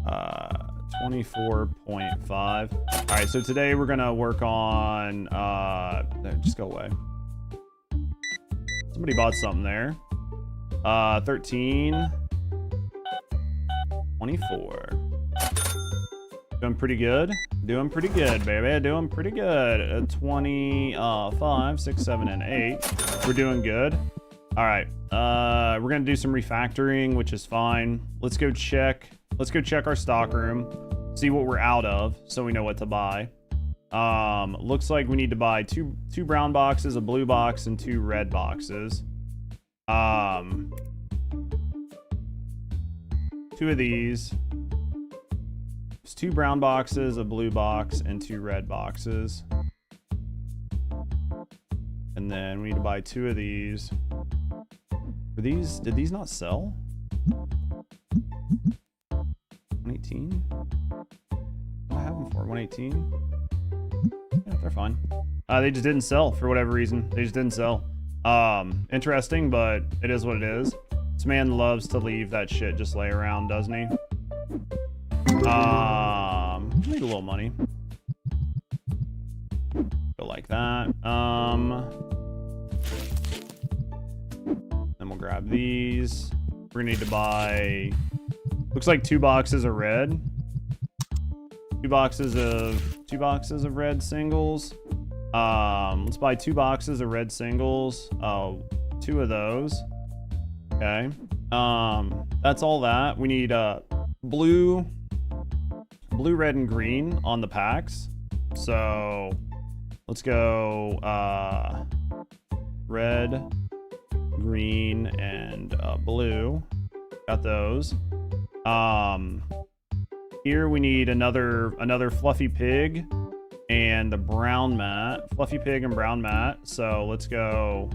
Uh, 24.5. All right, so today we're gonna work on just go away. Somebody bought something there. 13. 24. Doing pretty good. Doing pretty good, baby. Doing pretty good. 25, 6, 7, and 8. We're doing good. All right. We're gonna do some refactoring, which is fine. Let's go check our stock room, see what we're out of, so we know what to buy. Looks like we need to buy two brown boxes, a blue box, and 2 red boxes. 2 of these. There's 2 brown boxes, a blue box, and 2 red boxes. And then we need to buy 2 of these. Did these not sell? 118? What do I have them for? 118? Yeah, they're fine. They just didn't sell for whatever reason. They just didn't sell. Interesting, but it is what it is. This man loves to leave that shit just lay around, doesn't he? Need a little money. Go like that. Then we'll grab these. We're gonna need to buy, looks like 2 boxes of red. 2 boxes of red singles. Let's buy 2 boxes of red singles. 2 of those. Okay. That's all that. We need blue, red, and green on the packs. So let's go red, green, and blue. Got those. Here we need another fluffy pig and the brown mat. Fluffy pig and brown mat. So let's go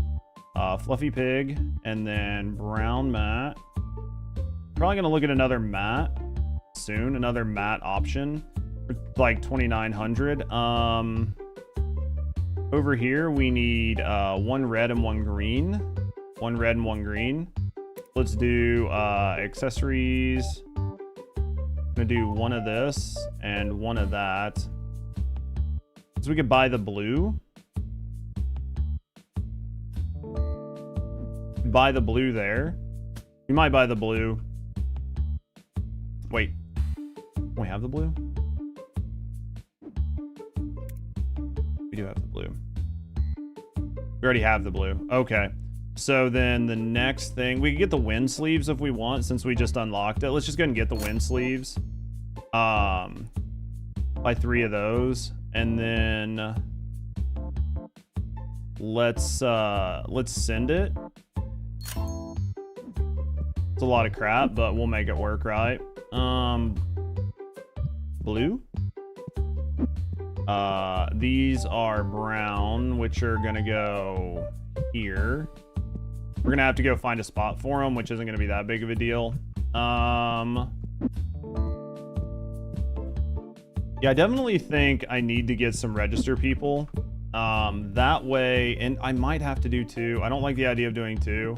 fluffy pig and then brown mat. Probably gonna look at another mat. soon. Another matte option for like 2,900. Over here we need 1 red and 1 green. 1 red and 1 green. Let's do accessories. I'm gonna do 1 of this and 1 of that. So we could buy the blue. Buy the blue there. We might buy the blue. Wait. We have the blue? We do have the blue. We already have the blue. Okay. So then the next thing, we can get the wind sleeves if we want, since we just unlocked it. Let's just go ahead and get the wind sleeves. Buy 3 of those. And then let's send it. It's a lot of crap, but we'll make it work, right? Blue. These are brown, which are gonna go here. We're gonna have to go find a spot for them, which isn't gonna be that big of a deal. Yeah, I definitely think I need to get some register people. That way, and I might have to do 2. I don't like the idea of doing 2.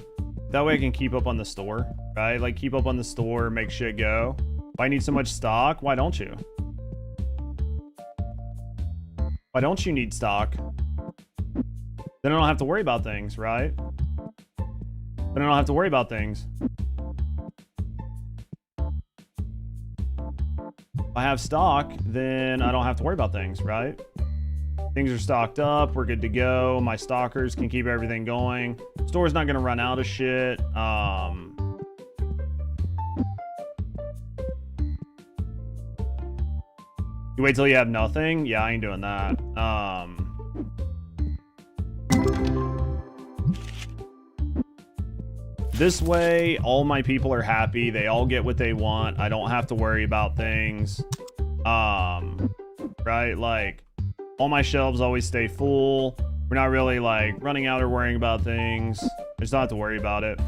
That way I can keep up on the store, right? Like keep up on the store, make shit go. If I need so much stock, why don't you? Why don't you need stock? Then I don't have to worry about things, right? Then I don't have to worry about things. If I have stock, then I don't have to worry about things, right? Things are stocked up. We're good to go. My stockers can keep everything going. Store's not going to run out of shit. You wait till you have nothing? Yeah, I ain't doing that. This way, all my people are happy. They all get what they want. I don't have to worry about things. Right? Like, all my shelves always stay full. We're not really, like, running out or worrying about things. I just don't have to worry about it.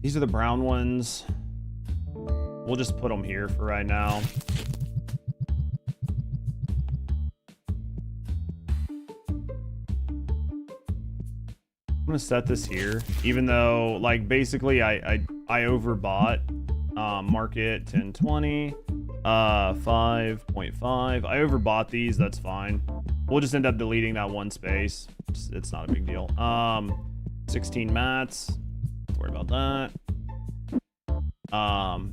These are the brown ones. We'll just put them here for right now. I'm gonna set this here, even though, like, basically I overbought. Market 1020, 5.5. I overbought these. That's fine. We'll just end up deleting that one space. It's not a big deal. 16 mats. Don't worry about that.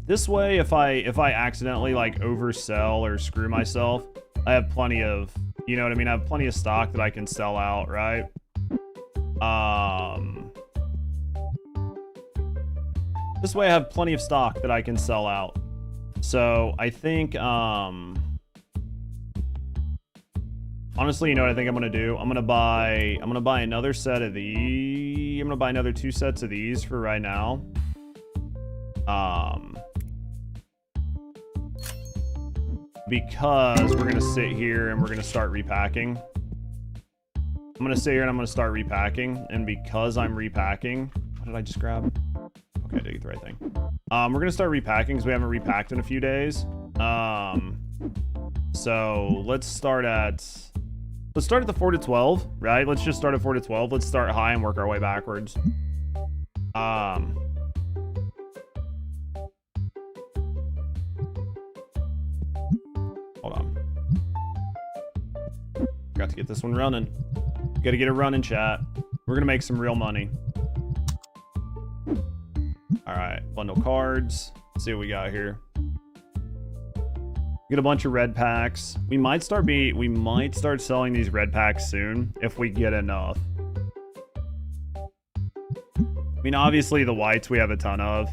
This way, if I accidentally like oversell or screw myself, I have plenty of, you know what I mean? I have plenty of stock that I can sell out, right? This way I have plenty of stock that I can sell out. So I think, honestly, you know what I think I'm gonna do? I'm gonna buy another set of these. I'm gonna buy another 2 sets of these for right now. Because we're gonna sit here and we're gonna start repacking. I'm gonna sit here and I'm gonna start repacking, and because I'm repacking, what did I just grab? Okay, I did get the right thing. We're gonna start repacking because we haven't repacked in a few days. So let's start at the 4 to 12, right? Let's just start at 4 to 12. Let's start high and work our way backwards. Hold on. Got to get this one running. Got to get it running, chat. We're gonna make some real money. All right, bundle cards. Let's see what we got here. Get a bunch of red packs. We might start selling these red packs soon if we get enough. I mean, obviously the whites we have a ton of.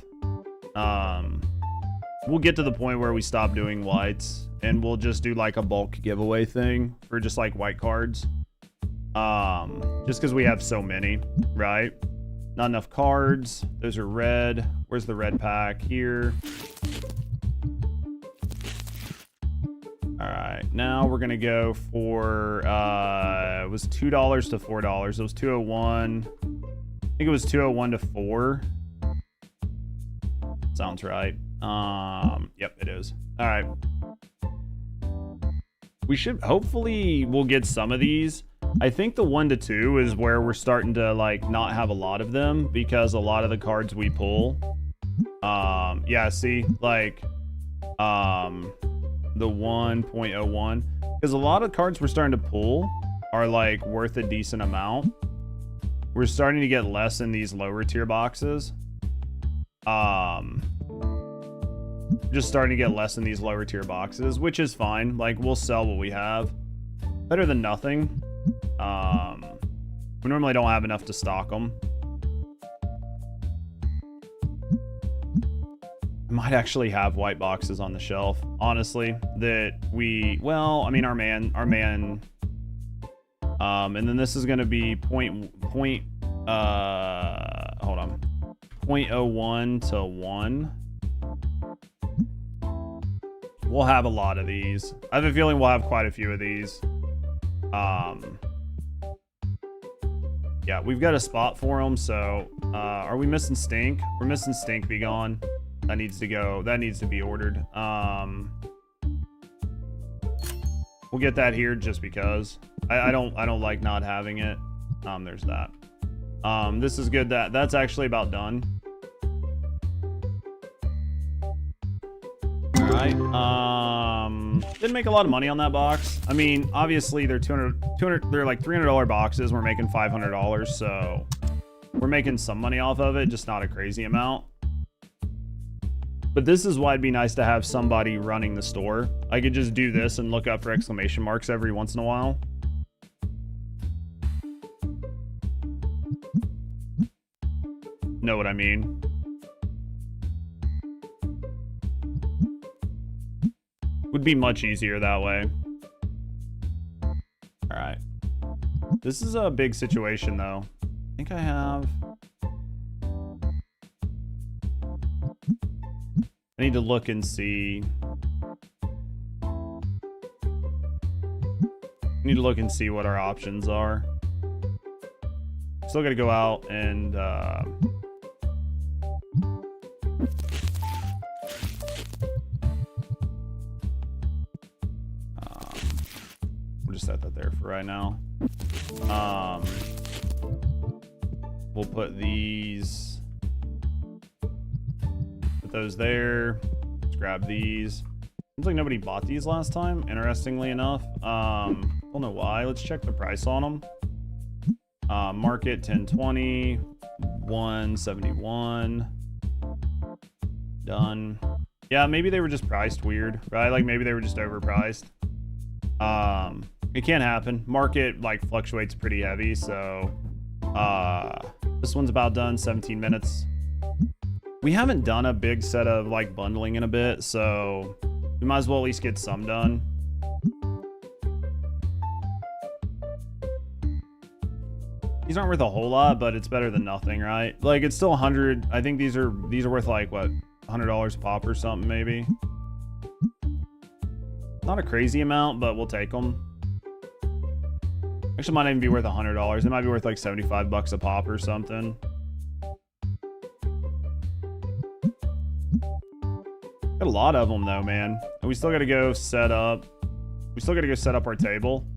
We'll get to the point where we stop doing whites and we'll just do like a bulk giveaway thing for just like white cards. Just because we have so many, right? Not enough cards. Those are red. Where's the red pack? Here. All right. Now we're going to go for, it was $2 to $4. It was 201. I think it was 201 to 4. Sounds right. Yep, it is. All right. We should, hopefully we'll get some of these. I think the 1 to 2 is where we're starting to like not have a lot of them because a lot of the cards we pull, yeah, see, like, the 1.01, because a lot of cards we're starting to pull are like worth a decent amount. We're starting to get less in these lower tier boxes. Just starting to get less in these lower tier boxes, which is fine. Like, we'll sell what we have. Better than nothing. We normally don't have enough to stock them. I might actually have white boxes on the shelf, honestly, that we, well, I mean, our man, and then this is going to be hold on, 0.01 to 1. We'll have a lot of these. I have a feeling we'll have quite a few of these. Yeah, we've got a spot for them, so, are we missing Stink? We're missing Stink Be Gone. That needs to go. That needs to be ordered. We'll get that here just because. I don't like not having it. There's that. This is good. That's actually about done. All right. Didn't make a lot of money on that box. I mean, obviously they're they're like $300 boxes. We're making $500, so we're making some money off of it, just not a crazy amount. But this is why it'd be nice to have somebody running the store. I could just do this and look up for exclamation marks every once in a while. Know what I mean? Would be much easier that way. All right. This is a big situation, though. I think I have... I need to look and see. I need to look and see what our options are. Still got to go out and we'll just set that there for right now. We'll put these. Those there. Let's grab these. Seems like nobody bought these last time, interestingly enough. Don't know why. Let's check the price on them. Market 1020, 171. Done. Yeah, maybe they were just priced weird, right? Like maybe they were just overpriced. It can't happen. Market like fluctuates pretty heavy, so this one's about done. 17 minutes. We haven't done a big set of like bundling in a bit, so we might as well at least get some done. These aren't worth a whole lot, but it's better than nothing, right? Like it's still 100. I think these are worth like what, $100 a pop or something maybe. Not a crazy amount, but we'll take them. Actually, might not even be worth $100. It might be worth like 75 bucks a pop or something. Got a lot of them though, man. And we still got to go set up. We still got to go set up our table.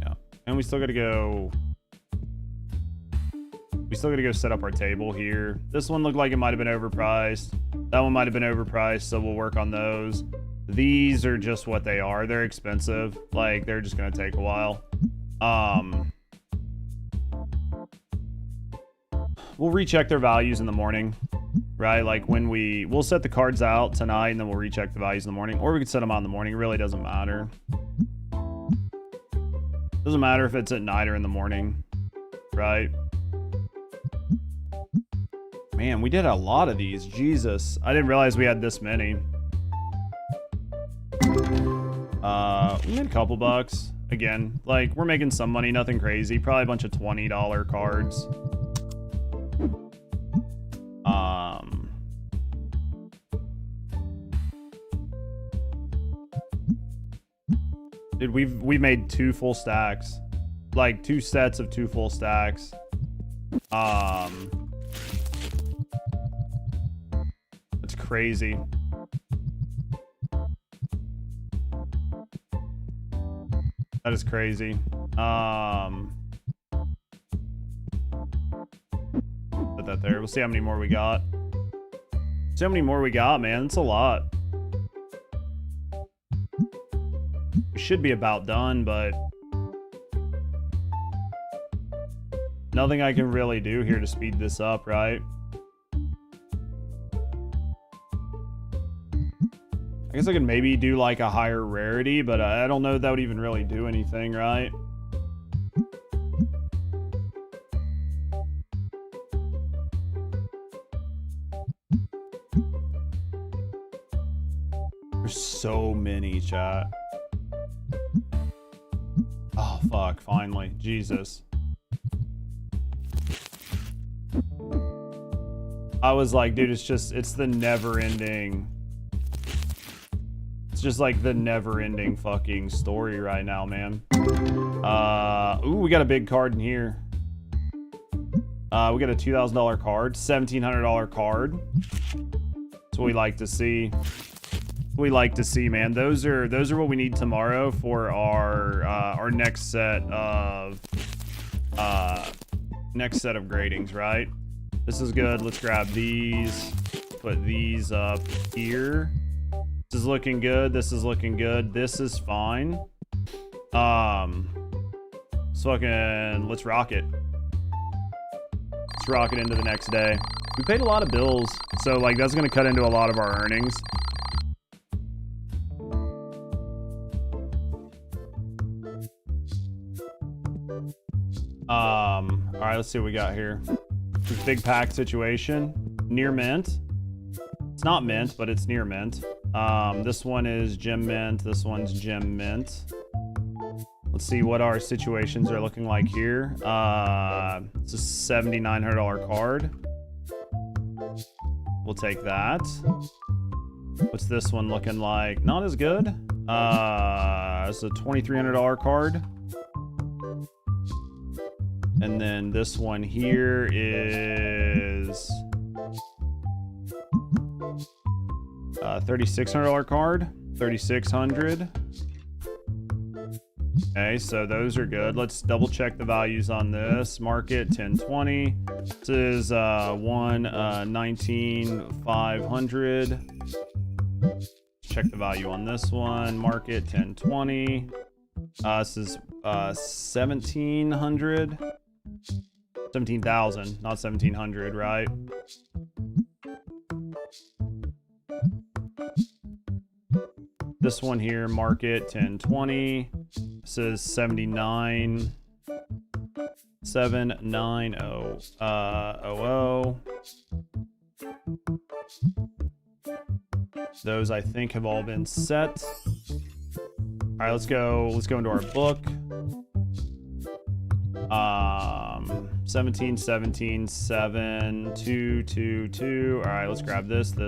Yeah, and we still got to go. We still got to go set up our table here. This one looked like it might have been overpriced. That one might have been overpriced, so we'll work on those. These are just what they are. They're expensive. Like they're just gonna take a while. We'll recheck their values in the morning, right? Like when we'll set the cards out tonight and then we'll recheck the values in the morning, or we could set them out in the morning. It really doesn't matter. Doesn't matter if it's at night or in the morning, right? Man, we did a lot of these. Jesus, I didn't realize we had this many. We made a couple bucks. Again, like we're making some money, nothing crazy. Probably a bunch of $20 cards. Dude, we've made 2 full stacks. like 2 sets of 2 full stacks. That's crazy. That is crazy. Put that there. We'll see how many more we got. See how many more we got, man. It's a lot. We should be about done, but nothing I can really do here to speed this up, right? I guess I could maybe do like a higher rarity, but I don't know if that would even really do anything, right? There's so many, chat. Oh, fuck, finally. Jesus. I was like, dude, it's the never-ending... It's just like the never-ending fucking story right now, man. Ooh, we got a big card in here. We got a $2,000 card, $1,700 card. That's what we like to see. We like to see, man. Those are what we need tomorrow for our next set of gradings, right? This is good. Let's grab these. Put these up here. This is looking good. This is looking good. This is fine. Let's rock it. Let's rock it into the next day. We paid a lot of bills, so like that's gonna cut into a lot of our earnings. All right, let's see what we got here. Big pack situation. Near mint. It's not mint, but it's near mint. This one is gem mint. This one's gem mint. Let's see what our situations are looking like here. It's a $7,900 card. We'll take that. What's this one looking like? Not as good. It's a $2,300 card. And then this one here is $3,600 card. $3,600. Okay, so those are good. Let's double check the values on this. Market 1020. This is 19,500. Check the value on this one. Market 1020. This is 1,700. 17,000, not 1,700, right? This one here, market 1020. This is 79. 79000. Those I think have all been set. All right, let's go into our book. 17, 17, 7, 2, 2, 2. All right, let's grab this, and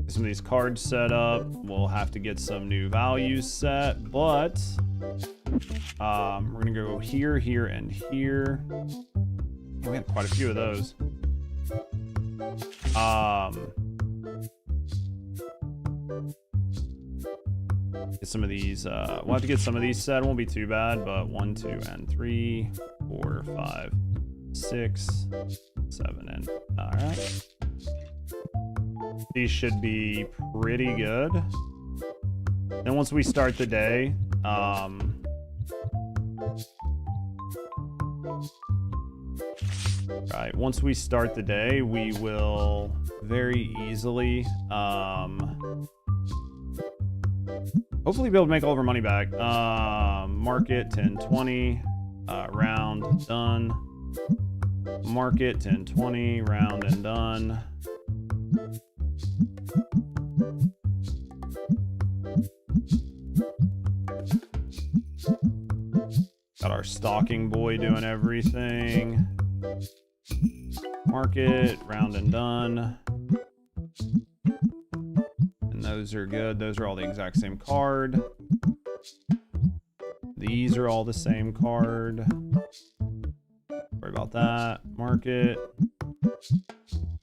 some of these cards set up. We'll have to get some new values set, but we're gonna go here, here, and here. Oh, we have quite a few of those. Get some of these. We'll have to get some of these set. It won't be too bad, but 1, 2, and 3, 4, 5, 6, 7, and all right. These should be pretty good. Then once we start the day, right, once we start the day, we will very easily, hopefully be able to make all of our money back. Market 1020, round done. Market 1020, round and done. Got our stalking boy doing everything. Market, round and done. And those are good. Those are all the exact same card. These are all the same card. Sorry about that. Market.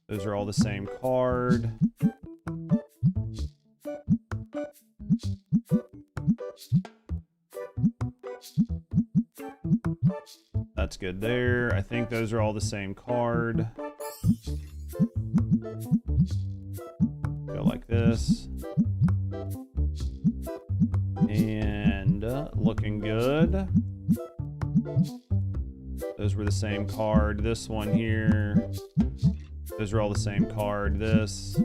Those are all the same card. That's good there. I think those are all the same card. Go like this. And looking good. Those were the same card. This one here. Those are all the same card. This.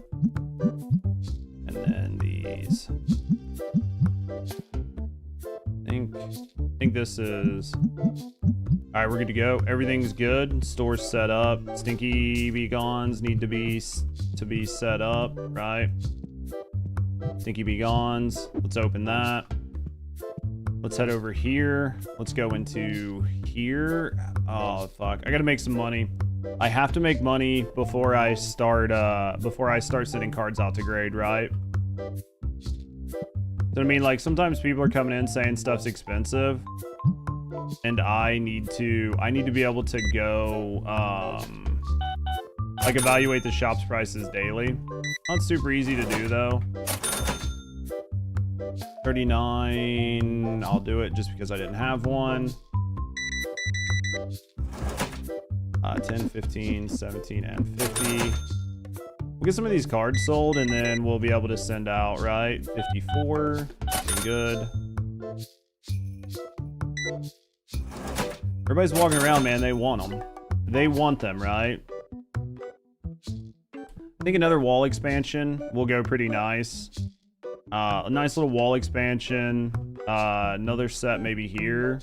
And then these. I think this is... Alright, we're good to go. Everything's good. Store's set up. Stinky Begons need to be set up, right? Stinky Begons. Let's open that. Let's head over here. Let's go into here. Oh fuck. I gotta make some money. I have to make money before I start sending cards out to grade, right? So I mean, like, sometimes people are coming in saying stuff's expensive. And I need to be able to go, like, evaluate the shop's prices daily. Not super easy to do, though. 39, I'll do it just because I didn't have one. 10, 15, 17, and 50. We'll get some of these cards sold, and then we'll be able to send out, right? 54, looking good. Everybody's walking around, man. They want them. They want them, right? I think another wall expansion will go pretty nice. A nice little wall expansion. Another set maybe here.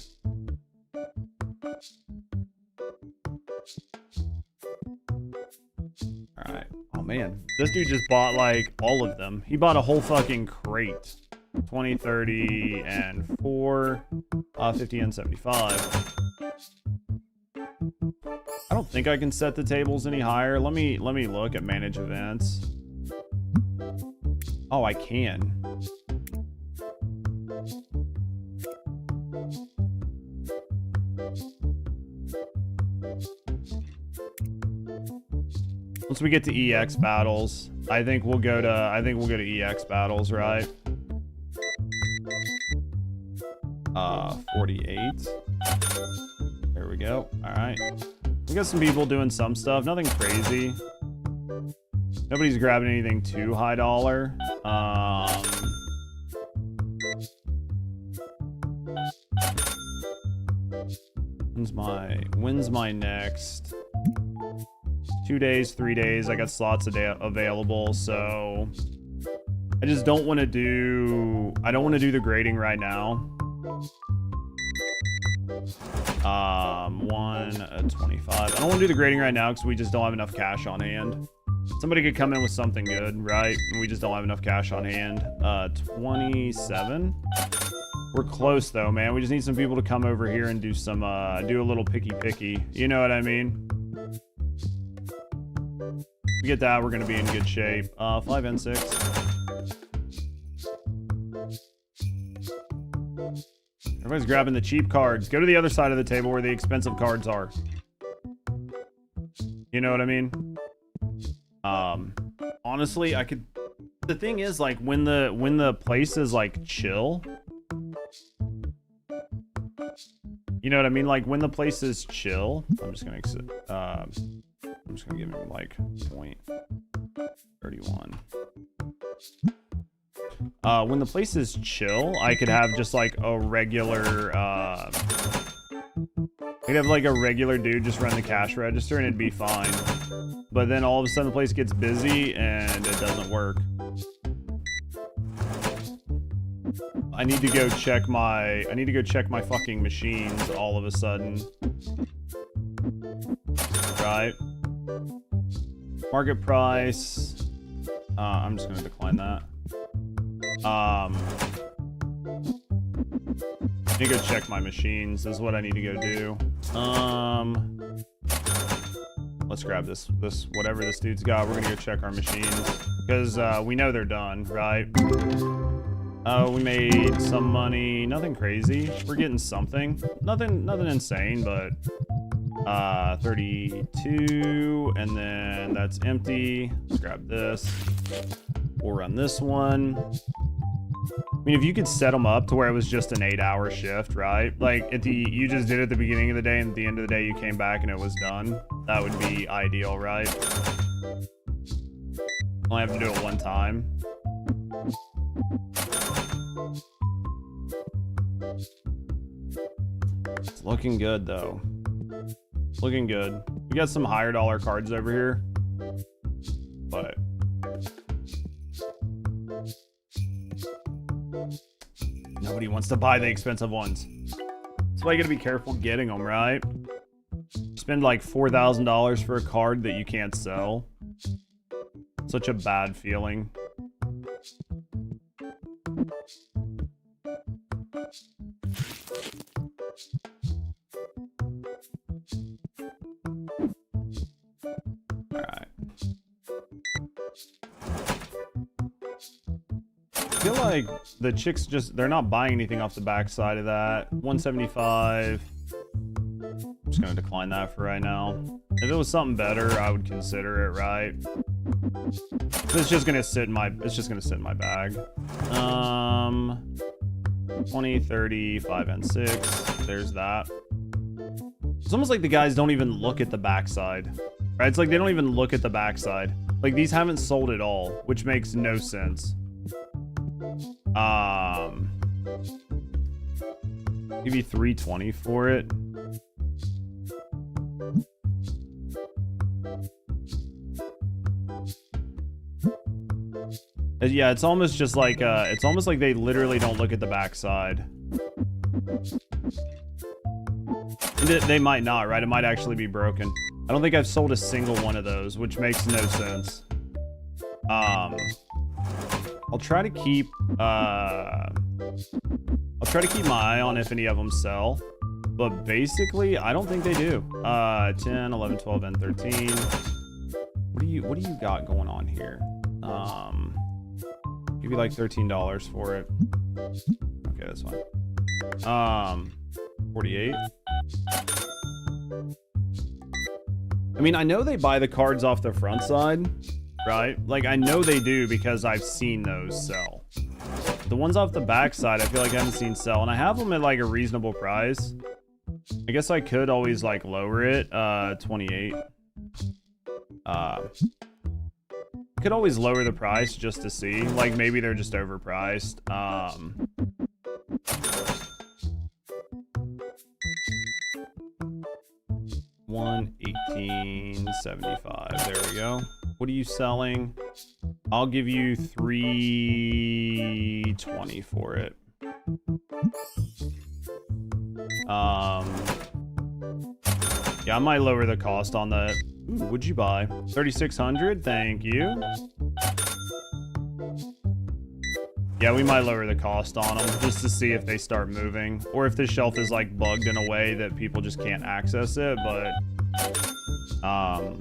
Alright. Oh, man. This dude just bought, like, all of them. He bought a whole fucking crate. 20, 30, and 4. 50 and 75. I don't think I can set the tables any higher. Let me look at manage events. Oh, I can. Once we get to EX battles, I think we'll go to EX battles, right? 48. There we go. All right. We got some people doing some stuff. Nothing crazy. Nobody's grabbing anything too high dollar. When's my next? 2 days, 3 days. I got slots a day available, so I just don't want to do. I don't want to do the grading right now. 125. I don't want to do the grading right now because we just don't have enough cash on hand. Somebody could come in with something good, right? And we just don't have enough cash on hand. 27. We're close though, man. We just need some people to come over here and do some, do a little picky. You know what I mean? If we get that, we're gonna be in good shape. 5 and 6. Everybody's grabbing the cheap cards. Go to the other side of the table where the expensive cards are. You know what I mean? Honestly, I could... The thing is, like, when the place is, like, chill... You know what I mean? Like, when the place is chill... I'm just gonna give him, like, 0.31. When the place is chill, I could have just like a regular, I could have like a regular dude just run the cash register and it'd be fine. But then all of a sudden the place gets busy and it doesn't work. I need to go check my fucking machines all of a sudden. Right? Market price. I'm just gonna decline that. I need to go check my machines is what I need to go do. let's grab this whatever this dude's got. We're gonna go check our machines because we know they're done, right? We made some money, nothing crazy. We're getting something, nothing insane, but 32, and then that's empty. Let's grab this. We'll run this one. I mean, if you could set them up to where it was just an 8-hour shift, right? Like you just did it at the beginning of the day, and at the end of the day you came back and it was done. That would be ideal, right? Only have to do it one time. It's looking good though. Looking good. We got some higher dollar cards over here, but nobody wants to buy the expensive ones. So I gotta be careful getting them, right? Spend like $4,000 for a card that you can't sell. Such a bad feeling. Alright. I feel like the chicks they're not buying anything off the backside of that. 175. I'm just gonna decline that for right now. If it was something better, I would consider it, right? It's just gonna sit in my bag. 20, 30, 5 and 6. There's that. It's almost like the guys don't even look at the backside. Right? It's like they don't even look at the backside. Like these haven't sold at all, which makes no sense. Give you 320 for it. Yeah, it's almost just like it's almost like they literally don't look at the backside. They might not, right? It might actually be broken. I don't think I've sold a single one of those, which makes no sense. I'll try to keep my eye on if any of them sell, but basically I don't think they do. 10, 11, 12, and 13. What do you got going on here? Give you like $13 for it. Okay, that's fine. 48. I mean, I know they buy the cards off the front side, right? Like, I know they do because I've seen those sell. The ones off the back side, I feel like I haven't seen sell, and I have them at like a reasonable price. I guess I could always like lower it. 28. Could always lower the price just to see. Like, maybe they're just overpriced. 118.75. There we go. What are you selling? I'll give you 320 for it. Yeah, I might lower the cost on that. Ooh, what'd you buy? 3,600. Thank you. Yeah, we might lower the cost on them just to see if they start moving, or if the shelf is like bugged in a way that people just can't access it. But so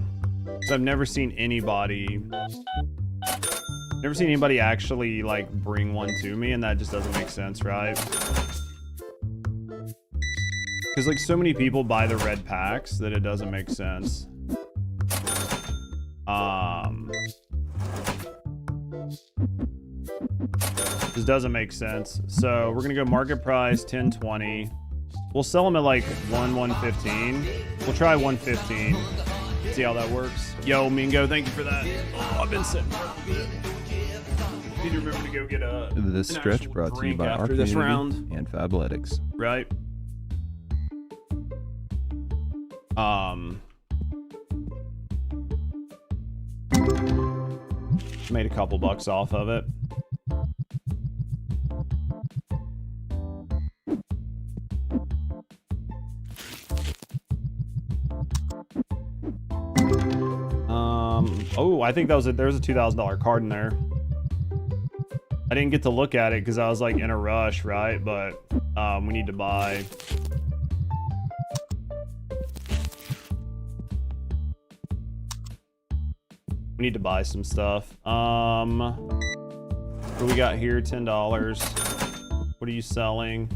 I've never seen anybody actually like bring one to me, and that just doesn't make sense, right? Because like so many people buy the red packs that it doesn't make sense. This doesn't make sense. So we're gonna go market price 1020. We'll sell them at like 115. We'll try 115. See how that works. Yo, Mingo, thank you for that. Oh, I've been sitting. Need to remember to go get this stretch brought to you by our community and Fabletics. Right. Made a couple bucks off of it. Oh, I think that was there was a $2,000 card in there. I didn't get to look at it because I was like in a rush, right? But we need to buy. We need to buy some stuff. What do we got here? $10. What are you selling?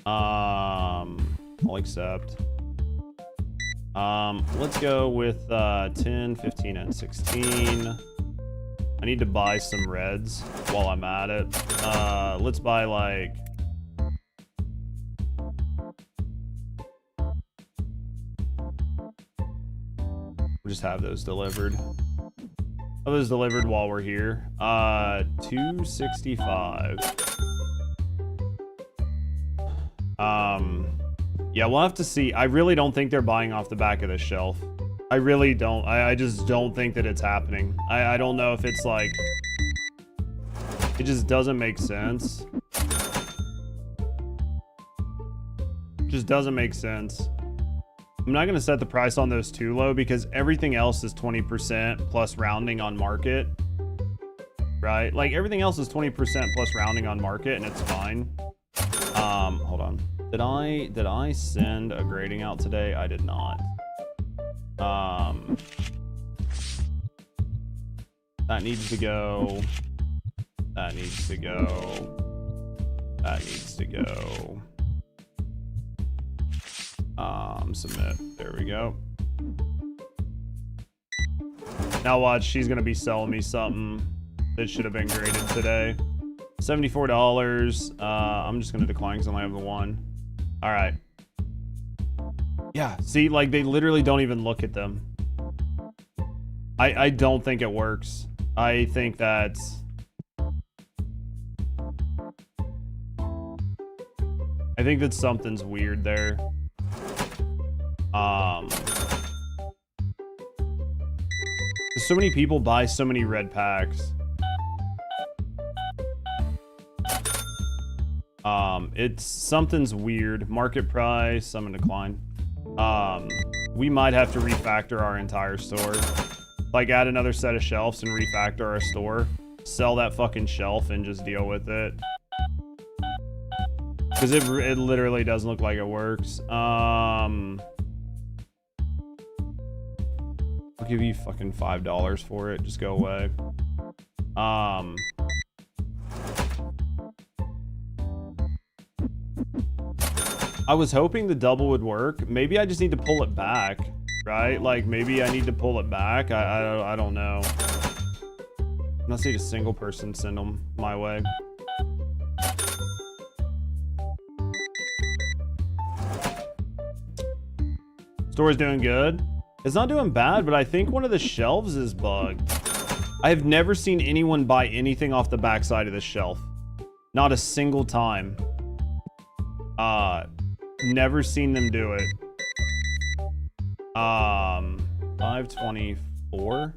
I'll accept. Let's go with 10, 15, and 16. I need to buy some reds while I'm at it. Let's buy like... We'll just have those delivered. Have those delivered while we're here. 265. Yeah, we'll have to see. I really don't think they're buying off the back of the shelf. I really don't. I just don't think that it's happening. I don't know if it's like... It just doesn't make sense. It just doesn't make sense. I'm not going to set the price on those too low because everything else is 20% plus rounding on market. Right? Like everything else is 20% plus rounding on market and it's fine. Hold on. Did I send a grading out today? I did not. That needs to go. That needs to go. That needs to go. Submit. There we go. Now watch, she's gonna be selling me something that should have been graded today. $74. I'm just gonna decline because I only have the one. All right. Yeah, see, like they literally don't even look at them. I don't think it works. I think that's... I think that something's weird there. So many people buy so many red packs. It's something's weird. Market price, I'm gonna decline. We might have to refactor our entire store. Like add another set of shelves and refactor our store. Sell that fucking shelf and just deal with it. Because it literally doesn't look like it works. I'll give you fucking $5 for it. Just go away. I was hoping the double would work. Maybe I just need to pull it back, right? Like maybe I need to pull it back. I don't know. I'm not seeing a single person send them my way. Store's doing good. It's not doing bad, but I think one of the shelves is bugged. I have never seen anyone buy anything off the backside of the shelf. Not a single time. Never seen them do it. 524.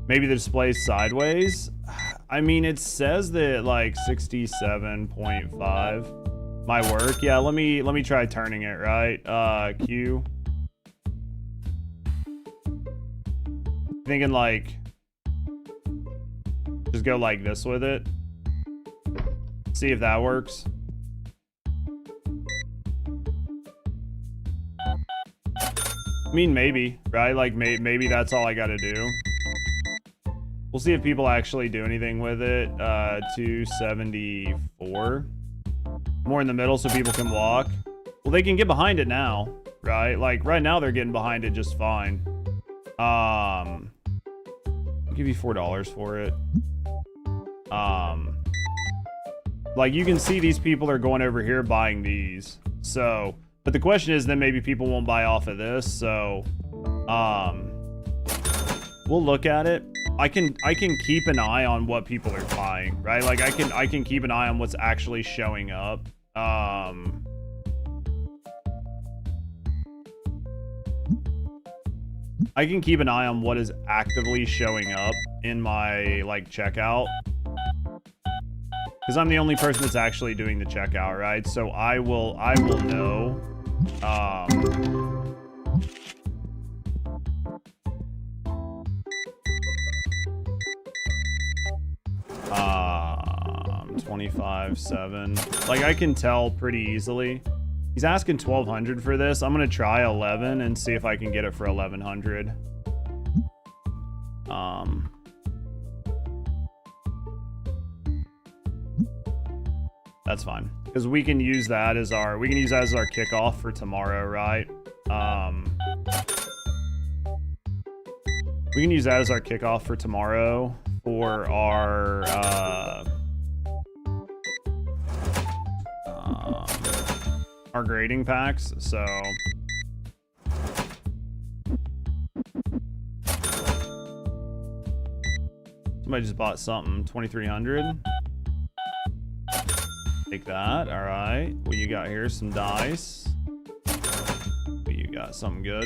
Maybe the display's sideways. I mean, it says that like 67.5 might work. Yeah, let me try turning it, right? Q. Thinking like just go like this with it. See if that works. I mean, maybe, right? Like maybe that's all I gotta do. We'll see if people actually do anything with it. 274. More in the middle so people can walk. Well, they can get behind it now, right? Like right now they're getting behind it just fine. I'll give you $4 for it. Like you can see these people are going over here buying these. So, but the question is then maybe people won't buy off of this. So, we'll look at it. I can keep an eye on what people are buying, right? Like I can keep an eye on what's actually showing up. I can keep an eye on what is actively showing up in my like checkout. Because I'm the only person that's actually doing the checkout, right? So I will know. 25.7. Like I can tell pretty easily. He's asking 1,200 for this. I'm gonna try 11 and see if I can get it for 1,100. That's fine, because we can use that as our kickoff for tomorrow, right? We can use that as our kickoff for tomorrow for our grading packs. So somebody just bought something, 2,300. Take that. All right. What you got here? Some dice. What you got? Something good.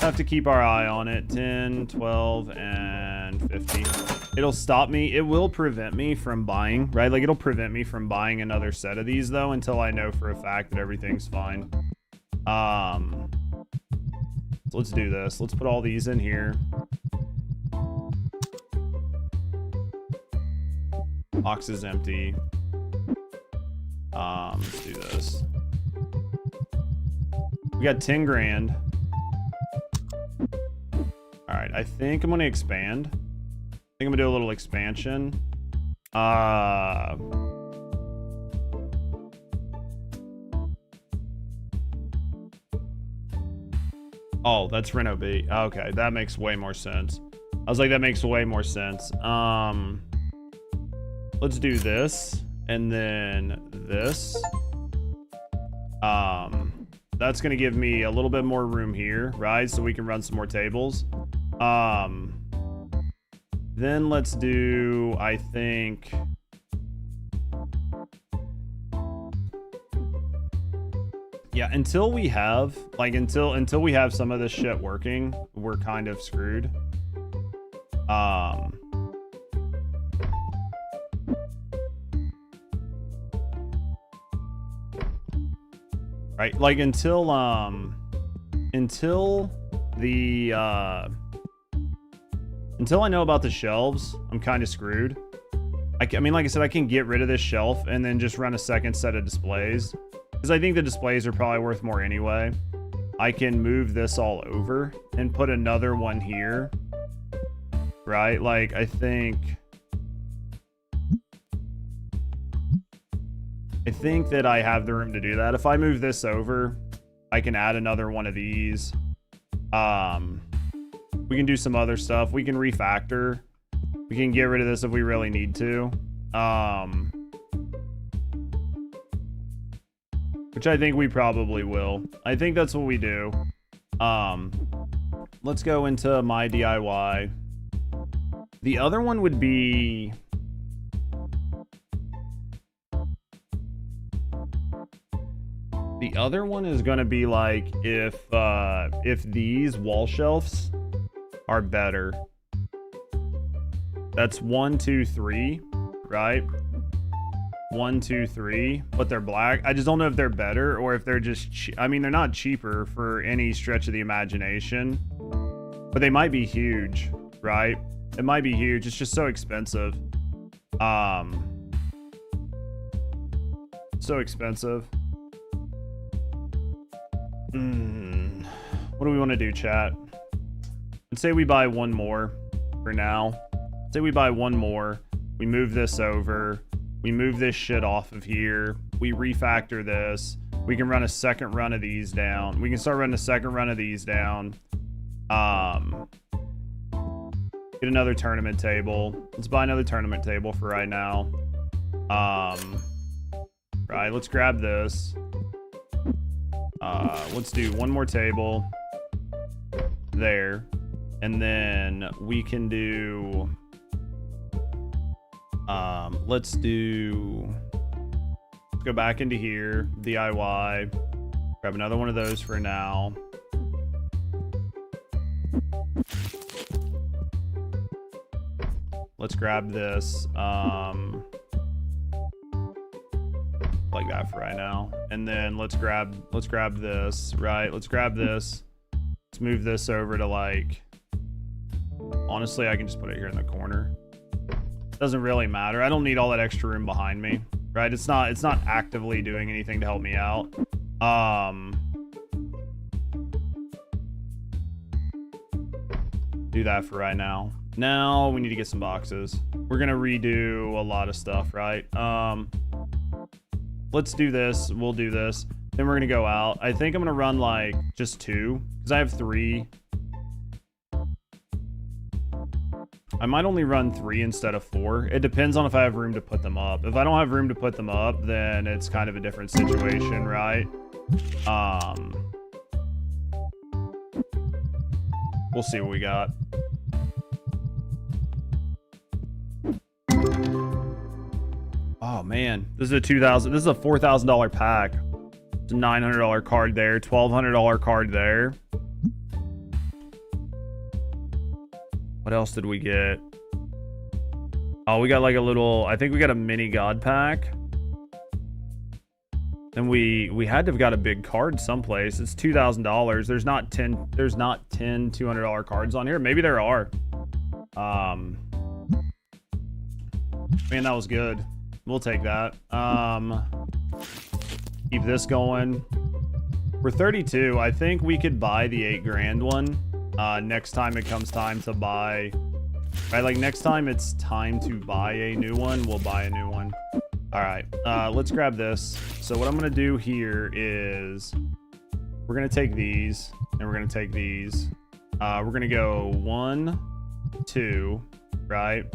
Have to keep our eye on it. 10, 12, and 50. It'll stop me. It will prevent me from buying, right? Like, it'll prevent me from buying another set of these, though, until I know for a fact that everything's fine. So let's do this. Let's put all these in here. Box is empty. Let's do this. We got 10 grand. All right, I think I'm gonna expand. I think I'm gonna do a little expansion. Oh, that's Reno B. Okay, that makes way more sense. I was like, that makes way more sense. Let's do this, and then this. That's gonna give me a little bit more room here, right? So we can run some more tables. Then let's do, I think, yeah, until we have, like, until we have some of this shit working, we're kind of screwed. Right, like, until I know about the shelves, I'm kind of screwed. I mean, like I said, I can get rid of this shelf and then just run a second set of displays, because I think the displays are probably worth more anyway. I can move this all over and put another one here, right? Like, I think that I have the room to do that. If I move this over, I can add another one of these. We can do some other stuff. We can refactor. We can get rid of this if we really need to. Which I think we probably will. I think that's what we do. Let's go into my DIY. The other one would be... The other one is gonna be like if these wall shelves are better. That's 1, 2, 3, right? 1, 2, 3, but they're black. I just don't know if they're better or if they're just I mean, they're not cheaper for any stretch of the imagination, but they might be huge, right? It might be huge. It's just so expensive. So expensive. What do we want to do, chat? Let's say we buy one more for now. Say we buy one more. We move this over. We move this shit off of here. We refactor this. We can run a second run of these down. We can start running a second run of these down. Get another tournament table. Let's buy another tournament table for right now. Right, let's grab this. Let's do one more table there, and then we can do let's go back into here, DIY, grab another one of those for now. Let's grab this like that for right now, and then let's grab this, right? Let's grab this. Let's move this over to, like, honestly, I can just put it here in the corner. Doesn't really matter. I don't need all that extra room behind me. right? It's not actively doing anything to help me out. Do that for right now. Now we need to get some boxes. We're gonna redo a lot of stuff, right? Let's do this. We'll do this. Then we're gonna go out. I think I'm gonna run like just 2 because I have 3. I might only run 3 instead of 4. It depends on if I have room to put them up. If I don't have room to put them up, then it's kind of a different situation, right? We'll see what we got. Oh man, this is a $4,000 pack. It's a $900 card there, $1,200 card there. What else did we get? Oh, we got like a little, I think we got a mini god pack. And we had to have got a big card someplace. It's $2,000. There's not 10 $200 cards on here. Maybe there are. Man, that was good. We'll take that. Keep this going. We're 32. I think we could buy the 8 grand one. Next time it comes time to buy, right? Like next time it's time to buy a new one, we'll buy a new one. All right, let's grab this. So what I'm gonna do here is we're gonna take these and we're gonna take these. We're gonna go 1, 2, right?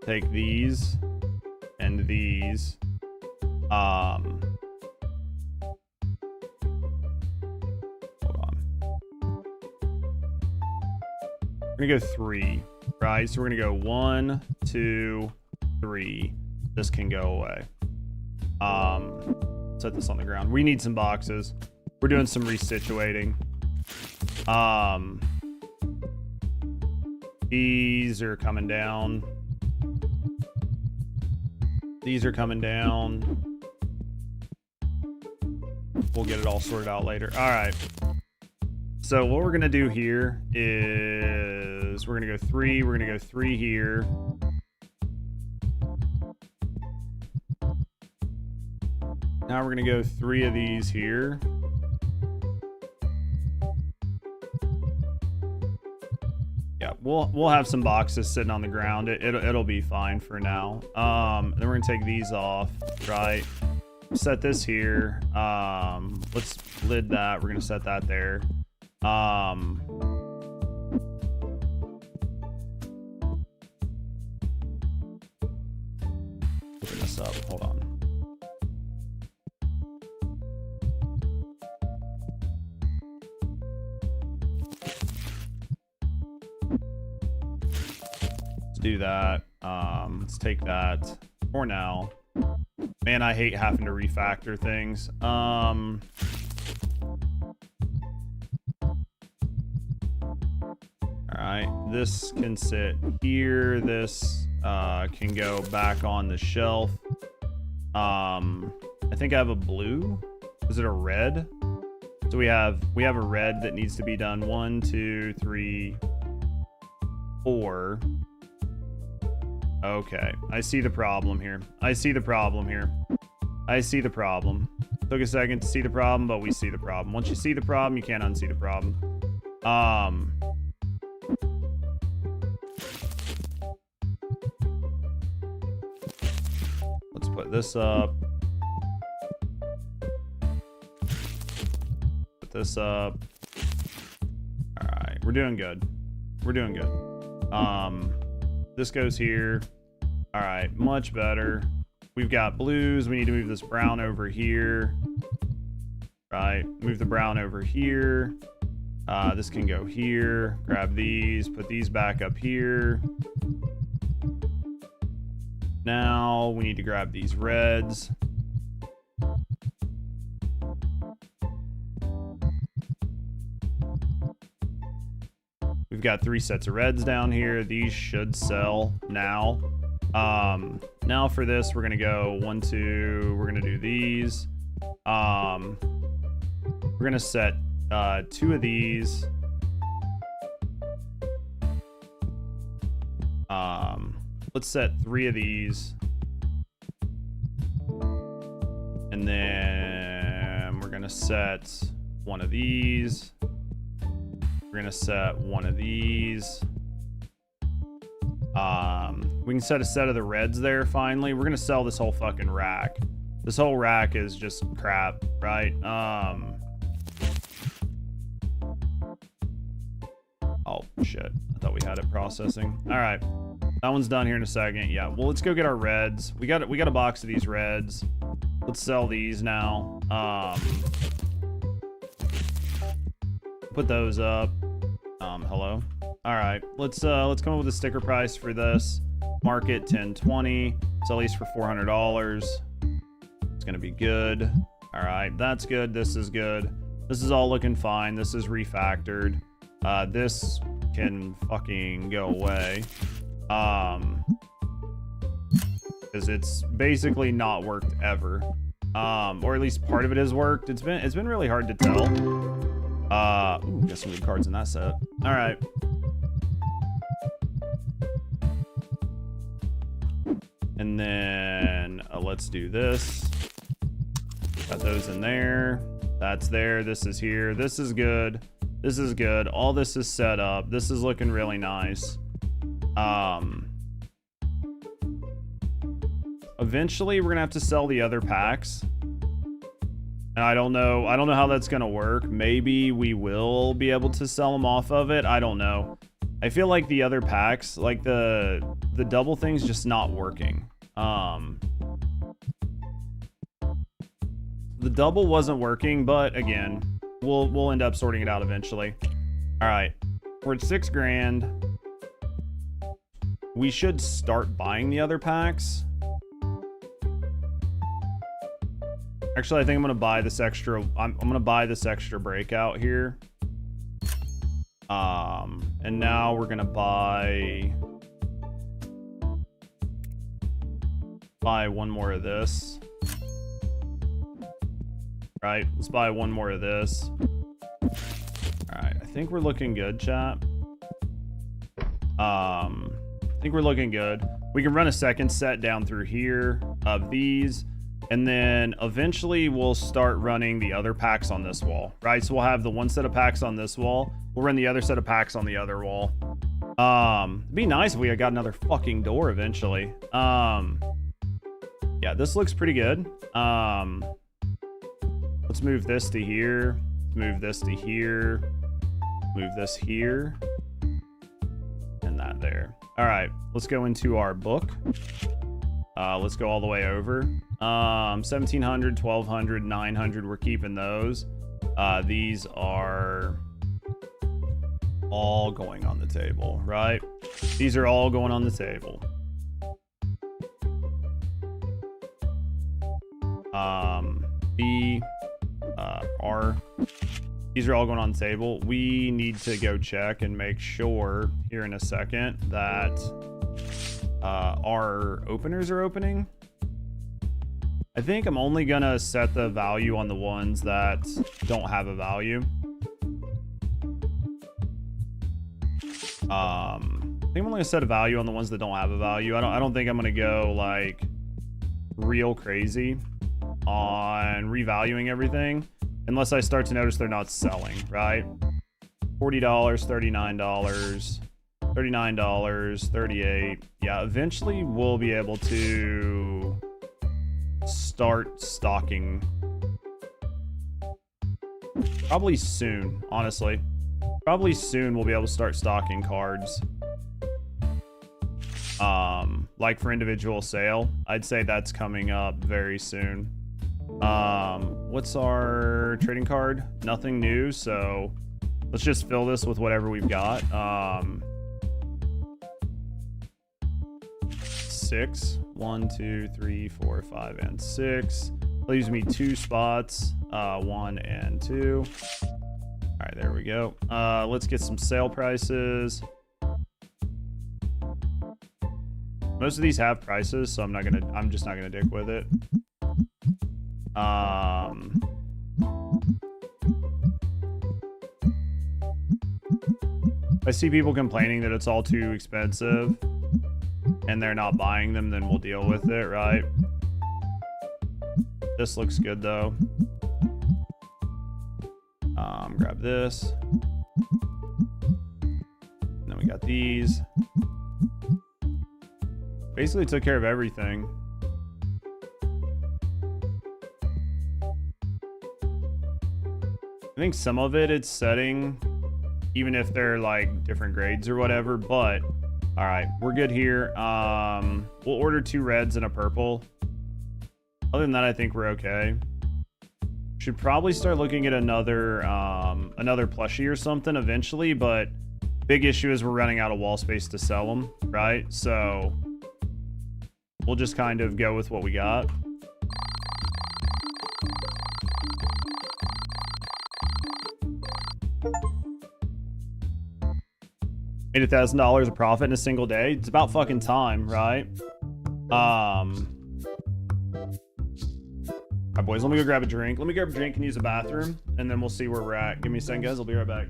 Take these and these. Hold on. We're gonna go 3, right? So we're gonna go 1, 2, 3. This can go away. Set this on the ground. We need some boxes. We're doing some resituating. These are coming down. These are coming down. We'll get it all sorted out later. All right. So what we're going to do here is we're going to go 3. We're going to go 3 here. Now we're going to go 3 of these here. Yeah, we'll have some boxes sitting on the ground. It'll be fine for now. Then we're gonna take these off, right? Set this here. Let's lid that. We're gonna set that there. Open this up. Hold on. Do that. Let's take that for now. Man, I hate having to refactor things. All right, this can sit here. This can go back on the shelf. I think I have a blue. Is it a red? So we have a red that needs to be done. 1, 2, 3, 4. Okay, I see the problem here. I see the problem. Took a second to see the problem, but we see the problem. Once you see the problem, you can't unsee the problem. Let's put this up. Put this up. All right, we're doing good. This goes here. All right, much better. We've got blues. We need to move this brown over here. Right, move the brown over here. This can go here. Grab these, put these back up here. Now we need to grab these reds. We've got 3 sets of reds down here. These should sell now. Now for this, we're gonna go 1, 2. We're gonna do these. We're gonna set 2 of these. Let's set 3 of these. And then we're gonna set one of these. We're gonna set one of these. We can set a set of the reds there finally. We're gonna sell this whole fucking rack. This whole rack is just crap, right? Oh shit, I thought we had it processing. All right, that one's done here in a second. Yeah, well, let's go get our reds. We got a box of these reds. Let's sell these now. Put those up. Hello. All right, let's come up with a sticker price for this. Market 1020. Sell these for $400. It's gonna be good. All right, that's good. This is good. This is all looking fine. This is refactored. This can fucking go away. Because it's basically not worked ever. Or at least part of it has worked. It's been really hard to tell. Ooh, got some good cards in that set. All right. And then let's do this. Got those in there. That's there. This is here. This is good. This is good. All this is set up. This is looking really nice. Eventually we're gonna have to sell the other packs. And I don't know how that's gonna work. Maybe we will be able to sell them off of it. I don't know. I feel like the other packs, like the double thing's just not working. The double wasn't working, but again, we'll end up sorting it out eventually. All right, we're at $6 grand. We should start buying the other packs. Actually, I think I'm gonna buy this extra. I'm gonna buy this extra breakout here. And now we're gonna buy one more of this. Right, let's buy one more of this. All right, I think we're looking good, chat. I think we're looking good. We can run a second set down through here of these, and then eventually we'll start running the other packs on this wall, right? So we'll have the one set of packs on this wall. We'll run the other set of packs on the other wall. It'd be nice if we had got another fucking door eventually. Yeah, this looks pretty good. Let's move this to here. Move this to here. Move this here. And that there. All right, let's go into our book. Let's go all the way over. 1700, 1200, 900, we're keeping those. These are all going on the table, right? These are all going on the table. B, R. These are all going on the table. We need to go check and make sure here in a second that our openers are opening. I think I'm only gonna set the value on the ones that don't have a value. I think I'm only gonna set a value on the ones that don't have a value. I don't think I'm gonna go like real crazy on revaluing everything unless I start to notice they're not selling, right? $40, $39, $39, $38. Yeah, eventually we'll be able to start stocking. Probably soon, honestly. Probably soon we'll be able to start stocking cards. Like for individual sale. I'd say that's coming up very soon. What's our trading card? Nothing new, so let's just fill this with whatever we've got. 6. 1, 2, 3, 4, 5, and 6. Leaves me 2 spots. 1 and 2. All right, there we go. Let's get some sale prices. Most of these have prices, so I'm just not gonna dick with it. I see people complaining that it's all too expensive and they're not buying them, then we'll deal with it, right? This looks good though. Grab this. And then we got these. Basically took care of everything. I think some of it's setting, even if they're like different grades or whatever, but all right, we're good here. We'll order 2 reds and a purple. Other than that, I think we're okay. Should probably start looking at another plushie or something eventually, but big issue is we're running out of wall space to sell them, right? So we'll just kind of go with what we got. Made $1,000 of profit in a single day. It's about fucking time, right? All right, boys, let me go grab a drink. Let me grab a drink and use the bathroom, and then we'll see where we're at. Give me a second, guys. I'll be right back.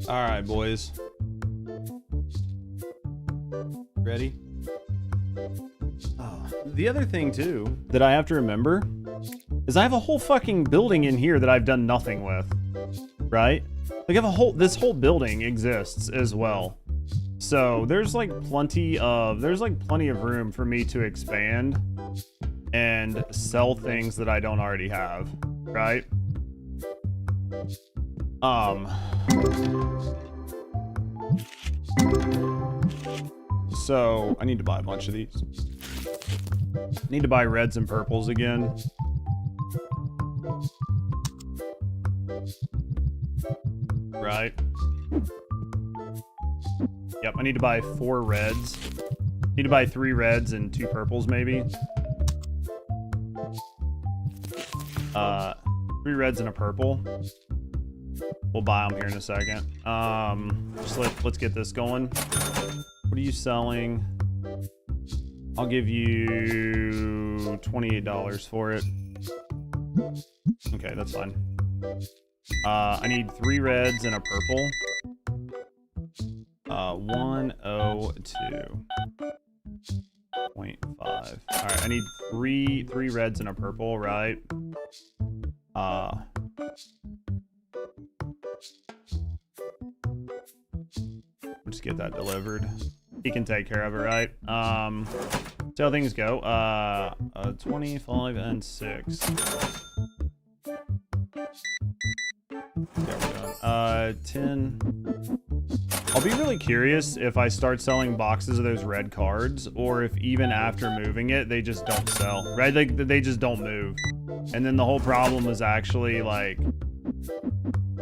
All right, boys. Ready? Oh, the other thing, too, that I have to remember is I have a whole fucking building in here that I've done nothing with, right? Like, I have this whole building exists as well. So there's plenty of room for me to expand and sell things that I don't already have, right? So I need to buy a bunch of these. I need to buy reds and purples again. Right. Yep, I need to buy 4 reds. Need to buy 3 reds and 2 purples, maybe. 3 reds and a purple. We'll buy them here in a second. Let's get this going. What are you selling? I'll give you $28 for it. Okay, that's fine. I need 3 reds and a purple. 102.5. All right, I need three reds and a purple, right? We'll just get that delivered. He can take care of it, right? See how things go. 25 and 6. There we go. 10. I'll be really curious if I start selling boxes of those red cards, or if even after moving it, they just don't sell, right? Like, they just don't move. And then the whole problem is actually, like,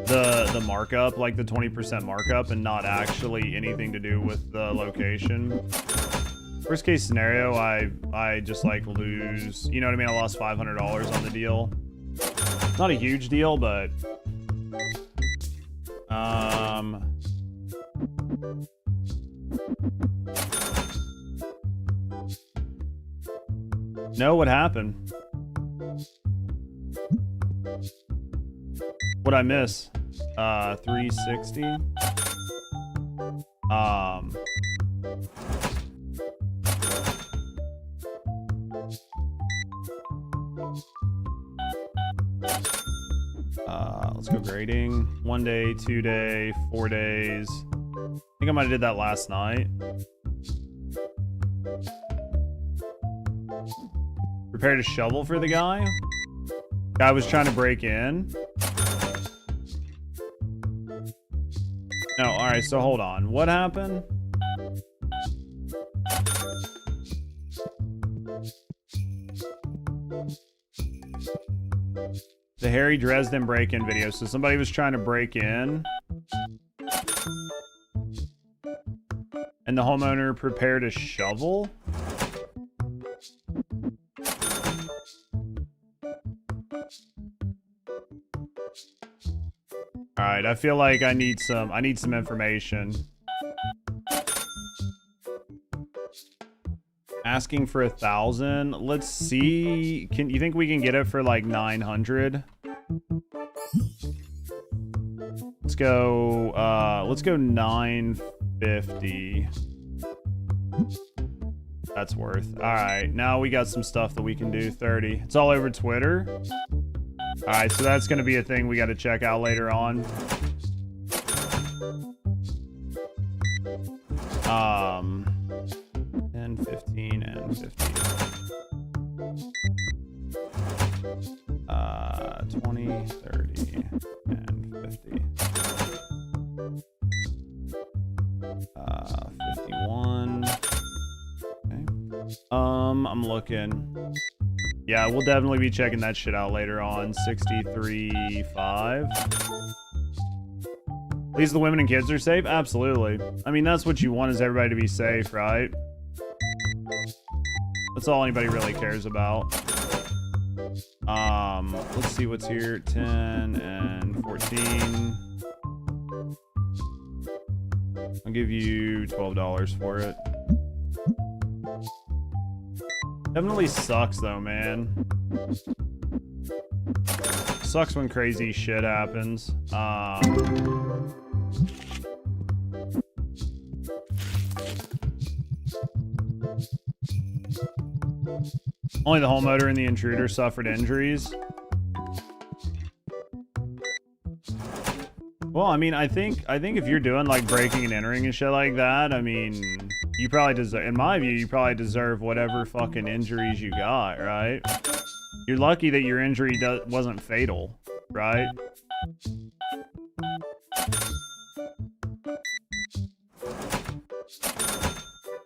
the markup, like the 20% markup, and not actually anything to do with the location. Worst case scenario, I just, like, lose, you know what I mean? I lost $500 on the deal. Not a huge deal, but... No, what happened? What'd I miss? 360. Let's go grading. 1 day, 2 day, 4 days. I think I might have did that last night. Prepared a shovel for the guy. Guy was trying to break in. No, alright, so hold on. What happened? The Harry Dresden break-in video. So somebody was trying to break in. And the homeowner prepared a shovel? Alright, I feel like I need some information. Asking for 1,000. Let's see. You think we can get it for like 900? Let's go 950. That's worth. Alright, now we got some stuff that we can do. 30. It's all over Twitter. Alright, so that's gonna be a thing we gotta check out later on. 10, 15, and 15. 20, 30, and 50. 51. Okay. I'm looking. Yeah, we'll definitely be checking that shit out later on. 63.5. At least the women and kids are safe? Absolutely. I mean, that's what you want, is everybody to be safe, right? That's all anybody really cares about. Let's see what's here. 10 and 14. I'll give you $12 for it. Definitely sucks though, man. Sucks when crazy shit happens. Only the homeowner and the intruder suffered injuries. Well, I mean, I think if you're doing like breaking and entering and shit like that, I mean, you probably deserve, in my view, you probably deserve whatever fucking injuries you got, right? You're lucky that your injury wasn't fatal, right?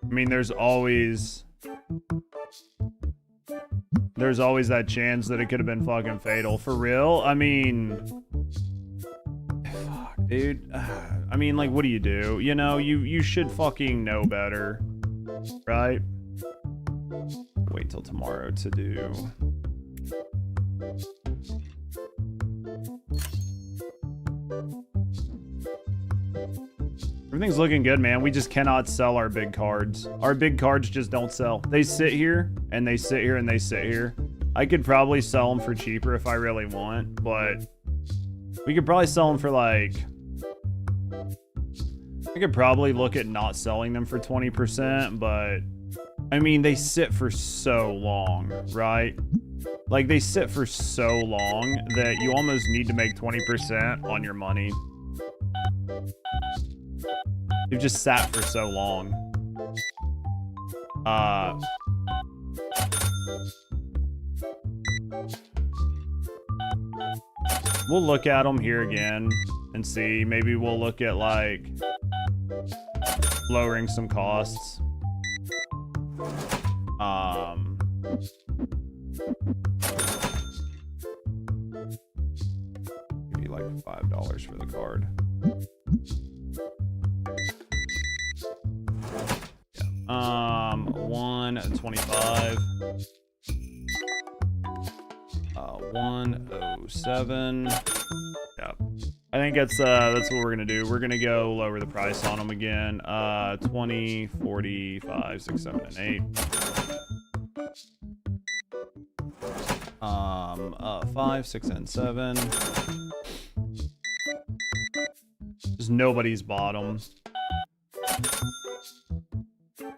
I mean, there's always that chance that it could have been fucking fatal. For real? I mean, fuck, dude. I mean, like, what do you do? You know, you should fucking know better, right? Wait till tomorrow to do. Everything's looking good, man. We just cannot sell our big cards. Our big cards just don't sell. They sit here, and they sit here, and they sit here. I could probably sell them for cheaper if I really want, but we could probably sell them for like... I could probably look at not selling them for 20%, but... I mean, they sit for so long, right? Like, they sit for so long that you almost need to make 20% on your money. You've just sat for so long. We'll look at them here again and see. Maybe we'll look at, like, lowering some costs. Maybe like $5 for the card. Yeah. 125. 107. Yeah. I think that's what we're gonna do. We're gonna go lower the price on them again. 20, 45, 6, 7, and 8. 5, 6, and 7. Just nobody's bottom.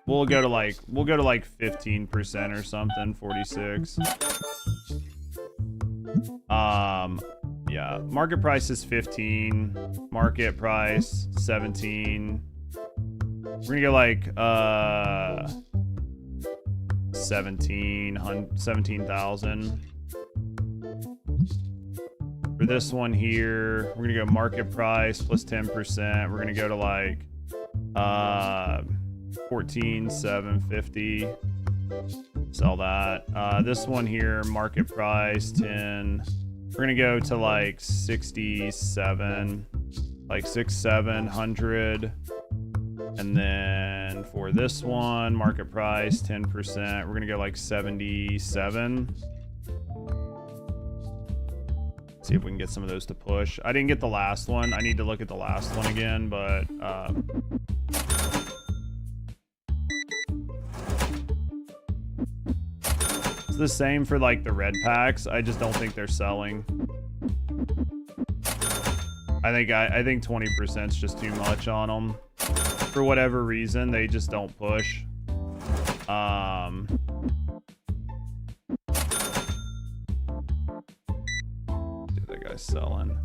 We'll go to like 15% or something. 46. Yeah, market price is 15. Market price 17. We're gonna go like 17,000. For this one here, we're gonna go market price plus 10%. We're gonna go to like 14,750. Sell that. This one here, market price 10. We're gonna go to like 67, like 6,700. And then for this one, market price 10%. We're gonna go like 77. See if we can get some of those to push. I didn't get the last one. I need to look at the last one again, but it's the same for like the red packs. I just don't think they're selling. I think 20% is just too much on them. For whatever reason, they just don't push. See that guy's selling.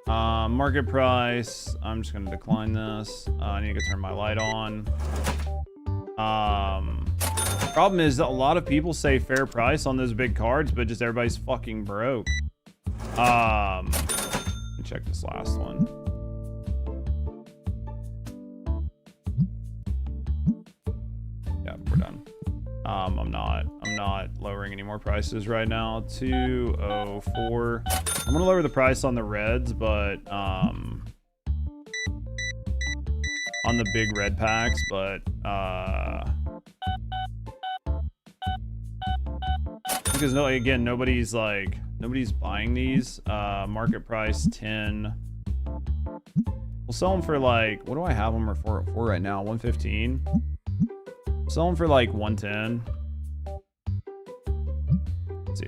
Market price. I'm just gonna decline this. I need to turn my light on. Problem is that a lot of people say fair price on those big cards, but just everybody's fucking broke. Let me check this last one. Yeah, we're done. I'm not lowering any more prices right now. 204. I'm gonna lower the price on the reds, but on the big red packs, but because nobody's buying these. Market price 10. We'll sell them for like, what do I have them for right now? 115. Sell them for like 110. See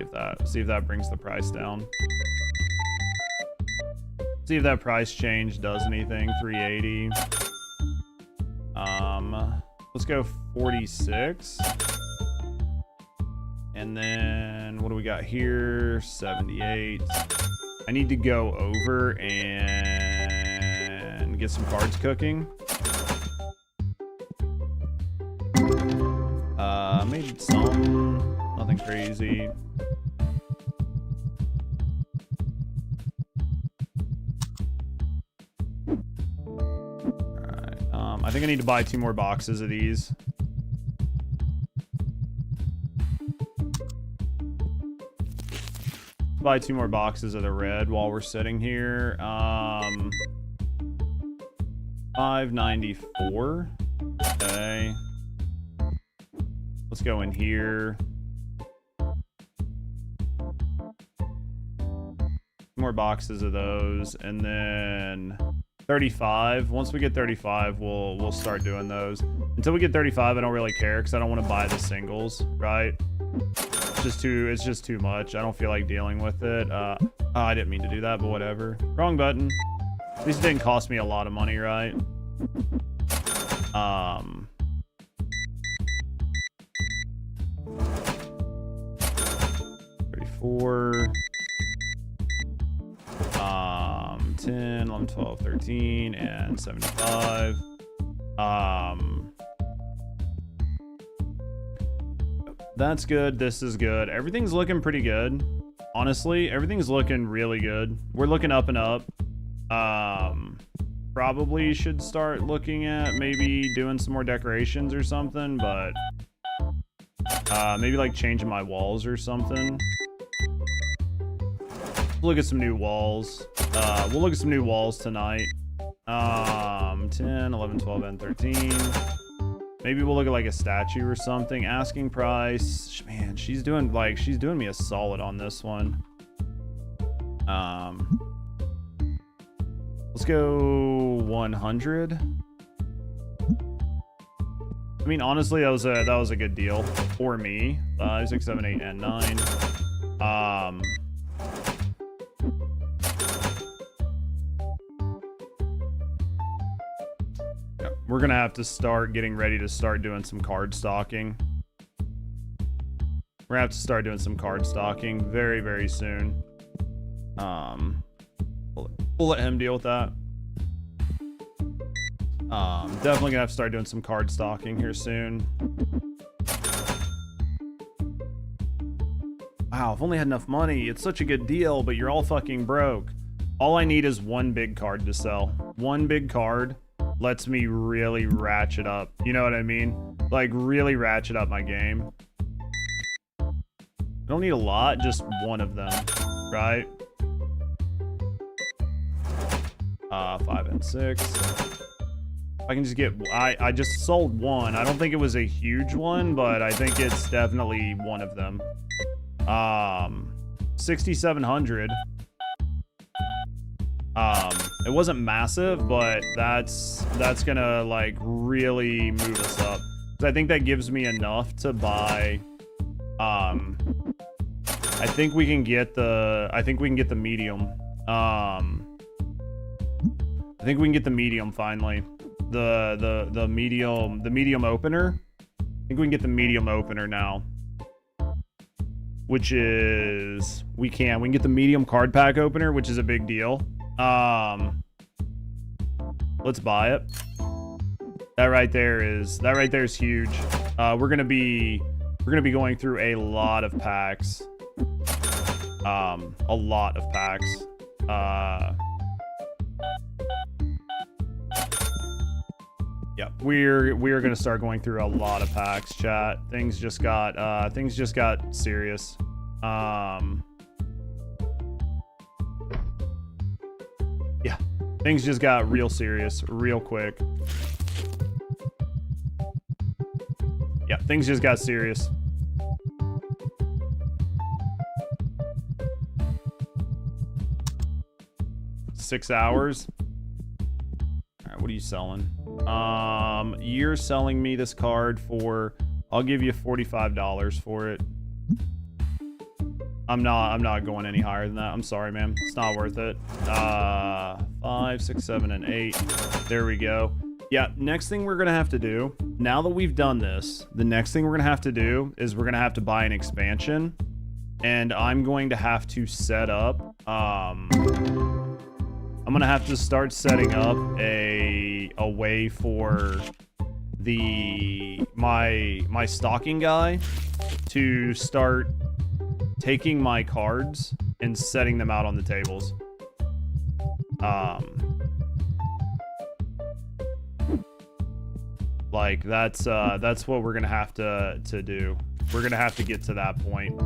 if that brings the price down. See if that price change does anything. 380. Let's go 46. And then what do we got here? 78. I need to go over and get some cards cooking. Made some, nothing crazy. Alright, I think I need to buy 2 more boxes of these. Buy 2 more boxes of the red while we're sitting here. 594. Okay. Let's go in here. More boxes of those, and then 35. Once we get 35, we'll start doing those. Until we get 35, I don't really care because I don't want to buy the singles, right? It's just too much. I don't feel like dealing with it. I didn't mean to do that, but whatever. Wrong button. At least it didn't cost me a lot of money, right? 34. 10, 11, 12, 13, and 75. That's good. This is good. Everything's looking pretty good. Honestly, everything's looking really good. We're looking up and up. Probably should start looking at maybe doing some more decorations or something, but maybe like changing my walls or something. Look at some new walls. We'll look at some new walls tonight. 10, 11, 12, and 13. Maybe we'll look at like a statue or something. Asking price. Man, she's doing me a solid on this one. Let's go 100. I mean, honestly, that was a good deal for me. 5, 6, 7, 8, and 9. Yeah, we're gonna have to start getting ready to start doing some card stocking. We're gonna have to start doing some card stocking very, very soon. We'll let him deal with that. Definitely gonna have to start doing some card stocking here soon. Wow, I've only had enough money. It's such a good deal, but you're all fucking broke. All I need is one big card to sell. One big card lets me really ratchet up. You know what I mean? Like, really ratchet up my game. I don't need a lot, just one of them, right? 5 and 6. I can just get, I just sold one. I don't think it was a huge one, but I think it's definitely one of them. 6,700. It wasn't massive, but that's gonna like really move us up. So I think that gives me enough to buy. I think we can get the medium. I think we can get the medium finally. The medium opener. I think we can get the medium opener now. Which is we can get the medium card pack opener, which is a big deal. Let's buy it. That right there is huge. We're gonna be going through a lot of packs. A lot of packs. Yeah, we're gonna start going through a lot of packs, chat. Things just got serious. Yeah, things just got real serious real quick. Yeah, things just got serious. Six hours. All right, what are you selling? You're selling me this card for, I'll give you $45 for it. I'm not going any higher than that. I'm sorry, man. It's not worth it. 5, 6, 7, and 8. There we go. Yeah, next thing we're gonna have to do, now that we've done this, the next thing we're gonna have to do is we're gonna have to buy an expansion. And I'm going to have to set up, I'm gonna have to start setting up a way for my stocking guy to start taking my cards and setting them out on the tables. Like that's what we're gonna have to do. We're gonna have to get to that point.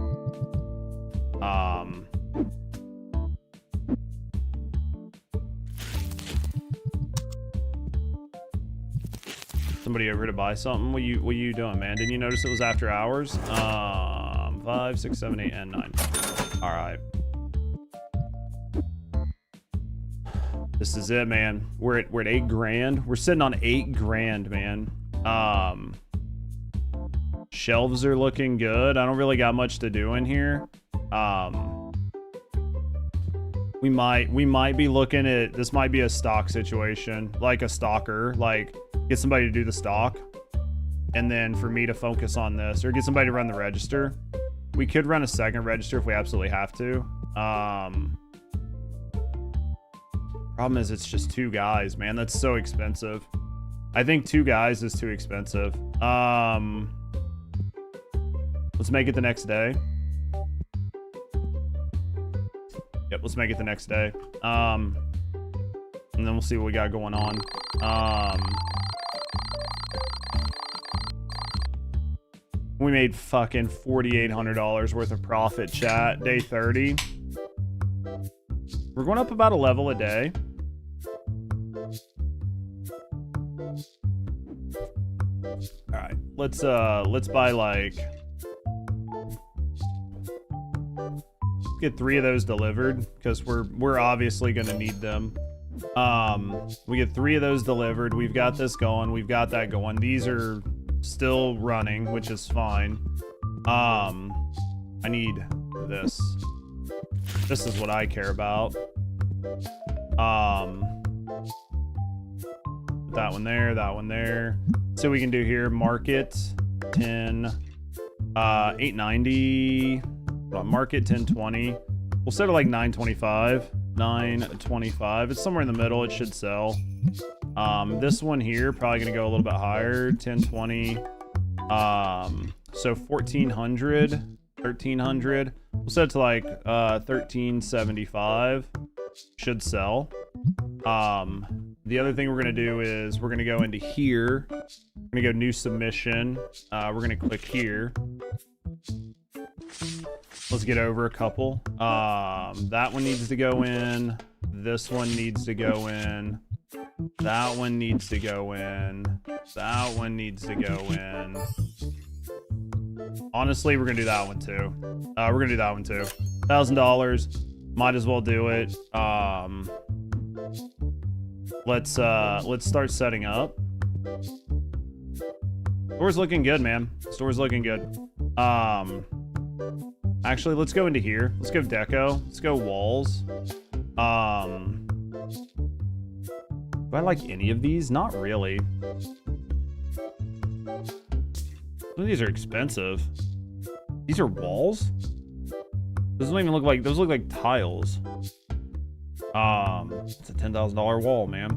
Somebody over to buy something? What you doing, man? Didn't you notice it was after hours? 5, 6, 7, 8, and 9. All right. This is it, man. We're at 8 grand. We're sitting on 8 grand, man. Shelves are looking good. I don't really got much to do in here. We might be looking at, this might be a stock situation, like a stalker, like get somebody to do the stock and then for me to focus on this, or get somebody to run the register. We could run a second register if we absolutely have to. Problem is it's just 2 guys, man. That's so expensive. I think 2 guys is too expensive. Let's make it the next day. Yep, let's make it the next day. And then we'll see what we got going on. We made fucking $4,800 worth of profit, chat. Day 30. We're going up about a level a day. All right, let's buy like, get 3 of those delivered because we're obviously gonna need them. We get 3 of those delivered. We've got this going. We've got that going. These are still running, which is fine. I need this. This is what I care about. That one there, that one there. So we can do here, market 10, 890. Market 1020. We'll set it like 925. 925. It's somewhere in the middle. It should sell. This one here probably gonna go a little bit higher. 1020. So 1400, 1300. We'll set it to like 1375. Should sell. The other thing we're gonna do is we're gonna go into here. We're gonna go new submission. We're gonna click here. Let's get over a couple. That one needs to go in. This one needs to go in. That one needs to go in. That one needs to go in. Honestly, we're gonna do that one too. We're gonna do that one too. $1,000. Might as well do it. Let's start setting up. Store's looking good, man. Store's looking good. Actually, let's go into here. Let's go deco. Let's go walls. Do I like any of these? Not really. Some of these are expensive. These are walls? Those don't even look like, those look like tiles. It's a $10,000 wall, man.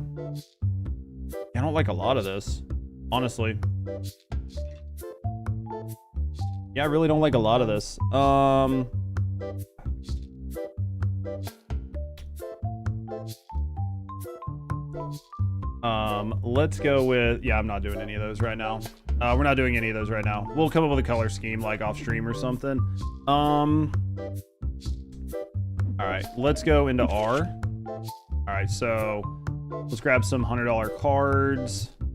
I don't like a lot of this, honestly. Yeah, I really don't like a lot of this. Let's go with, yeah, I'm not doing any of those right now. We're not doing any of those right now. We'll come up with a color scheme like off stream or something. All right, let's go into R. All right, so let's grab some $100 cards. All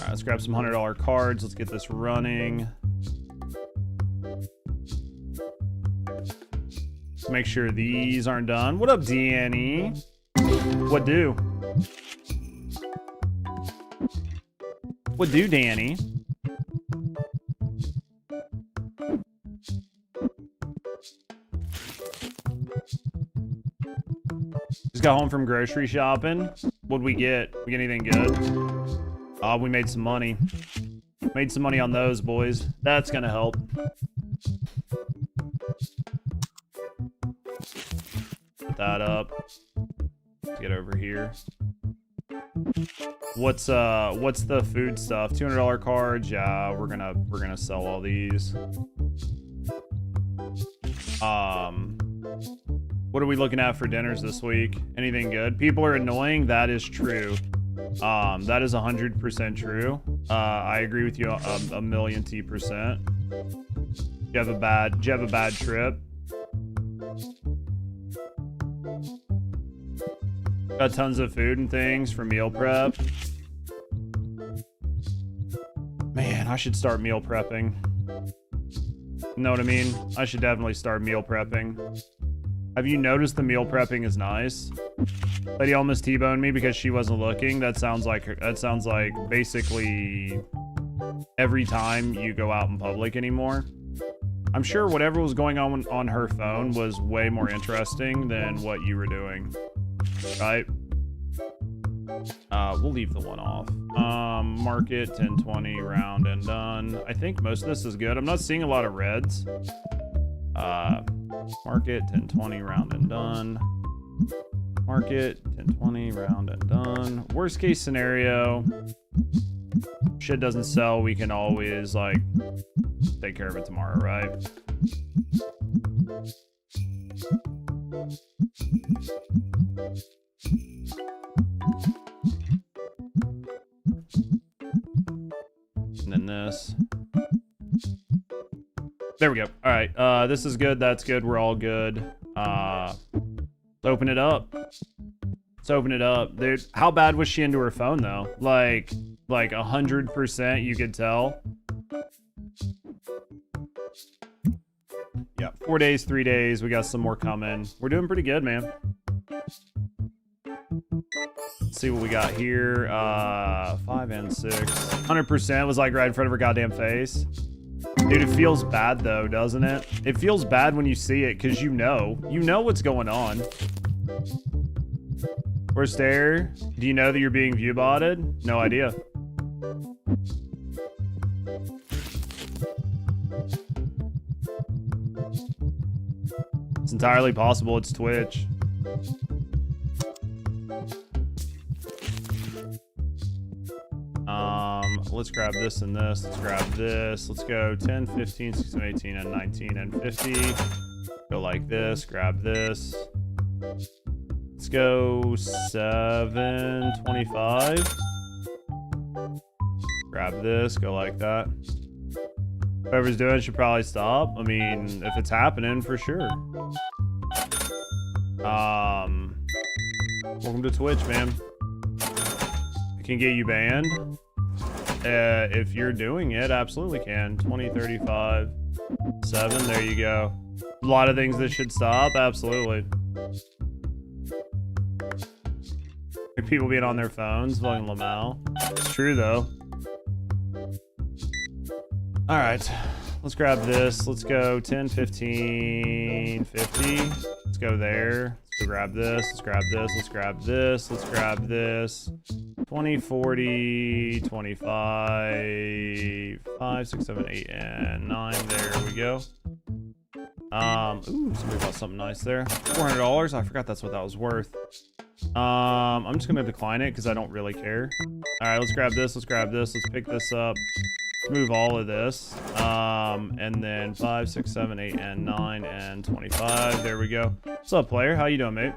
right, let's grab some $100 cards. Let's get this running. Let's make sure these aren't done. What up, Danny? What do? What do, Danny? Just got home from grocery shopping. What'd we get? We get anything good? We made some money. Made some money on those, boys. That's gonna help. Put that up. Let's get over here. What's the food stuff? $200 cards. Yeah, we're gonna sell all these. What are we looking at for dinners this week? Anything good? People are annoying. That is true. That is 100% true. I agree with you a million %. Do you have a bad trip? Got tons of food and things for meal prep. Man, I should start meal prepping. You know what I mean? I should definitely start meal prepping. Have you noticed the meal prepping is nice? Lady almost T-boned me because she wasn't looking. That sounds like basically every time you go out in public anymore. I'm sure whatever was going on her phone was way more interesting than what you were doing. Right? We'll leave the one off. Market 1020 round and done. I think most of this is good. I'm not seeing a lot of reds. Market 1020 round and done. Market 1020 round and done. Worst case scenario, shit doesn't sell. We can always like take care of it tomorrow, right? And then this. There we go. All right. This is good. That's good. We're all good. Let's open it up. Let's open it up. Dude, how bad was she into her phone though? Like 100% you could tell. Yeah. 4 days, 3 days. We got some more coming. We're doing pretty good, man. Let's see what we got here. 5 and 6. 100% was like right in front of her goddamn face. Dude, it feels bad though, doesn't it? It feels bad when you see it because you know what's going on. Where's Stare? Do you know that you're being view botted? No idea. It's entirely possible it's Twitch. Let's grab this and this. Let's grab this. Let's go 10, 15, 16, 18, and 19, and 50. Go like this. Grab this. Let's go 7, 25. Grab this. Go like that. Whoever's doing it should probably stop. I mean, if it's happening, for sure. Welcome to Twitch, man. I can get you banned. If you're doing it, absolutely can. 20, 35, 7. There you go. A lot of things that should stop. Absolutely. People being on their phones, voting Lamau. It's true, though. All right. Let's grab this. Let's go 10, 15, 50. Let's go there. Let's go grab this. Let's grab this. Let's grab this. Let's grab this. 20, 40, 25, 5, 6, 7, 8, and 9. There we go. Ooh, somebody bought something nice there. $400. I forgot that's what that was worth. I'm just gonna decline it because I don't really care. All right, let's grab this. Let's grab this. Let's pick this up. Move all of this. And then 5, 6, 7, 8, and 9, and 25. There we go. What's up, player? How you doing, mate?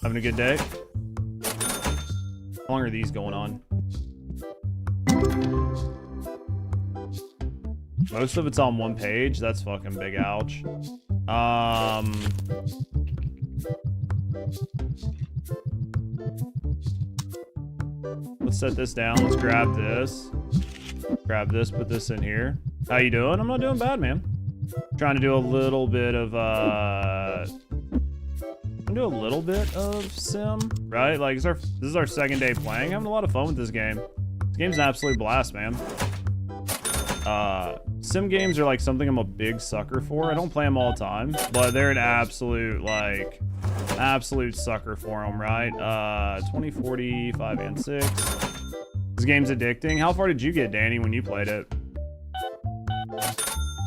Having a good day? How long are these going on? Most of it's on one page. That's fucking big ouch. Let's set this down. Let's grab this. Grab this, put this in here. How you doing? I'm not doing bad, man. Trying to do a little bit of sim, right? Like this is our second day playing. Having a lot of fun with this game. This game's an absolute blast, man. Sim games are like something I'm a big sucker for. I don't play them all the time, but they're an absolute sucker for them, right? 20, 40, 5, and 6. This game's addicting. How far did you get, Danny, when you played it?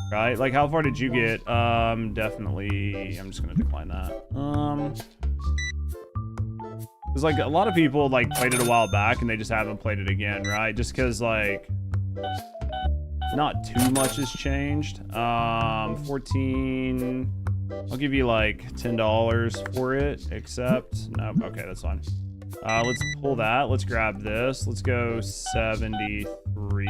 Right? Like, how far did you get? Definitely. I'm just gonna decline that. Because, like, a lot of people, like, played it a while back and they just haven't played it again, right? Just because, like, not too much has changed. 14. I'll give you, like, $10 for it, except... Nope. Okay, that's fine. Let's pull that. Let's grab this. Let's go 73.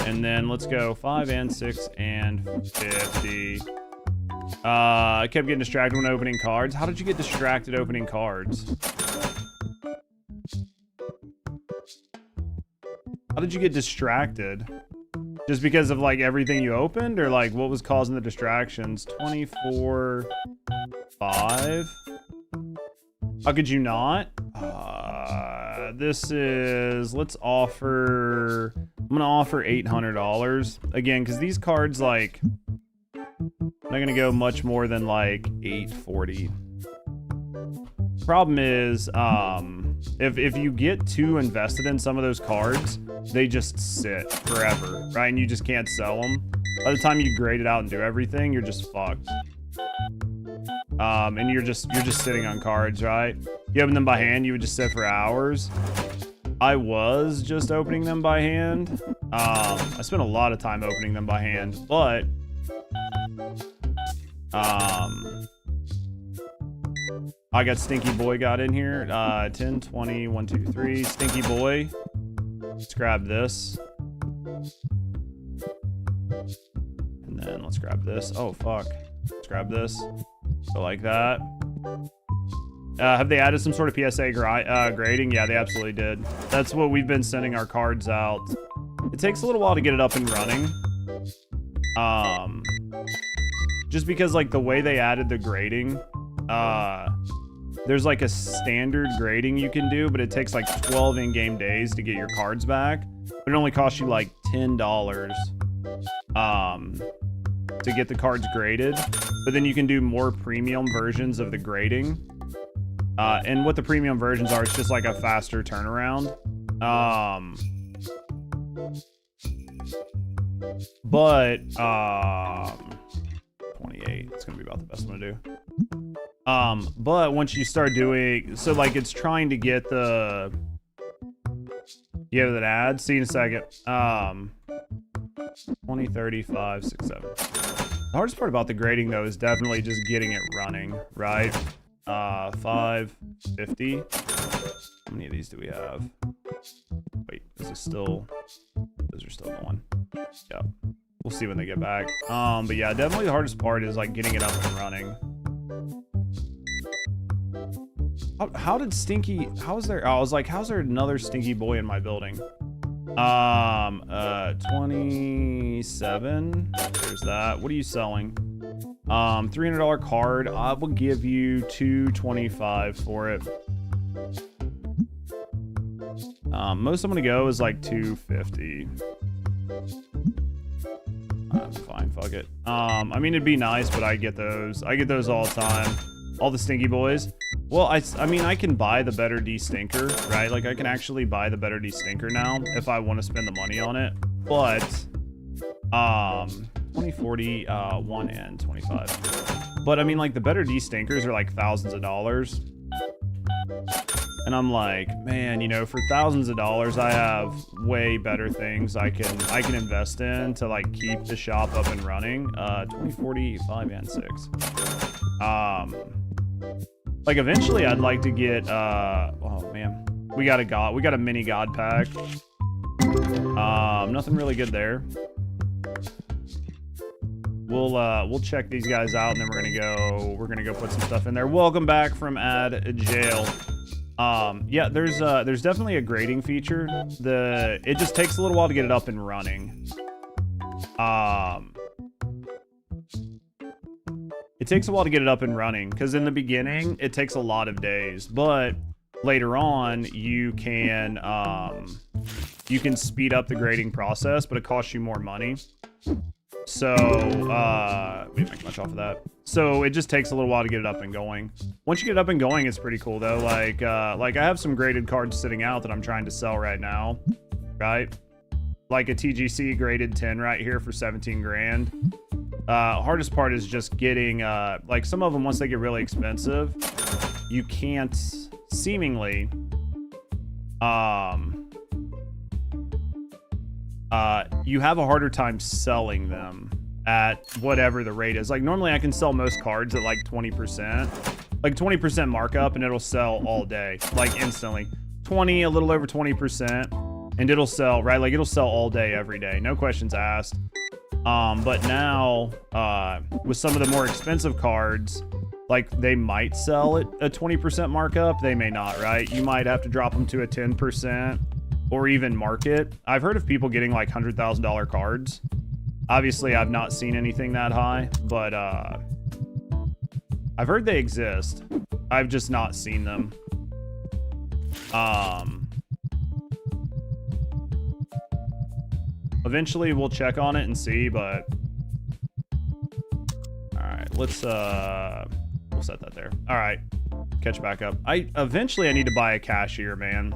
And then let's go 5 and 6 and 50. I kept getting distracted when opening cards. How did you get distracted opening cards? How did you get distracted? Just because of like everything you opened, or like what was causing the distractions? 24, 5. How could you not? This is, let's offer, I'm gonna offer $800 again, because these cards, like, not gonna go much more than like 840. Problem is, if you get too invested in some of those cards, they just sit forever, right? And you just can't sell them. By the time you grade it out and do everything, you're just fucked. And you're just sitting on cards, right? You open them by hand, you would just sit for hours. I was just opening them by hand. I spent a lot of time opening them by hand, but I got Stinky Boy got in here. 10, 20, 1, 2, 3. Stinky Boy. Let's grab this. And then let's grab this. Oh, fuck. Let's grab this. So like that. Have they added some sort of PSA grading? Yeah, they absolutely did. That's what we've been sending our cards out. It takes a little while to get it up and running. Just because like the way they added the grading, there's like a standard grading you can do, but it takes like 12 in-game days to get your cards back. But it only costs you like $10 to get the cards graded. But then you can do more premium versions of the grading. And what the premium versions are, it's just like a faster turnaround. But 28, it's gonna be about the best one to do. But once you start doing, so like it's trying to get the, you have that ad, see in a second. 20, 35, 6, 7. The hardest part about the grading though is definitely just getting it running, right? 5, 50. How many of these do we have? Wait, is this still, those are still going. Yeah, we'll see when they get back. But yeah, definitely the hardest part is like getting it up and running. How did Stinky, how is there, I was like, how's there another Stinky boy in my building? 27, there's that. What are you selling? $300 card. I will give you $225 for it. Most I'm gonna go is like $250. Fine, fuck it. I mean, it'd be nice, but I get those all the time. All the Stinky boys. Well, I mean, I can buy the better D-Stinker, right? Like, I can actually buy the better D-Stinker now if I want to spend the money on it. But, 20, 40, 1, and 25. But, I mean, like, the better D-Stinkers are, like, thousands of dollars. And I'm like, man, you know, for thousands of dollars, I have way better things I can invest in to, like, keep the shop up and running. 20, 40, 5, and 6. Like eventually I'd like to get oh man, we got a mini god pack. Nothing really good there. We'll check these guys out and then we're gonna go put some stuff in there. Welcome back from ad jail. Yeah, there's definitely a grading feature. It just takes a little while to get it up and running. It takes a while to get it up and running because in the beginning it takes a lot of days, but later on you can speed up the grading process, but it costs you more money. So we didn't make much off of that. So it just takes a little while to get it up and going. Once you get it up and going, it's pretty cool though. Like I have some graded cards sitting out that I'm trying to sell right now, right? Like a TGC graded 10 right here for 17 grand. Hardest part is just getting, like some of them, once they get really expensive, you can't seemingly, you have a harder time selling them at whatever the rate is. Like normally I can sell most cards at like 20%, like 20% markup and it'll sell all day, like instantly. 20, a little over 20%, and it'll sell, right? Like it'll sell all day, every day, no questions asked. But now, with some of the more expensive cards, like they might sell at a 20% markup, they may not, right? You might have to drop them to a 10% or even market. I've heard of people getting like $100,000 cards. Obviously, I've not seen anything that high, but I've heard they exist. I've just not seen them. Eventually we'll check on it and see, but all right, we'll set that there. All right, catch back up. Eventually I need to buy a cashier, man,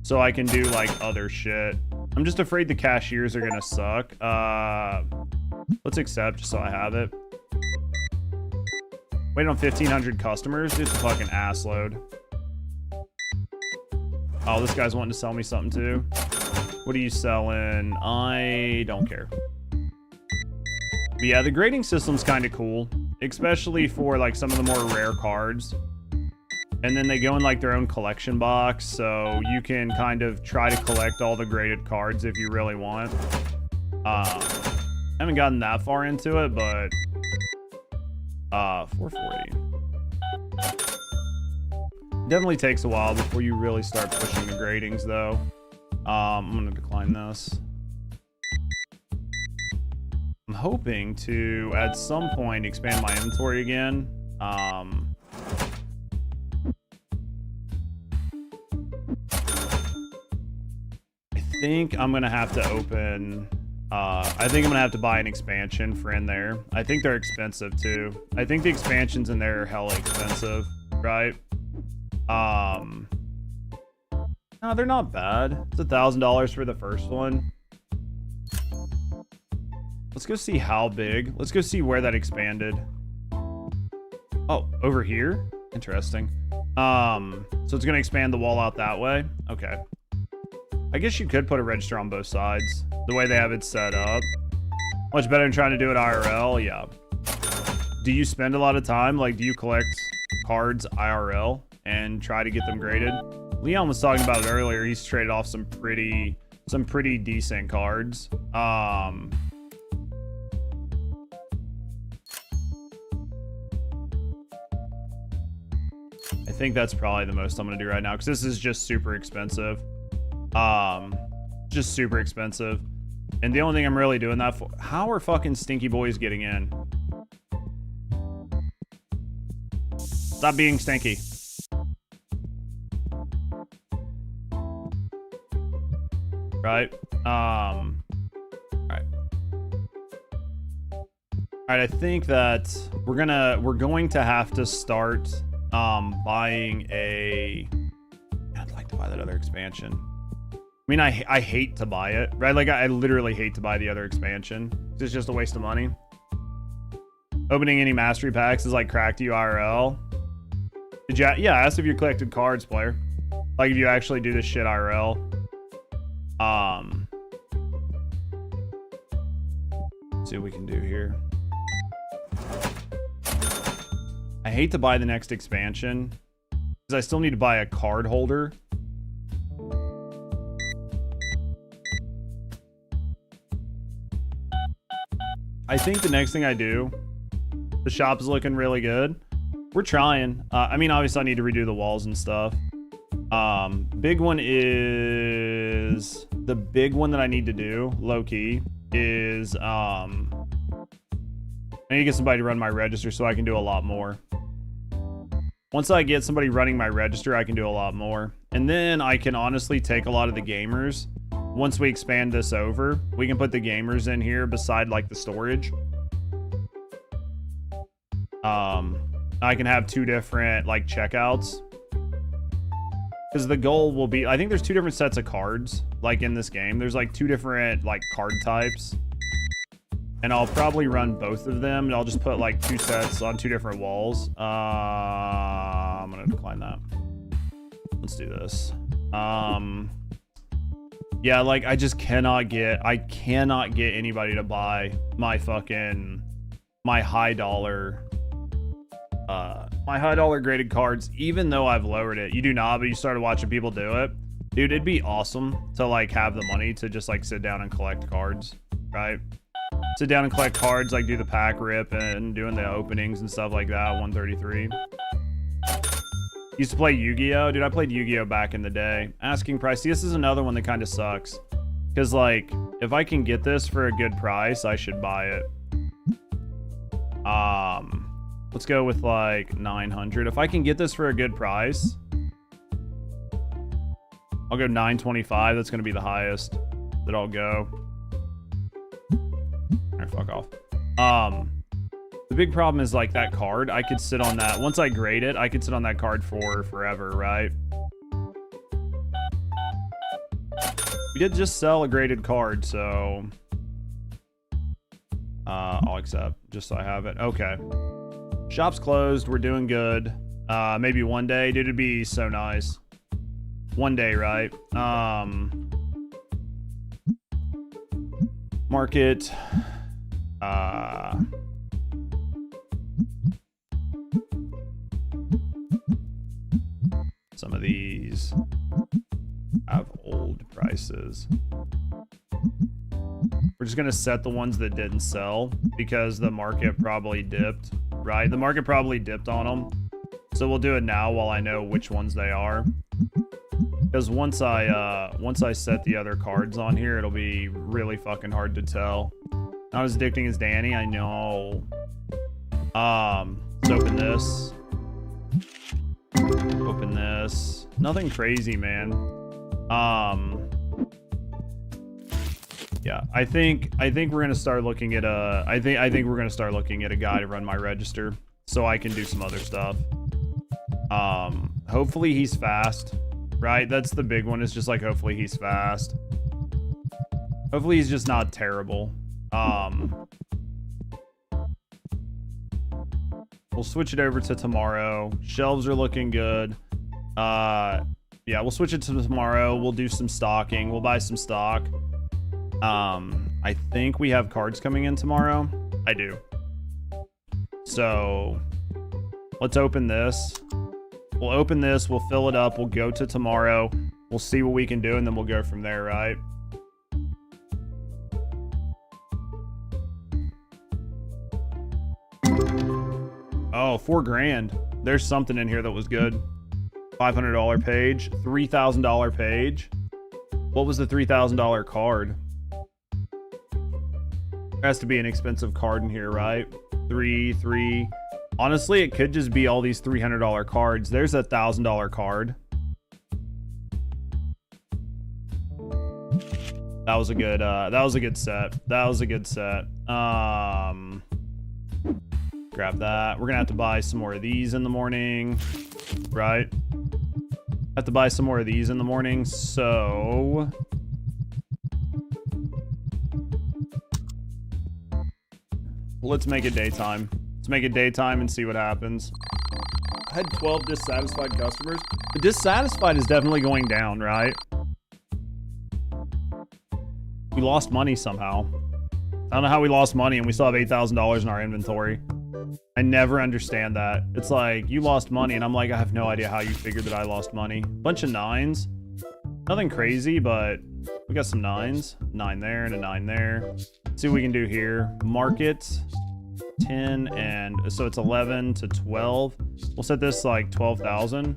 so I can do like other shit. I'm just afraid the cashiers are gonna suck. Let's accept just so I have it. Wait on 1,500 customers. It's a fucking ass load. Oh, this guy's wanting to sell me something too. What are you selling? I don't care. But yeah, the grading system's kind of cool, especially for like some of the more rare cards. And then they go in like their own collection box, so you can kind of try to collect all the graded cards if you really want. I haven't gotten that far into it, but 440. Definitely takes a while before you really start pushing the gradings though. I'm gonna decline this. I'm hoping to at some point expand my inventory again. think I'm gonna have to open. I think I'm gonna have to buy an expansion for in there. I think they're expensive too. I think the expansions in there are hella expensive, right? No, they're not bad. It's $1,000 for the first one. Let's go see how big. Let's go see where that expanded. Oh, over here? Interesting. So it's gonna expand the wall out that way. Okay. I guess you could put a register on both sides. The way they have it set up. Much better than trying to do it IRL, yeah. Do you spend a lot of time? Like, do you collect cards IRL and try to get them graded? Leon was talking about it earlier. He's traded off some pretty decent cards. I think that's probably the most I'm gonna do right now because this is just super expensive. Just super expensive. And the only thing I'm really doing that for, how are fucking stinky boys getting in? Stop being stinky. Right? Alright. Alright, I think that we're going to have to start buying a, I'd like to buy that other expansion. I mean, I hate to buy it, right? Like, I literally hate to buy the other expansion. It's just a waste of money. Opening any mastery packs is like crack to you IRL. Did you? Yeah, ask if you collected cards, player. Like, if you actually do this shit IRL. Let's see what we can do here. I hate to buy the next expansion because I still need to buy a card holder. I think the next thing I do, the shop is looking really good. We're trying. I mean, obviously I need to redo the walls and stuff. Big one is, the big one that I need to do, low key, is, I need to get somebody to run my register so I can do a lot more. Once I get somebody running my register, I can do a lot more. And then I can honestly take a lot of the gamers. Once we expand this over, we can put the gamers in here beside like the storage. I can have two different like checkouts. Because the goal will be, I think there's two different sets of cards like in this game. There's like two different like card types. And I'll probably run both of them and I'll just put like two sets on two different walls. I'm gonna decline that. Let's do this. Yeah, like I just cannot get anybody to buy my fucking, my high dollar graded cards, even though I've lowered it. You do not, but you started watching people do it. Dude, it'd be awesome to like have the money to just like sit down and collect cards, right? Sit down and collect cards, like do the pack rip and doing the openings and stuff like that. 133. Used to play Yu-Gi-Oh! Dude, I played Yu-Gi-Oh! Back in the day. Asking price. See, this is another one that kind of sucks. Because, like, if I can get this for a good price, I should buy it. Let's go with, like, 900. If I can get this for a good price, I'll go 925. That's going to be the highest that I'll go. Alright, fuck off. The big problem is like that card, I could sit on that. Once I grade it, I could sit on that card for forever, right? We did just sell a graded card, so I'll accept just so I have it. Okay. Shop's closed. We're doing good. Maybe one day. Dude, it'd be so nice. One day, right? Market. Some of these have old prices. We're just gonna set the ones that didn't sell because the market probably dipped, right? The market probably dipped on them. So we'll do it now while I know which ones they are. Because once I set the other cards on here, it'll be really fucking hard to tell. Not as addicting as Danny, I know. Let's open this. Open this. Nothing crazy, man. Yeah, I think we're gonna start looking at I think we're gonna start looking at a guy to run my register so I can do some other stuff. Hopefully he's fast, right? That's the big one. It's just like hopefully he's fast. Hopefully he's just not terrible. We'll switch it over to tomorrow. Shelves are looking good. Yeah, we'll switch it to tomorrow. We'll do some stocking. We'll buy some stock. I think we have cards coming in tomorrow. I do. So let's open this. We'll open this. We'll fill it up. We'll go to tomorrow. We'll see what we can do, and then we'll go from there, right? Oh, $4 grand. There's something in here that was good. $500 page, $3,000 page. What was the $3,000 card? There has to be an expensive card in here, right? Three. Honestly, it could just be all these $300 cards. There's a $1,000 card. That was a good set. That was a good set. Grab that. We're gonna have to buy some more of these in the morning, right? Have to buy some more of these in the morning, so let's make it daytime. Let's make it daytime and see what happens. I had 12 dissatisfied customers. The dissatisfied is definitely going down, right? We lost money somehow. I don't know how we lost money and we still have $8,000 in our inventory. I never understand that. It's like, you lost money, and I'm like, I have no idea how you figured that I lost money. Bunch of 9s. Nothing crazy, but we got some 9s. 9 there and a 9 there. Let's see what we can do here. Market 10, and so it's 11 to 12. We'll set this like 12,000.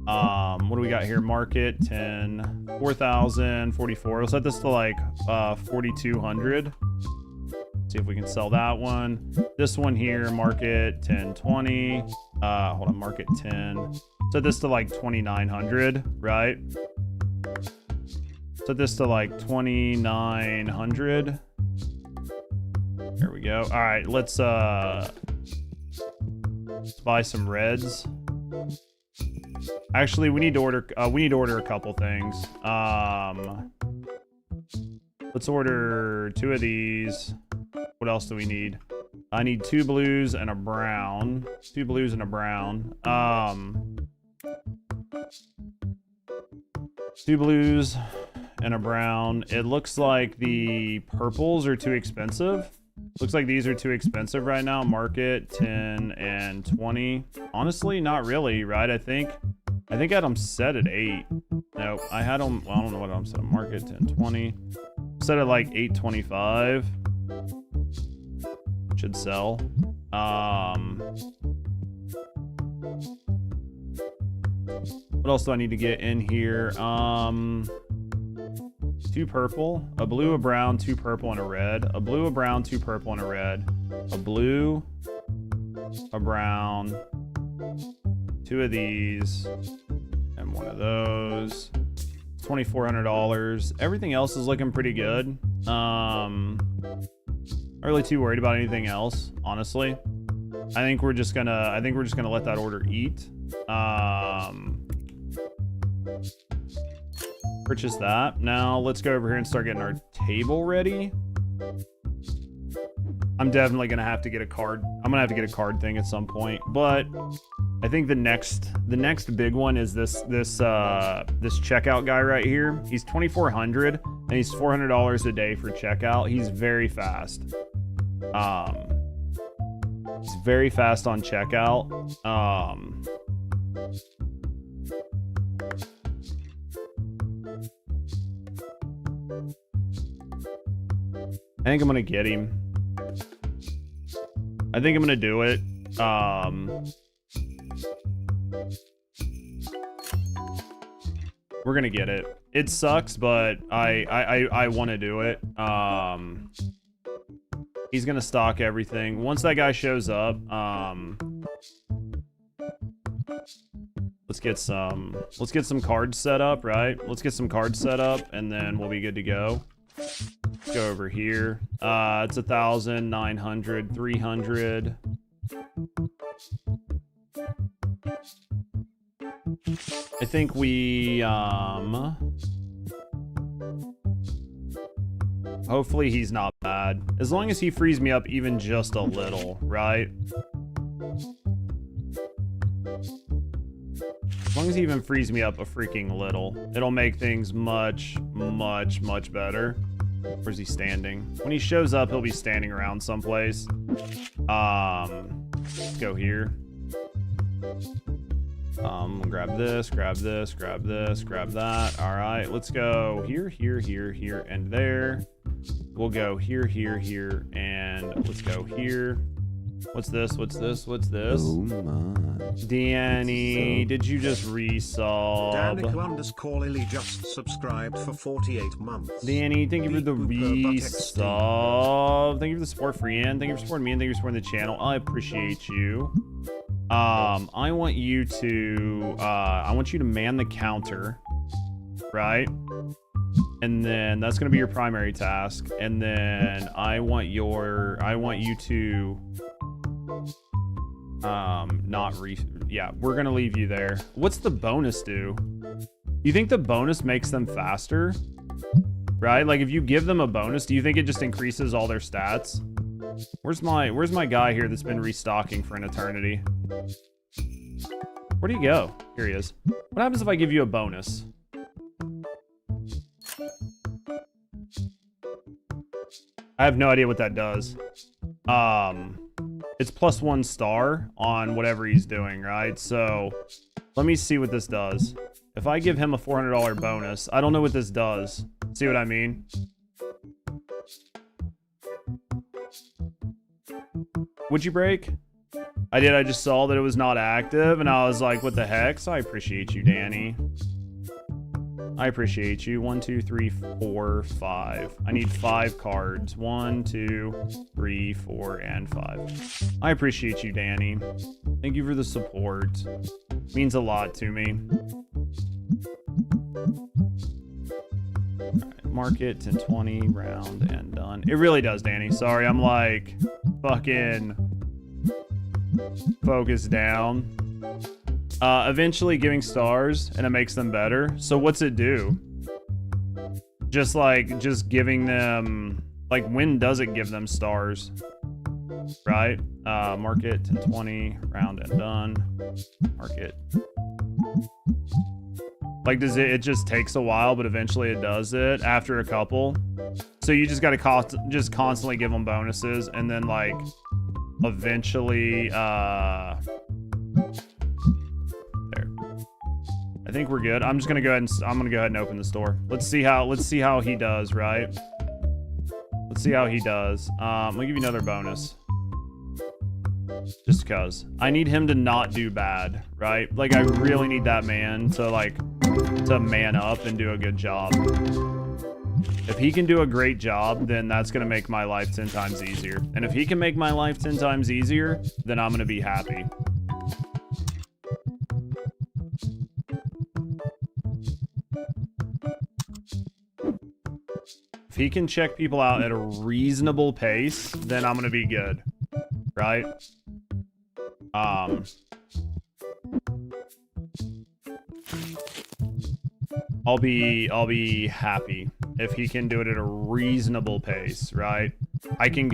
What do we got here? Market 10, 4,000, 44. We'll set this to like 4,200. See if we can sell that one. This one here, market 10, 20. Hold on, market 10. Set this to like 2,900, right? Set this to like 2,900. There we go. All right, let's buy some reds. Actually, we need to order a couple things. Let's order 2 of these. What else do we need? I need 2 blues and a brown. 2 blues and a brown. 2 blues and a brown. It looks like the purples are too expensive. Looks like these are too expensive right now. Market 10 and 20. Honestly, not really, right? I think I had them set at 8. No, I had them, well, I don't know what I'm set. Market 10, 20. Set at like 825. Should sell. What else do I need to get in here? 2 purple, a blue, a brown, 2 purple, and a red. A blue, a brown, 2 purple, and a red. A blue, a brown, 2 of these, and 1 of those. $2,400. Everything else is looking pretty good. Not really too worried about anything else, honestly. I think we're just gonna let that order eat. Purchase that. Now let's go over here and start getting our table ready. I'm definitely gonna have to get a card. I'm gonna have to get a card thing at some point, but I think the next big one is this checkout guy right here. He's 2,400 and he's $400 a day for checkout. He's very fast. He's very fast on checkout. I think I'm gonna get him. I think I'm gonna do it. We're gonna get it. It sucks, but I want to do it. He's gonna stock everything. Once that guy shows up, let's Let's get some cards set up, right? Let's get some cards set up, and then we'll be good to go. Let's go over here. It's 1,000, 900, 300. I think we, hopefully he's not bad. As long as he frees me up even just a little, right? As long as he even frees me up a freaking little, it'll make things much, much, much better. Where's he standing? When he shows up, he'll be standing around someplace. Let's go here. Grab this, grab this, grab this, grab that. All right, let's go here, here, here, here, and there. We'll go here, here, here, and let's go here. What's this? What's this? What's this? Oh my. Danny, did you just resub? Danica_Lily just subscribed for 48 months. Danny, thank you for the resub. Thank you for the support, Freean. Thank you for supporting me, and thank you for supporting the channel. I appreciate you. I want you to man the counter, right? And then that's gonna be your primary task. And then I want you to we're gonna leave you there. What's the bonus do? You think the bonus makes them faster? Right? Like if you give them a bonus, do you think it just increases all their stats? Where's my guy here that's been restocking for an eternity? Where'd he go? Here he is. What happens if I give you a bonus? I have no idea what that does. It's +1 star on whatever he's doing, right? So let me see what this does. If I give him a $400 bonus, I don't know what this does. See what I mean? Would you break? I did. I just saw that it was not active, and I was like, what the heck? So I appreciate you, Danny. I appreciate you. 1, 2, 3, 4, 5. I need 5 cards. 1, 2, 3, 4, and 5. I appreciate you, Danny. Thank you for the support. Means a lot to me. Alright, market 10-20, round and done. It really does, Danny. Sorry, I'm like fucking focused down. Eventually giving stars and it makes them better. So what's it do? Just giving them, like, when does it give them stars? Right? Market 10-20, round and done. Market. Like, does it just takes a while, but eventually it does it after a couple. So you just gotta just constantly give them bonuses, and then like eventually there. I think we're good. I'm gonna go ahead and open the store. Let's see how he does, right? Let's see how he does. I'll give you another bonus. Just because I need him to not do bad, right? Like, I really need that man to man up and do a good job. If he can do a great job, then that's gonna make my life 10 times easier. And if he can make my life 10 times easier, then I'm gonna be happy. If he can check people out at a reasonable pace, then I'm gonna be good, right? I'll be happy if he can do it at a reasonable pace, right? I can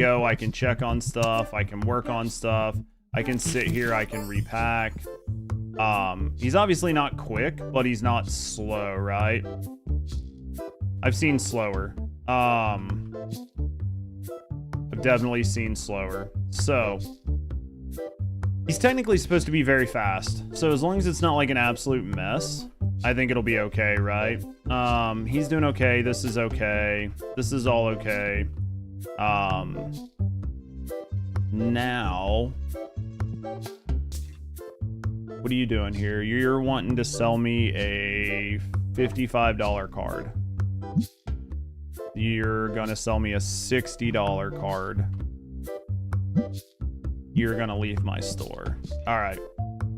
check on stuff, I can work on stuff, I can sit here, I can repack. He's obviously not quick, but he's not slow, right? I've seen slower. I've definitely seen slower. So he's technically supposed to be very fast. So as long as it's not like an absolute mess, I think it'll be okay, right? He's doing okay. This is okay. This is all okay. Now, what are you doing here? You're wanting to sell me a $55 card. You're gonna sell me a $60 card. You're gonna leave my store. All right.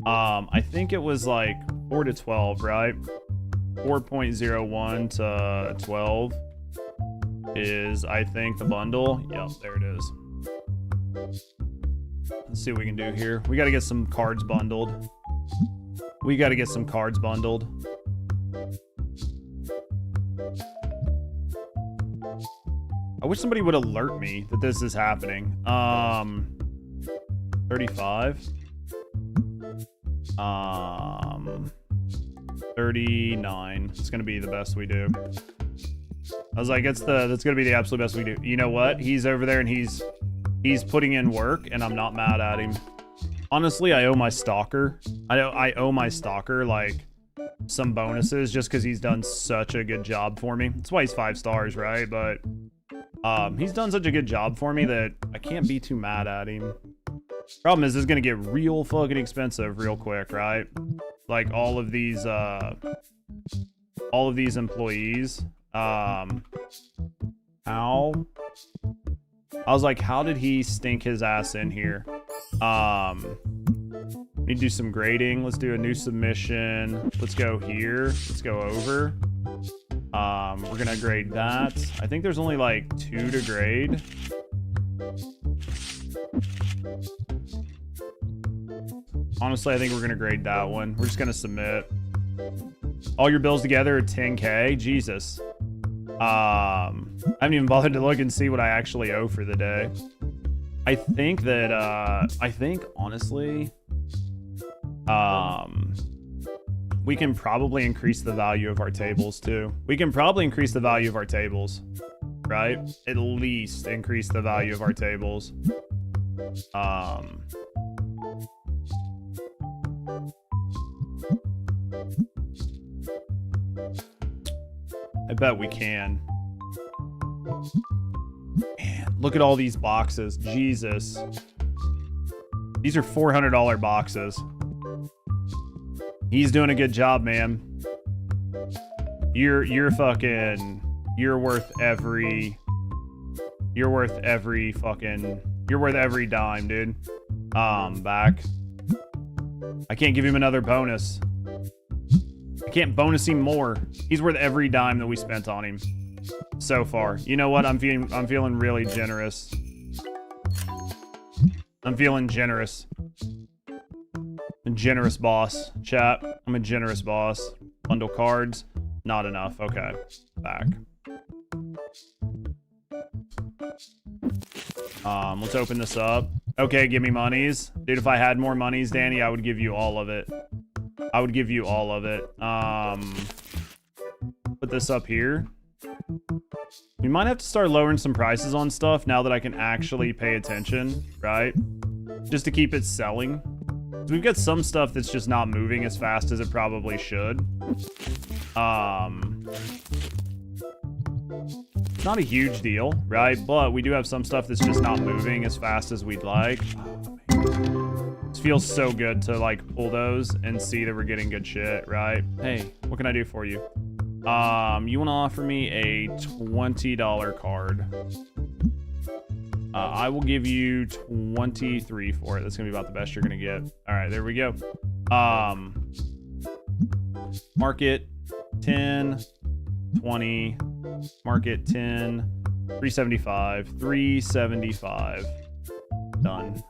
I think it was like 4 to 12, right? 4.01 to 12 is, I think, the bundle. Yep, there it is. Let's see what we can do here. We got to get some cards bundled. We got to get some cards bundled. I wish somebody would alert me that this is happening. 35. 39. It's gonna be the best we do. I was like, that's gonna be the absolute best we do. You know what? He's over there and he's putting in work, and I'm not mad at him. Honestly, I owe my stalker. I owe my stalker like some bonuses just because he's done such a good job for me. That's why he's 5 stars, right? But he's done such a good job for me that I can't be too mad at him. Problem is, this is gonna get real fucking expensive real quick, right? Like all of these employees. How? I was like, how did he stink his ass in here? Need to do some grading. Let's do a new submission. Let's go here. Let's go over. We're gonna grade that. I think there's only like 2 to grade. Honestly, I think we're gonna grade that one. We're just gonna submit. All your bills together are 10K. Jesus. I haven't even bothered to look and see what I actually owe for the day. I think that honestly, we can probably increase the value of our tables too. We can probably increase the value of our tables, right? At least increase the value of our tables. I bet we can. Man, look at all these boxes. Jesus. These are $400 boxes. He's doing a good job, man. You're worth every dime, dude. Back. I can't give him another bonus. I can't bonus him more. He's worth every dime that we spent on him so far. You know what? I'm feeling really generous. I'm feeling generous. A generous boss, chat. I'm a generous boss. Bundle cards. Not enough. Okay. Back. Let's open this up. Okay, give me monies. Dude, if I had more monies, Danny, I would give you all of it. I would give you all of it. Put this up here. We might have to start lowering some prices on stuff now that I can actually pay attention, right? Just to keep it selling. We've got some stuff that's just not moving as fast as it probably should. It's not a huge deal, right? But we do have some stuff that's just not moving as fast as we'd like. It feels so good to like pull those and see that we're getting good shit, right? Hey, what can I do for you? You want to offer me a $20 card? I will give you 23 for it. That's gonna be about the best you're gonna get. All right, there we go. Market 10, 20, market 10, 375, 375. Done.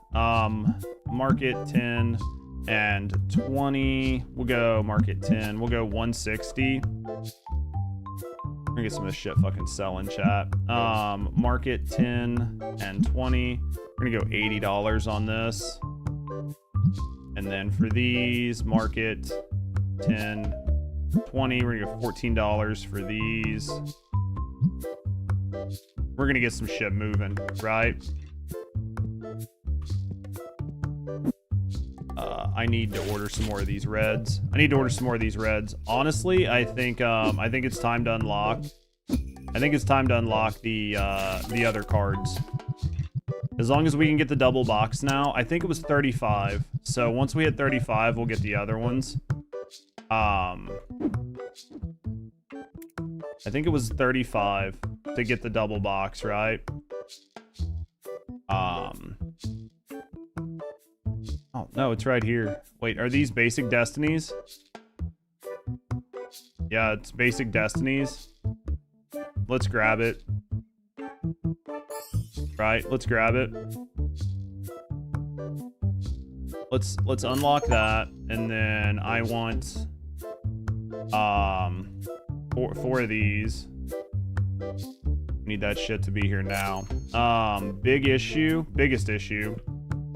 Market 10 and 20. We'll go market 10. We'll go 160. We're gonna get some of this shit fucking selling, chat. Market 10 and 20. We're gonna go $80 on this. And then for these, market 10, 20. We're gonna go $14 for these. We're gonna get some shit moving, right? I need to order some more of these reds. Honestly, I think it's time to unlock. I think it's time to unlock the other cards. As long as we can get the double box now. I think it was 35. So once we hit 35, we'll get the other ones. I think it was 35 to get the double box, right? Oh, no, it's right here. Wait, are these basic destinies? Yeah, it's basic destinies. Let's grab it. Right, let's grab it. Let's unlock that, and then I want four of these. Need that shit to be here now. Biggest issue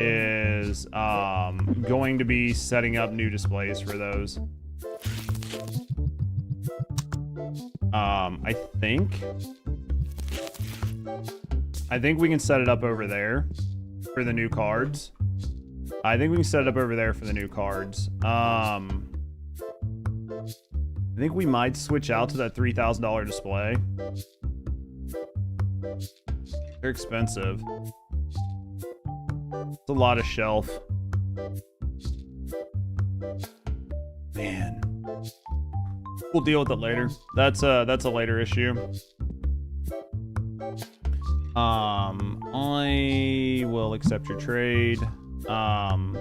is going to be setting up new displays for those. I think we can set it up over there for the new cards. I think we can set it up over there for the new cards. I think we might switch out to that $3,000 display. They're expensive. It's a lot of shelf. Man. We'll deal with it later. That's a later issue. I will accept your trade. Some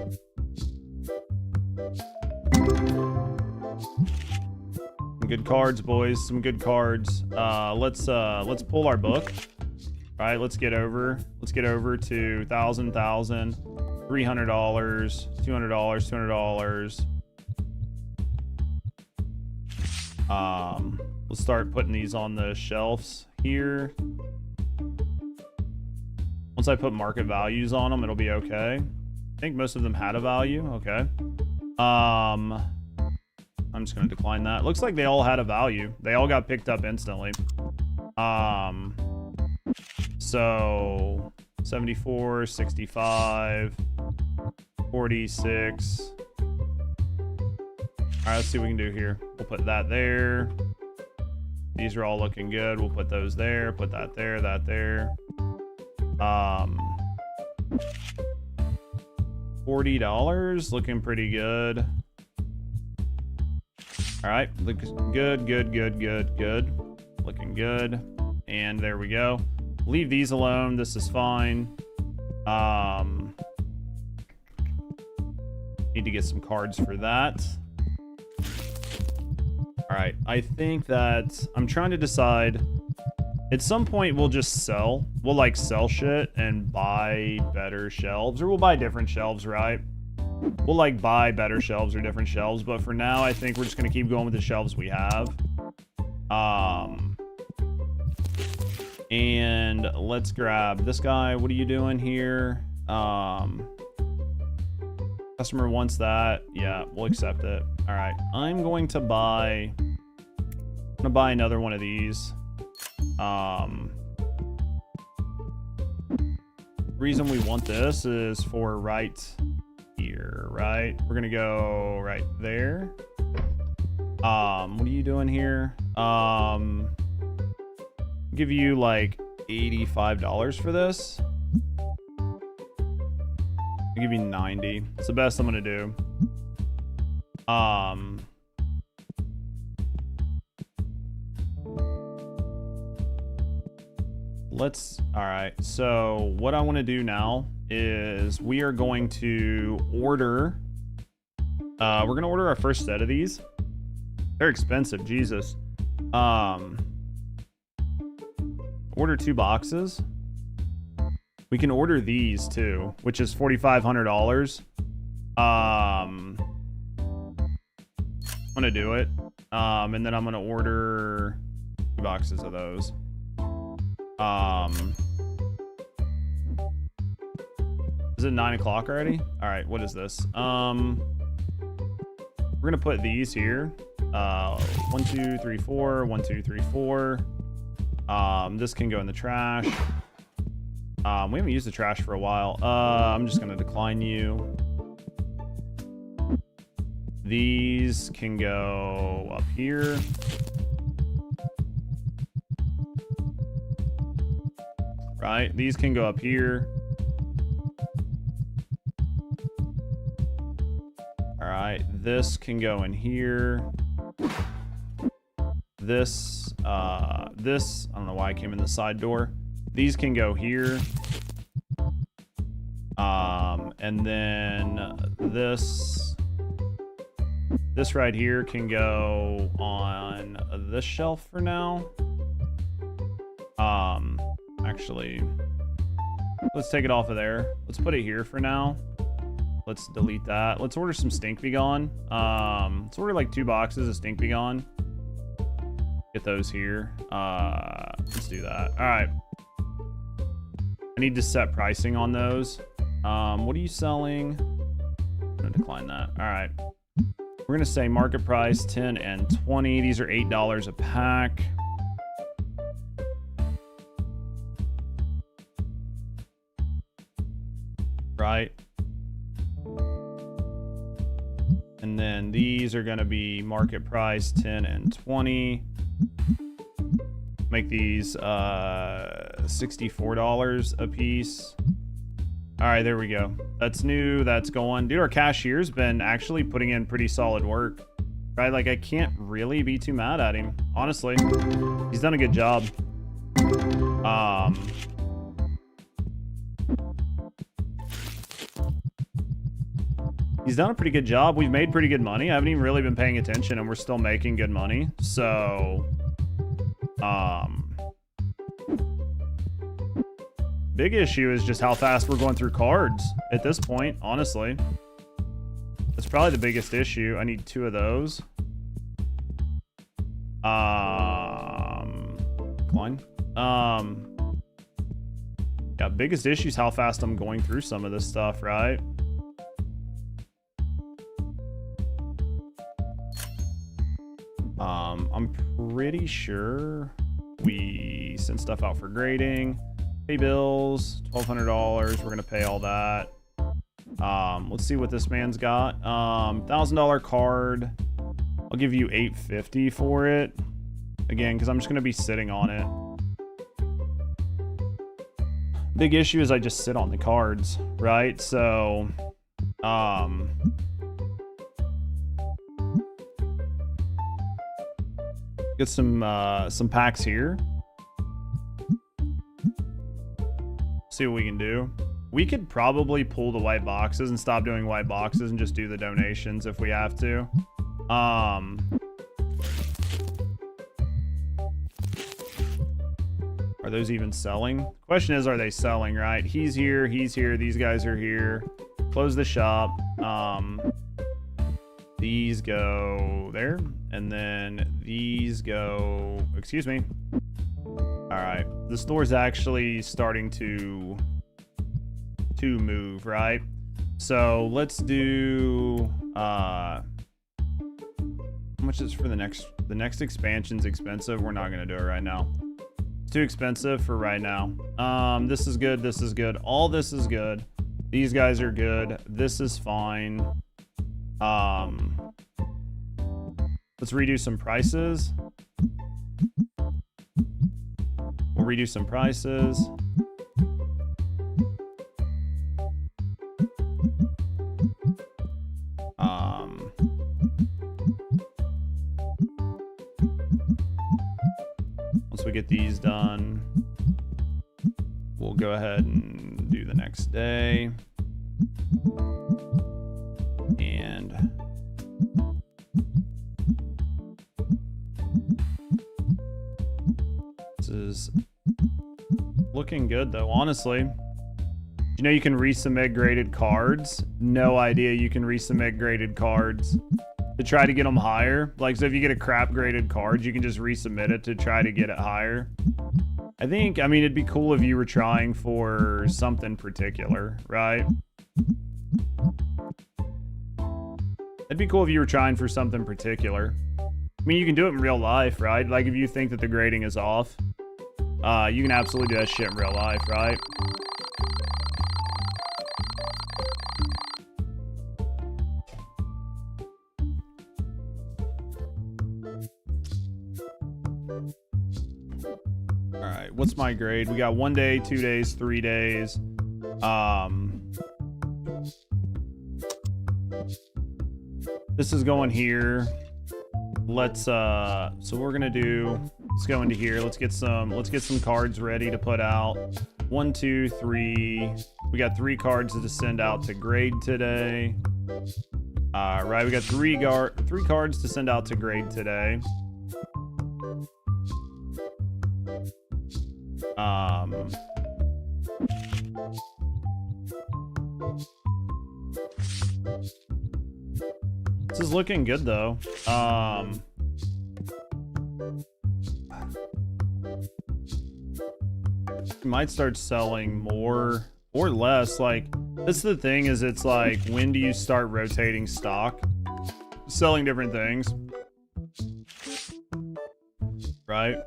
good cards, boys. Some good cards. Let's pull our book. All right, let's get over to $1,000, $300, $200, $200. Let's start putting these on the shelves here. Once I put market values on them, it'll be okay. I think most of them had a value. Okay. I'm just gonna decline that. Looks like they all had a value. They all got picked up instantly. So 74, 65, 46. All right, let's see what we can do here. We'll put that there. These are all looking good. We'll put those there, put that there, that there. $40, looking pretty good. All right, looks good. Looking good. And there we go. Leave these alone. This is fine. Need to get some cards for that. All right, I think that I'm trying to decide. At some point, we'll just sell. We'll like sell shit and buy better shelves, or we'll buy different shelves, right? We'll like buy better shelves or different shelves, but for now, I think we're just gonna keep going with the shelves we have. And let's grab this guy. What are you doing here? Customer wants that. Yeah, we'll accept it. All right, I'm going to buy another one of these. Reason we want this is for right here, right? We're gonna go right there. What are you doing here? Give you like $85 for this. I'll give you 90. It's the best I'm gonna do. All right, so what I want to do now is we are going to order, we're going to order our first set of these. They're expensive, Jesus. Order 2 boxes. We can order these too, which is $4,500. I'm going to do it. And then I'm going to order 2 boxes of those. Is it 9 o'clock already? All right, what is this? We're gonna put these here. 1, 2, 3, 4. 1, 2, 3, 4. This can go in the trash. We haven't used the trash for a while. I'm just gonna decline you. These can go up here. Right, these can go up here. All right, this can go in here. This, I don't know why I came in the side door. These can go here. And then this This right here can go on this shelf for now. Actually, let's take it off of there. Let's put it here for now. Let's delete that. Let's order some Stink Be Gone. Let's order like 2 boxes of Stink Be Gone. Get those here. Let's do that. All right. I need to set pricing on those. What are you selling? I'm gonna decline that. All right. We're gonna say market price 10 and 20. These are $8 a pack. Right. And then these are gonna be market price 10 and 20. Make these $64 a piece. All right, there we go. That's new. That's going. Dude, our cashier's been actually putting in pretty solid work. Right? Like, I can't really be too mad at him, honestly. He's done a good job. He's done a pretty good job. We've made pretty good money. I haven't even really been paying attention, and we're still making good money. So, big issue is just how fast we're going through cards at this point, honestly. That's probably the biggest issue. I need 2 of those. Decline. Yeah, biggest issue is how fast I'm going through some of this stuff, right? I'm pretty sure we sent stuff out for grading. Pay bills, $1,200. We're gonna pay all that. Let's see what this man's got. $1,000 card. I'll give you $850 for it. Again, because I'm just gonna be sitting on it. Big issue is I just sit on the cards, right? So, get some packs here. See what we can do. We could probably pull the white boxes and stop doing white boxes and just do the donations if we have to. Are those even selling? The question is, are they selling, right? He's here, these guys are here. Close the shop. These go there, and then these go, excuse me. All right, the store's actually starting to move, right? So let's do, how much is for the next expansion's expensive. We're not gonna do it right now. It's too expensive for right now. This is good, this is good. All this is good. These guys are good. This is fine. Let's redo some prices. We'll redo some prices. Once we get these done, we'll go ahead and do the next day. And this is looking good though, honestly. You know you can resubmit graded cards. No idea you can resubmit graded cards to try to get them higher. Like, so if you get a crap graded card, you can just resubmit it to try to get it higher. I mean, it'd be cool if you were trying for something particular, right? It'd be cool if you were trying for something particular. I mean, you can do it in real life, right? Like, if you think that the grading is off, you can absolutely do that shit in real life, right? All right, what's my grade? We got 1 day, 2 days, 3 days. This is going here. Let's so we're gonna do, let's go into here. Let's get some cards ready to put out. 1, 2, 3. We got 3 cards to send out to grade today. Right, we got three cards to send out to grade today. This is looking good though. Might start selling more or less. Like, that's the thing, is it's like, when do you start rotating stock, selling different things, right?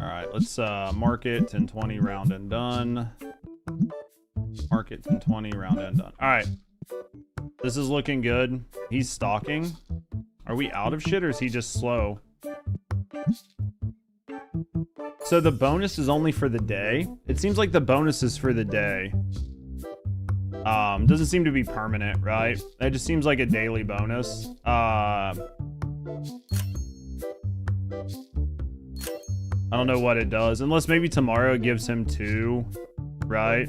All right, let's market 1020 round and done. Market 1020 round and done. All right, this is looking good. He's stalking. Are we out of shit, or is he just slow? So the bonus is only for the day. It seems like the bonus is for the day. Doesn't seem to be permanent, right? It just seems like a daily bonus. I don't know what it does, unless maybe tomorrow it gives him 2, right?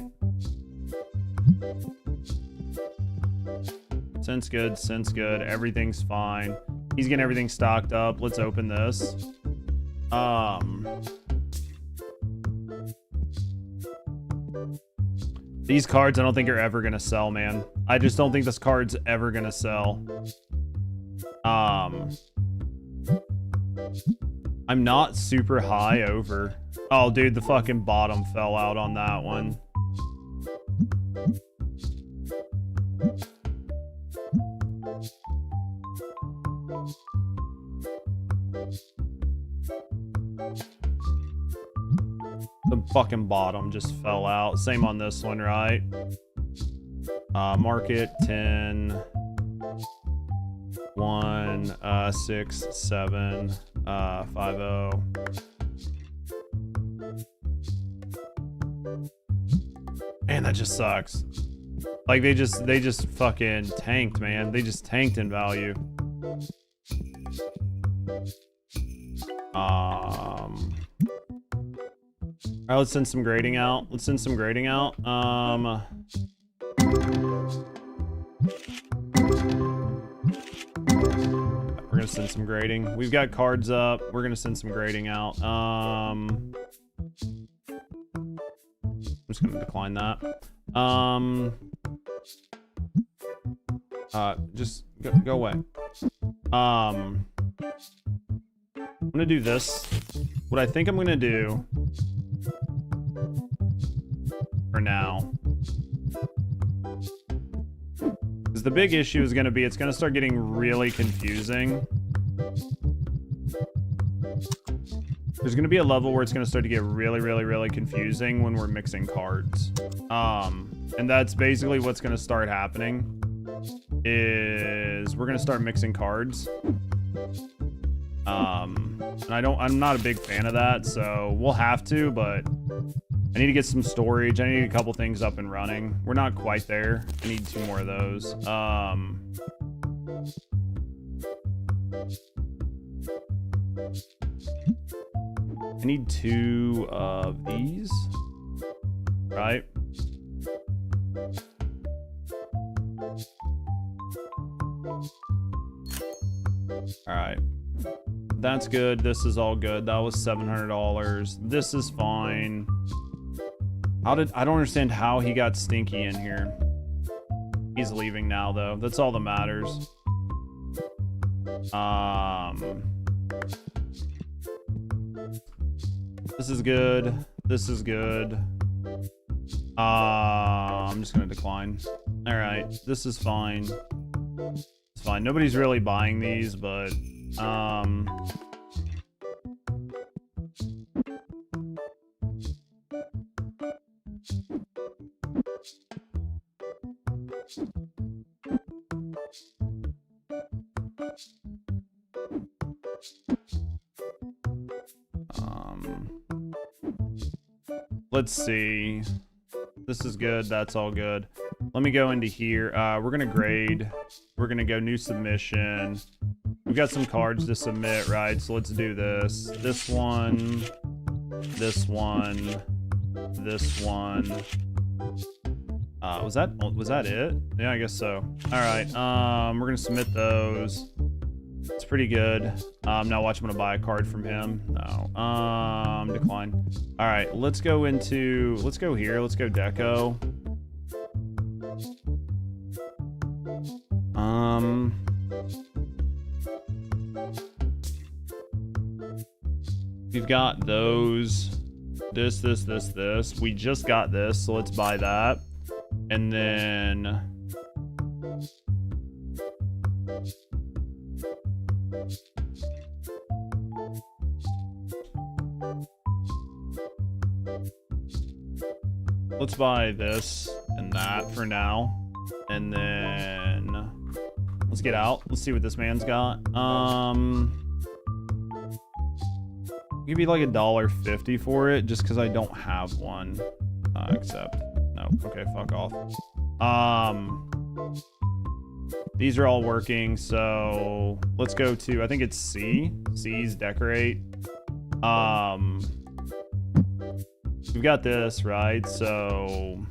Sense good, sense good. Everything's fine. He's getting everything stocked up. Let's open this. These cards I don't think are ever gonna sell, man. I just don't think this card's ever gonna sell. I'm not super high over. Oh, dude, the fucking bottom fell out on that one. The fucking bottom just fell out. Same on this one, right? Market 10 1 6 7 50. Man, that just sucks. Like, they just fucking tanked, man. They just tanked in value. All right, let's send some grading out. Let's send some grading out. We're gonna send some grading. We've got cards up. We're gonna send some grading out. I'm just gonna decline that. Just go away. I'm gonna do this. What I think I'm gonna do for now, because the big issue is gonna be, it's gonna start getting really confusing. There's gonna be a level where it's gonna start to get really confusing when we're mixing cards. And that's basically what's gonna start happening, is we're gonna start mixing cards. And I'm not a big fan of that, so we'll have to, but I need to get some storage. I need a couple things up and running. We're not quite there. I need 2 more of those. I need 2 of these, right? All right. That's good. This is all good. That was $700. This is fine. I don't understand how he got stinky in here. He's leaving now, though. That's all that matters. This is good. This is good. I'm just gonna decline. All right. This is fine. It's fine. Nobody's really buying these, but let's see. This is good. That's all good. Let me go into here. We're gonna grade. We're gonna go new submission. We've got some cards to submit, right? So let's do this. This one. this one, this one. Was that it? Yeah, I guess so. All right, we're gonna submit those. It's pretty good. Now watch, I'm gonna buy a card from him. No, decline. All right, let's go here. Let's go deco. We've got those. This. We just got this, so let's buy that. And then let's buy this and that for now. And then let's get out. Let's see what this man's got. Give me like $1.50 for it, just because I don't have one. Except no. Okay, fuck off. These are all working, so let's go to, I think it's C. C's decorate. We've got this, right? So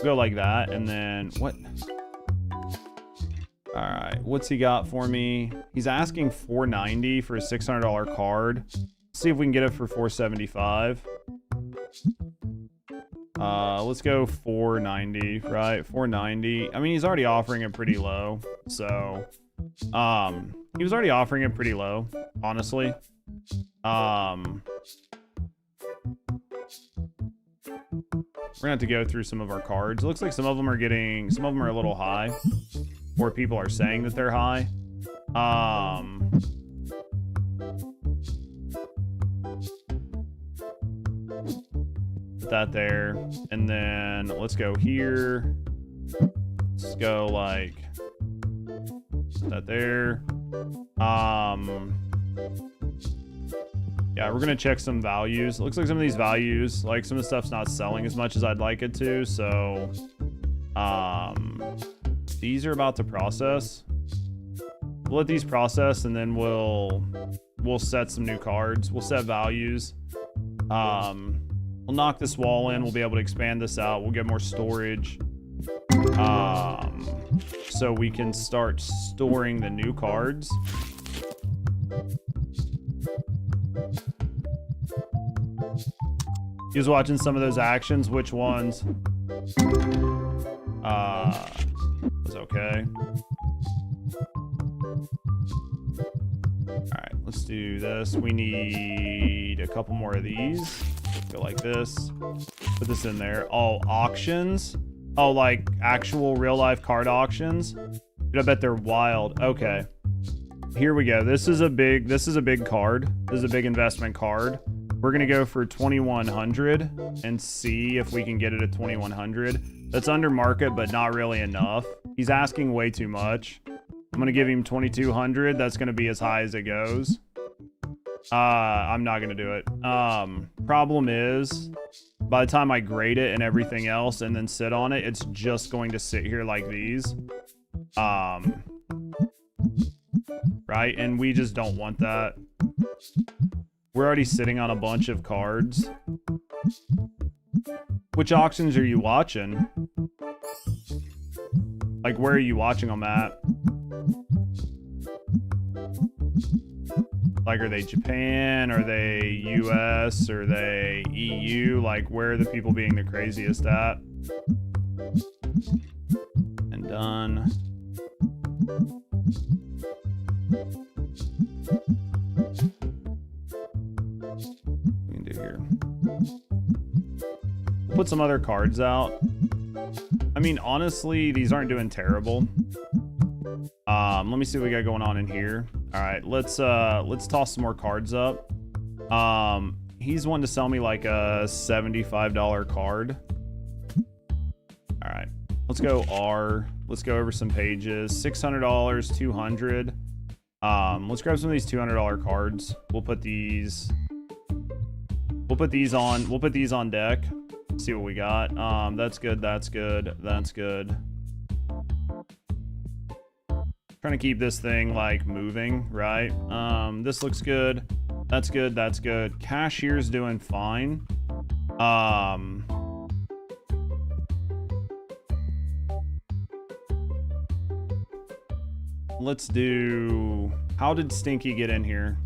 go like that, and then what? All right, what's he got for me? He's asking $490 for a $600 card. Let's see if we can get it for $475. Let's go $490, right? $490. I mean, he's already offering it pretty low, so he was already offering it pretty low, honestly. We're gonna have to go through some of our cards. It looks like some of them are a little high, or people are saying that they're high. Put that there, and then let's go here. Let's go like that there. Yeah, we're gonna check some values. It looks like some of these values, like some of the stuff's not selling as much as I'd like it to, so these are about to process. We'll let these process, and then we'll set some new cards. We'll set values. We'll knock this wall in. We'll be able to expand this out. We'll get more storage, so we can start storing the new cards. He was watching some of those actions. Which ones? Was okay. All right, let's do this. We need a couple more of these. Go like this. Put this in there. Oh, auctions. Oh, like actual real life card auctions. Dude, I bet they're wild. Okay. Here we go. This is a big card. This is a big investment card. We're gonna go for 2100 and see if we can get it at 2100. That's under market, but not really enough. He's asking way too much. I'm gonna give him 2200. That's gonna be as high as it goes. I'm not gonna do it. Problem is, by the time I grade it and everything else and then sit on it, it's just going to sit here like these. Right? And we just don't want that. We're already sitting on a bunch of cards. Which auctions are you watching? Like, where are you watching them at? Like, are they Japan? Are they US? Are they EU? Like, where are the people being the craziest at? And done. We can do here. Put some other cards out. I mean, honestly, these aren't doing terrible. Let me see what we got going on in here. All right, let's toss some more cards up. He's wanting to sell me like a $75 card. All right, let's go R. Let's go over some pages. $600, 200. Let's grab some of these $200 cards. We'll put these on deck. See what we got. That's good. Trying Trying to keep this thing like moving, right? This looks good. That's good. That's good. Cashier's doing fine. Let's do... How did Stinky get in here?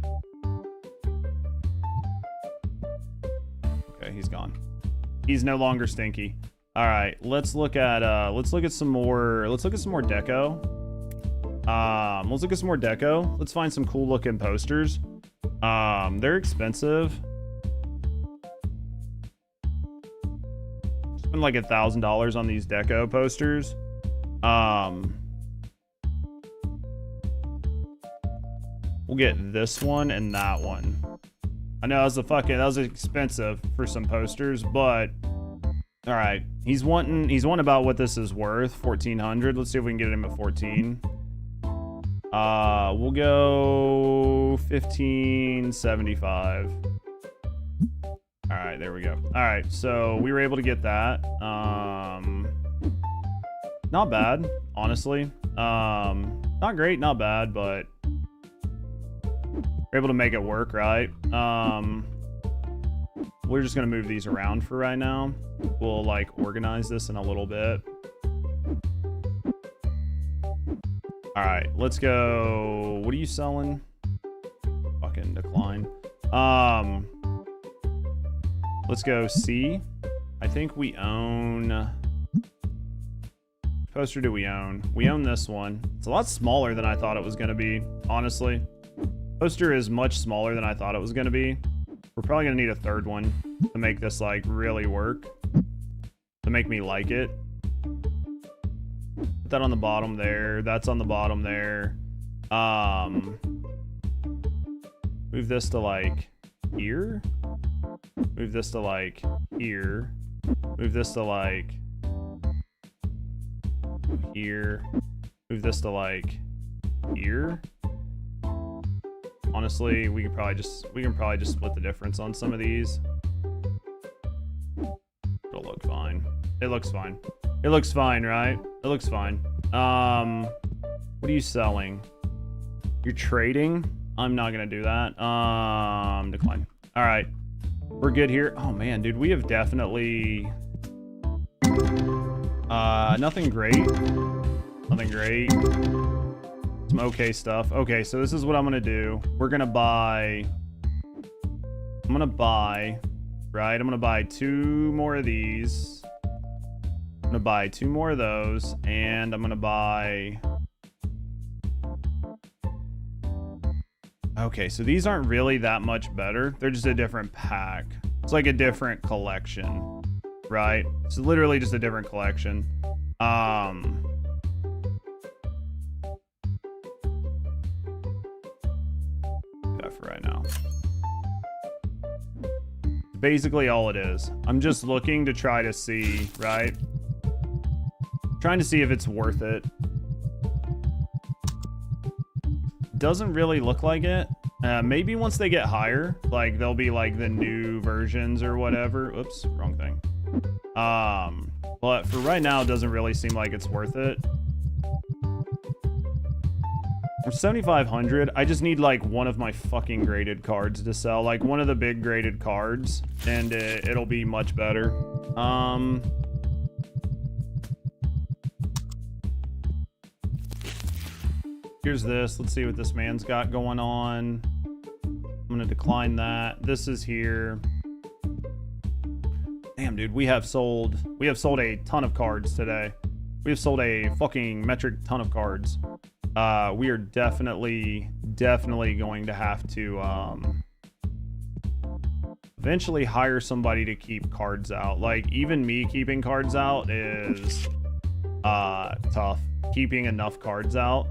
Okay, he's gone. He's no longer Stinky. All right, let's look at some more deco. Let's look at some more deco. Let's find some cool looking posters. They're expensive. Spend like $1,000 on these deco posters. We'll get this one and that one. I know that was expensive for some posters, but all right. He's wanting about what this is worth, 1,400. Let's see if we can get him at 14. We'll go 1,575. All right, there we go. All right, so we were able to get that. Not bad, honestly. Not great, not bad, but we're able to make it work, right? We're just gonna move these around for right now. We'll like organize this in a little bit. All right, let's go. What are you selling? Fucking decline. Let's go C. I think we own... What poster do we own? We own this one. It's a lot smaller than I thought it was gonna be, honestly. Poster is much smaller than I thought it was gonna be. We're probably gonna need a third one to make this like really work. To make me like it. Put that on the bottom there. That's on the bottom there. Move this to like here. Move this to like here. Move this to like here. Move this to like here. Honestly, we can probably just split the difference on some of these. It'll look fine. It looks fine. It looks fine, right? It looks fine. What are you selling? You're trading? I'm not gonna do that. Decline. All right, we're good here. Oh man, dude, we have definitely nothing great. Nothing great. Some okay stuff. Okay, so this is what I'm gonna do. I'm gonna buy, right? I'm gonna buy 2 more of these. I'm gonna buy 2 more of those, and I'm gonna buy... Okay, so these aren't really that much better. They're just a different pack. It's like a different collection, right? It's literally just a different collection. For right now. Basically all it is. I'm just looking to try to see, right? Trying to see if it's worth it. Doesn't really look like it. Maybe once they get higher, like they'll be like the new versions or whatever. Oops, wrong thing. But for right now, it doesn't really seem like it's worth it. For 7,500, I just need like one of my fucking graded cards to sell, like one of the big graded cards, and it'll be much better. Here's this. Let's see what this man's got going on. I'm gonna decline that. This is here. Damn, dude, we have sold a ton of cards today. We have sold a fucking metric ton of cards. We are definitely going to have to eventually hire somebody to keep cards out. Like, even me keeping cards out is tough. Keeping enough cards out.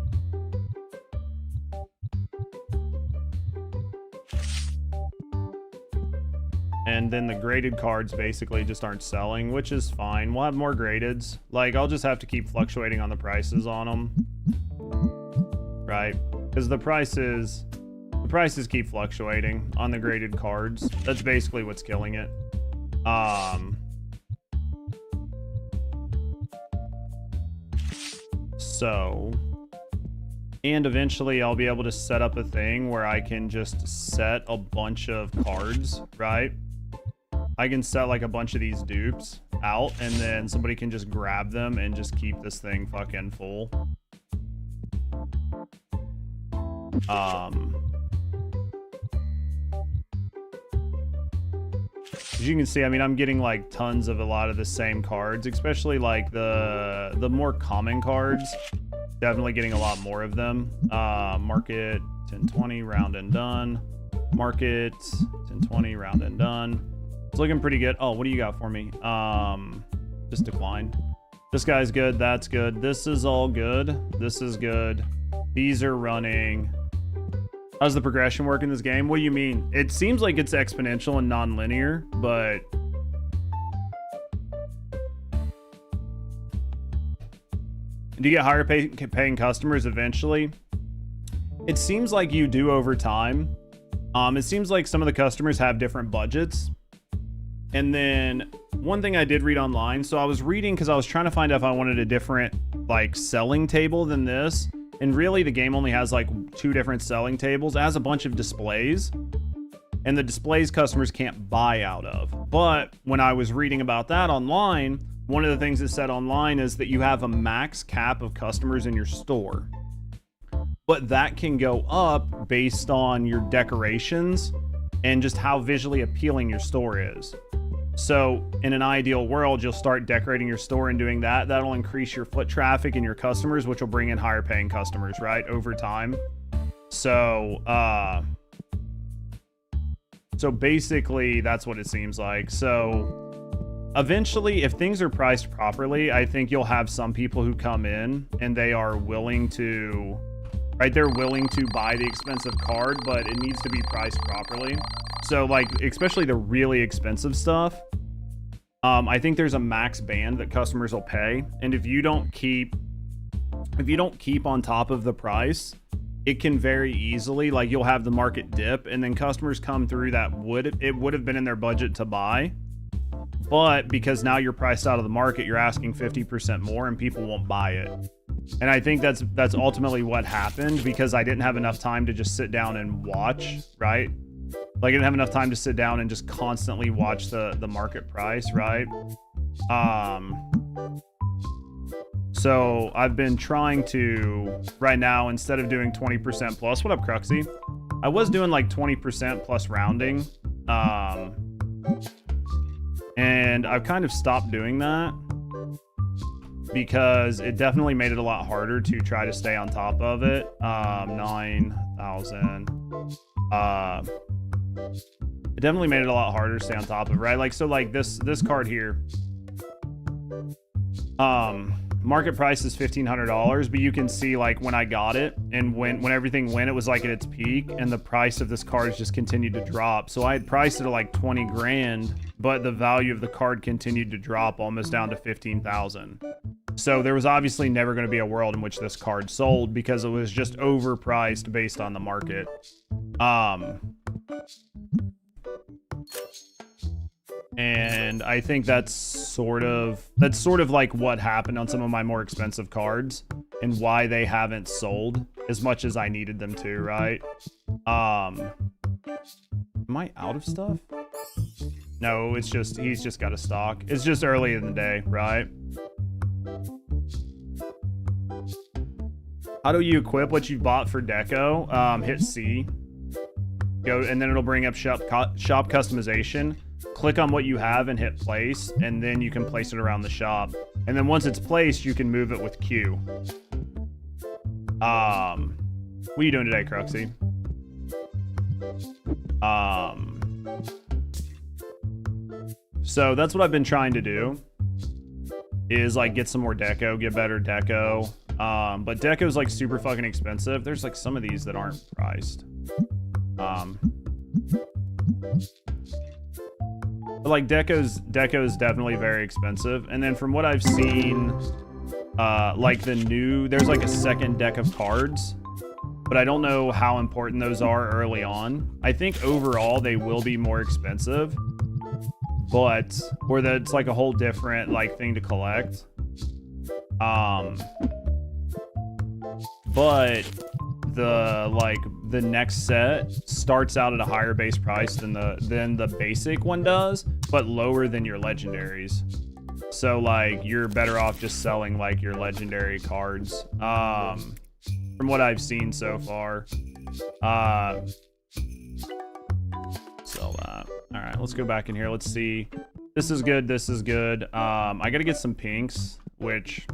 And then the graded cards basically just aren't selling, which is fine. We'll have more gradeds. Like, I'll just have to keep fluctuating on the prices on them. Right? Because the prices keep fluctuating on the graded cards. That's basically what's killing it. So And eventually I'll be able to set up a thing where I can just set a bunch of cards, right? I can set like a bunch of these dupes out, and then somebody can just grab them and just keep this thing fucking full. As you can see, I mean, I'm getting like tons of a lot of the same cards, especially like the more common cards. Definitely getting a lot more of them. Market 1020 round and done. Market 1020 round and done. It's looking pretty good. Oh, what do you got for me? Just declined. This guy's good. That's good. This is all good. This is good. These are running. How's the progression work in this game? What do you mean? It seems like it's exponential and non-linear, but do you get higher paying customers eventually? It seems like you do over time. It seems like some of the customers have different budgets. And then one thing I did read online, so I was reading because I was trying to find out if I wanted a different like selling table than this. And really the game only has like 2 different selling tables. It has a bunch of displays. And the displays customers can't buy out of. But when I was reading about that online, one of the things it said online is that you have a max cap of customers in your store. But that can go up based on your decorations and just how visually appealing your store is. So in an ideal world, you'll start decorating your store and doing that. That'll increase your foot traffic and your customers, which will bring in higher paying customers, right? Over time. So basically that's what it seems like. So eventually, if things are priced properly, I think you'll have some people who come in and they are willing to, right? They're willing to buy the expensive card, but it needs to be priced properly. So like, especially the really expensive stuff, I think there's a max band that customers will pay. And if you don't keep on top of the price, it can very easily, like you'll have the market dip and then customers come through that it would have been in their budget to buy. But because now you're priced out of the market, you're asking 50% more and people won't buy it. And I think that's ultimately what happened, because I didn't have enough time to just sit down and watch, right? Like I didn't have enough time to sit down and just constantly watch the market price, right? So I've been trying to, right now, instead of doing 20% plus, what up, Cruxy? I was doing like 20% plus rounding. And I've kind of stopped doing that because it definitely made it a lot harder to try to stay on top of it. 9,000. It definitely made it a lot harder to stay on top of it, right? Like, so like this card here, market price is $1,500, but you can see like when I got it and when everything went, it was like at its peak and the price of this card just continued to drop. So I had priced it at like 20 grand, but the value of the card continued to drop almost down to 15,000. So there was obviously never going to be a world in which this card sold because it was just overpriced based on the market. And I think that's sort of like what happened on some of my more expensive cards and why they haven't sold as much as I needed them to, right? Am I out of stuff? No, it's just, he's just got a stock. It's just early in the day, right? How do you equip what you bought for deco? Hit C. Go, and then it'll bring up shop customization. Click on what you have and hit place, and then you can place it around the shop. And then once it's placed, you can move it with Q. What are you doing today, Cruxy? So that's what I've been trying to do, is like get some more deco, get better deco. But deco is like super fucking expensive. There's like some of these that aren't priced. But like deco's definitely very expensive. And then from what I've seen, like there's like a second deck of cards, but I don't know how important those are early on. I think overall they will be more expensive, but, or that it's like a whole different like thing to collect. but the next set starts out at a higher base price than the basic one does, but lower than your legendaries. So like you're better off just selling like your legendary cards. From what I've seen so far. Sell that. All right, let's go back in here. Let's see. This is good. This is good. I gotta get some pinks, which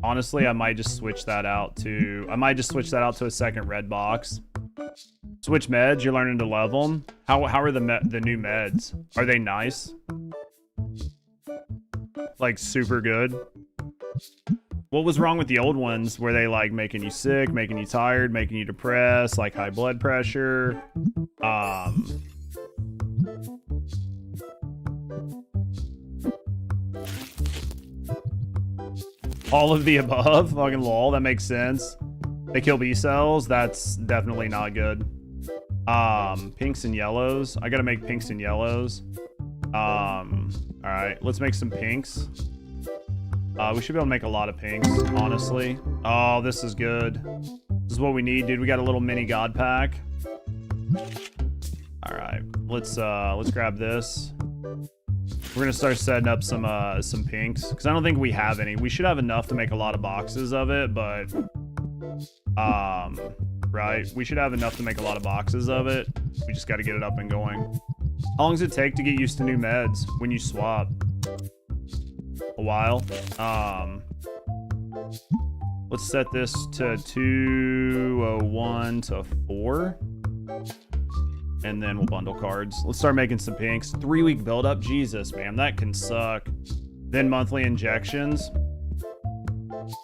honestly I might just switch that out to a second red box. Switch meds. You're learning to level them. How are the new meds? Are they nice? Like super good. What was wrong with the old ones? Were they like making you sick, making you tired, making you depressed, like high blood pressure? All of the above. Fucking lol, that makes sense. They kill B cells. That's definitely not good. Pinks and yellows. I gotta make pinks and yellows. All right, let's make some pinks. We should be able to make a lot of pinks, honestly. Oh, this is good. This is what we need, dude. We got a little mini god pack. All right, let's grab this. We're gonna start setting up some pinks because I don't think we have any. We should have enough to make a lot of boxes of it, but right, we should have enough to make a lot of boxes of it. We just got to get it up and going. How long does it take to get used to new meds when you swap? A while. Let's set this to 201 to 4. And then we'll bundle cards. Let's start making some pinks. 3-week build-up. Jesus, man, that can suck. Then monthly injections.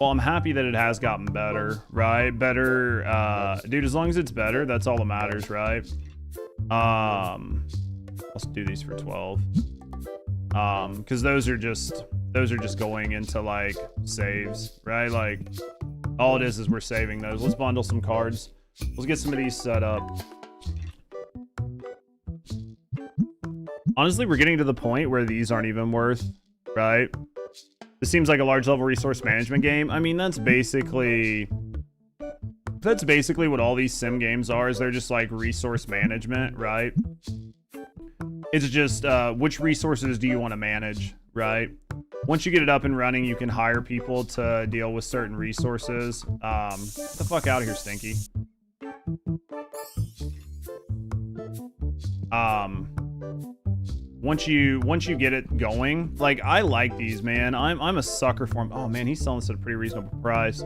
Well, I'm happy that it has gotten better, right? Better, dude, as long as it's better, that's all that matters, right? Let's do these for 12. Because those are just going into like saves, right? Like all it is we're saving those. Let's bundle some cards. Let's get some of these set up. Honestly, we're getting to the point where these aren't even worth, right? This seems like a large level resource management game. I mean, that's basically what all these sim games are, is they're just like resource management, right? It's just which resources do you want to manage, right? Once you get it up and running, you can hire people to deal with certain resources. Get the fuck out of here, Stinky. Once you get it going, like I like these, man. I'm a sucker for them. Oh man, he's selling this at a pretty reasonable price.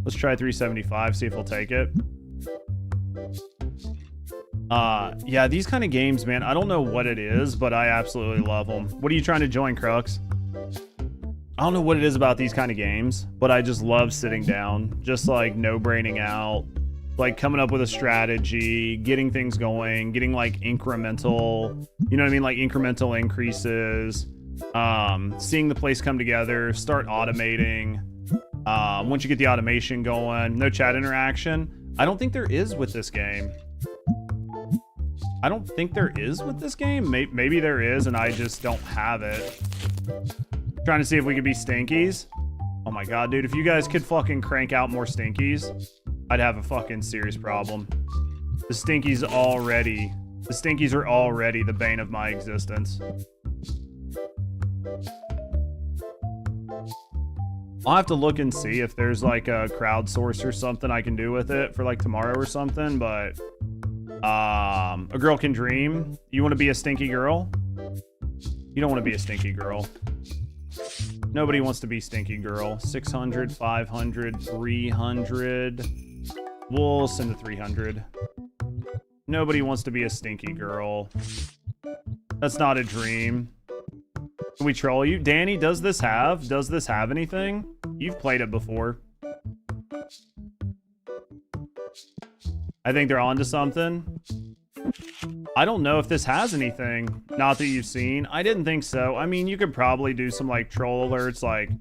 Let's try 375, see if he'll take it. Yeah, these kind of games, man, I don't know what it is, but I absolutely love them. What are you trying to join, Crux? I don't know what it is about these kind of games, but I just love sitting down, just like no-braining out, like coming up with a strategy, getting things going, getting like incremental, you know what I mean? Like incremental increases, seeing the place come together, start automating. Once you get the automation going, no chat interaction. I don't think there is with this game. I don't think there is with this game. Maybe there is, and I just don't have it. Trying to see if we could be stinkies. Oh my god, dude, if you guys could fucking crank out more stinkies, I'd have a fucking serious problem. The stinkies are already the bane of my existence. I'll have to look and see if there's like a crowdsource or something I can do with it for like tomorrow or something, but a girl can dream. You want to be a stinky girl? You don't want to be a stinky girl. Nobody wants to be stinky girl. 600, 500, 300. We'll send a 300. Nobody wants to be a stinky girl. That's not a dream. Can we troll you? Danny, does this have anything? You've played it before. I think they're onto something. I don't know if this has anything. Not that you've seen. I didn't think so. I mean, you could probably do some like troll alerts, like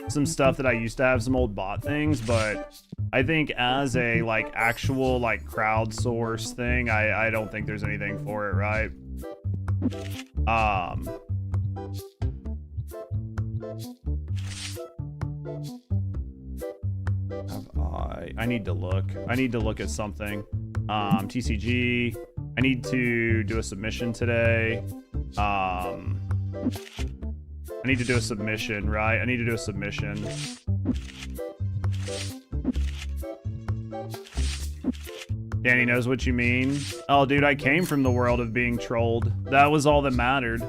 some stuff that I used to have, some old bot things, but I think as a like actual like crowdsource thing, I don't think there's anything for it, right? I need to look. I need to look at something. TCG. I need to do a submission today. I need to do a submission, right? I need to do a submission. Danny knows what you mean. Oh, dude, I came from the world of being trolled. That was all that mattered.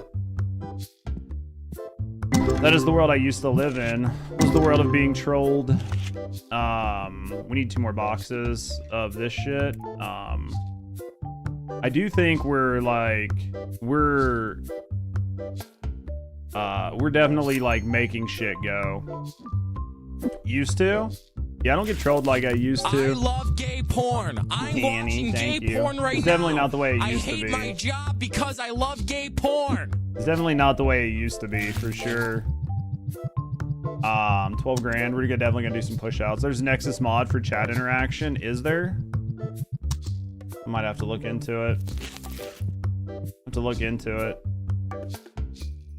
That is the world I used to live in. Was the world of being trolled. We need 2 more boxes of this shit. I do think we're definitely like making shit go. Used to? Yeah, I don't get trolled like I used to. I love gay porn. I'm watching gay porn right now. It's definitely not the way it used to be. I hate my job because I love gay porn. It's definitely not the way it used to be, for sure. 12 grand. We're definitely gonna do some push outs. There's Nexus mod for chat interaction. Is there? I might have to look into it.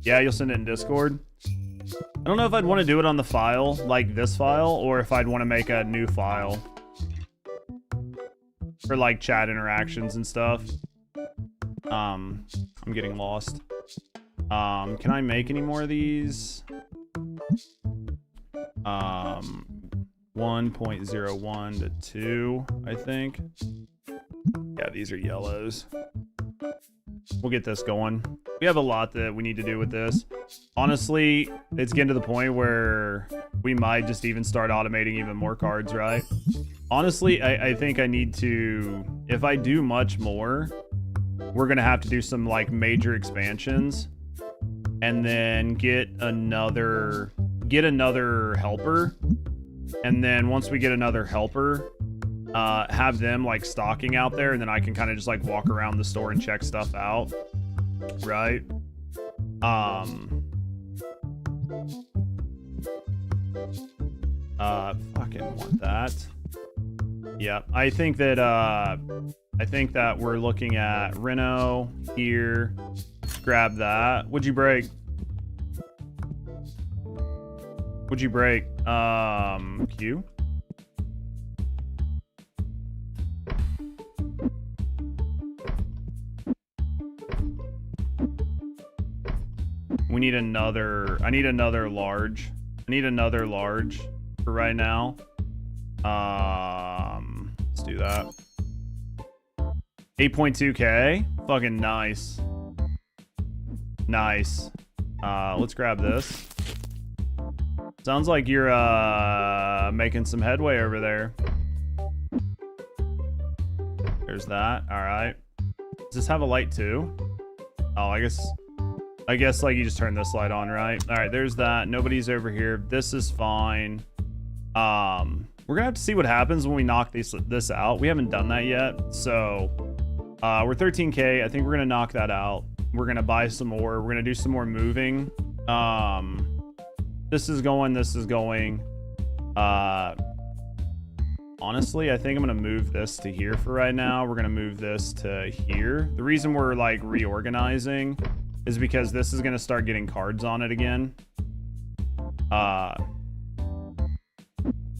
Yeah, you'll send it in Discord. I don't know if I'd want to do it on the file, like this file, or if I'd want to make a new file for like chat interactions and stuff. I'm getting lost. Can I make any more of these? 1.01 to 2, I think. Yeah, these are yellows. We'll get this going. We have a lot that we need to do with this. Honestly, it's getting to the point where we might just even start automating even more cards, right? Honestly, I think I need to, if I do much more, we're gonna have to do some like major expansions and then get another helper. And then once we get another helper, have them like stocking out there, and then I can kind of just like walk around the store and check stuff out, right? Fucking want that. Yeah, I think that we're looking at Reno here. Grab that. Would you break? Q. We need another. I need another large. For right now. Let's do that. 8.2k. Fucking nice. Let's grab this. Sounds like you're making some headway over there. There's that. All right. Does this have a light too? Oh, I guess like you just turn this light on, right? All right, there's that. Nobody's over here. This is fine. We're gonna have to see what happens when we knock this out. We haven't done that yet. So we're 13k. I think we're gonna knock that out. We're gonna buy some more. We're gonna do some more moving. This is going. Honestly, I think I'm gonna move this to here for right now. We're gonna move this to here. The reason we're like reorganizing is because this is gonna start getting cards on it again.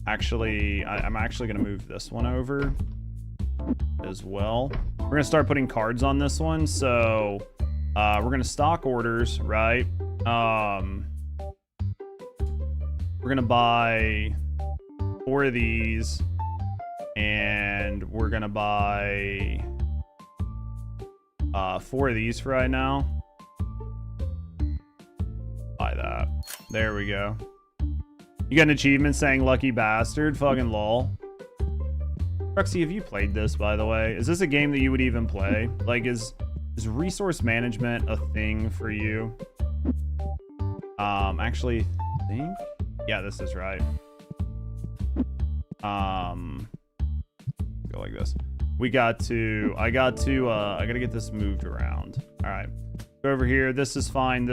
Actually, I'm actually gonna move this one over as well. We're gonna start putting cards on this one, so we're gonna stock orders, right? We're gonna buy 4 of these, and we're gonna buy 4 of these for right now. Buy that. There we go. You got an achievement saying lucky bastard. Fucking lol. Ruxy, have you played this, by the way? Is this a game that you would even play? Like, is resource management a thing for you? Actually, I think... Yeah, this is right. Go like this. I gotta get this moved around. All right. Go over here. This is fine.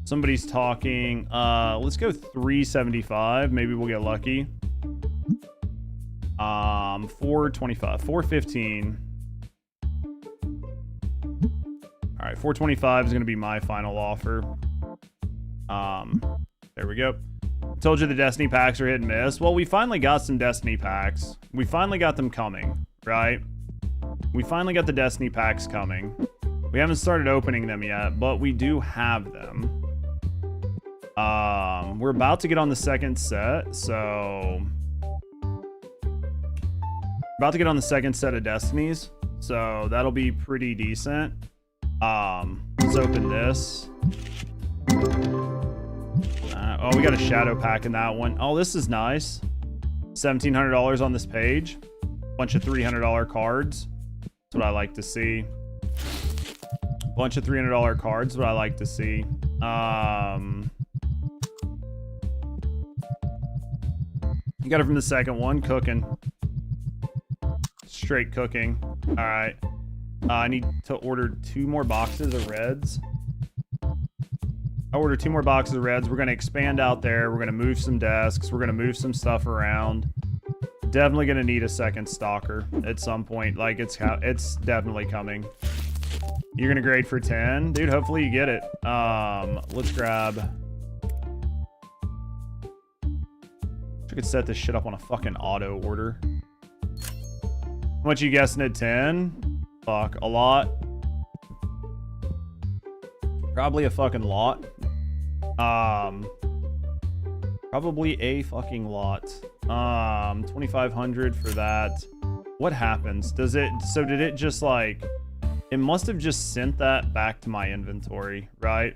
Somebody's talking. Let's go 375. Maybe we'll get lucky. 425. 415. All right, 425 is going to be my final offer. There we go. Told you the Destiny packs are hit and miss. Well, we finally got some Destiny packs. We finally got them coming, right? We finally got the Destiny packs coming. We haven't started opening them yet, but we do have them. We're about to get on the second set, so... About to get on the second set of Destinies, so that'll be pretty decent. Let's open this. Oh, we got a shadow pack in that one. Oh, this is nice. $1,700 on this page. Bunch of $300 cards. That's what I like to see. Bunch of $300 cards. What I like to see. You got it from the second one. Cooking. Straight cooking. All right. I need to order 2 more boxes of reds. I ordered 2 more boxes of reds. We're going to expand out there. We're going to move some desks. We're going to move some stuff around. Definitely going to need a second stalker at some point. Like, it's definitely coming. You're going to grade for 10? Dude, hopefully you get it. Let's grab... I could set this shit up on a fucking auto order. How much you guessing at 10? Fuck, a lot. Probably a fucking lot. Probably a fucking lot. 2,500 for that. What happens? Does it, so did it just like, it must have just sent that back to my inventory, right?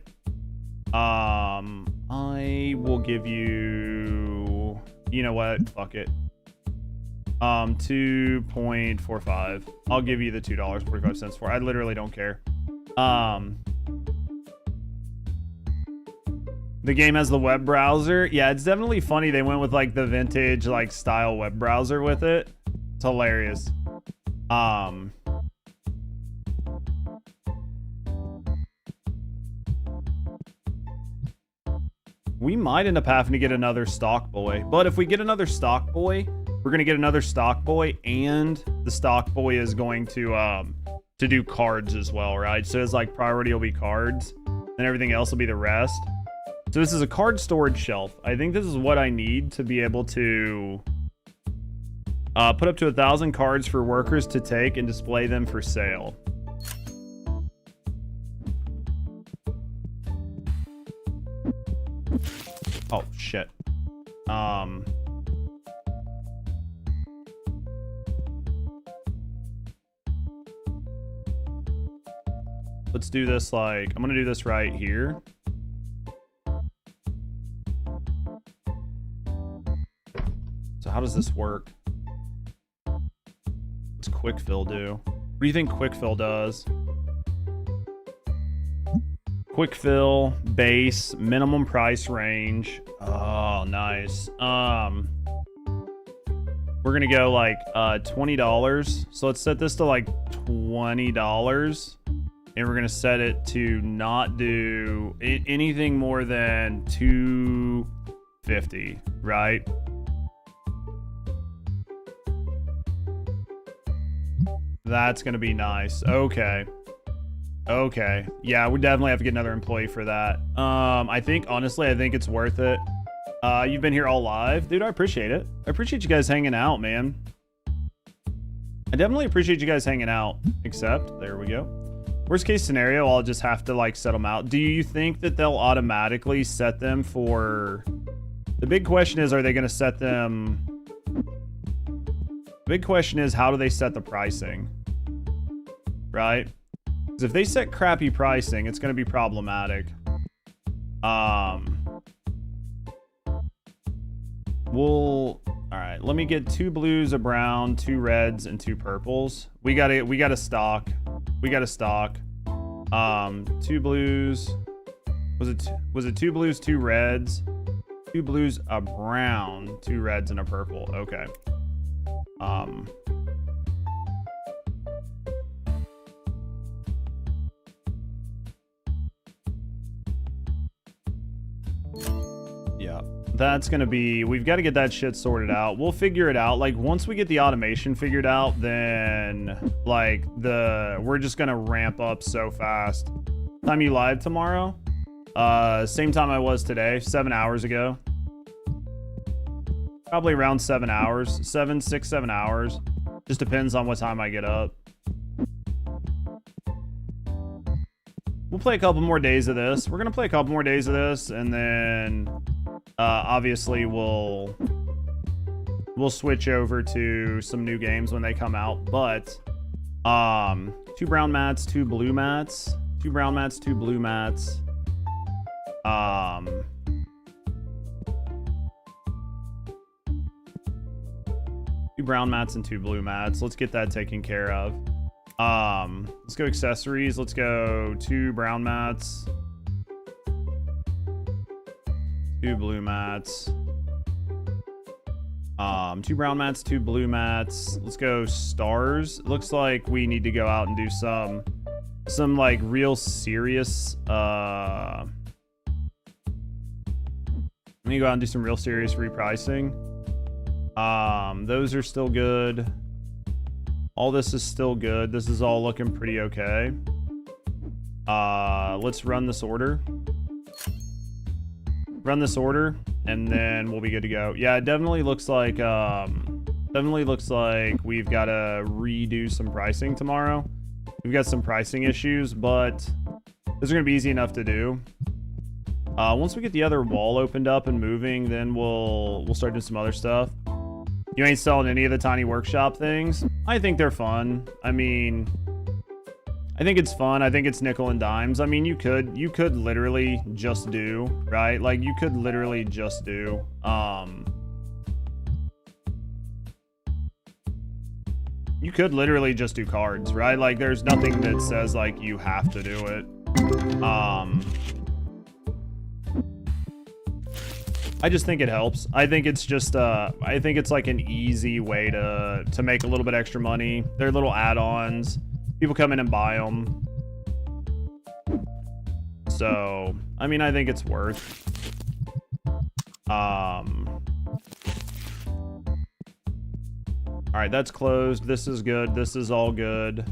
I will give you, you know what? Fuck it. 2.45. I'll give you the $2.45 for it. I literally don't care. The game has the web browser. Yeah, it's definitely funny. They went with like the vintage like style web browser with it. It's hilarious. We might end up having to get another stock boy, but if we get another stock boy, we're gonna get another stock boy, and the stock boy is going to do cards as well, right? So it's like priority will be cards, and everything else will be the rest. So this is a card storage shelf. I think this is what I need to be able to put up to 1,000 cards for workers to take and display them for sale. Oh, shit. Let's do this like, I'm gonna do this right here. So how does this work? What's quick fill do? What do you think quick fill does? Quick fill, base, minimum price range. Oh, nice. We're gonna go like $20. So let's set this to like $20. And we're gonna set it to not do anything more than $250, right? That's gonna be nice. Okay. Okay. Yeah, we definitely have to get another employee for that. I think, honestly, I think it's worth it. You've been here all live. Dude, I appreciate it. I appreciate you guys hanging out, man. I definitely appreciate you guys hanging out. Except, there we go. Worst case scenario, I'll just have to like set them out. Do you think that they'll automatically set them for... The big question is, are they going to set them... The big question is, how do they set the pricing? Right? Because if they set crappy pricing, it's going to be problematic. We'll... Alright, let me get 2 blues, a brown, 2 reds, and 2 purples. We gotta stock. We got a stock. 2 blues. Was it 2 blues, 2 reds, 2 blues, a brown, 2 reds, and a purple? Okay. Yeah, that's gonna be, we've got to get that shit sorted out. We'll figure it out. Like, once we get the automation figured out, then like we're just gonna ramp up so fast. Time you live tomorrow? Same time I was today, 7 hours ago. Probably around 7 hours. 7 hours. Just depends on what time I get up. We'll play a couple more days of this. We're gonna play a couple more days of this, and then obviously we'll switch over to some new games when they come out. But 2 brown mats, 2 blue mats, 2 brown mats, 2 blue mats. 2 brown mats and 2 blue mats. Let's get that taken care of. Let's go accessories. Let's go 2 brown mats, 2 blue mats. 2 brown mats, 2 blue mats. Let's go stars. Looks like we need to go out and do some like real serious let me go out and do some real serious repricing. Those are still good. All this is still good. This is all looking pretty okay. Let's run this order. Run this order, and then we'll be good to go. Yeah, it definitely looks like we've got to redo some pricing tomorrow. We've got some pricing issues, but those are gonna be easy enough to do. Once we get the other wall opened up and moving, then we'll start doing some other stuff. You ain't selling any of the tiny workshop things? I think they're fun. I mean, I think it's fun. I think it's nickel and dimes. I mean, you could literally just do, right? Like, you could literally just do, you could literally just do cards, right? Like, there's nothing that says, like, you have to do it. I just think it helps. I think it's just, I think it's like an easy way to make a little bit extra money. They're little add-ons. People come in and buy them. So, I mean, I think it's worth. All right, that's closed. This is good. This is all good.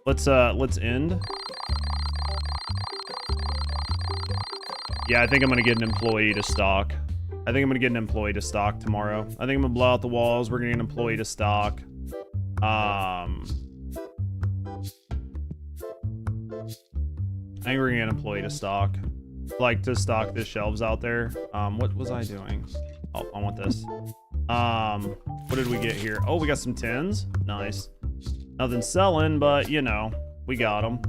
Let's end. Yeah, I think I'm gonna get an employee to stock. I think I'm gonna get an employee to stock tomorrow. I think I'm gonna blow out the walls. We're gonna get an employee to stock. I think we're gonna get an employee to stock. Like, to stock the shelves out there. What was I doing? Oh, I want this. What did we get here? Oh, we got some tins. Nice. Nothing selling, but you know, we got them.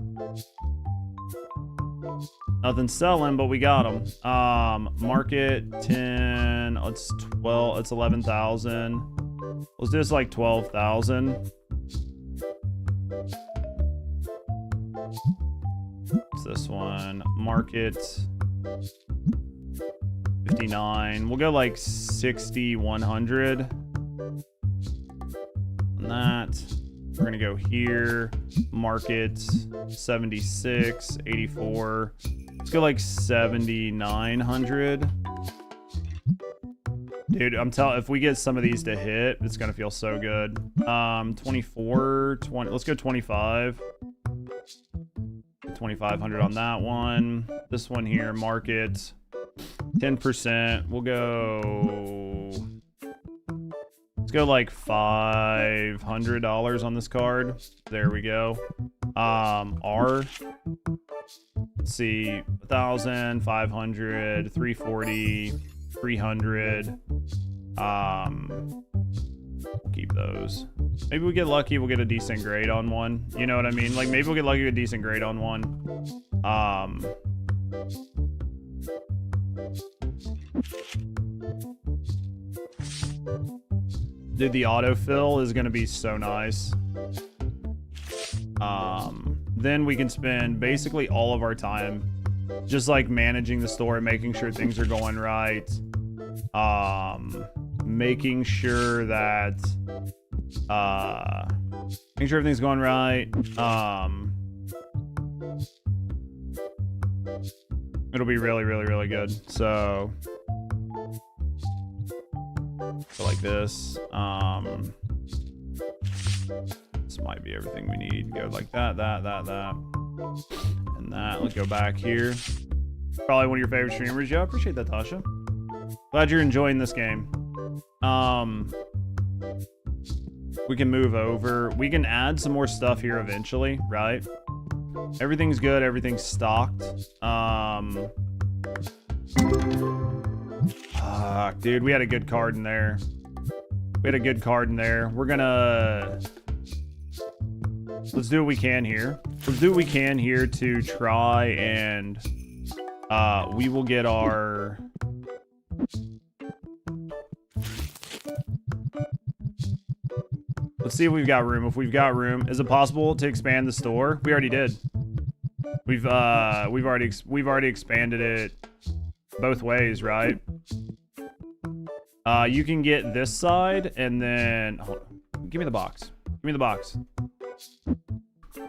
Nothing selling, but we got them. Market 10. It's 12. It's 11,000. Let's do this like 12,000. What's this one? Market 59. We'll go like 6,100. On that. We're gonna go here. Market 76, 84. Let's go like 7,900. Dude, I'm telling, if we get some of these to hit, it's gonna feel so good. 24, 20. Let's go 25. 2,500 on that one. This one here, market 10%. We'll go. Let's go like $500 on this card. There we go. R. Let's see, 1,000, 500, 340, 300. We'll keep those. Maybe we get lucky, we'll get a decent grade on one. You know what I mean? Like, maybe we'll get lucky with a decent grade on one. Dude, the autofill is gonna be so nice. Then we can spend basically all of our time just like managing the store, making sure things are going right. Making sure that making sure everything's going right. It'll be really, really, really good. So like this. This might be everything we need. Go like that, and that. Let's go back here. Probably one of your favorite streamers. Yeah, I appreciate that, Tasha. Glad you're enjoying this game. We can move over. We can add some more stuff here eventually, right? Everything's good. Everything's stocked. Dude, we had a good card in there. We're gonna... Let's do what we can here. Let's do what we can here to try and... we will get our... Let's see if we've got room. If we've got room, is it possible to expand the store? We already did. We've already expanded it both ways, right? You can get this side and then give me the box. Give me the box.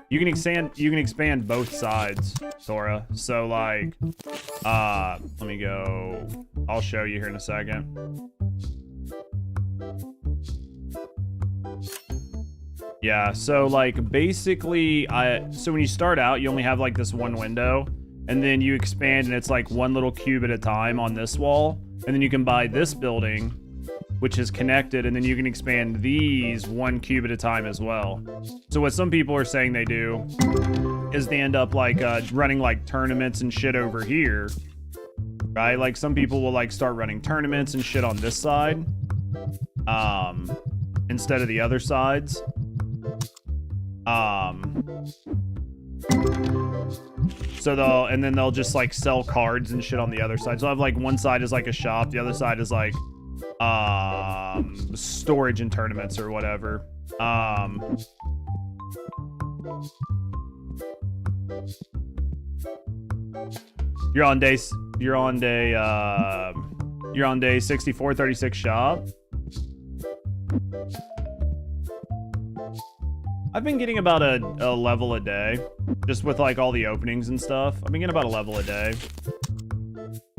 You can expand both sides, Sora. So like, let me go. I'll show you here in a second. Yeah, so like basically so when you start out, you only have like this one window, and then you expand and it's like one little cube at a time on this wall, and then you can buy this building, which is connected, and then you can expand these one cube at a time as well. So what some people are saying they do is they end up like running like tournaments and shit over here, right? Like some people will like start running tournaments and shit on this side instead of the other sides. So they'll just like sell cards and shit on the other side. So I have like one side is like a shop, the other side is like storage and tournaments or whatever. You're on day 6436 shop. I've been getting about a level a day, just with like all the openings and stuff. I've been getting about a level a day.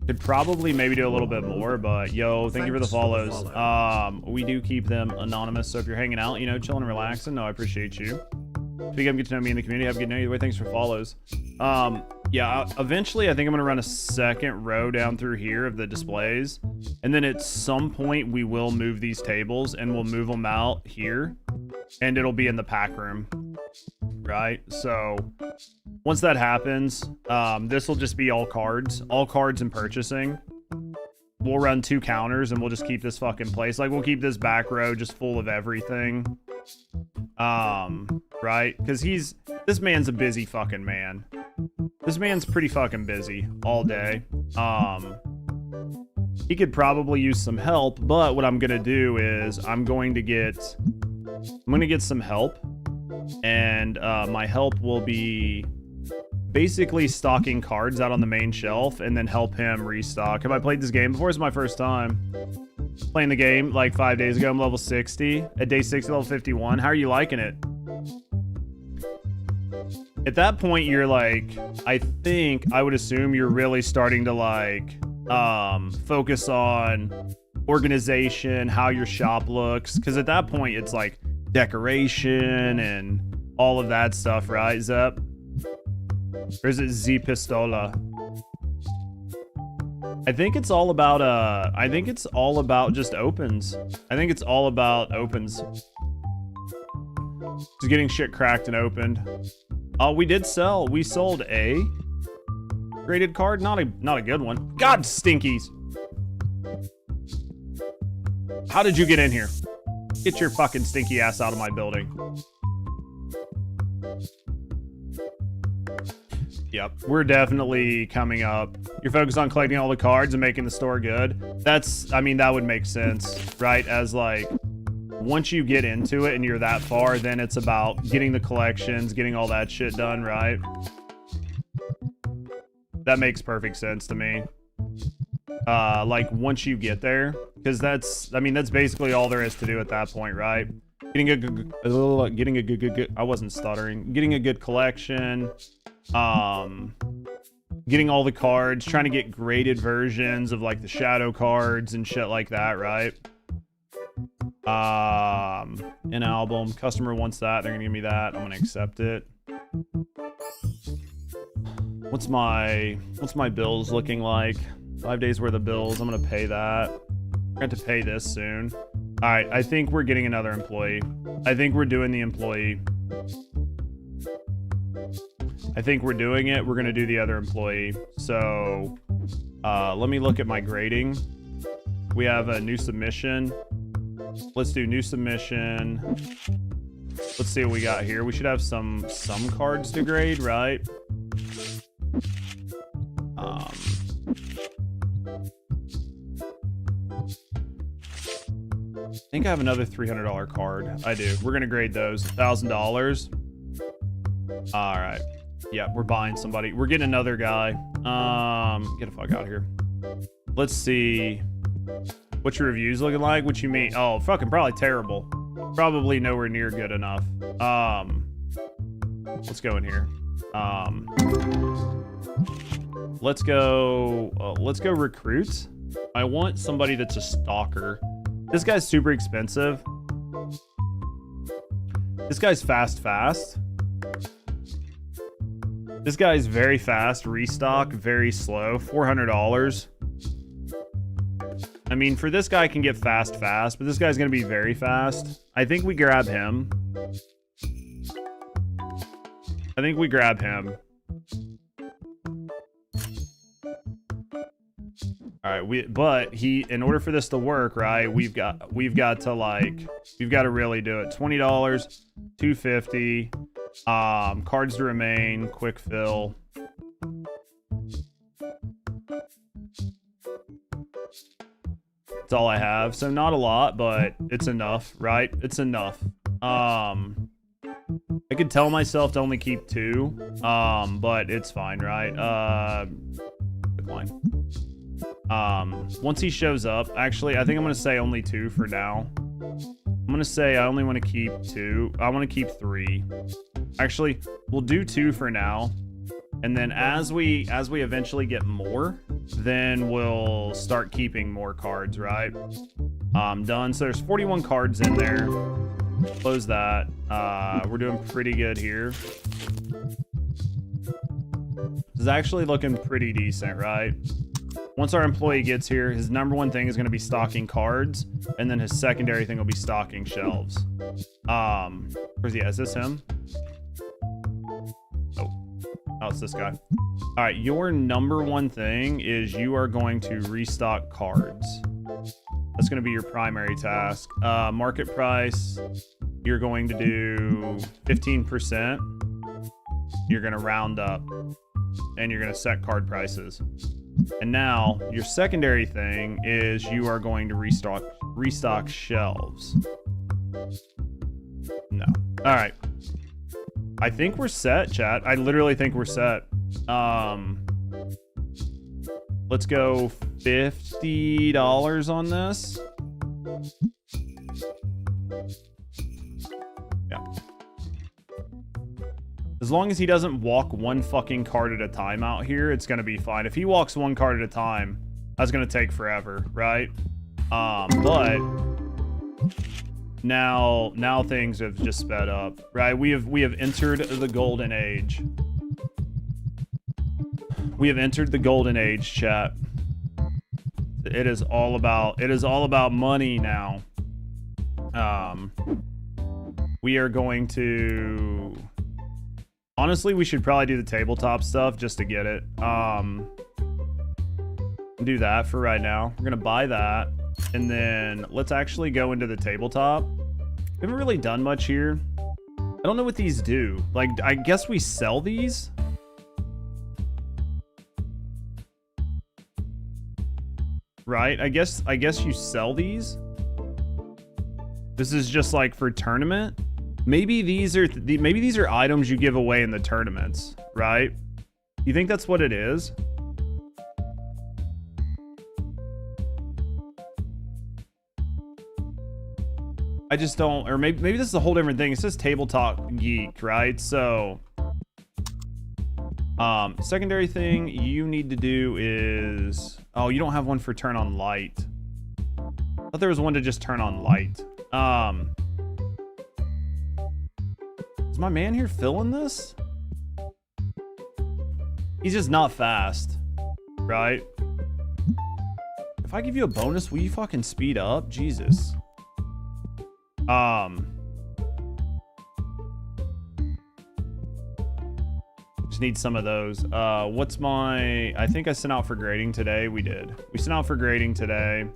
Could probably maybe do a little bit more, but yo, thank you for the follows. We do keep them anonymous, so if you're hanging out, you know, chilling and relaxing, no, I appreciate you. Speaking of, get to know me in the community, have a good night. Either way, thanks for follows. Yeah, eventually I think I'm gonna run a second row down through here of the displays, and then at some point we will move these tables and we'll move them out here, and it'll be in the pack room, right? So once that happens, this will just be all cards and purchasing. We'll run 2 counters and we'll just keep this fucking place. Like, we'll keep this back row just full of everything. Right? Because this man's a busy fucking man. This man's pretty fucking busy all day. He could probably use some help, but what I'm gonna do is I'm gonna get some help, and my help will be basically stocking cards out on the main shelf and then help him restock. Have I played this game before? It's my first time playing the game like 5 days ago. I'm level 60. At day 60, level 51. How are you liking it? At that point, you're like, I would assume you're really starting to like focus on organization, how your shop looks, because at that point it's like decoration and all of that stuff, right, Zep? Or is it Z Pistola? I think it's all about just opens. I think it's all about opens. Just getting shit cracked and opened. We sold a graded card, not a good one. God, stinkies. How did you get in here? Get your fucking stinky ass out of my building. Yep, we're definitely coming up. You're focused on collecting all the cards and making the store good. That would make sense, right? As like, once you get into it and you're that far, then it's about getting the collections, getting all that shit done, right? That makes perfect sense to me. Like, once you get there, because that's basically all there is to do at that point, right? Getting a good I wasn't stuttering. Getting a good collection, getting all the cards, trying to get graded versions of like the shadow cards and shit like that, right? An album, customer wants that, they're gonna give me that, I'm gonna accept it. What's my bills looking like? 5 days worth of bills. I'm gonna pay that. We're going to pay this soon. All right, I think we're getting another employee. I think we're doing the employee. I think we're doing it. We're gonna do the other employee. So let me look at my grading. We have a new submission. Let's do new submission. Let's see what we got here. We should have some cards to grade, right? I think I have another $300 card. I do. We're gonna grade those. $1,000. All right. Yeah, we're buying somebody. We're getting another guy. Get the fuck out of here. Let's see. What's your reviews looking like? What you mean? Oh, fucking probably terrible. Probably nowhere near good enough. Let's go in here. Let's go recruit. I want somebody that's a stalker. This guy's super expensive. This guy's fast. This guy's very fast, restock, very slow, $400. I mean, for this guy, I can get fast, but this guy's gonna be very fast. I think we grab him. All right, but in order for this to work, right, we've got to really do it. $20, $250, cards to remain, quick fill. That's all I have. So not a lot, but it's enough, right? It's enough. I could tell myself to only keep 2, but it's fine, right? Decline. Once he shows up, actually, I think I'm gonna say only 2 for now. I'm gonna say I only want to keep 2. I want to keep 3. Actually, we'll do 2 for now, and then as we eventually get more, then we'll start keeping more cards, right? Done. So there's 41 cards in there. Close that. We're doing pretty good here. This is actually looking pretty decent, right? Once our employee gets here, his number one thing is going to be stocking cards, and then his secondary thing will be stocking shelves. Where's he at? Is this him? Oh, it's this guy. All right, your number one thing is you are going to restock cards. That's going to be your primary task. Market price, you're going to do 15%. You're going to round up, and you're going to set card prices. And now your secondary thing is you are going to restock shelves. No. All right. I think we're set, chat. I literally think we're set. Let's go $50 on this. Yeah. As long as he doesn't walk one fucking card at a time out here, it's gonna be fine. If he walks one card at a time, that's gonna take forever, right? But now things have just sped up, right? We have entered the golden age. We have entered the golden age, chat. It is all about money now. We are going to, honestly, we should probably do the tabletop stuff just to get it. Do that for right now. We're gonna buy that, and then let's actually go into the tabletop. We haven't really done much here. I don't know what these do. Like, I guess we sell these. Right? I guess you sell these. This is just like for tournament. Maybe these are items you give away in the tournaments, right? You think that's what it is? I just don't, or maybe this is a whole different thing. It says Tabletop Geek, right? So secondary thing you need to do is, oh, you don't have one for turn on light. I thought there was one to just turn on light. Is my man here filling this? He's just not fast, right? I give you a bonus, will you fucking speed up? Jesus. Just need some of those. What's my... I think I sent out for grading today. We did. We sent out for grading today.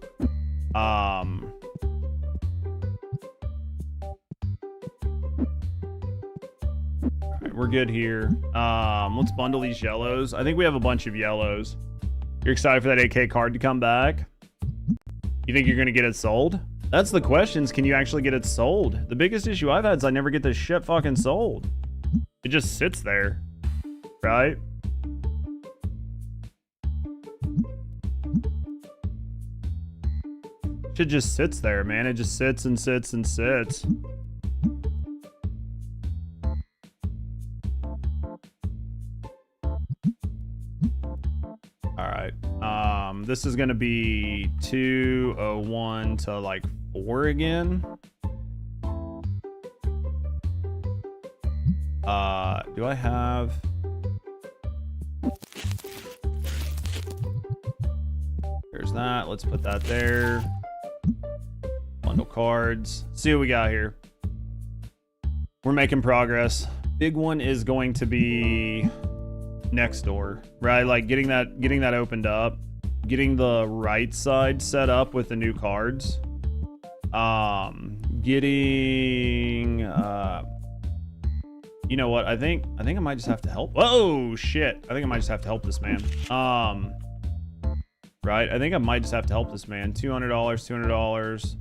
Alright, we're good here. Let's bundle these yellows. I think we have a bunch of yellows. You're excited for that 8K card to come back? You think you're gonna get it sold? That's the questions. Can you actually get it sold? The biggest issue I've had is I never get this shit fucking sold. It just sits there. Right? Shit just sits there, man. It just sits and sits and sits. Alright. This is gonna be 201 to like 4 again. Do I have... There's that. Let's put that there. Bundle cards. See what we got here. We're making progress. Big one is going to be next door, right? Like getting that opened up, getting the right side set up with the new cards. Getting you know what? I think I might just have to help. Whoa, shit. I think I might just have to help this man. Right? I think I might just have to help this man. $200, $200.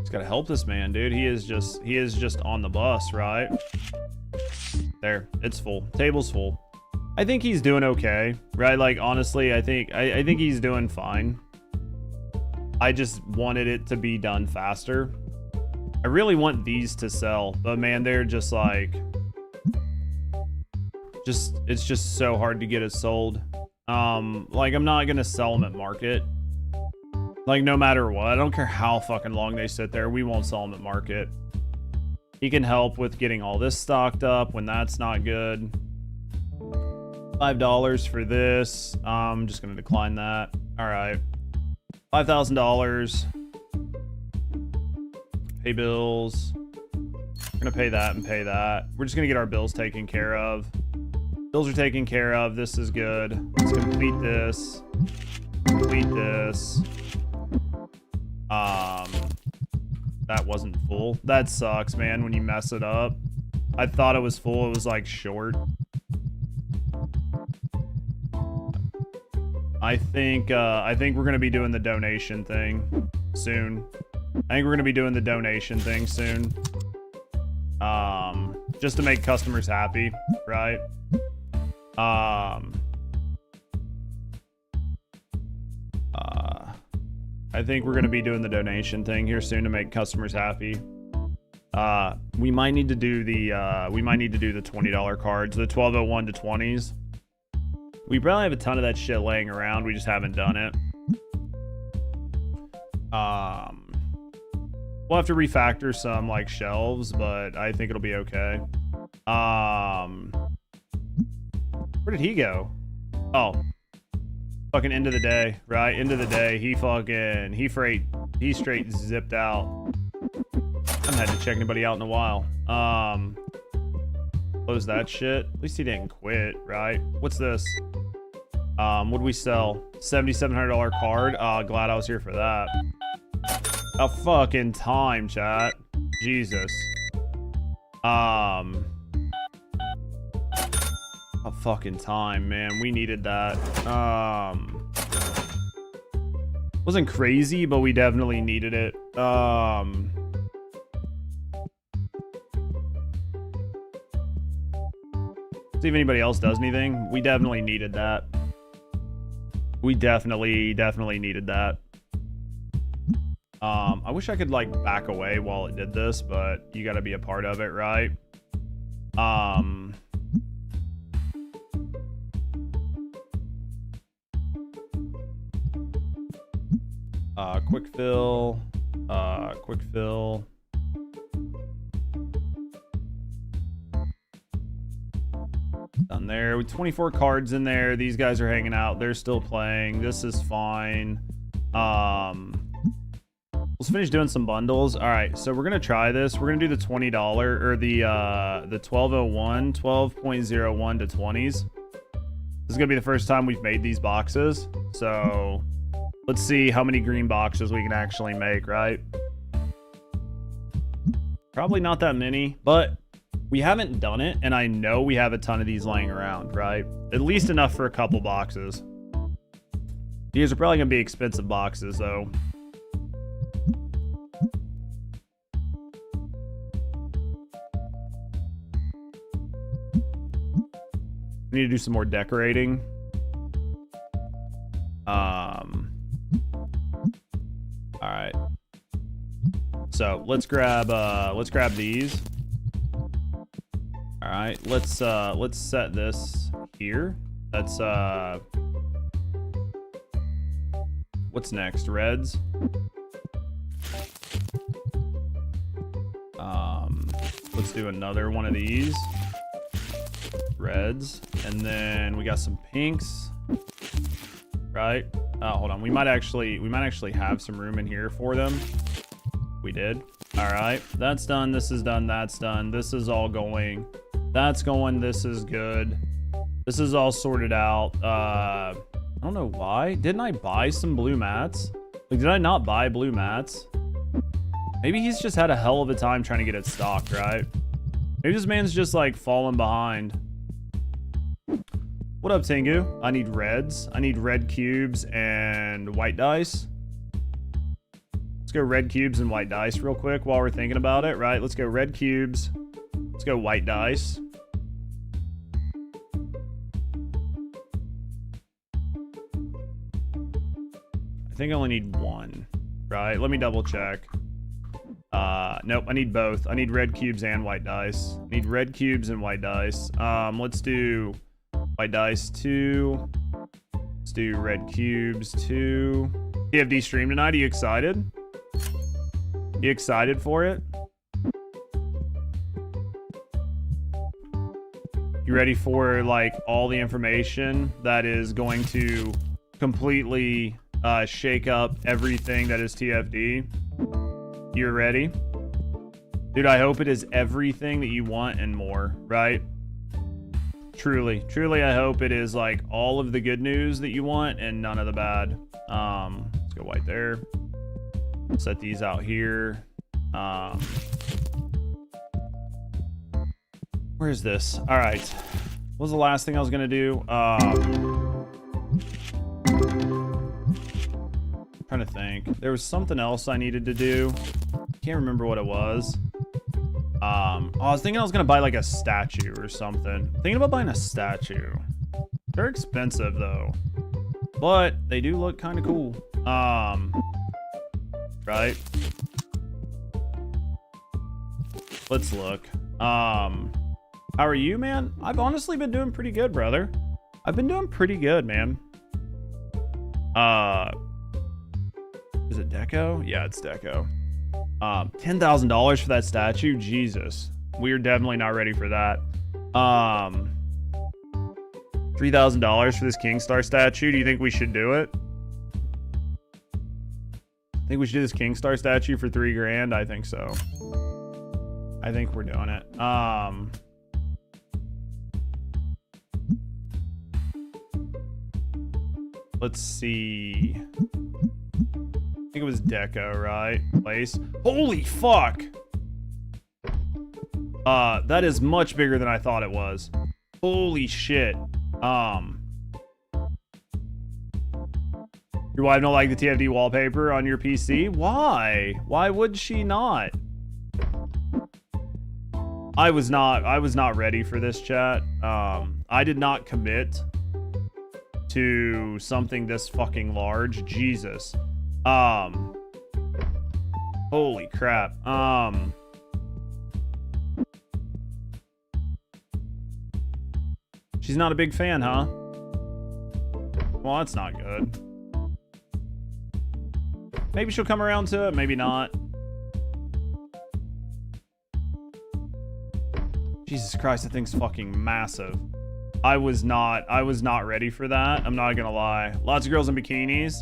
Just gotta help this man, dude. He is just on the bus, right? There, it's full. Table's full. I think he's doing okay, right? Like honestly, I think he's doing fine. I just wanted it to be done faster. I really want these to sell, but man, they're just like, it's just so hard to get it sold. Like I'm not gonna sell them at market. Like no matter what, I don't care how fucking long they sit there, we won't sell them at market. He can help with getting all this stocked up when that's not good. $5 for this. I'm just gonna decline that. All right, $5,000. Pay bills. We're gonna pay that and pay that. We're just gonna get our bills taken care of. Bills are taken care of. This is good. Let's complete this. Complete this. That wasn't full. That sucks, man, when you mess it up. I thought it was full. It was like short. I think we're gonna be doing the donation thing soon. Just to make customers happy, right? I think we're gonna be doing the donation thing here soon to make customers happy. We might need to do the $20 cards, the 1201 to 20s. We probably have a ton of that shit laying around. We just haven't done it. We'll have to refactor some like shelves, but I think it'll be okay. Where did he go? Oh, fucking end of the day, right? End of the day. He straight zipped out. I haven't had to check anybody out in a while. Close that shit. At least he didn't quit, right? What's this? What'd we sell? $7,700 card. Glad I was here for that. A fucking time, chat. Jesus. A fucking time, man. We needed that. Wasn't crazy, but we definitely needed it. See if anybody else does anything. We definitely needed that. We definitely needed that. I wish I could like back away while it did this, but you gotta be a part of it, right? Quick fill. Quick fill. Done there. With 24 cards in there. These guys are hanging out. They're still playing. This is fine. Let's finish doing some bundles. All right, so we're gonna try this. We're gonna do the $20 or the 1201, 12.01 to 20s. This is gonna be the first time we've made these boxes. So let's see how many green boxes we can actually make, right? Probably not that many, but we haven't done it, and I know we have a ton of these laying around, right? At least enough for a couple boxes. These are probably gonna be expensive boxes, though. We need to do some more decorating. All right. So let's grab these. All right, let's set this here. That's what's next? Reds. Let's do another one of these. Reds, and then we got some pinks. Right? Hold on. We might actually have some room in here for them. We did. All right, that's done. This is done. That's done. This is all going. That's going. This is good. This is all sorted out. I don't know why. Didn't I buy some blue mats? Like, did I not buy blue mats? Maybe he's just had a hell of a time trying to get it stocked, right? Maybe this man's just like falling behind. What up, Tengu? I need reds. I need red cubes and white dice. Let's go red cubes and white dice real quick while we're thinking about it, right? Let's go red cubes. Let's go white dice. I think I only need one, right? Let me double check. Nope, I need both. I need red cubes and white dice. I need red cubes and white dice. Let's do white dice 2. Let's do red cubes 2. TFD stream tonight. Are you excited? You excited for it? You ready for like all the information that is going to completely shake up everything that is TFD? You're ready? Dude, I hope it is everything that you want and more, right? Truly, I hope it is like all of the good news that you want and none of the bad. Let's go white there. Set these out here. Where is this? All right. What was the last thing I was gonna do? Trying to think. There was something else I needed to do. Can't remember what it was. I was thinking I was gonna buy like a statue or something. Thinking about buying a statue. They're expensive though, but they do look kind of cool. Right? Let's look. How are you, man? I've honestly been doing pretty good, brother. I've been doing pretty good, man. Is it deco? Yeah, it's deco. $10,000 for that statue? Jesus. We are definitely not ready for that. $3,000 for this Kingstar statue. Do you think we should do it? I think we should do this Kingstar statue for $3 grand. I think so. I think we're doing it. Let's see. I think it was deco, right? Place. Holy fuck! That is much bigger than I thought it was. Holy shit. Your wife don't like the TFD wallpaper on your PC? Why? Why would she not? I was not ready for this, chat. I did not commit to something this fucking large. Jesus. Holy crap. She's not a big fan, huh? Well, that's not good. Maybe she'll come around to it, maybe not. Jesus Christ, that thing's fucking massive. I was not ready for that. I'm not gonna lie. Lots of girls in bikinis.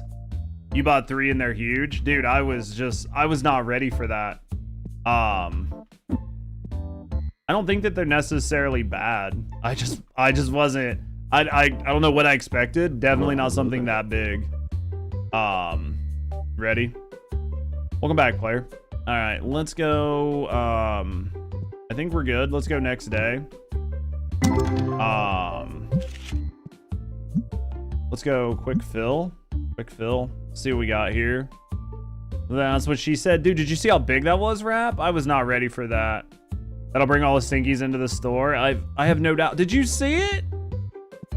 You bought 3 and they're huge. Dude, I was not ready for that. I don't think that they're necessarily bad. I just wasn't. I don't know what I expected. Definitely not something that big. Ready? Welcome back, player. All right, let's go. I think we're good. Let's go next day. Let's go quick fill. Quick fill. See what we got here. That's what she said. Dude, did you see how big that was, Rap? I was not ready for that. That'll bring all the stinkies into the store. I have no doubt. Did you see it?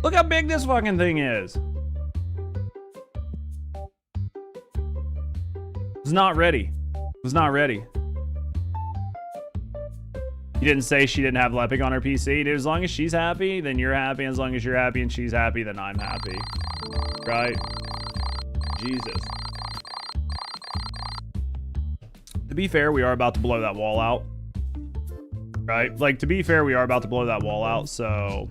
Look how big this fucking thing is. Was not ready. Was not ready. You didn't say she didn't have Lepic on her PC. Dude, as long as she's happy, then you're happy. As long as you're happy and she's happy, then I'm happy. Right? Jesus. To be fair, we are about to blow that wall out. Right? Like, to be fair, we are about to blow that wall out, so...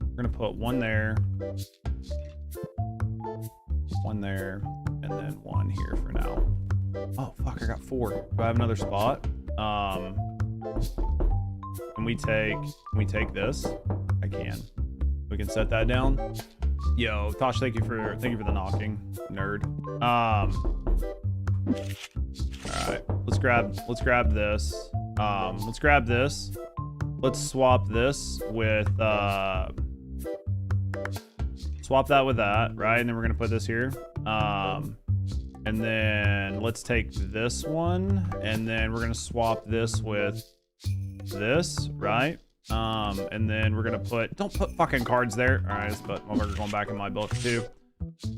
We're gonna put one there. One there, and then one here for now. Oh, fuck, I got 4. Do I have another spot? Can we take this? I can. We can set that down. Yo, Tosh, thank you for the knocking, nerd. All right, let's grab this. Let's grab this. Let's swap this with swap that with that, right? And then we're gonna put this here. And then let's take this one, and then we're gonna swap this with this, right? And then we're gonna put, don't put fucking cards there. All right, let's put motherfucker going back in my book too.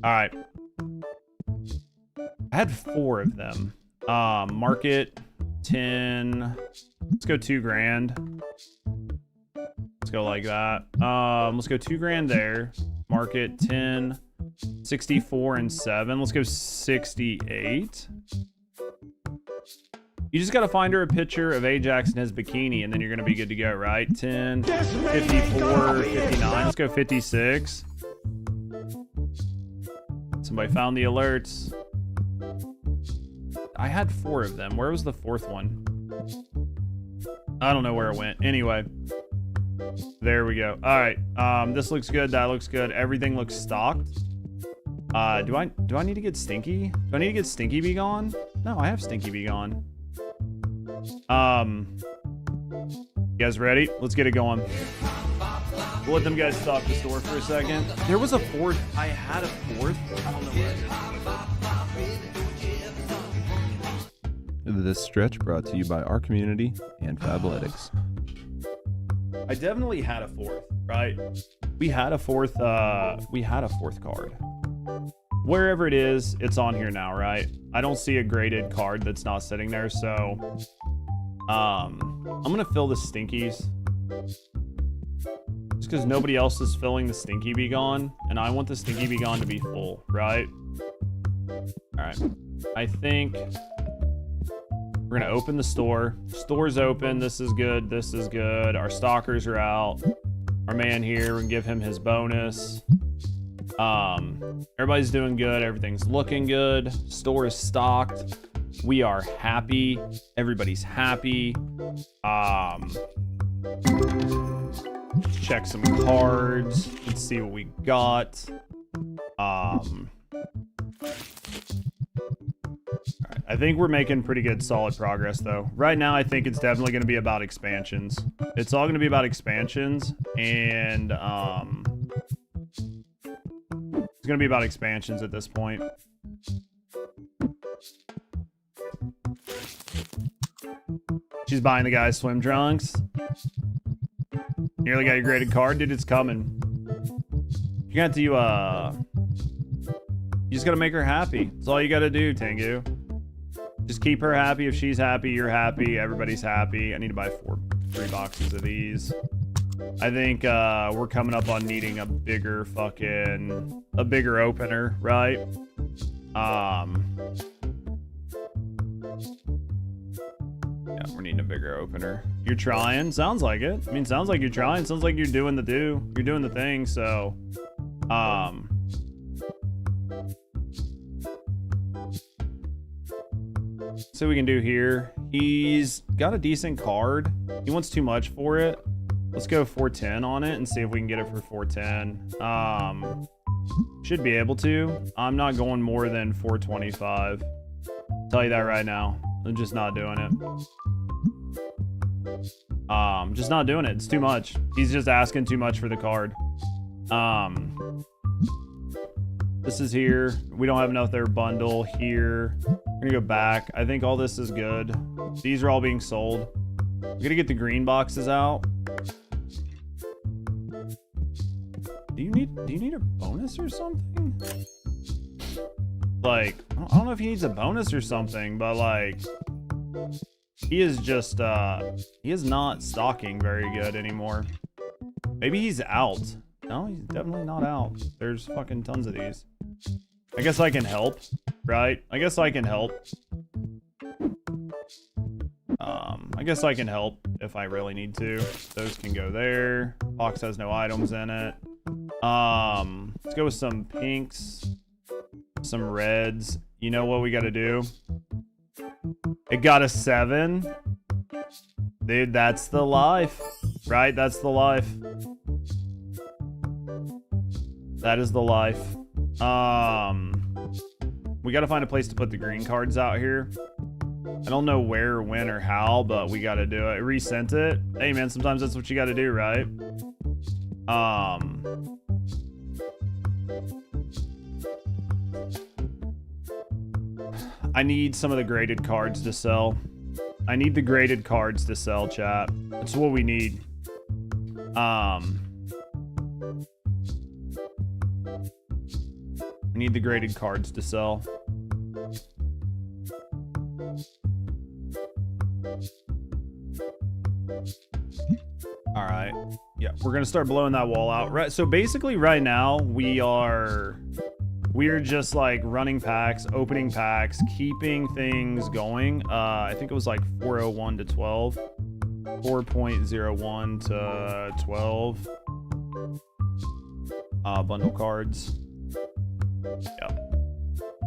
All right. I had 4 of them. Market 10. Let's go 2 grand. Let's go like that. Let's go 2 grand there. Market 10, 64 and 7. Let's go 68. You just got to find her a picture of Ajax in his bikini, and then you're going to be good to go, right? 10, 54, 59. Let's go 56. Somebody found the alerts. I had 4 of them. Where was the 4th one? I don't know where it went. Anyway. There we go. All right. This looks good. That looks good. Everything looks stocked. Do I need to get Stinky? Do I need to get Stinky Be Gone? No, I have Stinky Be Gone. You guys ready? Let's get it going. We'll let them guys stop the store for a second. There was a 4th. I had a 4th. I don't know where it is. This stretch brought to you by our community and Fabletics. I definitely had a 4th, right? We had a 4th card. Wherever it is, it's on here now, right? I don't see a graded card that's not sitting there, so I'm gonna fill the Stinkies. Just because nobody else is filling the Stinky Be Gone, and I want the Stinky Be Gone to be full, right? Alright. I think we're gonna open the store. Store's open. This is good. This is good. Our stalkers are out. Our man here, we can give him his bonus. Everybody's doing good. Everything's looking good. Store is stocked. We are happy. Everybody's happy. Check some cards. Let's see what we got. I think we're making pretty good, solid progress, though. Right now, I think it's definitely going to be about expansions. It's all going to be about expansions, and it's going to be about expansions at this point. She's buying the guy's swim trunks. Nearly got your graded card, dude. It's coming. You got to, you just got to make her happy. That's all you got to do, Tengu. Just keep her happy. If she's happy, you're happy. Everybody's happy. I need to buy 3 boxes of these. I think we're coming up on needing a bigger opener, right? Yeah, we're needing a bigger opener. You're trying. Sounds like it. I mean, sounds like you're trying. Sounds like you're doing the thing. So, see what we can do here. He's got a decent card. He wants too much for it. Let's go 410 on it and see if we can get it for 410. Should be able to. I'm not going more than 425. Tell you that right now. I'm just not doing it. Just not doing it. It's too much. He's just asking too much for the card. This is here. We don't have enough there. Bundle here. We're gonna go back. I think all this is good. These are all being sold. We're gonna get the green boxes out. Do you need a bonus or something? Like, I don't know if he needs a bonus or something, but like, he is just he is not stocking very good anymore. Maybe he's out. No, he's definitely not out. There's fucking tons of these. I guess I can help, right? I guess I can help. I guess I can help if I really need to. Those can go there. Box has no items in it. Let's go with some pinks, some reds. You know what we got to do? It got a 7. Dude, that's the life, right? That's the life. That is the life. We got to find a place to put the green cards out here. I don't know where, when, or how, but we got to do it. Resent it. Hey, man, sometimes that's what you got to do, right? I need some of the graded cards to sell. I need the graded cards to sell, chat. That's what we need. We need the graded cards to sell. All right. Yeah, we're gonna start blowing that wall out. Right. So basically, right now we're just like running packs, opening packs, keeping things going. I think it was like 401 to 12, 4.01 to 12. Bundle cards. Yeah.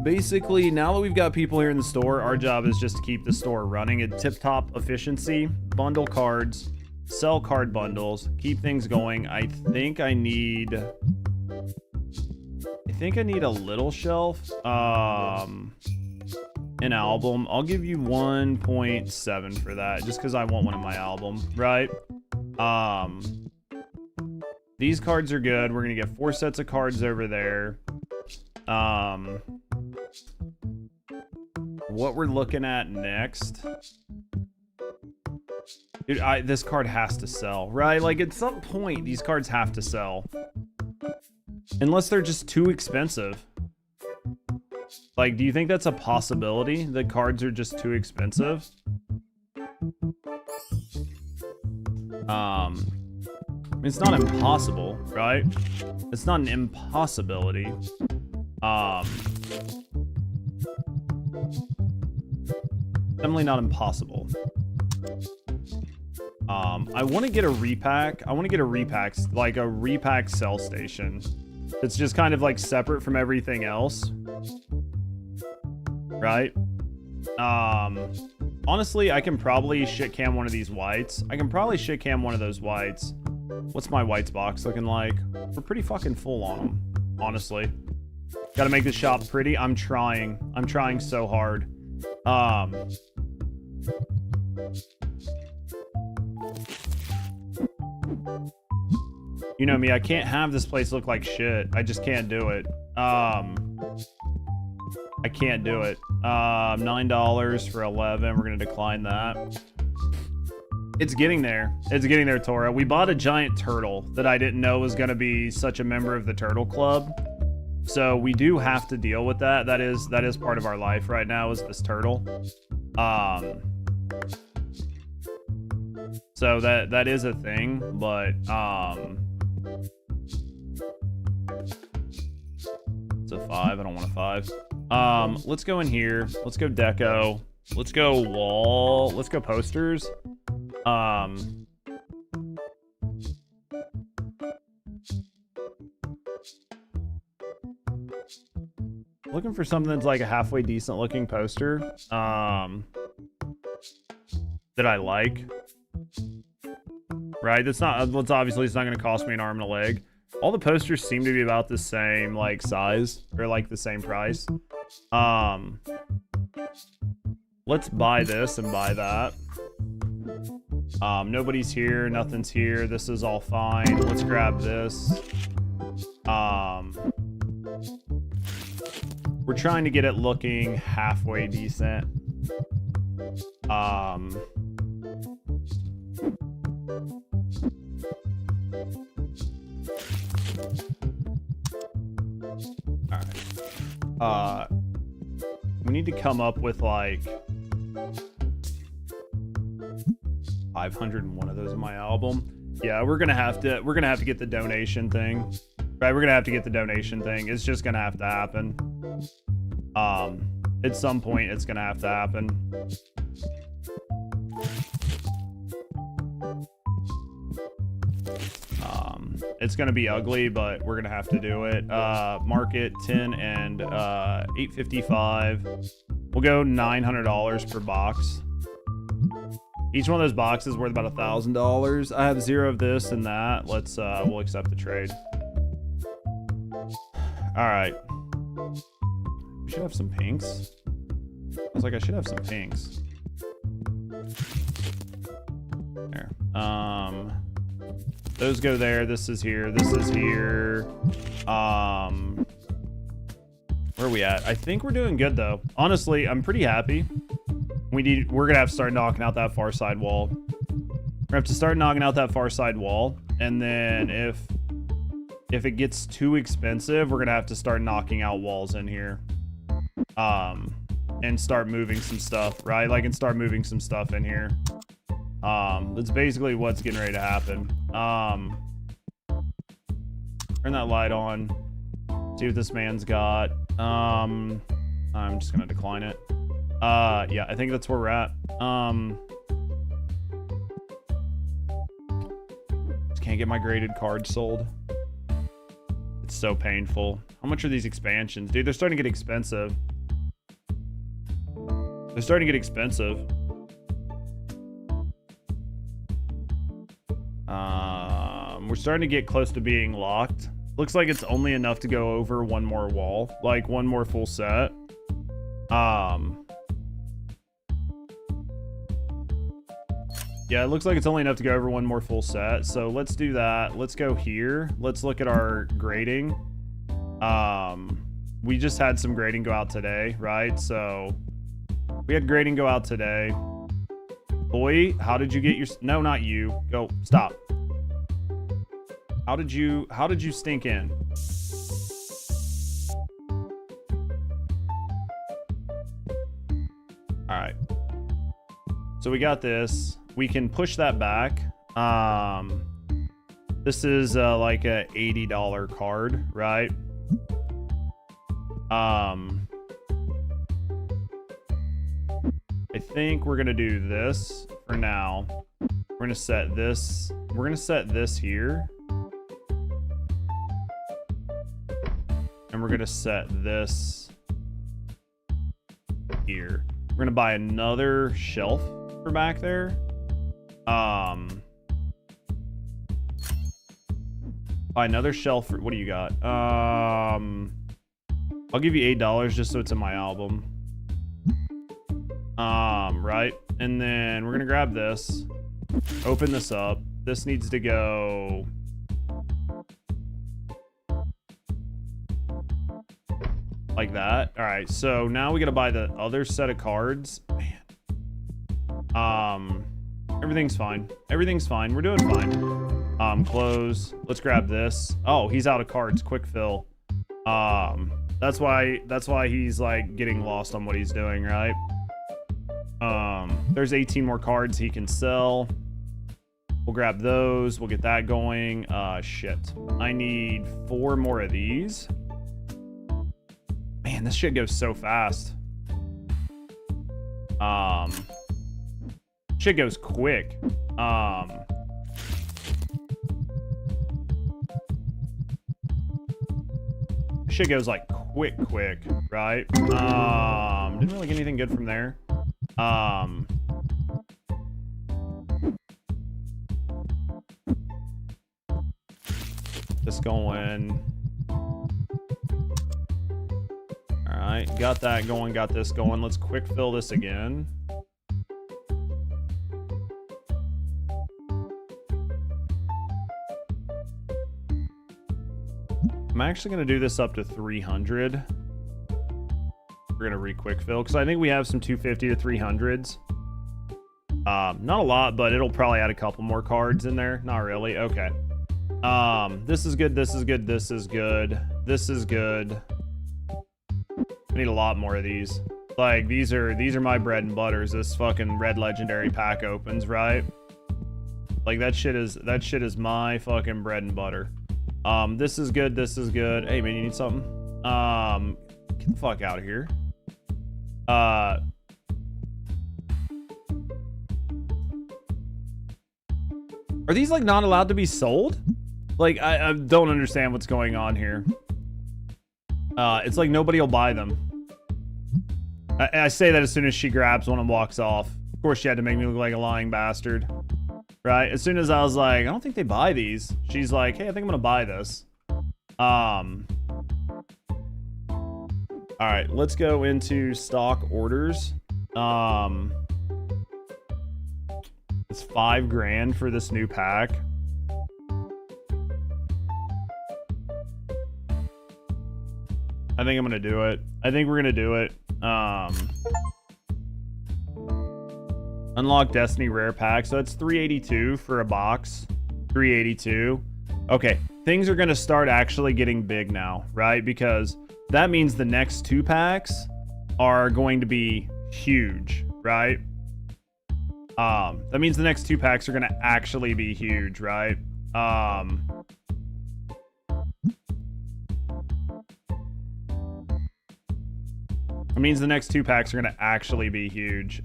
Basically, now that we've got people here in the store, our job is just to keep the store running at tip-top efficiency. Bundle cards, sell card bundles, keep things going. I think I need a little shelf. An album. I'll give you 1.7 for that, just because I want one in my album, right? These cards are good. We're gonna get 4 sets of cards over there. What we're looking at next, dude, this card has to sell, right? Like, at some point these cards have to sell, unless they're just too expensive. Like, do you think that's a possibility? The cards are just too expensive? It's not impossible, right? It's not an impossibility. Definitely not impossible. I want to get a repack. I want to get a repack, like a repack sell station. It's just kind of like separate from everything else, right? Honestly, I can probably shit cam one of these whites. I can probably shit cam one of those whites. What's my whites box looking like? We're pretty fucking full on them, honestly. Gotta make the shop pretty. I'm trying so hard. You know me, I can't have this place look like shit. I just can't do it. I can't do it. $9 for 11. We're gonna decline that. It's getting there. It's getting there, Tora. We bought a giant turtle that I didn't know was gonna be such a member of the Turtle Club. So we do have to deal with that. That is part of our life right now, is this turtle. So that is a thing, but it's a 5. I don't want a 5. Let's go in here. Let's go deco. Let's go wall. Let's go posters. Looking for something that's like a halfway decent looking poster that I like. Right, that's obviously it's not going to cost me an arm and a leg. All the posters seem to be about the same like size or like the same price. Let's buy this and buy that. Nobody's here, nothing's here. This is all fine. Let's grab this. We're trying to get it looking halfway decent. Alright. We need to come up with like 501 of those in my album. Yeah, we're gonna have to get the donation thing. Right, we're gonna have to get the donation thing. It's just gonna have to happen. At some point it's gonna have to happen. It's gonna be ugly, but we're gonna have to do it. Market 10 and 855. We'll go $900 per box. Each one of those boxes worth about $1,000. I have 0 of this and that. Let's we'll accept the trade. All right. We should have some pinks. I was like, I should have some pinks. There. Those go there. This is here. This is here. Where are we at? I think we're doing good though. Honestly, I'm pretty happy. We're gonna have to start knocking out that far side wall. We're gonna have to start knocking out that far side wall, and then if it gets too expensive, we're gonna have to start knocking out walls in here. And start moving some stuff, right? Like, and start moving some stuff in here. That's basically what's getting ready to happen. Turn that light on. See what this man's got. I'm just gonna decline it. Yeah, I think that's where we're at. Just can't get my graded cards sold. It's so painful. How much are these expansions? Dude, they're starting to get expensive. They're starting to get expensive. We're starting to get close to being locked. Looks like it's only enough to go over one more wall, like one more full set. Yeah, it looks like it's only enough to go over one more full set. So let's do that. Let's go here. Let's look at our grading. We just had some grading go out today, right? So we had grading go out today. Boy, how did you get your... No, not you. Go. Stop. How did you stink in? All right. So we got this. We can push that back. This is like a $80 card, right? I think we're gonna do this for now. We're gonna set this. We're gonna set this here. And we're gonna set this here. We're gonna buy another shelf for back there. Buy another shelf for, what do you got? I'll give you $8 just so it's in my album. Right? And then we're gonna grab this, open this up. This needs to go like that. All right, so now we gotta buy the other set of cards. Man. Everything's fine. Everything's fine. We're doing fine. Close. Let's grab this. Oh, he's out of cards. Quick fill. That's why he's like getting lost on what he's doing, right? There's 18 more cards he can sell. We'll grab those. We'll get that going. Shit. I need 4 more of these. Man, this shit goes so fast. Shit goes quick. Shit goes like quick, right? Didn't really get anything good from there. This going. All right, got that going, got this going. Let's quick fill this again. I'm actually going to do this up to 300. We're going to re-quick fill because I think we have some 250 to 300s. Not a lot, but it'll probably add a couple more cards in there. Not really. Okay. This is good. This is good. This is good. This is good. I need a lot more of these. Like these are my bread and butters. This fucking red legendary pack opens, right? Like that shit is my fucking bread and butter. This is good. This is good. Hey man, you need something? Get the fuck out of here. Are these like not allowed to be sold? Like I don't understand what's going on here. It's like nobody will buy them. I say that as soon as she grabs one and walks off. Of course, she had to make me look like a lying bastard. Right? As soon as I was like, I don't think they buy these. She's like, hey, I think I'm gonna buy this. All right, let's go into stock orders. It's 5 grand for this new pack. I think I'm gonna do it. I think we're gonna do it. Unlock Destiny rare pack. So that's 382 for a box. 382. Okay, things are gonna start actually getting big now, right? Because that means the next 2 packs are going to be huge, right? That means the next 2 packs are gonna actually be huge, right? It means the next 2 packs are gonna actually be huge.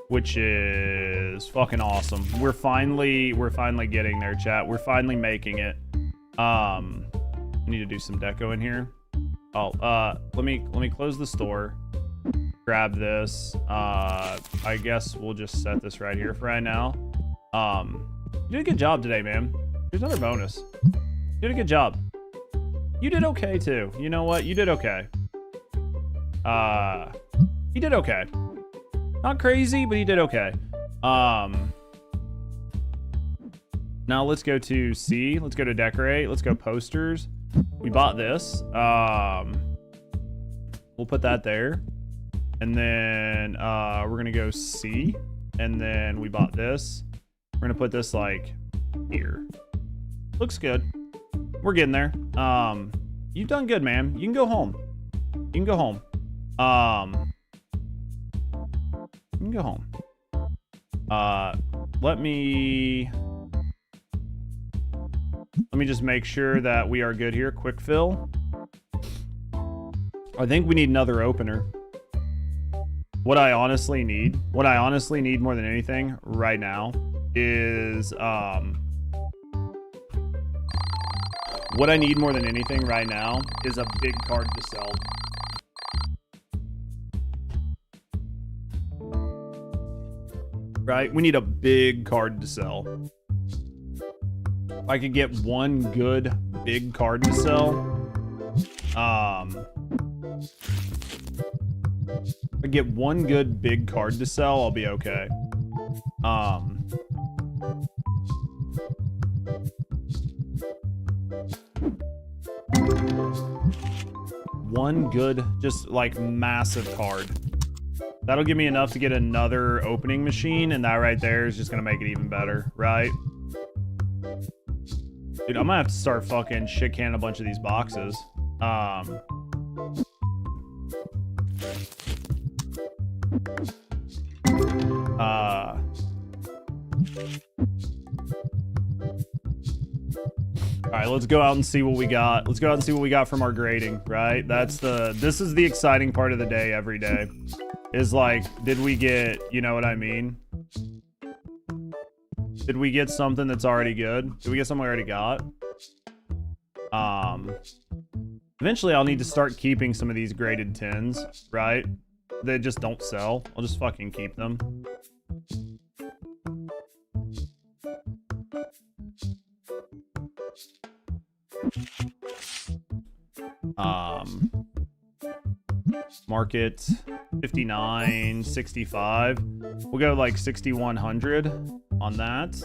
Which is fucking awesome. We're finally getting there, chat. We're finally making it. I need to do some deco in here. Oh, let me close the store. Grab this. I guess we'll just set this right here for right now. You did a good job today, man. Here's another bonus. You did a good job. You did okay too. You know what? You did okay. You did okay. Not crazy, but he did okay. Now let's go to C. Let's go to decorate. Let's go posters. We bought this. We'll put that there. And then we're going to go C. And then we bought this. We're going to put this like here. Looks good. We're getting there. You've done good, man. You can go home. You can go home. You can go home. Let me just make sure that we are good here. Quick fill. I think we need another opener. What I honestly need more than anything right now is what I need more than anything right now is a big card to sell. Right? We need a big card to sell. If I could get one good big card to sell, if I get one good big card to sell, I'll be okay. One good, just like massive card. That'll give me enough to get another opening machine, and that right there is just gonna make it even better, right? Dude, I'm gonna have to start fucking shit canning a bunch of these boxes. All right, let's go out and see what we got. Let's go out and see what we got from our grading, right? This is the exciting part of the day every day. Is like, did we get, you know what I mean? Did we get something that's already good? Did we get something we already got? Eventually I'll need to start keeping some of these graded 10s, right? They just don't sell. I'll just fucking keep them. Market 59.65. We'll go like 6,100 on that.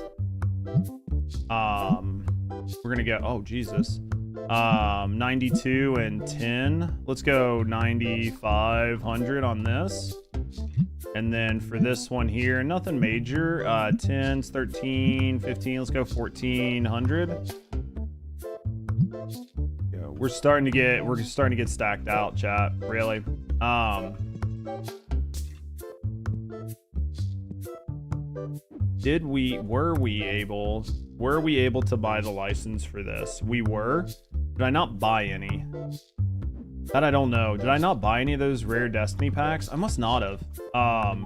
We're gonna go, oh Jesus, 92 and 10. Let's go 9,500 on this. And then for this one here, nothing major. 10s, 13, 15. Let's go 1,400. We're starting to get stacked out, chat. Really. Were we able to buy the license for this? We were. Did I not buy any? That I don't know. Did I not buy any of those rare Destiny packs? I must not have. I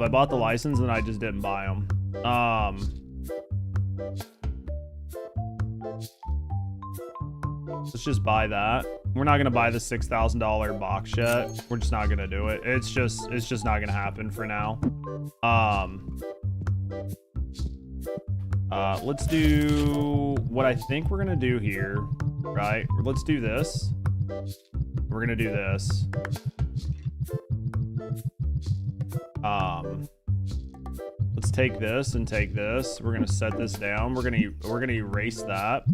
bought the license and I just didn't buy them. Let's just buy that. We're not gonna buy the $6,000 box yet. We're just not gonna do it. It's just not gonna happen for now. Let's do what I think we're gonna do here, right? Let's do this. We're gonna do this. Let's take this and take this. We're gonna set this down. We're gonna erase that.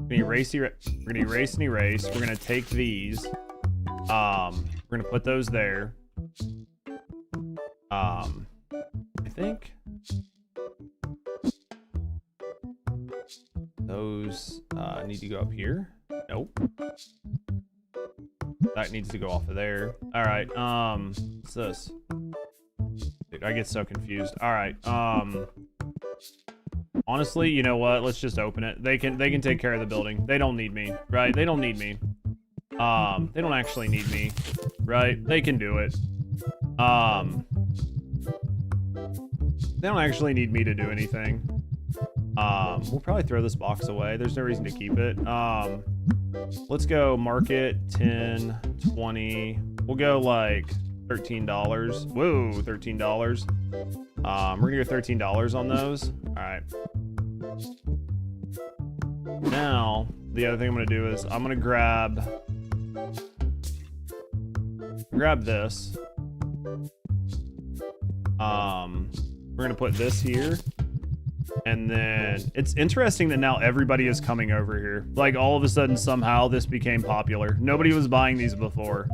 We're gonna erase and erase. We're gonna take these. We're gonna put those there. I think those need to go up here. Nope. That needs to go off of there. All right. What's this? Dude, I get so confused. All right. Honestly, you know what? Let's just open it. They can take care of the building. They don't need me, right? They don't need me. They don't actually need me, right? They can do it. They don't actually need me to do anything. We'll probably throw this box away. There's no reason to keep it. Let's go market 10, 20. We'll go like $13. Whoa, $13. We're gonna go $13 on those. All right. Now, the other thing I'm gonna do is I'm gonna grab this. We're gonna put this here. And then it's interesting that now everybody is coming over here. Like all of a sudden, somehow this became popular. Nobody was buying these before.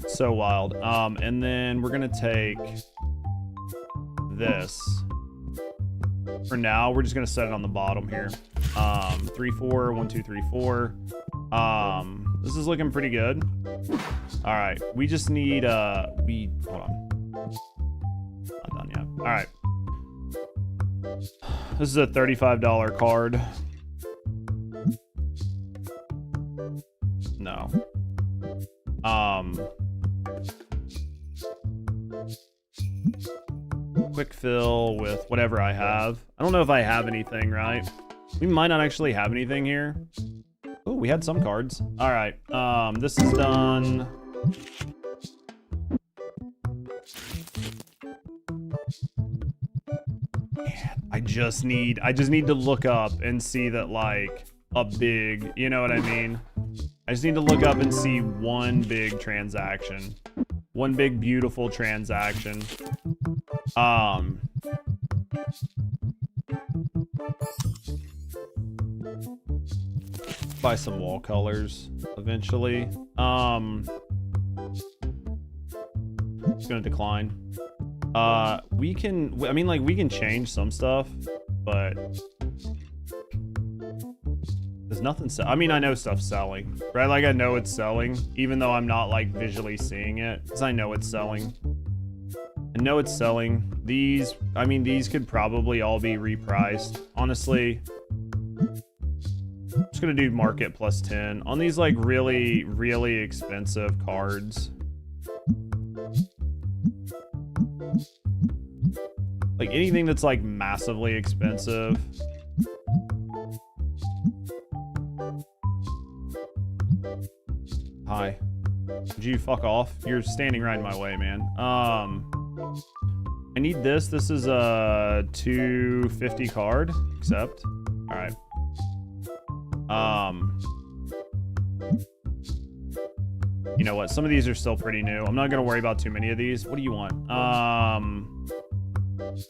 So wild. And then we're gonna take this. For now, we're just gonna set it on the bottom here. 3, 4, 1, 2, 3, 4. This is looking pretty good. All right, we just need hold on. Not done yet. All right. This is a $35 card. No. Quick fill with whatever I have. I don't know if I have anything, right? We might not actually have anything here. Oh, we had some cards. All right. This is done. I just need to look up and see that like a big, you know what I mean? I just need to look up and see one big transaction. One big beautiful transaction. Buy some wall colors eventually. It's gonna decline. We can change some stuff, but is nothing I mean, I know stuff's selling, right? Like, I know it's selling, even though I'm not, like, visually seeing it, because I know it's selling. I know it's selling. These, I mean, these could probably all be repriced. Honestly, I'm just gonna do market plus 10 on these, like, really, really expensive cards. Like, anything that's, like, massively expensive. Hi. Would you fuck off? You're standing right in my way, man. I need this. This is a 250 card. Accept. All right. You know what? Some of these are still pretty new. I'm not gonna worry about too many of these. What do you want? I'll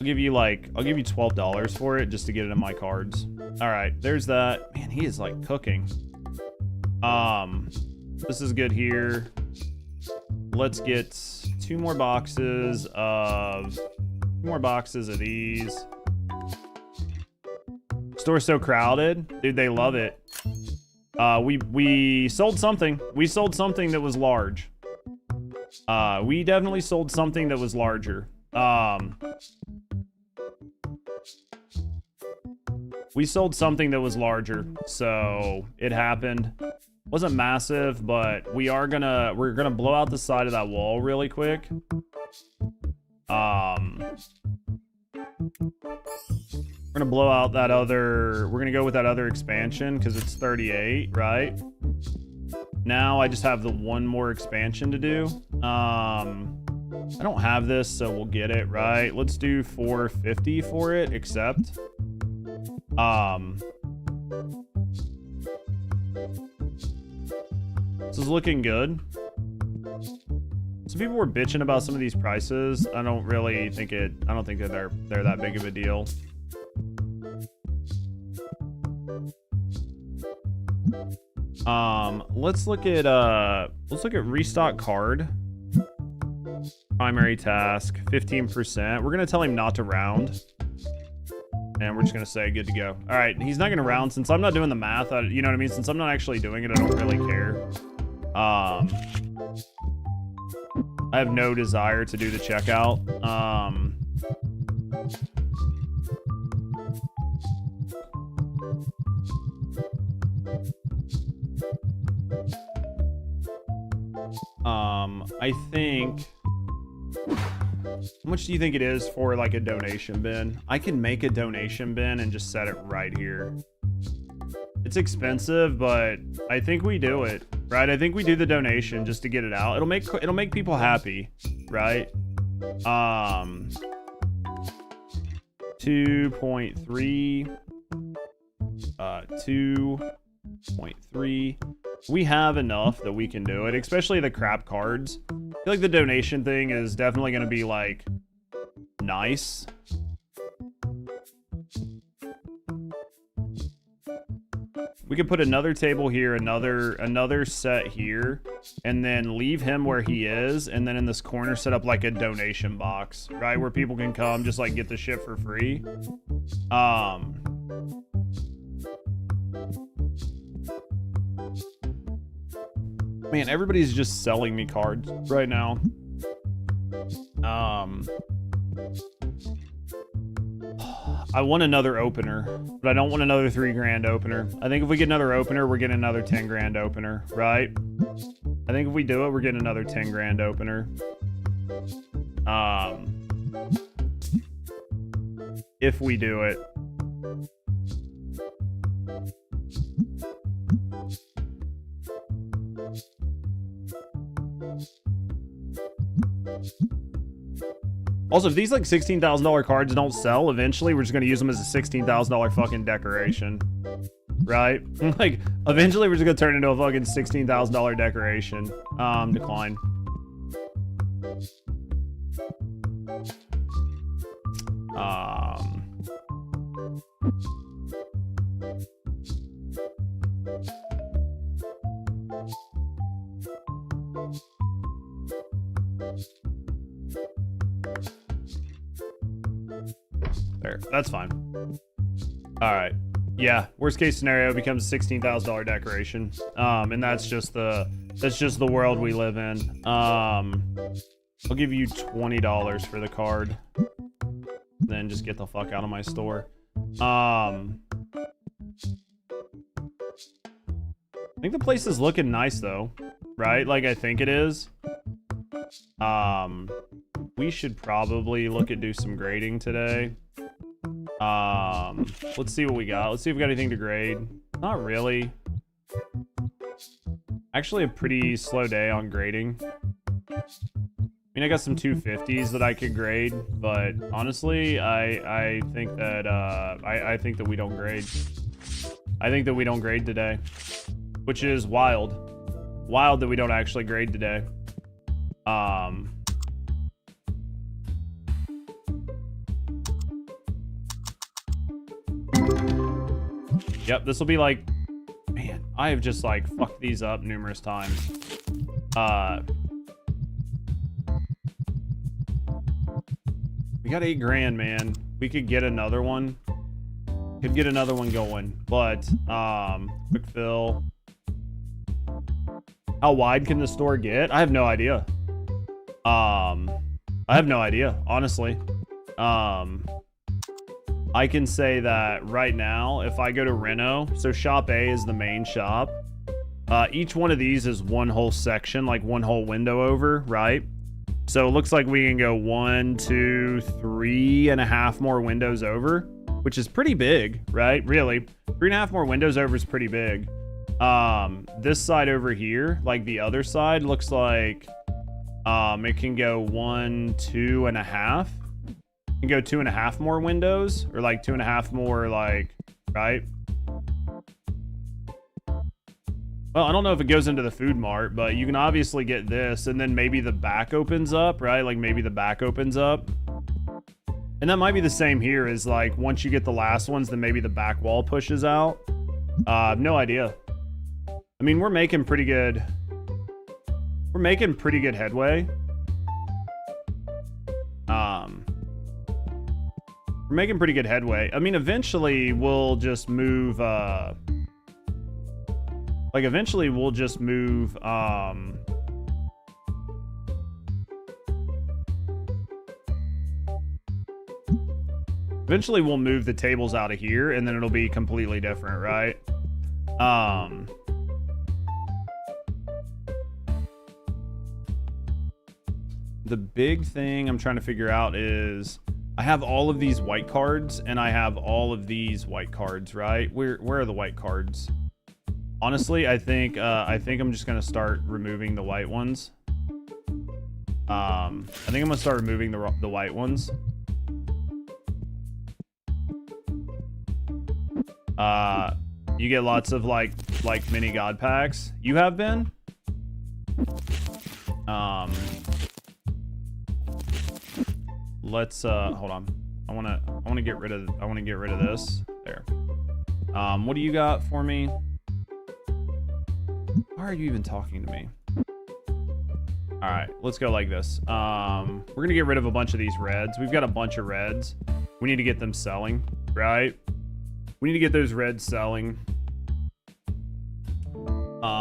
give you $12 for it just to get it in my cards. All right, there's that. Man, he is like cooking. This is good here. Let's get two more boxes of these. Store's so crowded, dude. They love it. We sold something. We sold something that was large. We definitely sold something that was larger. We sold something that was larger, so it happened. Wasn't massive, but we're gonna blow out the side of that wall really quick. We're gonna blow out that other. We're gonna go with that other expansion because it's 38, right? Now I just have the one more expansion to do. I don't have this, so we'll get it, right? Let's do 450 for it, except. This is looking good. Some people were bitching about some of these prices. I don't think that they're that big of a deal. Let's look at restock card. Primary task, 15%. We're gonna tell him not to round. And we're just gonna say good to go. All right, he's not gonna round since I'm not doing the math. You know what I mean? Since I'm not actually doing it, I don't really care. I have no desire to do the checkout. I think. How much do you think it is for like a donation bin? I can make a donation bin and just set it right here. It's expensive, but I think we do it, right? I think we do the donation just to get it out. It'll make people happy, right? 2.3 2.3. We have enough that we can do it, especially the crap cards. I feel like the donation thing is definitely going to be like nice. We could put another table here, another set here, and then leave him where he is, and then in this corner set up like a donation box, right, where people can come just like get the shit for free. Man, everybody's just selling me cards right now. I want another opener, but I don't want another $3 grand opener. I think if we get another opener, we're getting another 10 grand opener, right? I think if we do it, we're getting another 10 grand opener. If we do it. Also, if these like $16,000 cards don't sell, eventually we're just gonna use them as a $16,000 fucking decoration, right? Like, eventually we're just gonna turn into a fucking $16,000 decoration. Decline. There, that's fine. All right. Yeah, worst case scenario, it becomes a $16,000 decoration. And that's just the world we live in. I'll give you $20 for the card. Then just get the fuck out of my store. I think the place is looking nice though, right? Like I think it is. We should probably look at do some grading today. Let's see what we got. Let's see if we got anything to grade. Not really. Actually a pretty slow day on grading. I mean, I got some 250s that I could grade, but honestly, I think that I think that we don't grade. I think that we don't grade today, which is wild. Wild that we don't actually grade today. Yep, this will be like, man, I have just like fucked these up numerous times. We got $8 grand, man. We could get another one. Could get another one going, but quick fill. How wide can the store get? I have no idea. I have no idea, honestly. I can say that right now, if I go to Reno, so shop A is the main shop. Each one of these is one whole section, like one whole window over, right? So it looks like we can go 1, 2, 3.5 more windows over, which is pretty big, right? Really, 3.5 more windows over is pretty big. This side over here, like the other side, looks like it can go 1, 2.5. It can go 2.5 more windows, or like 2.5 more, like, right? Well, I don't know if it goes into the food mart, but you can obviously get this, and then maybe the back opens up, right? Like maybe the back opens up. And that might be the same here, is like once you get the last ones, then maybe the back wall pushes out. No idea. I mean, we're making pretty good. We're making pretty good headway. We're making pretty good headway. I mean, eventually we'll just move, eventually we'll just move, eventually we'll move the tables out of here, and then it'll be completely different, right? The big thing I'm trying to figure out is I have all of these white cards and I have all of these white cards, right? Where are the white cards? Honestly, I think I'm just gonna start removing the white ones. I think I'm gonna start removing the white ones. You get lots of like mini god packs. You have been? Let's hold on. I wanna get rid of this. There. What do you got for me? Why are you even talking to me? All right, let's go like this. We're gonna get rid of a bunch of these reds. We've got a bunch of reds. We need to get them selling, right? We need to get those reds selling.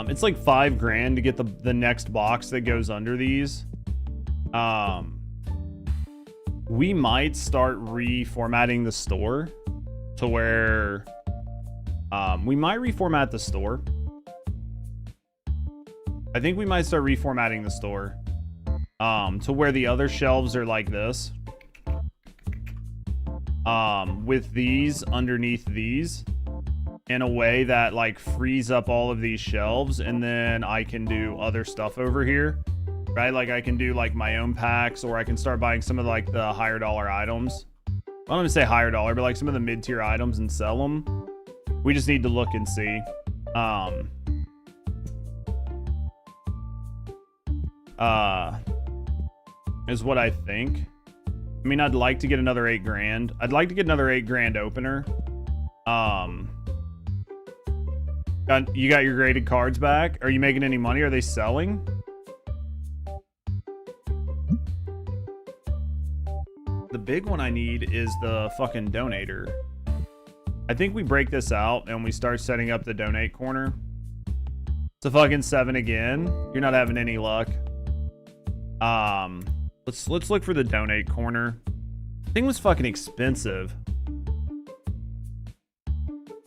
It's like $5 grand to get the next box that goes under these. We might start reformatting the store to where we might reformat the store. I think we might start reformatting the store to where the other shelves are like this, with these underneath these in a way that like frees up all of these shelves, and then I can do other stuff over here, right? Like I can do like my own packs, or I can start buying some of like the higher dollar items. I don't even say higher dollar, but like some of the mid-tier items and sell them. We just need to look and see. Is what I think. I mean, I'd like to get another $8 grand. I'd like to get another $8 grand opener. You got your graded cards back? Are you making any money? Are they selling? The big one I need is the fucking donator. I think we break this out and we start setting up the donate corner. It's a fucking 7 again. You're not having any luck. Let's look for the donate corner. Thing was fucking expensive.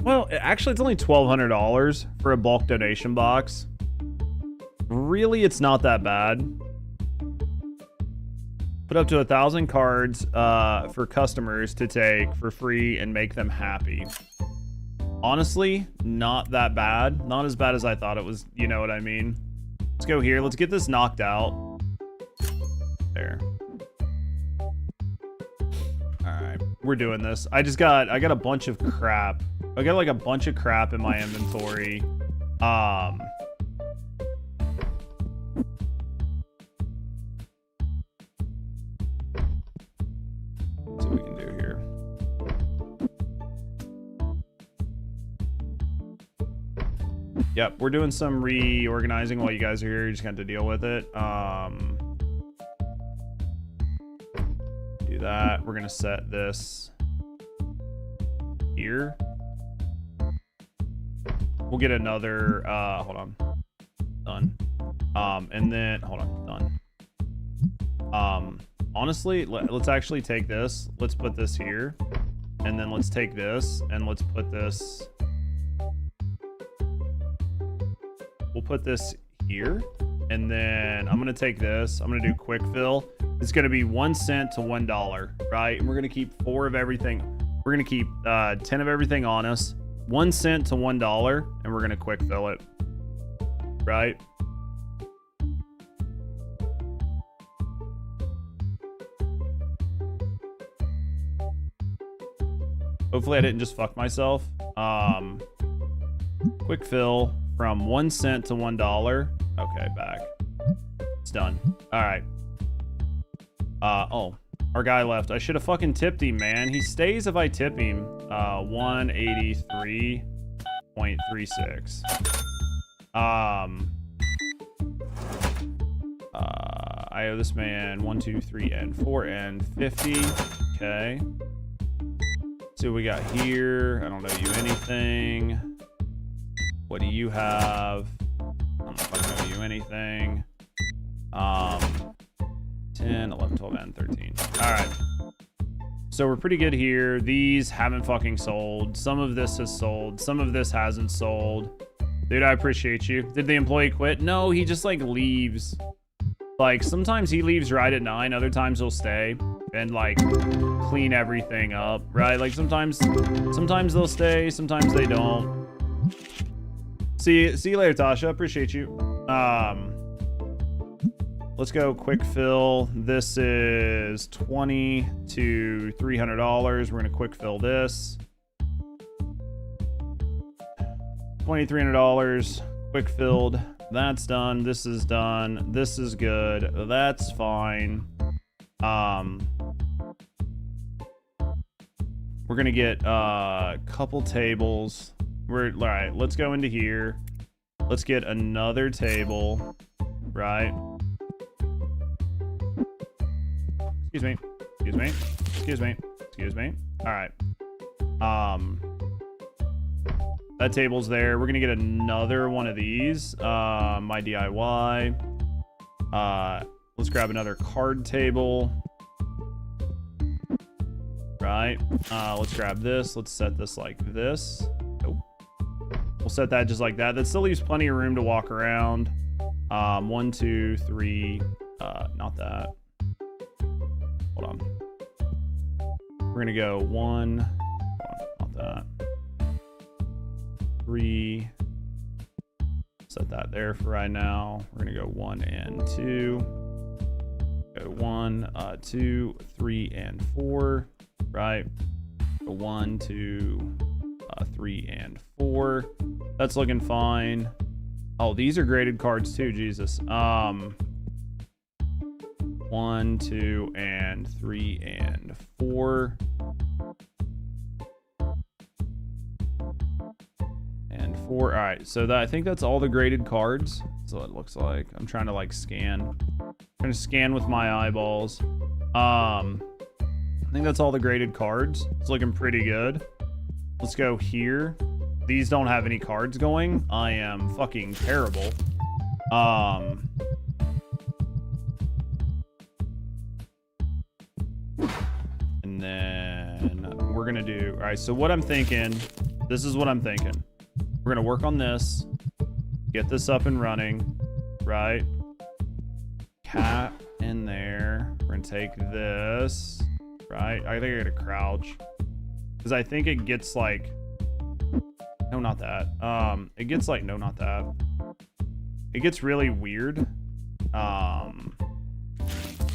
Well, actually, it's only $1,200 for a bulk donation box. Really, it's not that bad. Put up to 1,000 cards for customers to take for free and make them happy. Honestly, not that bad. Not as bad as I thought it was. You know what I mean? Let's go here. Let's get this knocked out. There. Alright. We're doing this. I got a bunch of crap. I got like a bunch of crap in my inventory. Let's see what we can do here. Yep, we're doing some reorganizing while you guys are here. You just got to deal with it. Do that. We're gonna set this here. We'll get another, hold on, done. And then, hold on, done. Honestly, let's actually take this. Let's put this here. And then let's take this and let's put this. We'll put this here. And then I'm going to take this. I'm going to do quick fill. It's going to be 1 cent to $1, right? And we're going to keep 4 of everything. We're going to keep 10 of everything on us. 1 cent to $1, and we're going to quick fill it. Right? Hopefully I didn't just fuck myself. Quick fill from 1 cent to $1. Okay, back. It's done. All right. Oh, our guy left. I should have fucking tipped him, man. He stays if I tip him. 183.36. I owe this man 1, 2, 3, and 4, and 50. Okay. See what we got here. I don't owe you anything. What do you have? I don't know if I owe you anything. 10, 11, 12, and 13. All right. So we're pretty good here. These haven't fucking sold. Some of this has sold. Some of this hasn't sold. Dude, I appreciate you. Did the employee quit? No, he just like leaves. Like sometimes he leaves right at 9. Other times he'll stay and like clean everything up, right? Like sometimes they'll stay. Sometimes they don't. See you later, Tasha. Appreciate you. Let's go quick fill. This is $20 to $300. We're gonna quick fill this. $2,300 quick filled. That's done. This is done. This is good. That's fine. We're gonna get a couple tables. All right. Let's go into here. Let's get another table. Right. Excuse me. Excuse me. Excuse me. Excuse me. All right. That table's there. We're gonna get another one of these. My DIY. Let's grab another card table. Right. Let's grab this. Let's set this like this. Nope. We'll set that just like that. That still leaves plenty of room to walk around. 1, 2, 3. Not that. Hold on. We're gonna go 1. Not that. 3. Set that there for right now. We're gonna go 1 and 2. Go 1, 2, 3, and 4. Right. Go 1, 2, 3, and 4. That's looking fine. Oh, these are graded cards too. Jesus. 1, 2, and 3, and 4. And 4. All right, so I think that's all the graded cards. That's what it looks like. I'm trying to like scan. I'm trying to scan with my eyeballs. I think that's all the graded cards. It's looking pretty good. Let's go here. These don't have any cards going. I am fucking terrible. And then we're gonna do, all right, so what I'm thinking, this is what I'm thinking. We're gonna work on this, get this up and running, right? Cat in there. We're gonna take this, right? I think I gotta crouch. Because I think it gets like, no, not that. It gets like, no, not that. It gets really weird. I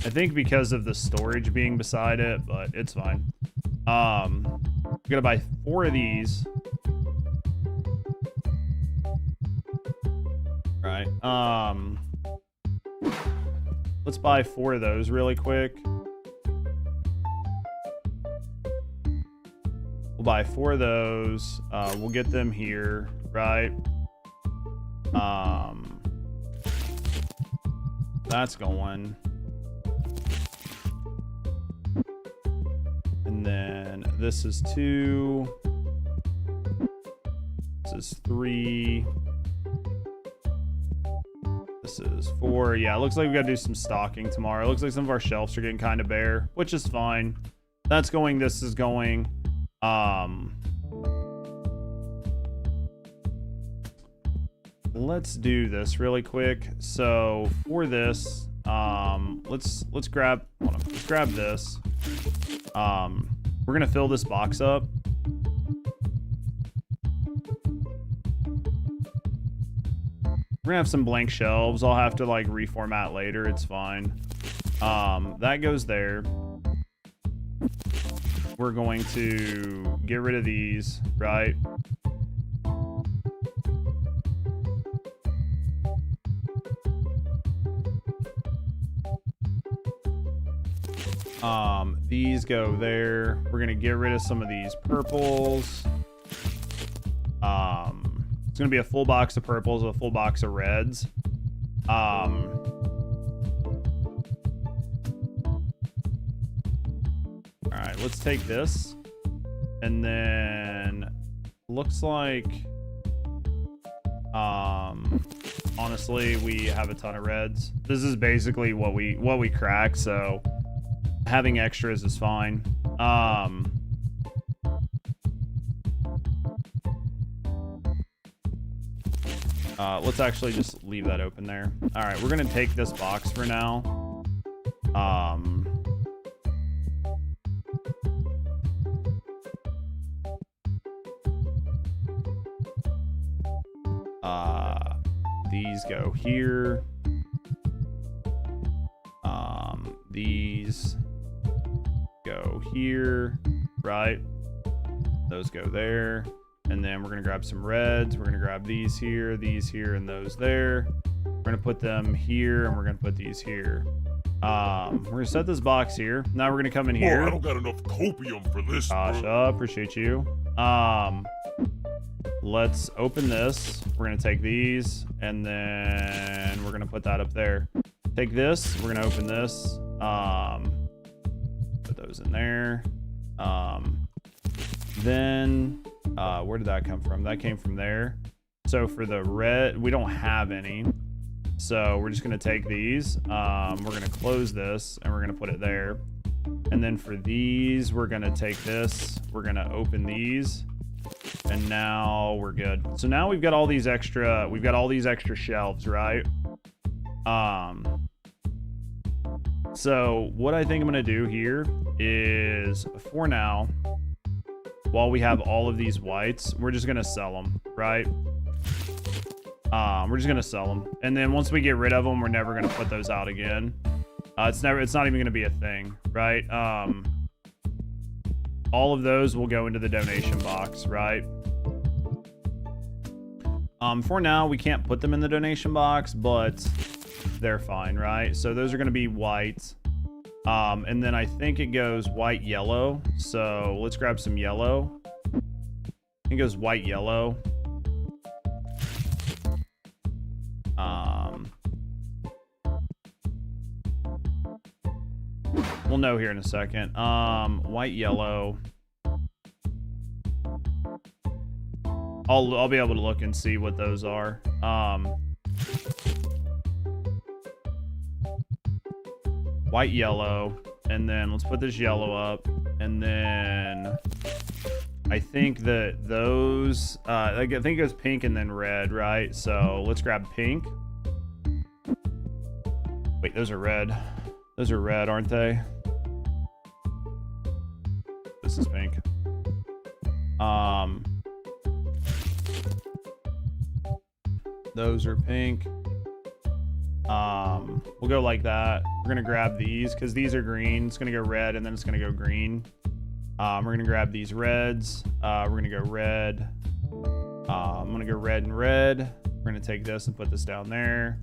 think because of the storage being beside it, but it's fine. I'm gonna buy 4 of these. Right. Let's buy 4 of those really quick. We'll buy 4 of those. We'll get them here, right? That's going. And then this is 2. This is 3. This is 4. Yeah, it looks like we gotta do some stocking tomorrow. It looks like some of our shelves are getting kind of bare, which is fine. That's going, this is going. Let's do this really quick. So for this, let's grab, hold on, let's grab this. We're gonna fill this box up. We're gonna have some blank shelves. I'll have to like reformat later. It's fine. That goes there. We're going to get rid of these, right? These go there. We're gonna get rid of some of these purples. It's gonna be a full box of purples with a full box of reds. All right, let's take this, and then looks like, honestly, we have a ton of reds. This is basically what we crack, so having extras is fine. Let's actually just leave that open there. All right, we're gonna take this box for now. These go here. These go here, right? Those go there. And then we're gonna grab some reds. We're gonna grab these here, and those there. We're gonna put them here, and we're gonna put these here. We're gonna set this box here. Now we're gonna come in here. Oh, I don't got enough copium for this. Tasha, appreciate you. Let's open this. We're gonna take these, and then we're gonna put that up there. Take this. We're gonna open this. Put those in there. Then where did that come from? That came from there. So for the red, we don't have any. So we're just gonna take these. We're gonna close this, and we're gonna put it there. And then for these, we're gonna take this. We're gonna open these. And now we're good. So now we've got all these extra, shelves, right? So what I think I'm gonna do here is, for now, while we have all of these whites, we're just gonna sell them, right? We're just gonna sell them, and then once we get rid of them, we're never gonna put those out again. It's not even gonna be a thing, right? All of those will go into the donation box, right? For now, we can't put them in the donation box, but they're fine, right? So those are gonna be white. And then I think it goes white, yellow. So let's grab some yellow. I think it goes white, yellow. We'll know here in a second. White, yellow. I'll be able to look and see what those are. White, yellow, and then let's put this yellow up, and then I think that those, I think it was pink and then red, right? So let's grab pink. Wait, those are red. Those are red, aren't they? This is pink. Those are pink. We'll go like that. We're gonna grab these because these are green. It's gonna go red and then it's gonna go green. We're gonna grab these reds. We're gonna go red. I'm gonna go red and red. We're gonna take this and put this down there.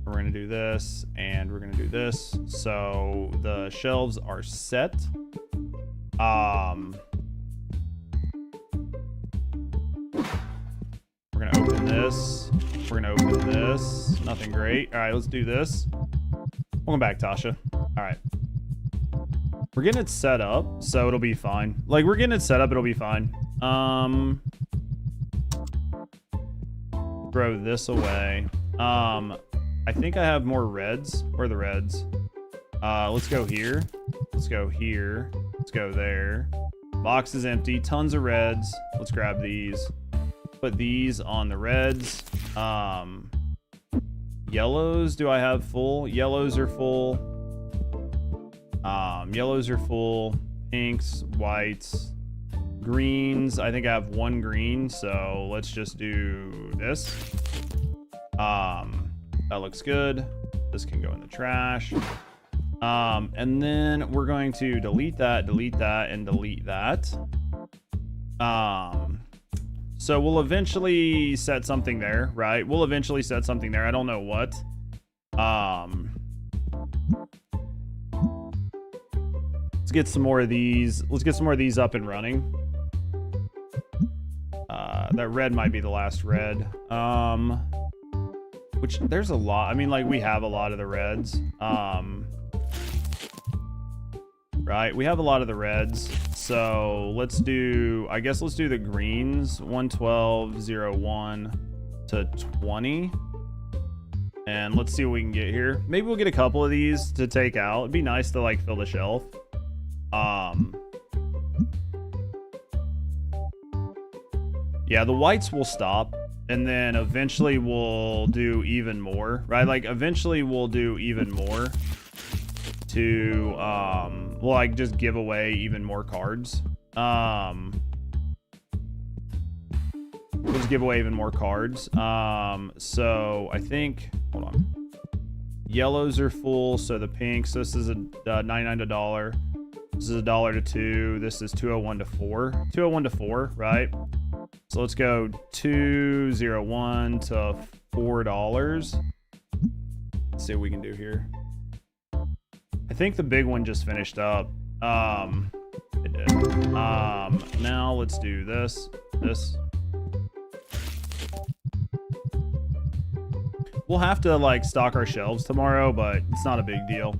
We're gonna do this and we're gonna do this. So the shelves are set. We're gonna open this. We're gonna open this. Nothing great. All right, let's do this. Welcome back, Tasha. All right. We're getting it set up, so it'll be fine. Like, we're getting it set up, it'll be fine. Throw this away. I think I have more reds. Where are the reds? Let's go here. Let's go here. Let's go there. Box is empty. Tons of reds. Let's grab these. Put these on the reds. Yellows, do I have full? Yellows are full. Yellows are full. Pinks, whites, greens. I think I have one green, so let's just do this. That looks good. This can go in the trash. And then we're going to delete that, and delete that. So we'll eventually set something there, right? We'll eventually set something there. I don't know what. Let's get some more of these. Let's get some more of these up and running. That red might be the last red. Which there's a lot. I mean, like, we have a lot of the reds. Right, we have a lot of the reds. So let's do, I guess let's do the greens. 112.01 to 20. And let's see what we can get here. Maybe we'll get a couple of these to take out. It'd be nice to like fill the shelf. Yeah, the whites will stop. And then eventually we'll do even more, right? Like eventually we'll do even more to, we'll like just give away even more cards. We'll just give away even more cards. So I think, hold on. Yellows are full, so the pinks, this is a 99 to $1. This is $1 to $2. This is 201 to 4. 201 to 4, right? So let's go 201 to $4. Let's see what we can do here. I think the big one just finished up. It did. Now let's do this. We'll have to like stock our shelves tomorrow, but it's not a big deal.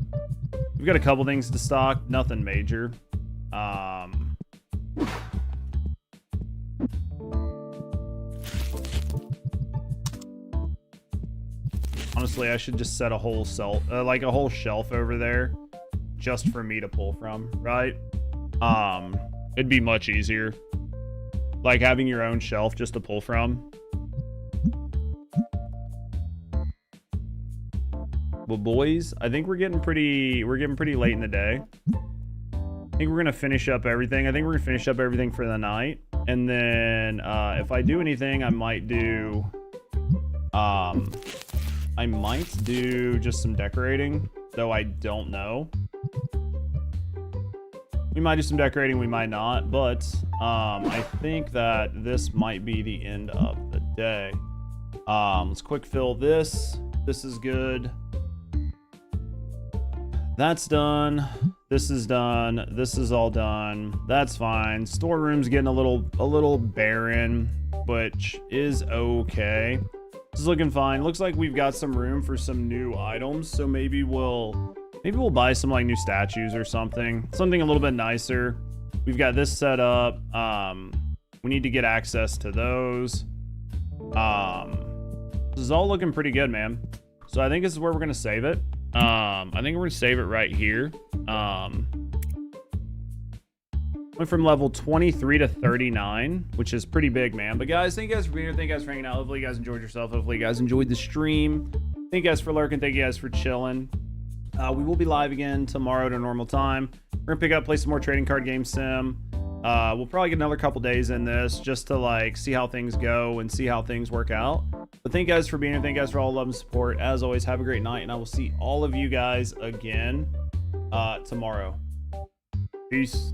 We've got a couple things to stock, nothing major. Honestly, I should just set a whole like a whole shelf over there just for me to pull from, right? It'd be much easier. Like having your own shelf just to pull from. Well, boys, I think we're getting pretty late in the day. I think we're gonna finish up everything. I think we're gonna finish up everything for the night. And then if I do anything, I might do just some decorating, though I don't know. We might do some decorating, we might not, but I think that this might be the end of the day. Let's quick fill this. This is good. That's done. This is done. This is all done. That's fine. Storeroom's getting a little barren, which is okay. This is looking fine. Looks like we've got some room for some new items, so maybe we'll buy some like new statues or something a little bit nicer. We've got this set up. We need to get access to those. This is all looking pretty good, man. So I think this is where we're gonna save it. I think we're gonna save it right here. Went from level 23 to 39, which is pretty big, man. But guys, thank you guys for being here. Thank you guys for hanging out. Hopefully you guys enjoyed yourself. Hopefully you guys enjoyed the stream. Thank you guys for lurking. Thank you guys for chilling. We will be live again tomorrow at a normal time. We're gonna pick up, play some more trading card game sim. We'll probably get another couple days in this just to like see how things go and see how things work out. But thank you guys for being here. Thank you guys for all the love and support. As always, have a great night, and I will see all of you guys again tomorrow. Peace.